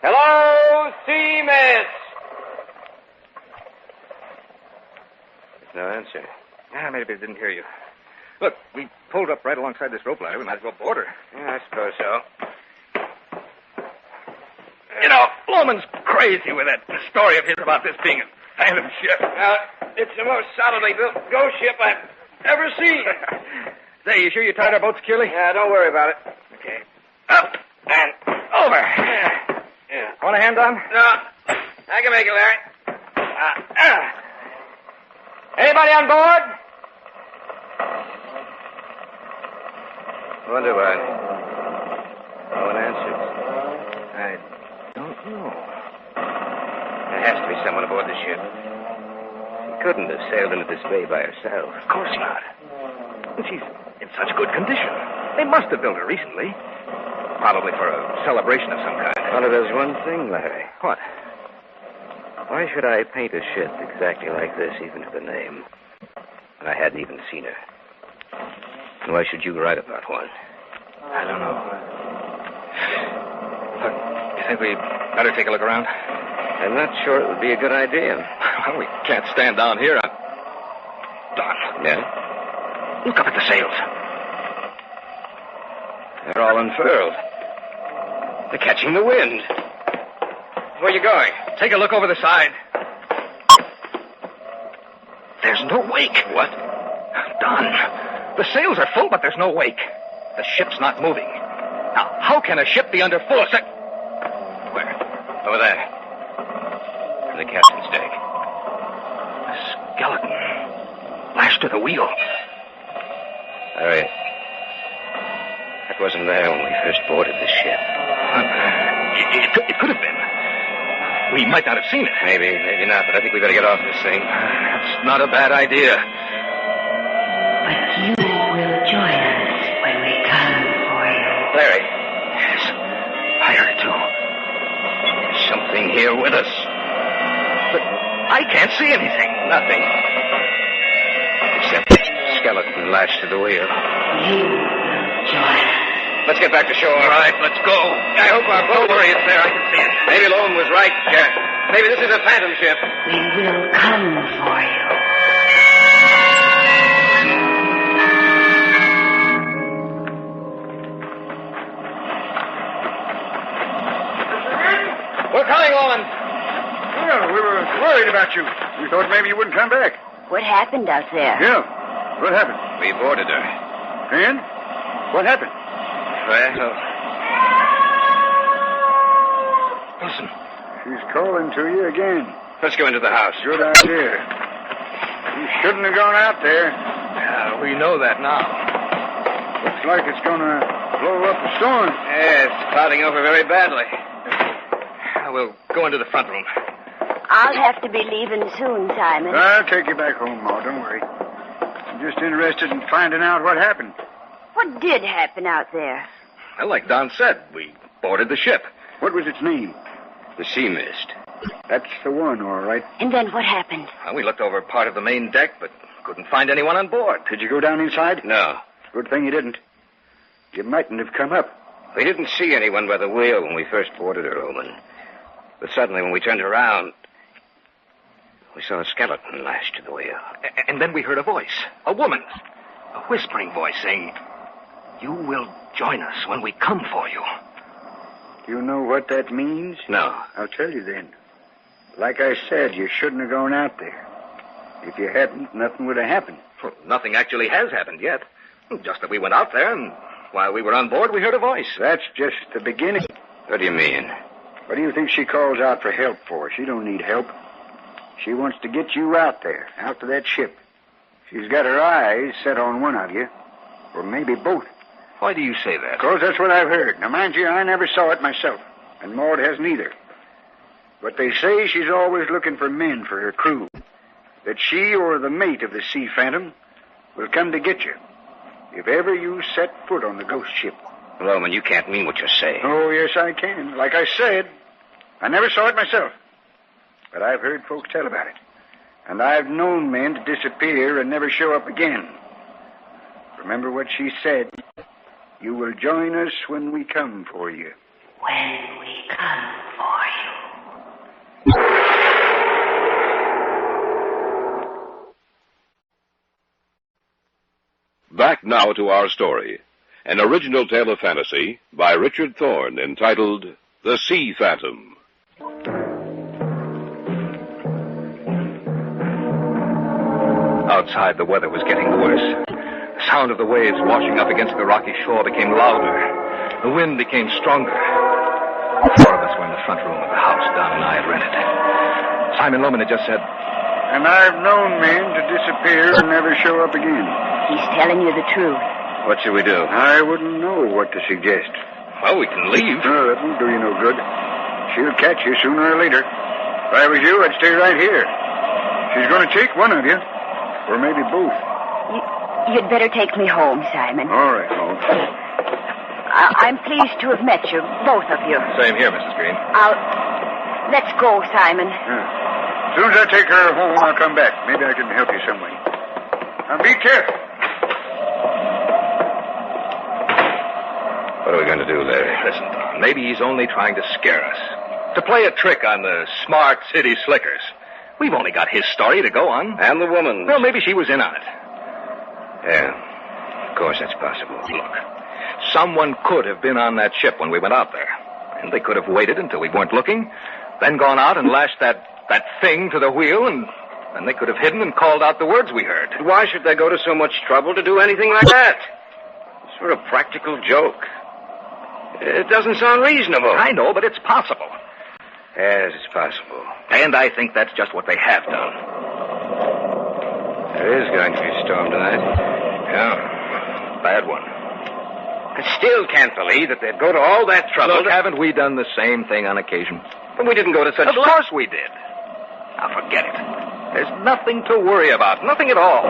Hello, Sea Mist. There's no answer. Yeah, maybe they didn't hear you. Look, we pulled up right alongside this rope ladder. We might as well board her. Yeah, I suppose so. You know, Loman's crazy with that story of his about this being a phantom ship. Well, it's the most solidly built ghost ship I've ever seen. Say, you sure you tied our boat securely? Yeah, don't worry about it. Okay. Up and over. Yeah. Want a hand on? No, I can make it, Larry. Anybody on board? Wonder why. No one answers. I don't know. There has to be someone aboard the ship. She couldn't have sailed into this bay by herself. Of course not. And she's in such good condition. They must have built her recently. Probably for a celebration of some kind. Well, there's one thing, Larry. What? Why should I paint a ship exactly like this, even to the name? And I hadn't even seen her. And why should you write about one? I don't know. Look, you think we better take a look around? I'm not sure it would be a good idea. Well, we can't stand down here. Don. Yeah? Look up at the sails. They're all unfurled. They're catching the wind. Where are you going? Take a look over the side. There's no wake. What? Don, the sails are full, but there's no wake. The ship's not moving. Now, how can a ship be under full sail? Where? Over there. On the captain's deck. A skeleton. Lashed to the wheel. Harry, that wasn't there when we first boarded the ship. It could have been. We might not have seen it. Maybe not, but I think we better get off this thing. That's not a bad idea. But you will join us when we come for you. Larry. Yes, I heard it too. There's something here with us. But I can't see anything. Nothing. Except a skeleton lashed to the wheel. You will join us. Let's get back to shore. All right, let's go. I hope our boat... Don't worry, it's there. I can see it. Maybe Lone was right, Jack. Maybe this is a phantom ship. We will come for you. We're coming, Lone. Well, we were worried about you. We thought maybe you wouldn't come back. What happened out there? Yeah. What happened? We boarded her. And? What happened? Well... Listen. She's calling to you again. Let's go into the house. Good idea. You shouldn't have gone out there. We know that now. Looks like it's going to blow up a storm. Yeah, it's clouding over very badly. We'll go into the front room. I'll have to be leaving soon, Simon. I'll take you back home, Ma. Don't worry. I'm just interested in finding out what happened. What did happen out there? Well, like Don said, we boarded the ship. What was its name? The Sea Mist. That's the one, all right. And then what happened? Well, we looked over part of the main deck, but couldn't find anyone on board. Did you go down inside? No. Good thing you didn't. You mightn't have come up. We didn't see anyone by the wheel when we first boarded her, Oman. But suddenly, when we turned around, we saw a skeleton lashed to the wheel. And then we heard a voice. A woman's. A whispering voice saying, "You will join us when we come for you." Do you know what that means? No. I'll tell you then. Like I said, you shouldn't have gone out there. If you hadn't, nothing would have happened. Well, nothing actually has happened yet. Just that we went out there, and while we were on board, we heard a voice. That's just the beginning. What do you mean? What do you think she calls out for help for? She don't need help. She wants to get you out there, out to that ship. She's got her eyes set on one of you, or maybe both. Why do you say that? Because that's what I've heard. Now, mind you, I never saw it myself, and Maud hasn't either. But they say she's always looking for men for her crew. That she or the mate of the Sea Phantom will come to get you if ever you set foot on the ghost ship. Loman, you can't mean what you're saying. Oh, yes, I can. Like I said, I never saw it myself. But I've heard folks tell about it. And I've known men to disappear and never show up again. Remember what she said. You will join us when we come for you. When we come for you. Back now to our story. An original tale of fantasy by Richard Thorne entitled The Sea Phantom. Outside, the weather was getting worse. The sound of the waves washing up against the rocky shore became louder. The wind became stronger. Four of us were in the front room of the house Don and I had rented. Simon Loman had just said, And I've known men to disappear and never show up again. He's telling you the truth. What should we do? I wouldn't know what to suggest. Well, we can leave. No, that won't do you no good. She'll catch you sooner or later. If I was you, I'd stay right here. She's going to take one of you, or maybe both. You'd better take me home, Simon. All right, Holmes. I'm pleased to have met you, both of you. Same here, Mrs. Green. Let's go, Simon. As soon as I take her home, I'll come back. Maybe I can help you some way. Now, be careful. What are we going to do, Larry? Listen, Don, maybe he's only trying to scare us. To play a trick on the smart city slickers. We've only got his story to go on. And the woman. Well, maybe she was in on it. Yeah, of course that's possible. Look, someone could have been on that ship when we went out there. And they could have waited until we weren't looking, then gone out and lashed that thing to the wheel, and they could have hidden and called out the words we heard. Why should they go to so much trouble to do anything like that? It's sort of a practical joke. It doesn't sound reasonable. I know, but it's possible. Yes, it's possible. And I think that's just what they have done. There is going to be a storm tonight. Yeah, bad one. I still can't believe that they'd go to all that trouble. Look, haven't we done the same thing on occasion? But we didn't go to such... Of course we did. Now, forget it. There's nothing to worry about. Nothing at all.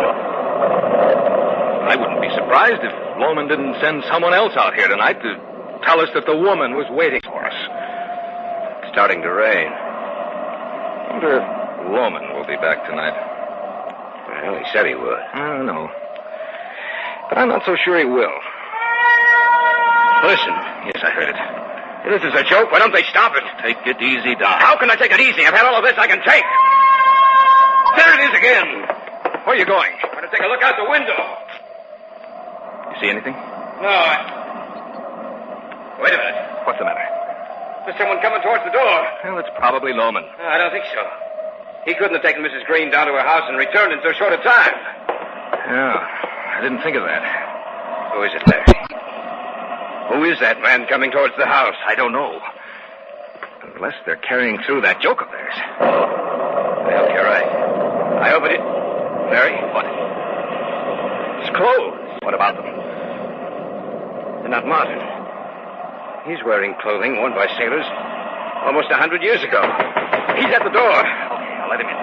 I wouldn't be surprised if Loman didn't send someone else out here tonight to tell us that the woman was waiting for us. It's starting to rain. I wonder if Loman will be back tonight. Well, he said he would. I don't know. But I'm not so sure he will. Listen. Yes, I heard it. This is a joke. Why don't they stop it? Take it easy, Doc. How can I take it easy? I've had all of this I can take. There it is again. Where are you going? I'm going to take a look out the window. You see anything? No, Wait a minute. What's the matter? There's someone coming towards the door. Well, it's probably Loman. No, I don't think so. He couldn't have taken Mrs. Green down to her house and returned in so short a time. Yeah, I didn't think of that. Who is it, Larry? Who is that man coming towards the house? I don't know. Unless they're carrying through that joke of theirs. Well, you're right. I open it. Larry? What? It's clothes. What about them? They're not modern. He's wearing clothing worn by sailors almost 100 years ago. He's at the door. Okay, I'll let him in.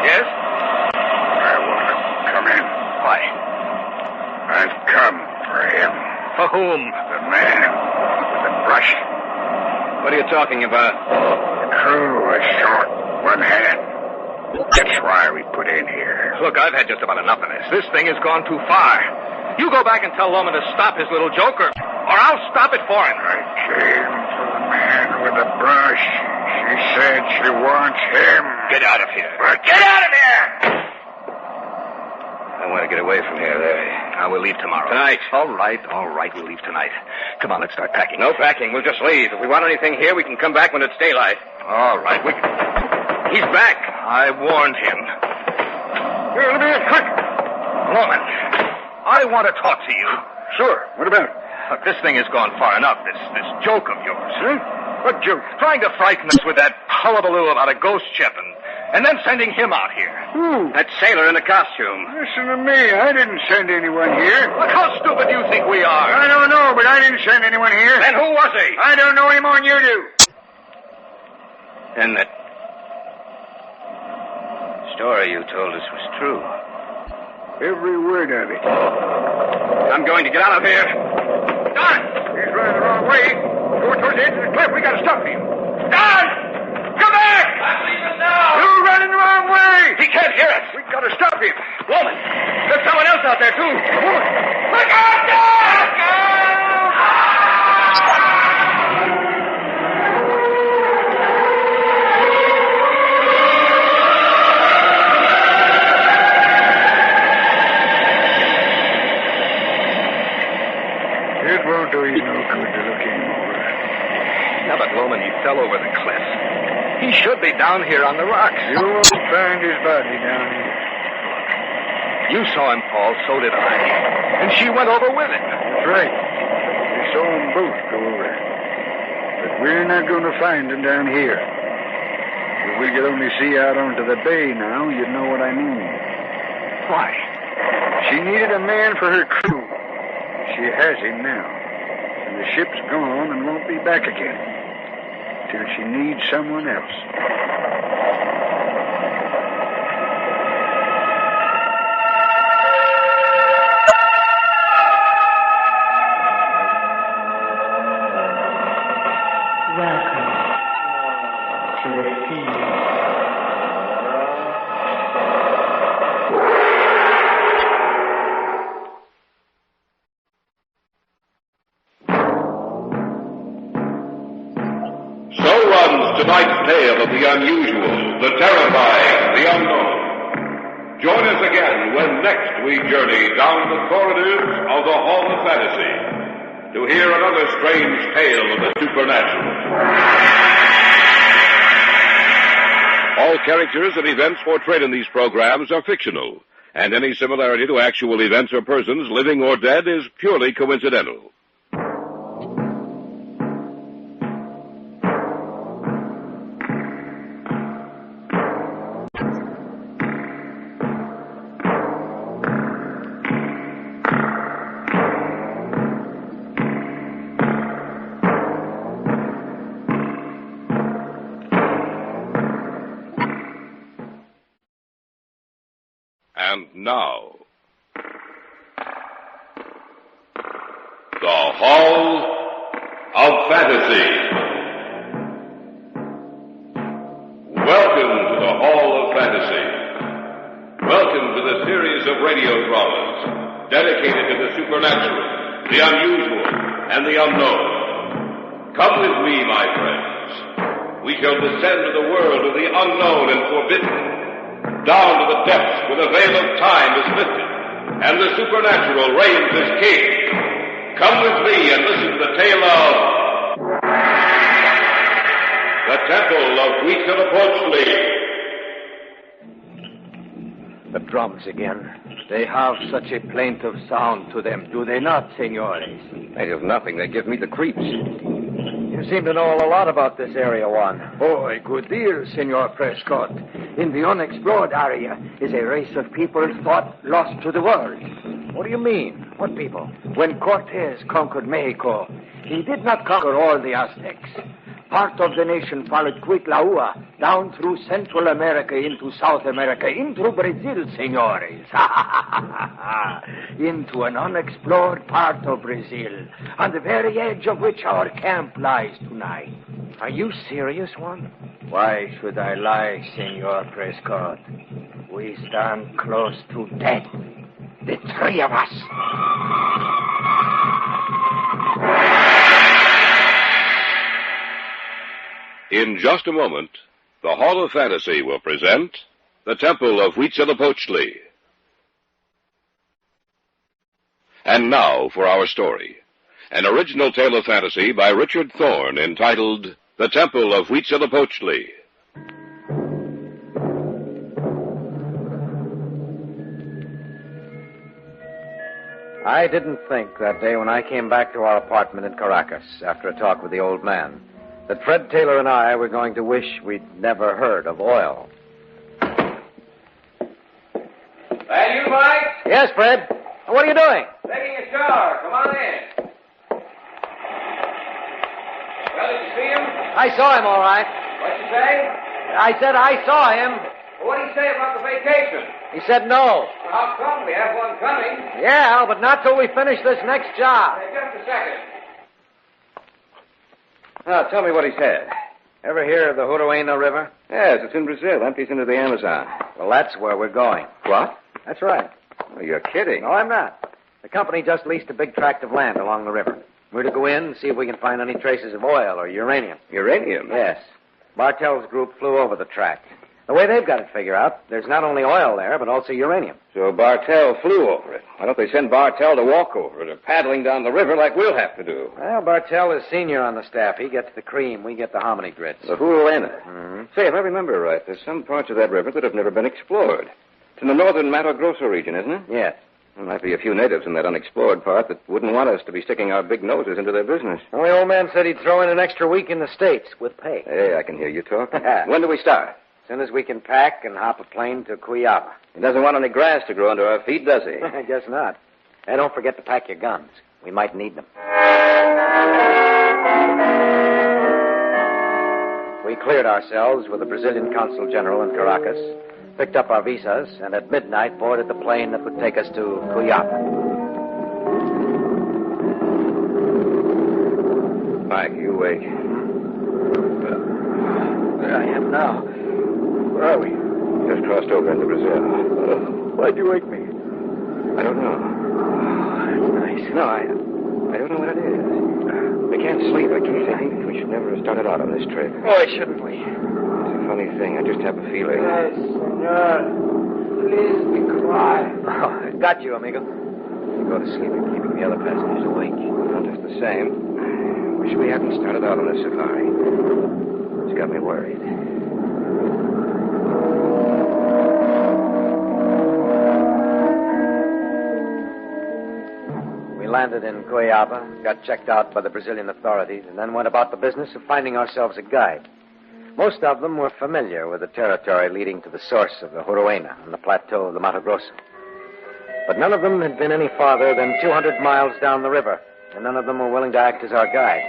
Yes? I want to come in. Why? I've come for him. For whom? The man with the brush. What are you talking about? The crew was short one hand. That's why we put in here. Look, I've had just about enough of this. This thing has gone too far. You go back and tell Loman to stop his little joke, or I'll stop it for him. I came for the man with the brush. She said she wants him. Get out of here. Get out of here! I want to get away from here, Larry. Now, we'll leave tomorrow. Tonight. All right, we'll leave tonight. Come on, let's start packing. No packing. We'll just leave. If we want anything here, we can come back when it's daylight. All right, He's back. I warned him. Here, let me in, quick. Loman, I want to talk to you. Sure. What about it? Look, this thing has gone far enough, this joke of yours. Huh? What joke? Trying to frighten us with that hullabaloo about a ghost ship and then sending him out here. Who? That sailor in the costume. Listen to me. I didn't send anyone here. Look how stupid you think we are. I don't know, but I didn't send anyone here. Then who was he? I don't know any more than you do. And that story you told us was true. Every word of it. I'm going to get out of here. Don! He's running the wrong way. Going towards the edge of the cliff. We got to stop him. Don! Come back! I'm leaving now. You're running the wrong way. He can't hear us. We got to stop him. Woman, there's someone else out there, too. A woman. Look out, Don! It won't do you no good to look anymore. Now, but Loman, he fell over the cliff. He should be down here on the rocks. You won't find his body down here. You saw him fall, so did I. And she went over with him. That's right. We saw them both go over. But we're not going to find him down here. If we could only see out onto the bay now, you'd know what I mean. Why? She needed a man for her crew. She has him now. And the ship's gone and won't be back again. Till she needs someone else. Welcome to the sea. Tonight's tale of the unusual, the terrifying, the unknown. Join us again when next we journey down the corridors of the Hall of Fantasy to hear another strange tale of the supernatural. All characters and events portrayed in these programs are fictional, and any similarity to actual events or persons, living or dead, is purely coincidental. And now, the Hall of Fantasy. Welcome to the Hall of Fantasy. Welcome to the series of radio dramas dedicated to the supernatural, the unusual, and the unknown. Come with me, my friends. We shall descend to the world of the unknown and forbidden, down to the depths where the veil of time is lifted, and the supernatural reigns as king. Come with me and listen to the tale of the Temple of Huizilipochle. The drums again. They have such a plaintive sound to them, do they not, senores? They have nothing. They give me the creeps. You seem to know a lot about this area, Juan. Oh, a good deal, Senor Prescott. In the unexplored area is a race of people thought lost to the world. What do you mean? What people? When Cortez conquered Mexico, he did not conquer all the Aztecs. Part of the nation followed Cuitlahua down through Central America into South America, into Brazil, senores. Into an unexplored part of Brazil, on the very edge of which our camp lies tonight. Are you serious, Juan? Why should I lie, Senor Prescott? We stand close to death, the three of us. In just a moment, the Hall of Fantasy will present the Temple of Huizilipochle. And now for our story. An original tale of fantasy by Richard Thorne entitled The Temple of Huizilipochle. I didn't think that day when I came back to our apartment in Caracas after a talk with the old man that Fred Taylor and I were going to wish we'd never heard of oil. Yes, Fred. What are you doing? Taking a shower. Come on in. Well, did you see him? I saw him, all right. What'd you say? I said I saw him. Well, what did he say about the vacation? He said no. Well, how come? We have one coming. Yeah, but not till we finish this next job. Hey, just a second. Now, tell me what he said. Ever hear of the Juruena River? Yes, it's in Brazil. Empties into the Amazon. Well, that's where we're going. What? That's right. Oh, you're kidding. No, I'm not. The company just leased a big tract of land along the river. We're to go in and see if we can find any traces of oil or uranium. Uranium? Yes. Bartel's group flew over the tract. The way they've got it figured out, there's not only oil there, but also uranium. So Bartel flew over it. Why don't they send Bartel to walk over it or paddling down the river like we'll have to do? Well, Bartel is senior on the staff. He gets the cream. We get the hominy grits. The Juruena. Mm-hmm. Say, if I remember right, there's some parts of that river that have never been explored. It's in the northern Mato Grosso region, isn't it? Yes. There might be a few natives in that unexplored part that wouldn't want us to be sticking our big noses into their business. Well, the old man said he'd throw in an extra week in the States with pay. Hey, I can hear you talk. When do we start? As soon as we can pack and hop a plane to Cuyaba. He doesn't want any grass to grow under our feet, does he? I guess not. Hey, don't forget to pack your guns. We might need them. We cleared ourselves with the Brazilian consul general in Caracas, picked up our visas, and at midnight boarded the plane that would take us to Cuyaba. Mike, you wait. Where I am now. Where are we? Just crossed over into Brazil. Why'd you wake me? I don't know. That's nice. No, I don't know what it is. I can't sleep. I think we should never have started out on this trip. Why shouldn't we? It's a funny thing. I just have a feeling. Yes, senor. Please be quiet. Oh, I got you, amigo. You go to sleep and keeping the other passengers awake. Well, just the same. I wish we hadn't started out on this safari. It's got me worried. We landed in Cuyaba, got checked out by the Brazilian authorities, and then went about the business of finding ourselves a guide. Most of them were familiar with the territory leading to the source of the Juruena on the plateau of the Mato Grosso. But none of them had been any farther than 200 miles down the river, and none of them were willing to act as our guide.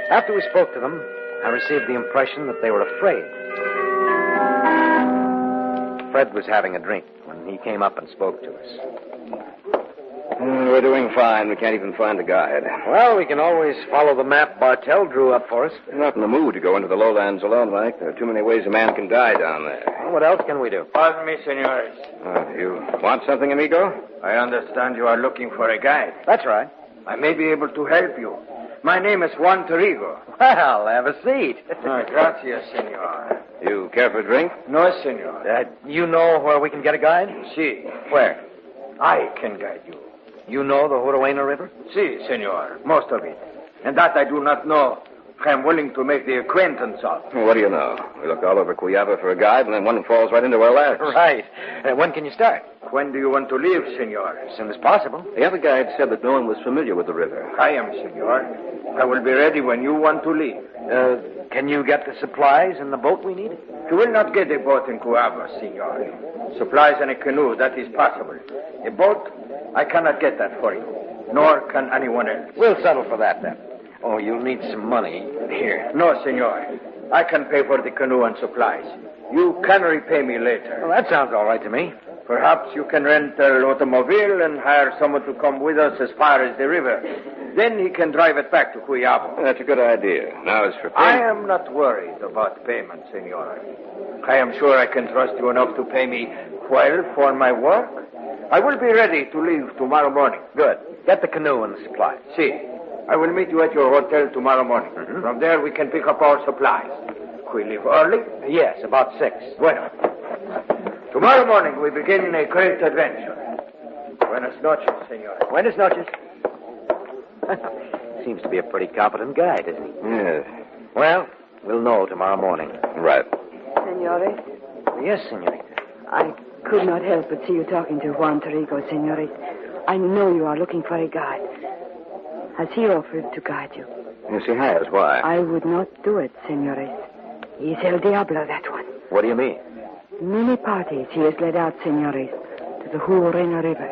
After we spoke to them, I received the impression that they were afraid. Fred was having a drink when he came up and spoke to us. We're doing fine. We can't even find a guide. Well, we can always follow the map Bartel drew up for us. I'm not in the mood to go into the lowlands alone, Mike. There are too many ways a man can die down there. Well, what else can we do? Pardon me, senores. You want something, amigo? I understand you are looking for a guide. That's right. I may be able to help you. My name is Juan Torrigo. Well, have a seat. Gracias, senor. You care for a drink? No, senor. You know where we can get a guide? Si. Where? I can guide you. You know the Juruena River? Si, senor. Most of it. And that I do not know, I am willing to make the acquaintance of. Well, what do you know? We look all over Cuyaba for a guide, and then one falls right into our laps. Right. When can you start? When do you want to leave, senor? As soon as possible. The other guide said that no one was familiar with the river. I am, senor. I will be ready when you want to leave. Can you get the supplies and the boat we need? You will not get a boat in Cuyaba, senor. Supplies and a canoe, that is possible. A boat, I cannot get that for you. Nor can anyone else. We'll settle for that, then. Oh, you'll need some money. Here. No, senor. I can pay for the canoe and supplies. You can repay me later. Well, that sounds all right to me. Perhaps you can rent an automobile and hire someone to come with us as far as the river. Then he can drive it back to Cuyaba. That's a good idea. Now as for payment... I am not worried about payment, senor. I am sure I can trust you enough to pay me well for my work. I will be ready to leave tomorrow morning. Good. Get the canoe and the supplies. Si. I will meet you at your hotel tomorrow morning. Mm-hmm. From there, we can pick up our supplies. We leave early? Yes, about 6. Bueno. Tomorrow morning, we begin a great adventure. Buenas noches, senor. Buenas noches. Seems to be a pretty competent guide, isn't he? Yes. Well, we'll know tomorrow morning. Right. Senores? Yes, senorita. I could not help but see you talking to Juan Torrigo, senores. I know you are looking for a guide. Has he offered to guide you? Yes, he has. Why? I would not do it, senores. He's El Diablo, that one. What do you mean? Many parties he has led out, senores, to the Huorena River.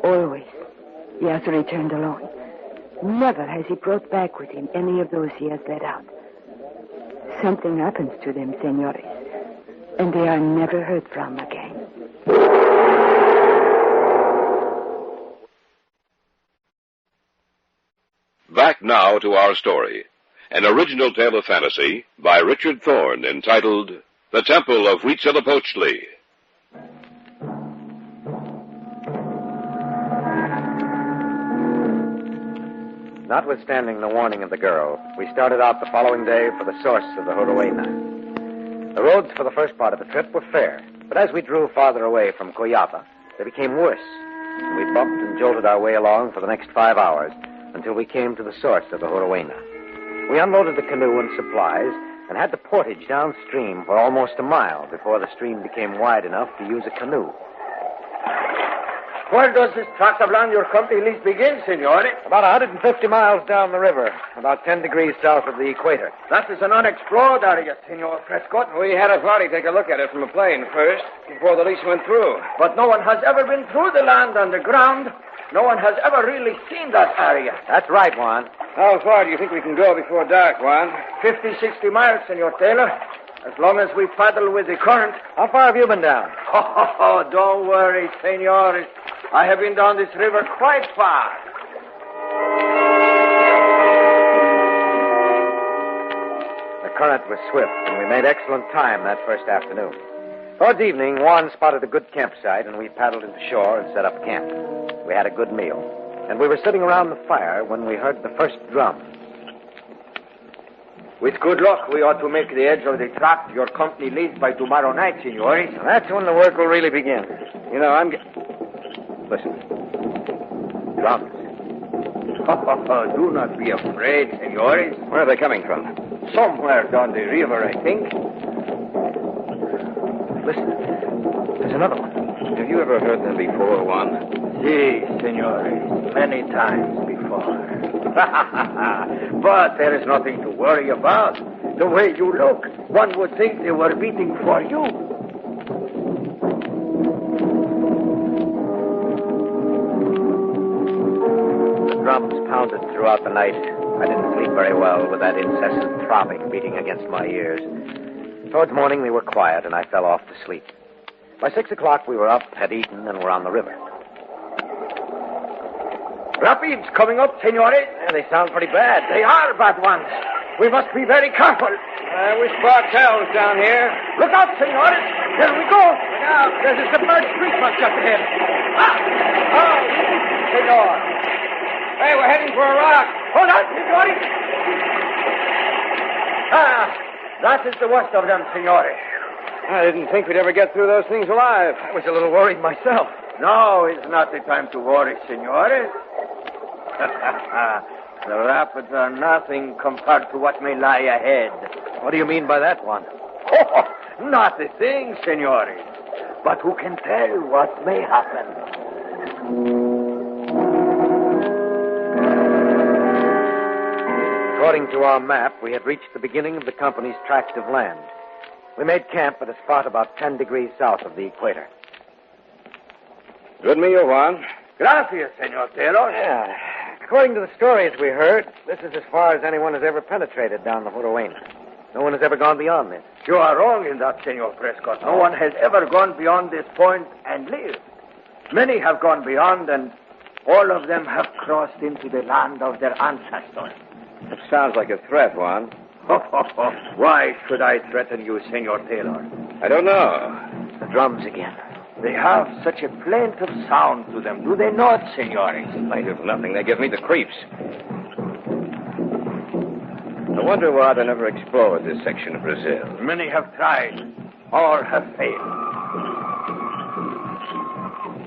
Always, he has returned alone. Never has he brought back with him any of those he has let out. Something happens to them, senores, and they are never heard from again. Back now to our story. An original tale of fantasy by Richard Thorne entitled The Temple of Huizilipochle. Notwithstanding the warning of the girl, we started out the following day for the source of the Huorena. The roads for the first part of the trip were fair, but as we drew farther away from Cuyapa, they became worse, and we bumped and jolted our way along for the next 5 hours until we came to the source of the Huorena. We unloaded the canoe and supplies and had the portage downstream for almost a mile before the stream became wide enough to use a canoe. Where does this tract of land your company lease begin, Signore? About 150 miles down the river, about 10 degrees south of the equator. That is an unexplored area, Signor Prescott. We had authority take a look at it from a plane first, before the lease went through. But no one has ever been through the land underground. No one has ever really seen that area. That's right, Juan. How far do you think we can go before dark, Juan? 50, 60 miles, Senor Taylor. As long as we paddle with the current. How far have you been down? Oh, don't worry, Senor. I have been down this river quite far. The current was swift, and we made excellent time that first afternoon. Towards evening, Juan spotted a good campsite, and we paddled into shore and set up camp. We had a good meal, and we were sitting around the fire when we heard the first drum. With good luck, we ought to make the edge of the tract your company leads by tomorrow night, Signore. That's when the work will really begin. You know, Listen. Drums. Do not be afraid, Signores. Where are they coming from? Somewhere down the river, I think. Listen. There's another one. Have you ever heard them before, Juan? Si, Signores. Many times before. But there is nothing to worry about. The way you look, one would think they were beating for you. The drums pounded throughout the night. I didn't sleep very well with that incessant throbbing beating against my ears. Towards morning, they were quiet, and I fell off to sleep. By 6 o'clock, we were up, had eaten, and were on the river. Rapids coming up, Signore. Yeah, they sound pretty bad. They are bad ones. We must be very careful. We spot tells down here. Look out, Signore. There we go. Look out. There's a submerged creek just ahead. Oh, Signor. Hey, we're heading for a rock. Hold on, Signore. That is the worst of them, Signore. I didn't think we'd ever get through those things alive. I was a little worried myself. No, it's not the time to worry, Signore. The rapids are nothing compared to what may lie ahead. What do you mean by that, Juan? Oh, not a thing, Signore. But who can tell what may happen? According to our map, we had reached the beginning of the company's tract of land. We made camp at a spot about 10 degrees south of the equator. Good meal, Juan. Gracias, Senor Taylor. Yeah. According to the stories we heard, this is as far as anyone has ever penetrated down the Huorena. No one has ever gone beyond this. You are wrong in that, Senor Prescott. No one has ever gone beyond this point and lived. Many have gone beyond, and all of them have crossed into the land of their ancestors. That sounds like a threat, Juan. Why should I threaten you, Senor Taylor? I don't know. The drums again. They have such a plaintive sound to them, do they not, Signore? Plaintive nothing. They give me the creeps. I wonder why they never explored this section of Brazil. Many have tried. All have failed.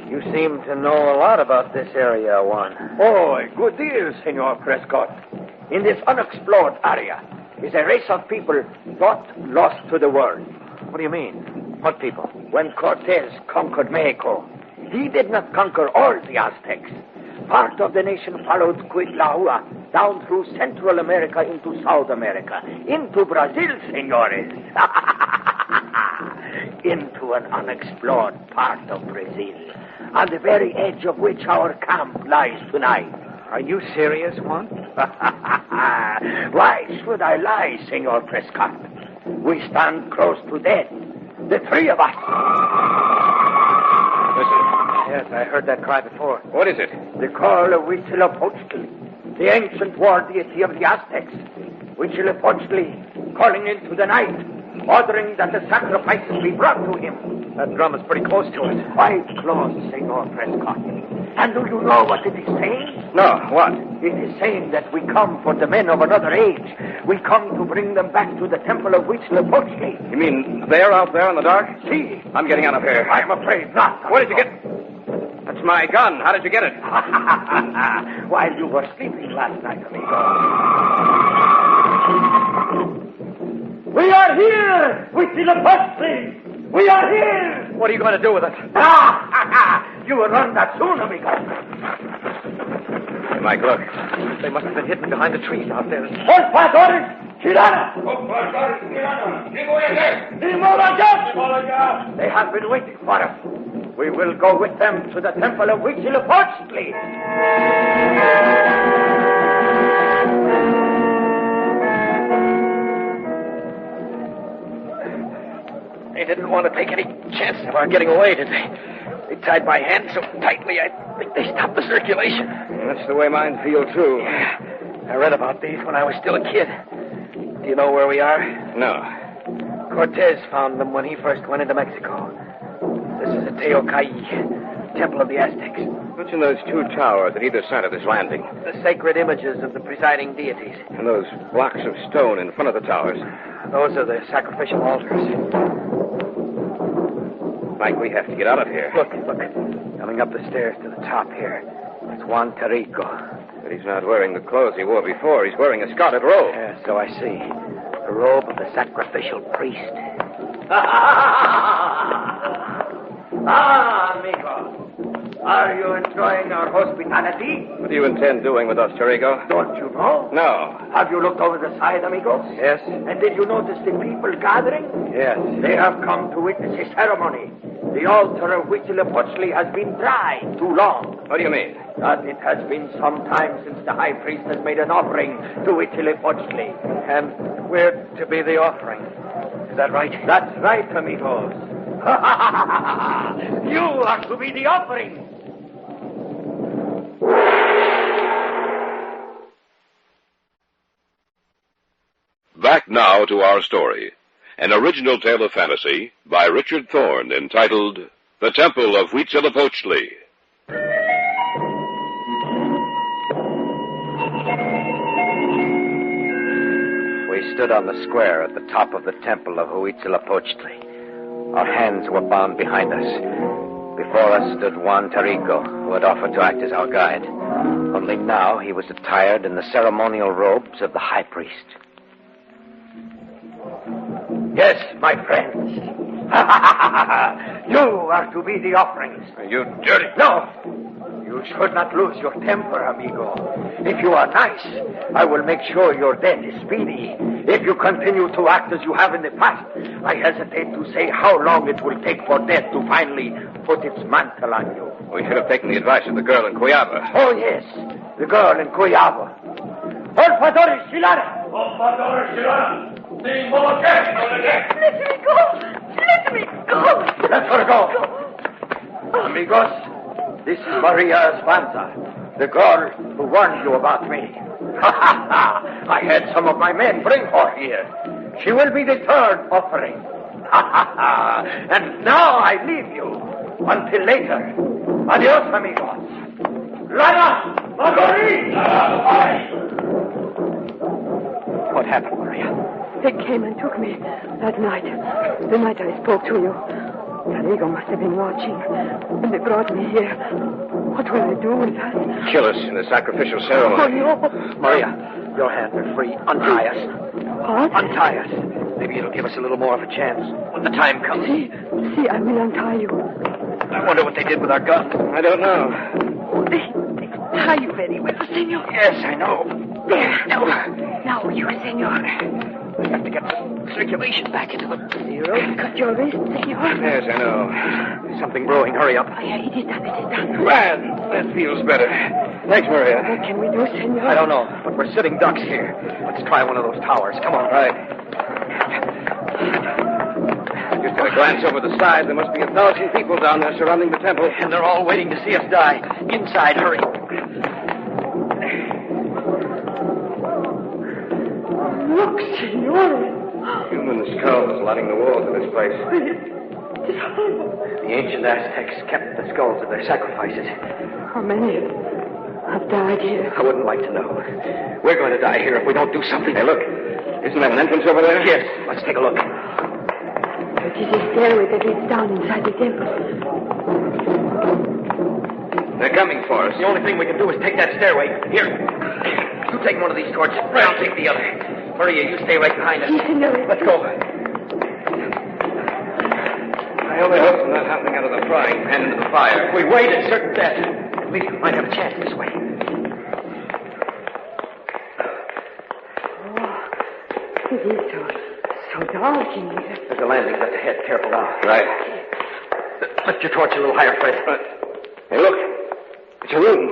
You seem to know a lot about this area, Juan. Oh, a good deal, Senor Prescott. In this unexplored area is a race of people not lost to the world. What do you mean? What people? When Cortez conquered Mexico, he did not conquer all the Aztecs. Part of the nation followed Kublai down through Central America into South America, into Brazil, senores. into an unexplored part of Brazil, on the very edge of which our camp lies tonight. Are you serious, Juan? Why should I lie, Senor Prescott? We stand close to death, the three of us. Listen. Yes, I heard that cry before. What is it? The call of Huizilipochle, the ancient war deity of the Aztecs. Huizilipochle calling into the night, ordering that the sacrifices be brought to him. That drum is pretty close to us. Quite close, Senor Prescott. And do you know what it is saying? No, what? It is saying that we come for the men of another age. We come to bring them back to the Temple of Huizilipochle. You mean they're out there in the dark? See? I'm getting out of here. I'm afraid not. Where did you get... That's my gun. How did you get it? While you were sleeping last night, amigo. We are here! Huizilipochle! We are here! What are you going to do with it? You will run that soon, amigo. Hey, Mike, look. They must have been hidden behind the trees out there. Orfadores, Chilana! They have been waiting for us. We will go with them to the Temple of Huizilipochle. They didn't want to take any chance of our getting away, did they? They tied my hands so tightly, I think they stopped the circulation. That's the way mine feel, too. Yeah. I read about these when I was still a kid. Do you know where we are? No. Cortez found them when he first went into Mexico. This is a Teocalli, Temple of the Aztecs. What's in those two towers at either side of this landing? The sacred images of the presiding deities. And those blocks of stone in front of the towers? Those are the sacrificial altars. Mike, we have to get out of here. Look. Coming up the stairs to the top here. It's Juan Tarico. But he's not wearing the clothes he wore before. He's wearing a scarlet robe. Yeah, so I see. The robe of the sacrificial priest. Amigo. Are you enjoying our hospitality? What do you intend doing with us, Tarico? Don't you know? No. Have you looked over the side, amigos? Yes. And did you notice the people gathering? Yes. They have come to witness a ceremony. The altar of Huizilipochle has been dry too long. What do you mean? That it has been some time since the high priest has made an offering to Huizilipochle. And we're to be the offering. Is that right? That's right, amigos. You are to be the offering. Back now to our story. An original tale of fantasy by Richard Thorne entitled The Temple of Huizilipochle. We stood on the square at the top of the Temple of Huizilipochle. Our hands were bound behind us. Before us stood Juan Tarico, who had offered to act as our guide. Only now he was attired in the ceremonial robes of the high priest. Yes, my friends. You are to be the offerings. You dirty... No! You should not lose your temper, amigo. If you are nice, I will make sure your death is speedy. If you continue to act as you have in the past, I hesitate to say how long it will take for death to finally put its mantle on you. We should have taken the advice of the girl in Cuyaba. Oh, yes, the girl in Cuyaba. Orfadores, Chilana! Orfadores, Chilana! Let me go! Let me go! Let her go! Amigos, this is Maria Espanza, the girl who warned you about me. I had some of my men bring her here. She will be the third offering. And now I leave you until later. Adios, amigos. Lana! What happened, Maria? They came and took me that night. The night I spoke to you. Tarico must have been watching. And they brought me here. What will they do with us? Kill us in the sacrificial ceremony. Oh, no. Maria, your hands are free. Untie us. What? Untie us. Maybe it'll give us a little more of a chance when the time comes. See, I will untie you. I wonder what they did with our guns. I don't know. They tie you very well, senor. Yes, I know. There. Now you, senor. We have to get the circulation back into the... You cut your wrist, senor. Yes, I know. There's something brewing. Hurry up. It is done. Man, that feels better. Thanks, Maria. What can we do, senor? I don't know, but we're sitting ducks here. Let's try one of those towers. Come on. Right. Just had a glance over the side. There must be 1,000 people down there surrounding the temple. And they're all waiting to see us die. Inside, hurry. Look, senor. Human skulls lining the walls of this place. The ancient Aztecs kept the skulls of their sacrifices. How many have died here? I wouldn't like to know. We're going to die here if we don't do something. Hey, look. Isn't that an entrance over there? Yes. Let's take a look. It is a stairway that leads down inside the temple. They're coming for us. The only thing we can do is take that stairway. Here. You take one of these torches. I'll take the other. Maria, you stay right behind us. Yes, senor. Let's go. I only hope I'm not hopping out of the frying pan into the fire. If we wait, it's certain death. At least we might have a chance this way. It is so dark in here. There's a landing just ahead. Careful now. Right. Lift your torch a little higher, Fred. Hey, look. It's a room.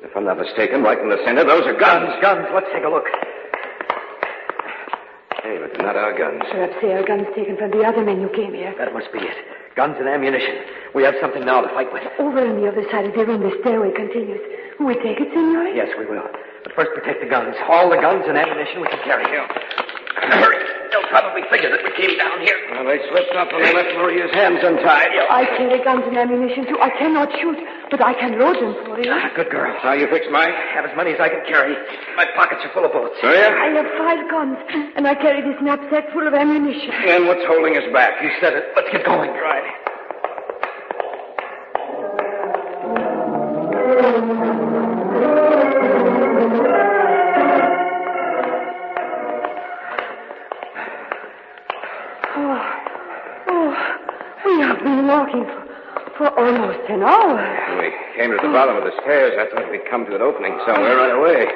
If I'm not mistaken, right in the center, those are guns. Guns. Let's take a look. Hey, but they're not our guns. Perhaps they are guns taken from the other men who came here. That must be it. Guns and ammunition. We have something now to fight with. Over on the other side of the room, the stairway continues. Will we take it, senor? Yes, we will. But first protect the guns. All the guns and ammunition we can carry. Hurry. They'll probably figure that we came down here. Well, they slipped up and they left Maria's hands untied. I carry guns and ammunition, too. I cannot shoot, but I can load them for you. Good girl. How you fix mine? Have as many as I can carry. My pockets are full of bullets. Oh, yeah? I have 5 guns, and I carry this knapsack full of ammunition. And what's holding us back? You said it. Let's get going. Right. We have been walking for almost an hour. We came to the bottom of the stairs. I thought we'd come to an opening somewhere right away.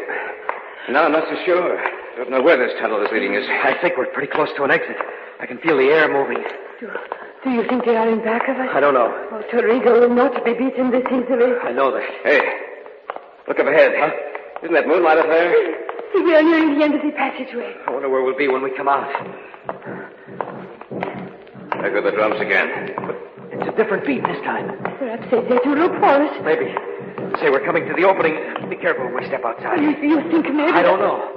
Now I'm not so sure. Don't know where this tunnel is leading us. I think we're pretty close to an exit. I can feel the air moving. Do you think they are in back of us? I don't know. Oh, Torrigo will not be beaten this easily. I know that. Hey, look up ahead. Huh? Isn't that moonlight up there? See, we are nearing the end of the passageway. I wonder where we'll be when we come out. There go the drums again. But it's a different beat this time. Perhaps they say to look for us. Maybe. Say we're coming to the opening. Be careful when we step outside. You think maybe... I don't know.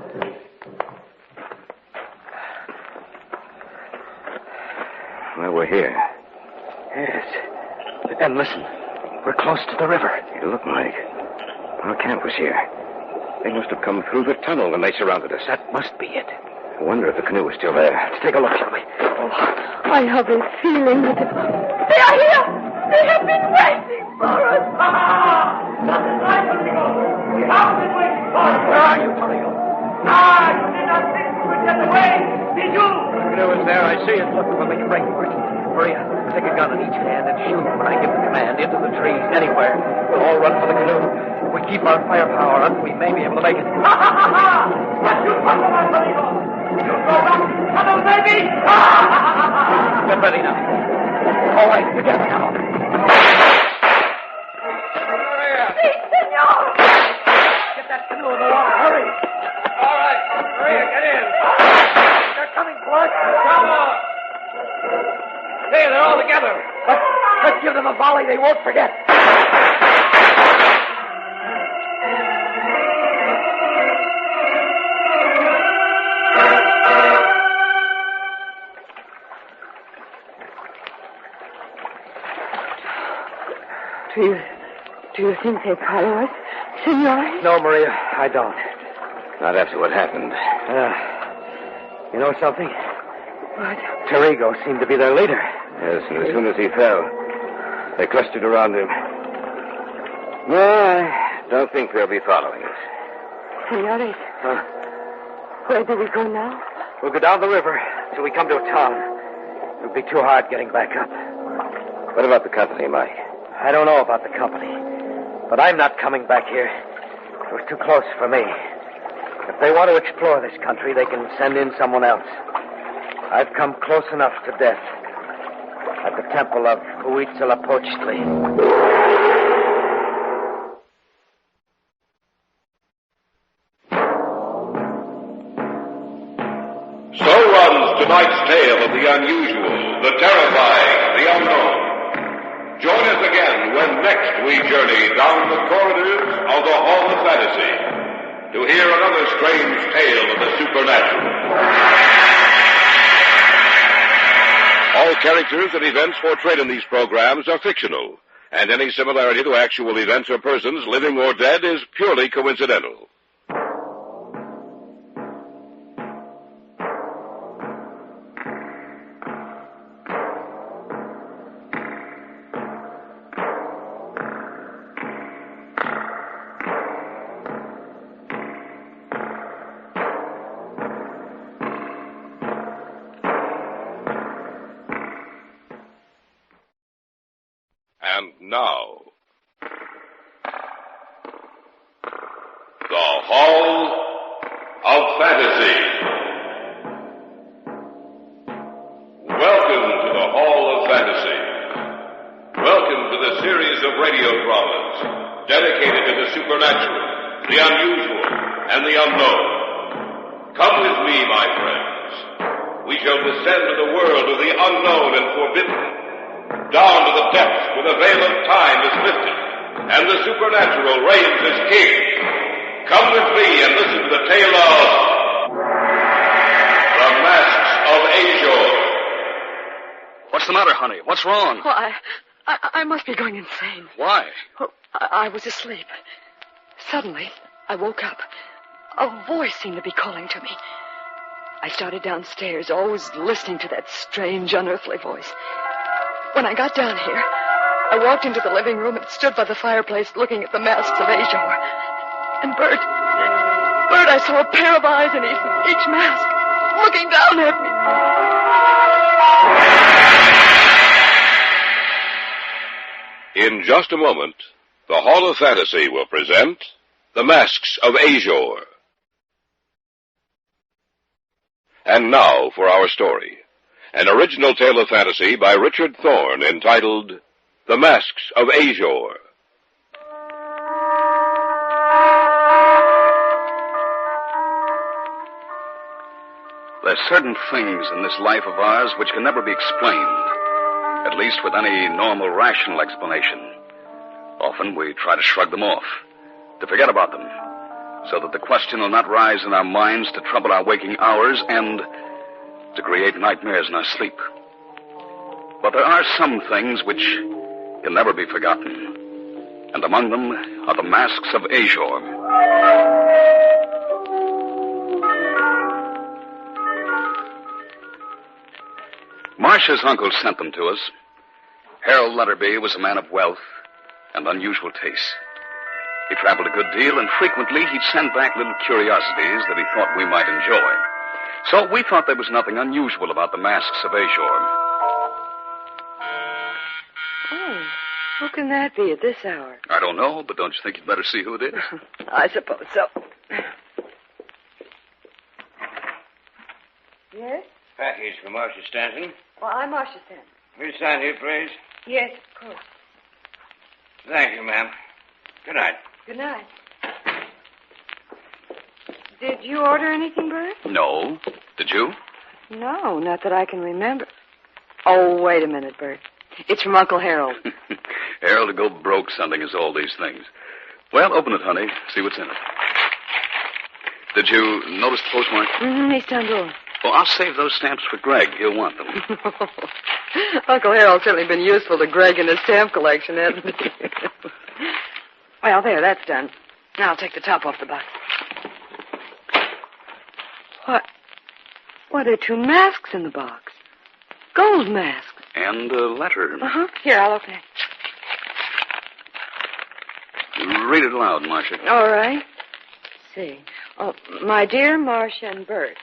Well, we're here. Yes. And listen. We're close to the river. You look like our camp was here. They must have come through the tunnel when they surrounded us. That must be it. I wonder if the canoe is still there. Let's take a look, shall we? Oh, I have a feeling that... They are here! They have been waiting for us! Nothing like it, Rigo! We have been waiting for us! Where are you, Torrigo? You did not think we would get away, did you? The canoe is there. I see it. Look, we'll make a break for it. Maria, take a gun in each hand and shoot when I give the command. Into the trees, anywhere. We'll all run for the canoe. If we keep our firepower up, we may be able to make it. What you talk about, Torrigo? You go back to the tunnel, baby! Get ready now. All right, together now. Maria! Si, senor! Get that canoe in the water. Hurry! All right, Maria, get in. They're coming for us. Come on. Hey, they're all together. Let's give them a volley they won't forget. Do you think they follow us, senor? No, Maria, I don't. Not after what happened. You know something? What? Torrigo seemed to be their leader. Yes, and as soon as he fell, they clustered around him. No, I don't think they'll be following us. Senores, where do we go now? We'll go down the river till we come to a town. It'll be too hard getting back up. What about the company, Mike? I don't know about the company, but I'm not coming back here. It was too close for me. If they want to explore this country, they can send in someone else. I've come close enough to death. At the Temple of Huizilipochle. So runs tonight's tale of the unusual, the terrifying, the unknown. Join us again when next we journey down the corridors of the Hall of Fantasy to hear another strange tale of the supernatural. All characters and events portrayed in these programs are fictional, and any similarity to actual events or persons, living or dead, is purely coincidental. And now, the Hall of Fantasy. Welcome to the Hall of Fantasy. Welcome to the series of radio dramas dedicated to the supernatural, the unusual, and the unknown. Come with me, my friends. We shall descend to the world of the unknown and forbidden. Down to the depths where the veil of time is lifted, and the supernatural reigns as king. Come with me and listen to the tale of the Masks of Ashor. What's the matter, honey? What's wrong? Well, I must be going insane. Why? Well, I was asleep. Suddenly, I woke up. A voice seemed to be calling to me. I started downstairs, always listening to that strange, unearthly voice. When I got down here, I walked into the living room and stood by the fireplace looking at the Masks of Ashor. And Bert, I saw a pair of eyes in each mask, looking down at me. In just a moment, the Hall of Fantasy will present the Masks of Ashor. And now for our story. An original tale of fantasy by Richard Thorne entitled The Masks of Ashor. There's certain things in this life of ours which can never be explained, at least with any normal, rational explanation. Often we try to shrug them off, to forget about them, so that the question will not rise in our minds to trouble our waking hours and to create nightmares in our sleep. But there are some things which can never be forgotten, and among them are the Masks of Ashor. Marcia's uncle sent them to us. Harold Lutterby was a man of wealth and unusual tastes. He traveled a good deal, and frequently he'd send back little curiosities that he thought we might enjoy. So we thought there was nothing unusual about the Masks of Ashor. Oh, who can that be at this hour? I don't know, but don't you think you'd better see who it is? I suppose so. Yes? Package for Marcia Stanton. Well, I'm Marcia Stanton. Will you sign here, please? Yes, of course. Thank you, ma'am. Good night. Good night. Did you order anything, Bert? No. Did you? No, not that I can remember. Oh, wait a minute, Bert. It's from Uncle Harold. Harold to go broke sending us all these things. Well, open it, honey. See what's in it. Did you notice the postmark? Mm-hmm, he's turned over. Well, I'll save those stamps for Greg. He'll want them. Uncle Harold's certainly been useful to Greg in his stamp collection, hasn't he? Well, there, that's done. Now I'll take the top off the box. What are two masks in the box? Gold masks. And a letter. Uh-huh. Here, I'll open it. Read it aloud, Marcia. All right. Let's see. Oh, my dear Marcia and Bert,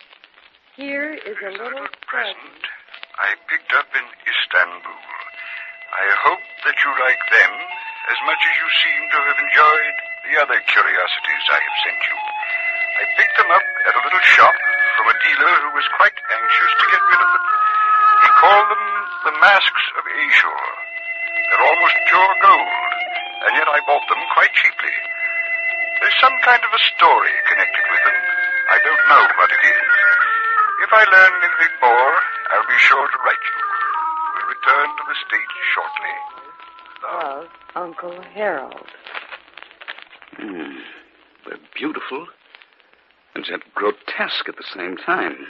here is a little present I picked up in Istanbul. I hope that you like them as much as you seem to have enjoyed the other curiosities I have sent you. I picked them up at a little shop from a dealer who was quite anxious to get rid of them. He called them the Masks of Ashor. They're almost pure gold, and yet I bought them quite cheaply. There's some kind of a story connected with them. I don't know what it is. If I learn anything more, I'll be sure to write you. We'll return to the States shortly. Love, Uncle Harold. They're beautiful, and yet grotesque at the same time.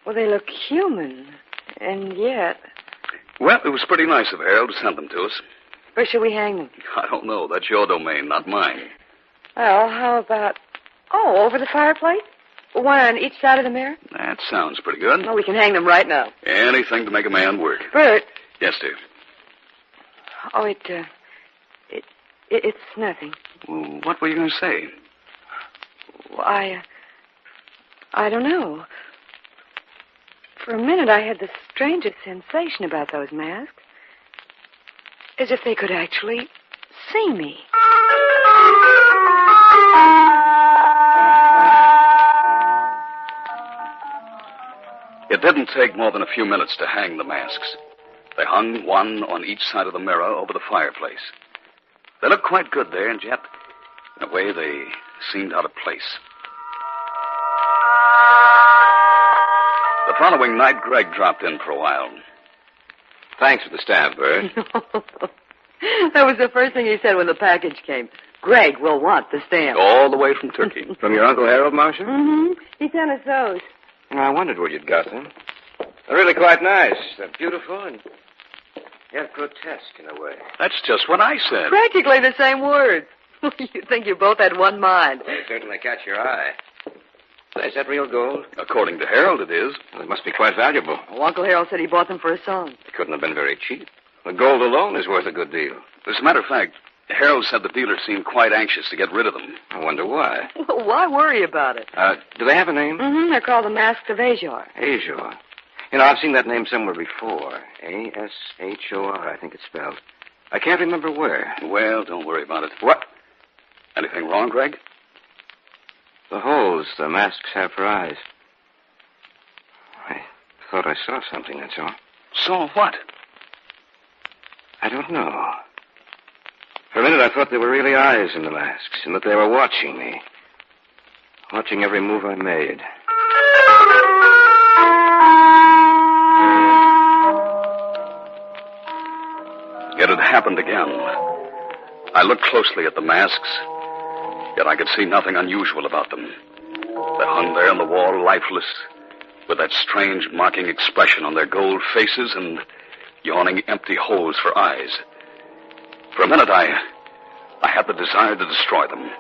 Well, they look human, and yet... Well, it was pretty nice of Harold to send them to us. Where should we hang them? I don't know. That's your domain, not mine. Well, how about... Oh, over the fireplace? One on each side of the mirror? That sounds pretty good. Well, we can hang them right now. Anything to make a man work. Bert. Yes, dear. Oh, it's nothing. Well, what were you going to say? Well, I don't know. For a minute, I had the strangest sensation about those masks. As if they could actually see me. It didn't take more than a few minutes to hang the masks. They hung one on each side of the mirror over the fireplace. They looked quite good there, and yet, in a way, they seemed out of place. The following night, Greg dropped in for a while. Thanks for the stamp, Bert. That was the first thing he said when the package came. Greg will want the stamp. All the way from Turkey. From your Uncle Harold, Marcia? Mm-hmm. He sent us those. I wondered where you'd got them. They're really quite nice. They're beautiful and yet grotesque in a way. That's just what I said. Practically the same words. You think you both had one mind. Well, they certainly catch your eye. Is that real gold? According to Harold, it is. Well, it must be quite valuable. Well, Uncle Harold said he bought them for a song. It couldn't have been very cheap. The gold alone is worth a good deal. As a matter of fact, Harold said the dealer seemed quite anxious to get rid of them. I wonder why. Well, why worry about it? Do they have a name? Mm-hmm. They're called the Masks of Ashor. Ashor. You know, I've seen that name somewhere before. A-S-H-O-R, I think it's spelled. I can't remember where. Well, don't worry about it. What? Anything wrong, Greg? The holes the masks have for eyes. I thought I saw something, that's all. Saw what? I don't know. For a minute, I thought there were really eyes in the masks, and that they were watching me. Watching every move I made. It had happened again. I looked closely at the masks, yet I could see nothing unusual about them. They hung there on the wall, lifeless, with that strange mocking expression on their gold faces and yawning empty holes for eyes. For a minute, I had the desire to destroy them.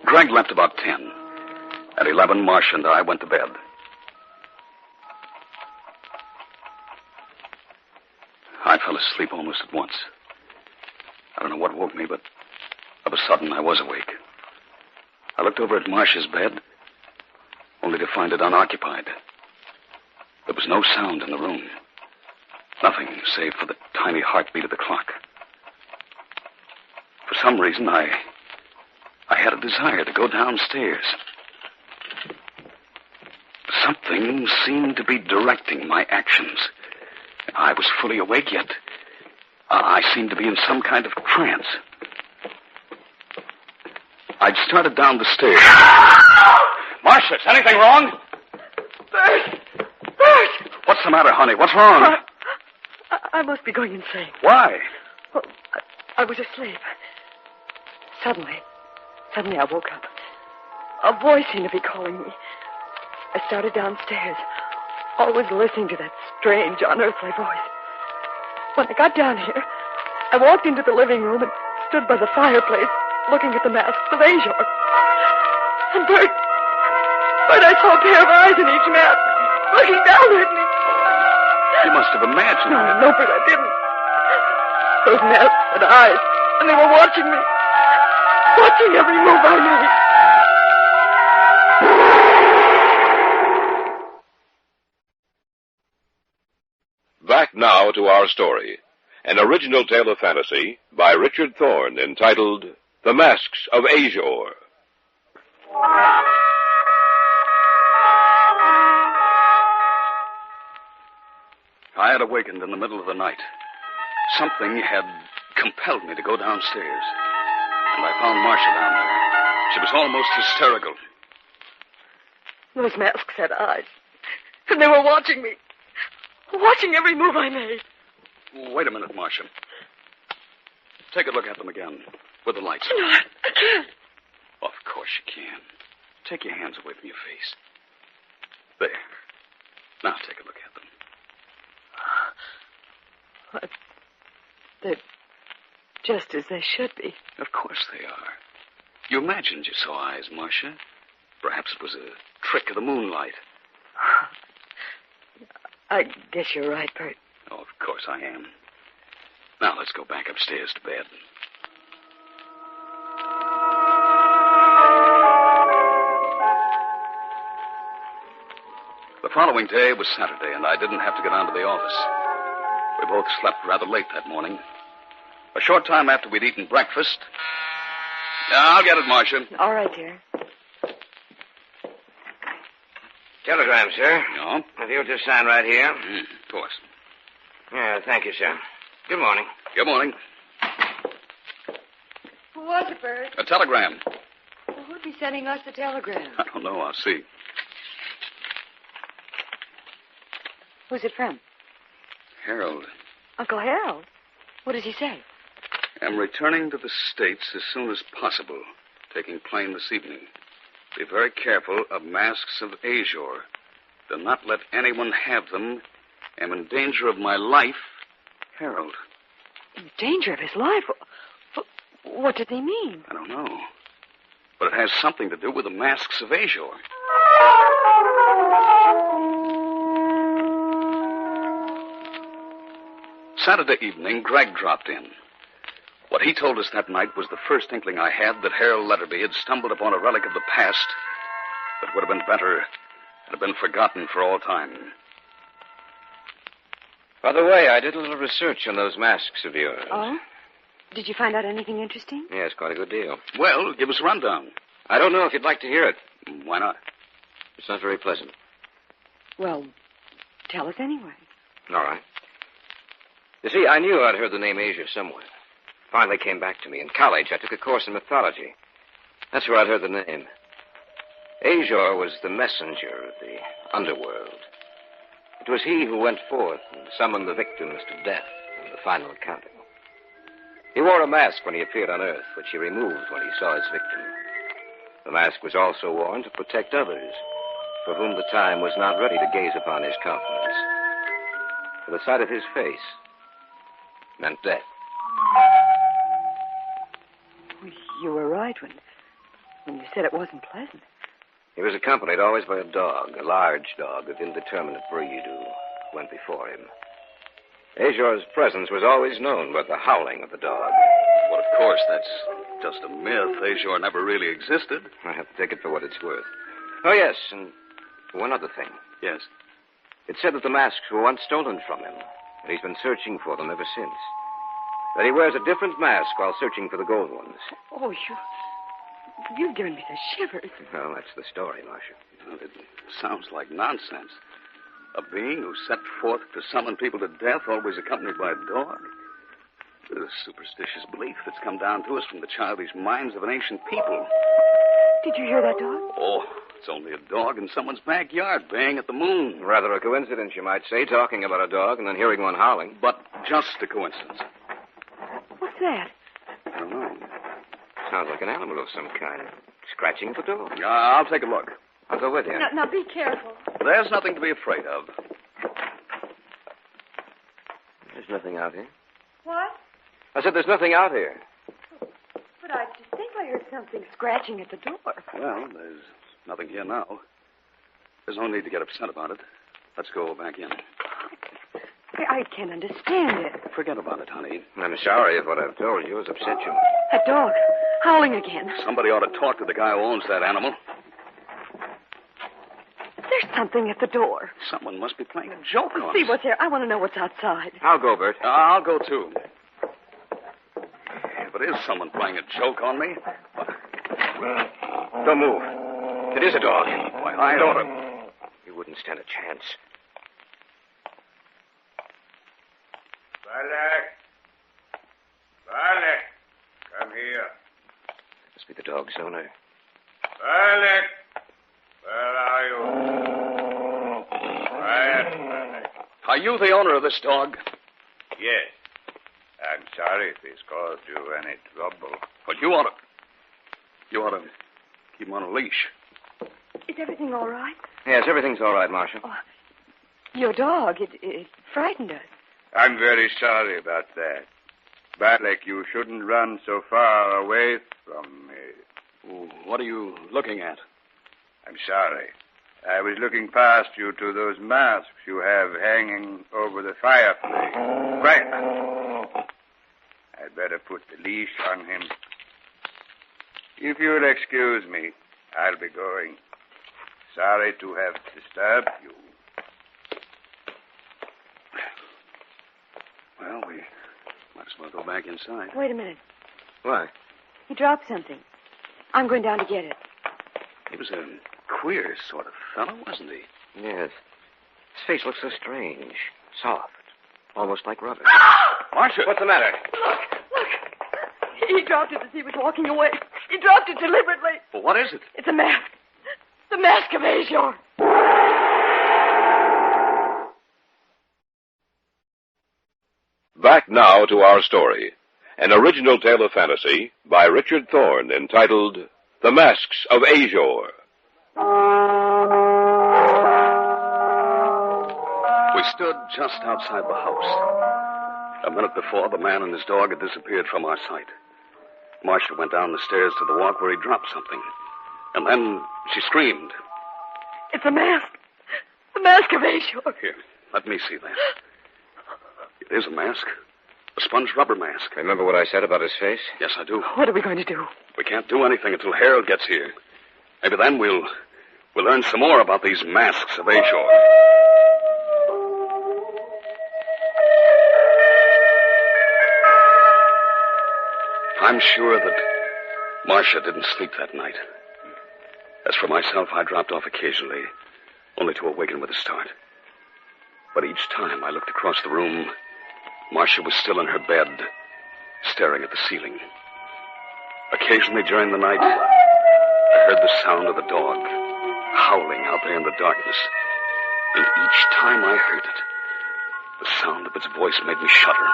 Greg left about 10. At 11, Marcia and I went to bed. I fell asleep almost at once. I don't know what woke me, but of a sudden I was awake. I looked over at Marcia's bed, only to find it unoccupied. There was no sound in the room. Nothing save for the tiny heartbeat of the clock. For some reason, I had a desire to go downstairs. Something seemed to be directing my actions. I was fully awake, yet I seemed to be in some kind of trance. I'd started down the stairs. Marcia, is anything wrong? Bert! Bert! What's the matter, honey? What's wrong? I must be going insane. Why? Well, I was asleep. Suddenly I woke up. A voice seemed to be calling me. I started downstairs, always listening to that strange, unearthly voice. When I got down here, I walked into the living room and stood by the fireplace, looking at the Masks of Ashor. And Bert, I saw a pair of eyes in each mask, looking down at me. You must have imagined it. No, Bert, I didn't. Those masks had eyes, and they were watching me. Watching every move I made. Back now to our story. An original tale of fantasy by Richard Thorne entitled The Masks of Ashor. I had awakened in the middle of the night. Something had compelled me to go downstairs. And I found Marcia down there. She was almost hysterical. Those masks had eyes. And they were watching me. Watching every move I made. Wait a minute, Marcia. Take a look at them again. With the lights No, on. I can't. Of course you can. Take your hands away from your face. There. Now take a look at them. They're just as they should be. Of course they are. You imagined you saw eyes, Marcia. Perhaps it was a trick of the moonlight. I guess you're right, Bert. Oh, of course I am. Now let's go back upstairs to bed. The following day was Saturday, and I didn't have to get down to the office. We both slept rather late that morning. A short time after we'd eaten breakfast... I'll get it, Marcia. All right, dear. Telegram, sir. No? If you'll just sign right here. Of course. Yeah, thank you, sir. Good morning. Good morning. Who was it, Bert? A telegram. Well, who'd be sending us the telegram? I don't know. I'll see. Who's it from? Harold. Uncle Harold? What does he say? Am returning to the States as soon as possible. Taking plane this evening. Be very careful of Masks of Ashor. Do not let anyone have them. Am in danger of my life. Harold. In danger of his life? What did they mean? I don't know. But it has something to do with the Masks of Ashor. Saturday evening, Greg dropped in. What he told us that night was the first inkling I had that Harold Letterby had stumbled upon a relic of the past that would have been better had it been forgotten for all time. By the way, I did a little research on those masks of yours. Oh? Did you find out anything interesting? Yes, quite a good deal. Well, give us a rundown. I don't know if you'd like to hear it. Why not? It's not very pleasant. Well, tell us anyway. All right. You see, I knew I'd heard the name Ashor somewhere. Finally came back to me. In college, I took a course in mythology. That's where I'd heard the name. Ashor was the messenger of the underworld. It was he who went forth and summoned the victims to death in the final accounting. He wore a mask when he appeared on Earth, which he removed when he saw his victim. The mask was also worn to protect others, for whom the time was not ready to gaze upon his countenance. For the sight of his face meant death. You were right when you said it wasn't pleasant. He was accompanied always by a dog, a large dog of indeterminate breed who went before him. Ashor's presence was always known by the howling of the dog. Well, of course, that's just a myth. Ashor never really existed. I have to take it for what it's worth. Oh, yes, and one other thing. Yes? It said that the masks were once stolen from him, and he's been searching for them ever since. That he wears a different mask while searching for the gold ones. Oh, you've given me the shivers. Well, that's the story, Marcia. Well, it sounds like nonsense. A being who set forth to summon people to death, always accompanied by a dog. It's a superstitious belief that's come down to us from the childish minds of an ancient people. Did you hear that dog? Oh, it's only a dog in someone's backyard baying at the moon. Rather a coincidence, you might say, talking about a dog and then hearing one howling. But just a coincidence. What's that? I don't know. Sounds like an animal of some kind. Scratching at the door. I'll take a look. I'll go with you. Now be careful. There's nothing to be afraid of. There's nothing out here. What? I said there's nothing out here. But I just think I heard something scratching at the door. Well, there's nothing here now. There's no need to get upset about it. Let's go back in. I can't understand it. Forget about it, honey. I'm sorry if what I've told you has upset you. That dog, howling again. Somebody ought to talk to the guy who owns that animal. There's something at the door. Someone must be playing a joke on us. See what's there. I want to know what's outside. I'll go, Bert. I'll go, too. it is someone playing a joke on me. Don't move. It is a dog. Why, I ought to... You wouldn't stand a chance. Balak, come here. Must be the dog's owner. Balak, where are you? Quiet, Balak. Are you the owner of this dog? Yes. I'm sorry if it's caused you any trouble. Well, you ought to keep him on a leash. Is everything all right? Yes, everything's all right, Marshal. Oh, your dog, it frightened us. I'm very sorry about that. Balak, you shouldn't run so far away from me. Oh, what are you looking at? I'm sorry. I was looking past you to those masks you have hanging over the fireplace. Quiet. I'd better put the leash on him. If you'll excuse me, I'll be going. Sorry to have disturbed you. Well, we might as well go back inside. Wait a minute. Why? He dropped something. I'm going down to get it. He was a queer sort of fellow, wasn't he? Yes. His face looks so strange. Soft. Almost like rubber. Marcia! What's the matter? Look. He dropped it as he was walking away. He dropped it deliberately. Well, what is it? It's a mask. The Mask of Ashor. Back now to our story. An original tale of fantasy by Richard Thorne entitled The Masks of Ashor. We stood just outside the house. A minute before, the man and his dog had disappeared from our sight. Marcia went down the stairs to the walk where he dropped something. And then she screamed. It's a mask. The Mask of Ashor. Here, let me see that. It is a mask. A sponge rubber mask. Remember what I said about his face? Yes, I do. What are we going to do? We can't do anything until Harold gets here. Maybe then we'll learn some more about these masks of Ashor. I'm sure that Marcia didn't sleep that night. As for myself, I dropped off occasionally, only to awaken with a start. But each time I looked across the room, Marcia was still in her bed, staring at the ceiling. Occasionally during the night, I heard the sound of the dog howling out there in the darkness. And each time I heard it, the sound of its voice made me shudder.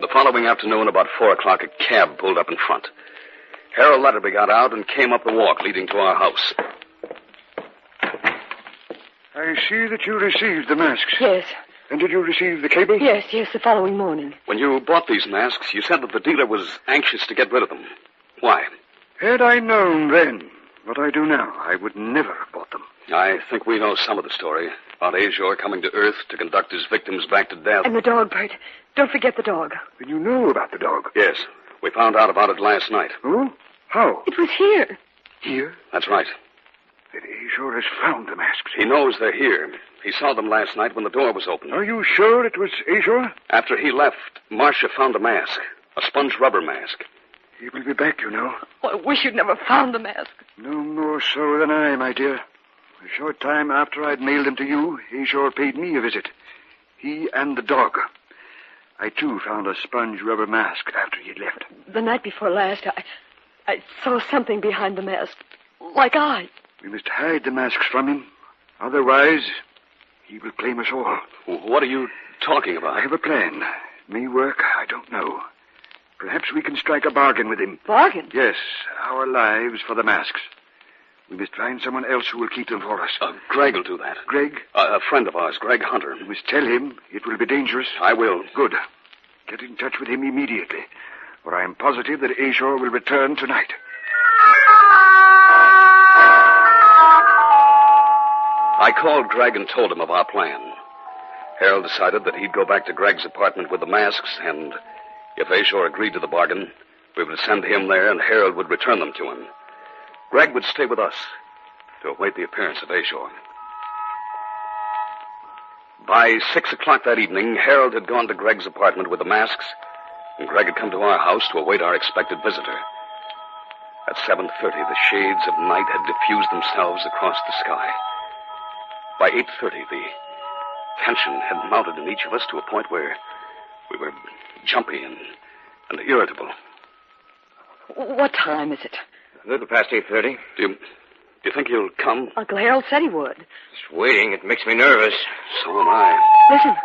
The following afternoon, about 4 o'clock, a cab pulled up in front. Harold Letterby got out and came up the walk leading to our house. I see that you received the masks. Yes. And did you receive the cable? Yes, the following morning. When you bought these masks, you said that the dealer was anxious to get rid of them. Why? Had I known then what I do now, I would never have bought them. I think we know some of the story about Ashor coming to Earth to conduct his victims back to death. And the dog, Bert. Don't forget the dog. Then you know about the dog? Yes. We found out about it last night. Oh? How? It was here. Here? That's right. Then Ashor has found the masks. He knows they're here. He saw them last night when the door was open. Are you sure it was Ashor? After he left, Marcia found a mask. A sponge rubber mask. He will be back, you know. Oh, I wish you'd never found the mask. No more so than I, my dear. A short time after I'd mailed them to you, Ashor paid me a visit. He and the dog. I, too, found a sponge rubber mask after he'd left. The night before last, I saw something behind the mask. Like eyes. We must hide the masks from him. Otherwise, he will claim us all. What are you talking about? I have a plan. It may work, I don't know. Perhaps we can strike a bargain with him. Bargain? Yes, our lives for the masks. We must find someone else who will keep them for us. Greg will do that. Greg? A friend of ours, Greg Hunter. You must tell him it will be dangerous. I will. Good. Get in touch with him immediately, for I am positive that Ashor will return tonight. I called Greg and told him of our plan. Harold decided that he'd go back to Greg's apartment with the masks, and if Ashor agreed to the bargain, we would send him there and Harold would return them to him. Greg would stay with us to await the appearance of Ashor. By 6 o'clock that evening, Harold had gone to Greg's apartment with the masks, and Greg had come to our house to await our expected visitor. At 7:30, the shades of night had diffused themselves across the sky. By 8:30, the tension had mounted in each of us to a point where we were jumpy and irritable. What time is it? A little past 8:30. Do you think he'll come? Uncle Harold said he would. Just waiting. It makes me nervous. So am I. Listen.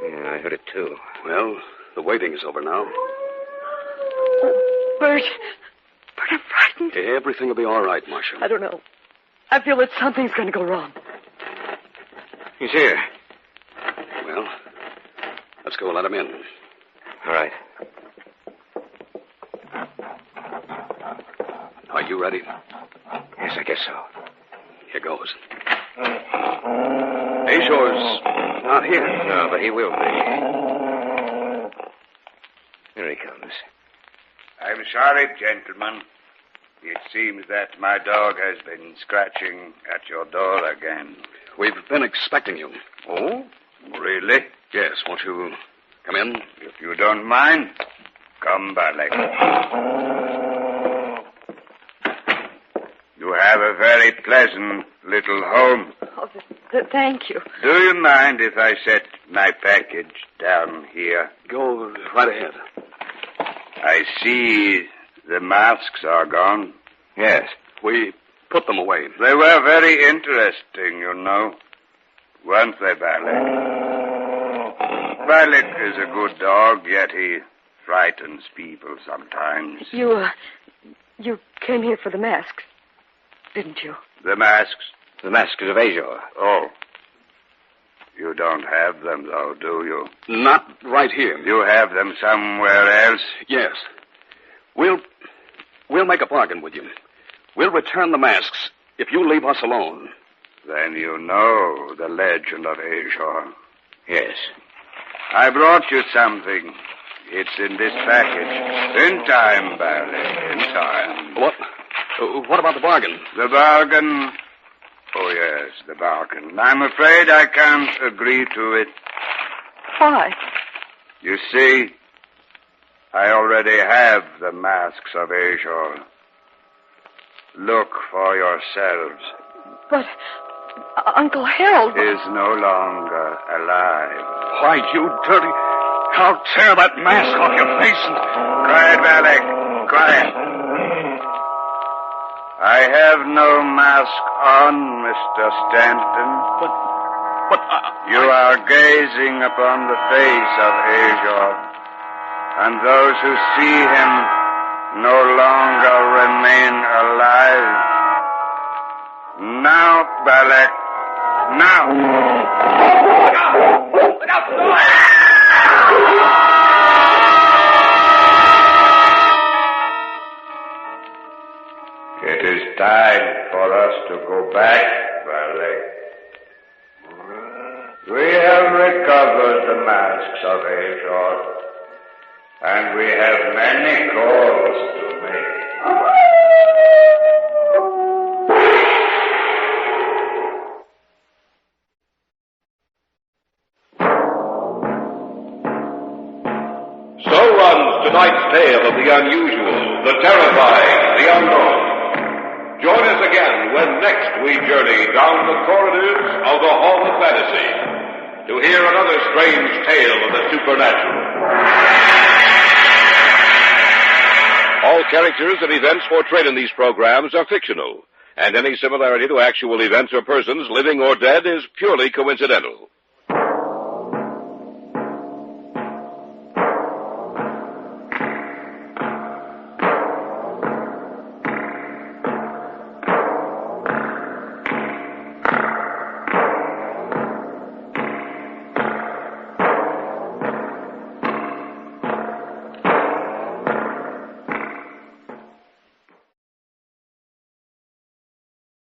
Yeah, I heard it too. Well, the waiting is over now. Oh, Bert. Bert, I'm frightened. Everything will be all right, Marcia. I don't know. I feel that something's going to go wrong. He's here. Well, let's go let him in. All right. Are you ready? Yes, I guess so. Here goes. Ashor's not here. No, but he will be. Here he comes. I'm sorry, gentlemen. It seems that my dog has been scratching at your door again. We've been expecting you. Oh? Really? Yes, won't you come in? If you don't mind, come, Balak. You have a very pleasant little home. Oh, thank you. Do you mind if I set my package down here? Go right ahead. I see the masks are gone. Yes. We put them away. They were very interesting, you know. Weren't they, Balak? Balak is a good dog, yet he frightens people sometimes. You came here for the masks, didn't you? The masks? The Masks of Ashor. Oh. You don't have them, though, do you? Not right here. You have them somewhere else? Yes. We'll make a bargain with you. We'll return the masks if you leave us alone. Then you know the legend of Ashor. Yes. I brought you something. It's in this package. In time, Barley. In time. What about the bargain? The bargain? Oh, yes, the bargain. I'm afraid I can't agree to it. Why? You see, I already have the Masks of Ashor. Look for yourselves. But Uncle Harold is no longer alive. Why, you dirty... I'll tear that mask off your face and... Quiet, Balak. Quiet. I have no mask on, Mr. Stanton. But you are gazing upon the face of Ashor, and those who see him no longer remain alive. Now, Balak, now! Look out! It is time for us to go back, Balak. We have recovered the Masks of Ashor, and we have many calls to make. So runs tonight's tale of the unusual, the terrifying, the unknown. Join us again when next we journey down the corridors of the Hall of Fantasy to hear another strange tale of the supernatural. All characters and events portrayed in these programs are fictional, and any similarity to actual events or persons, living or dead, is purely coincidental.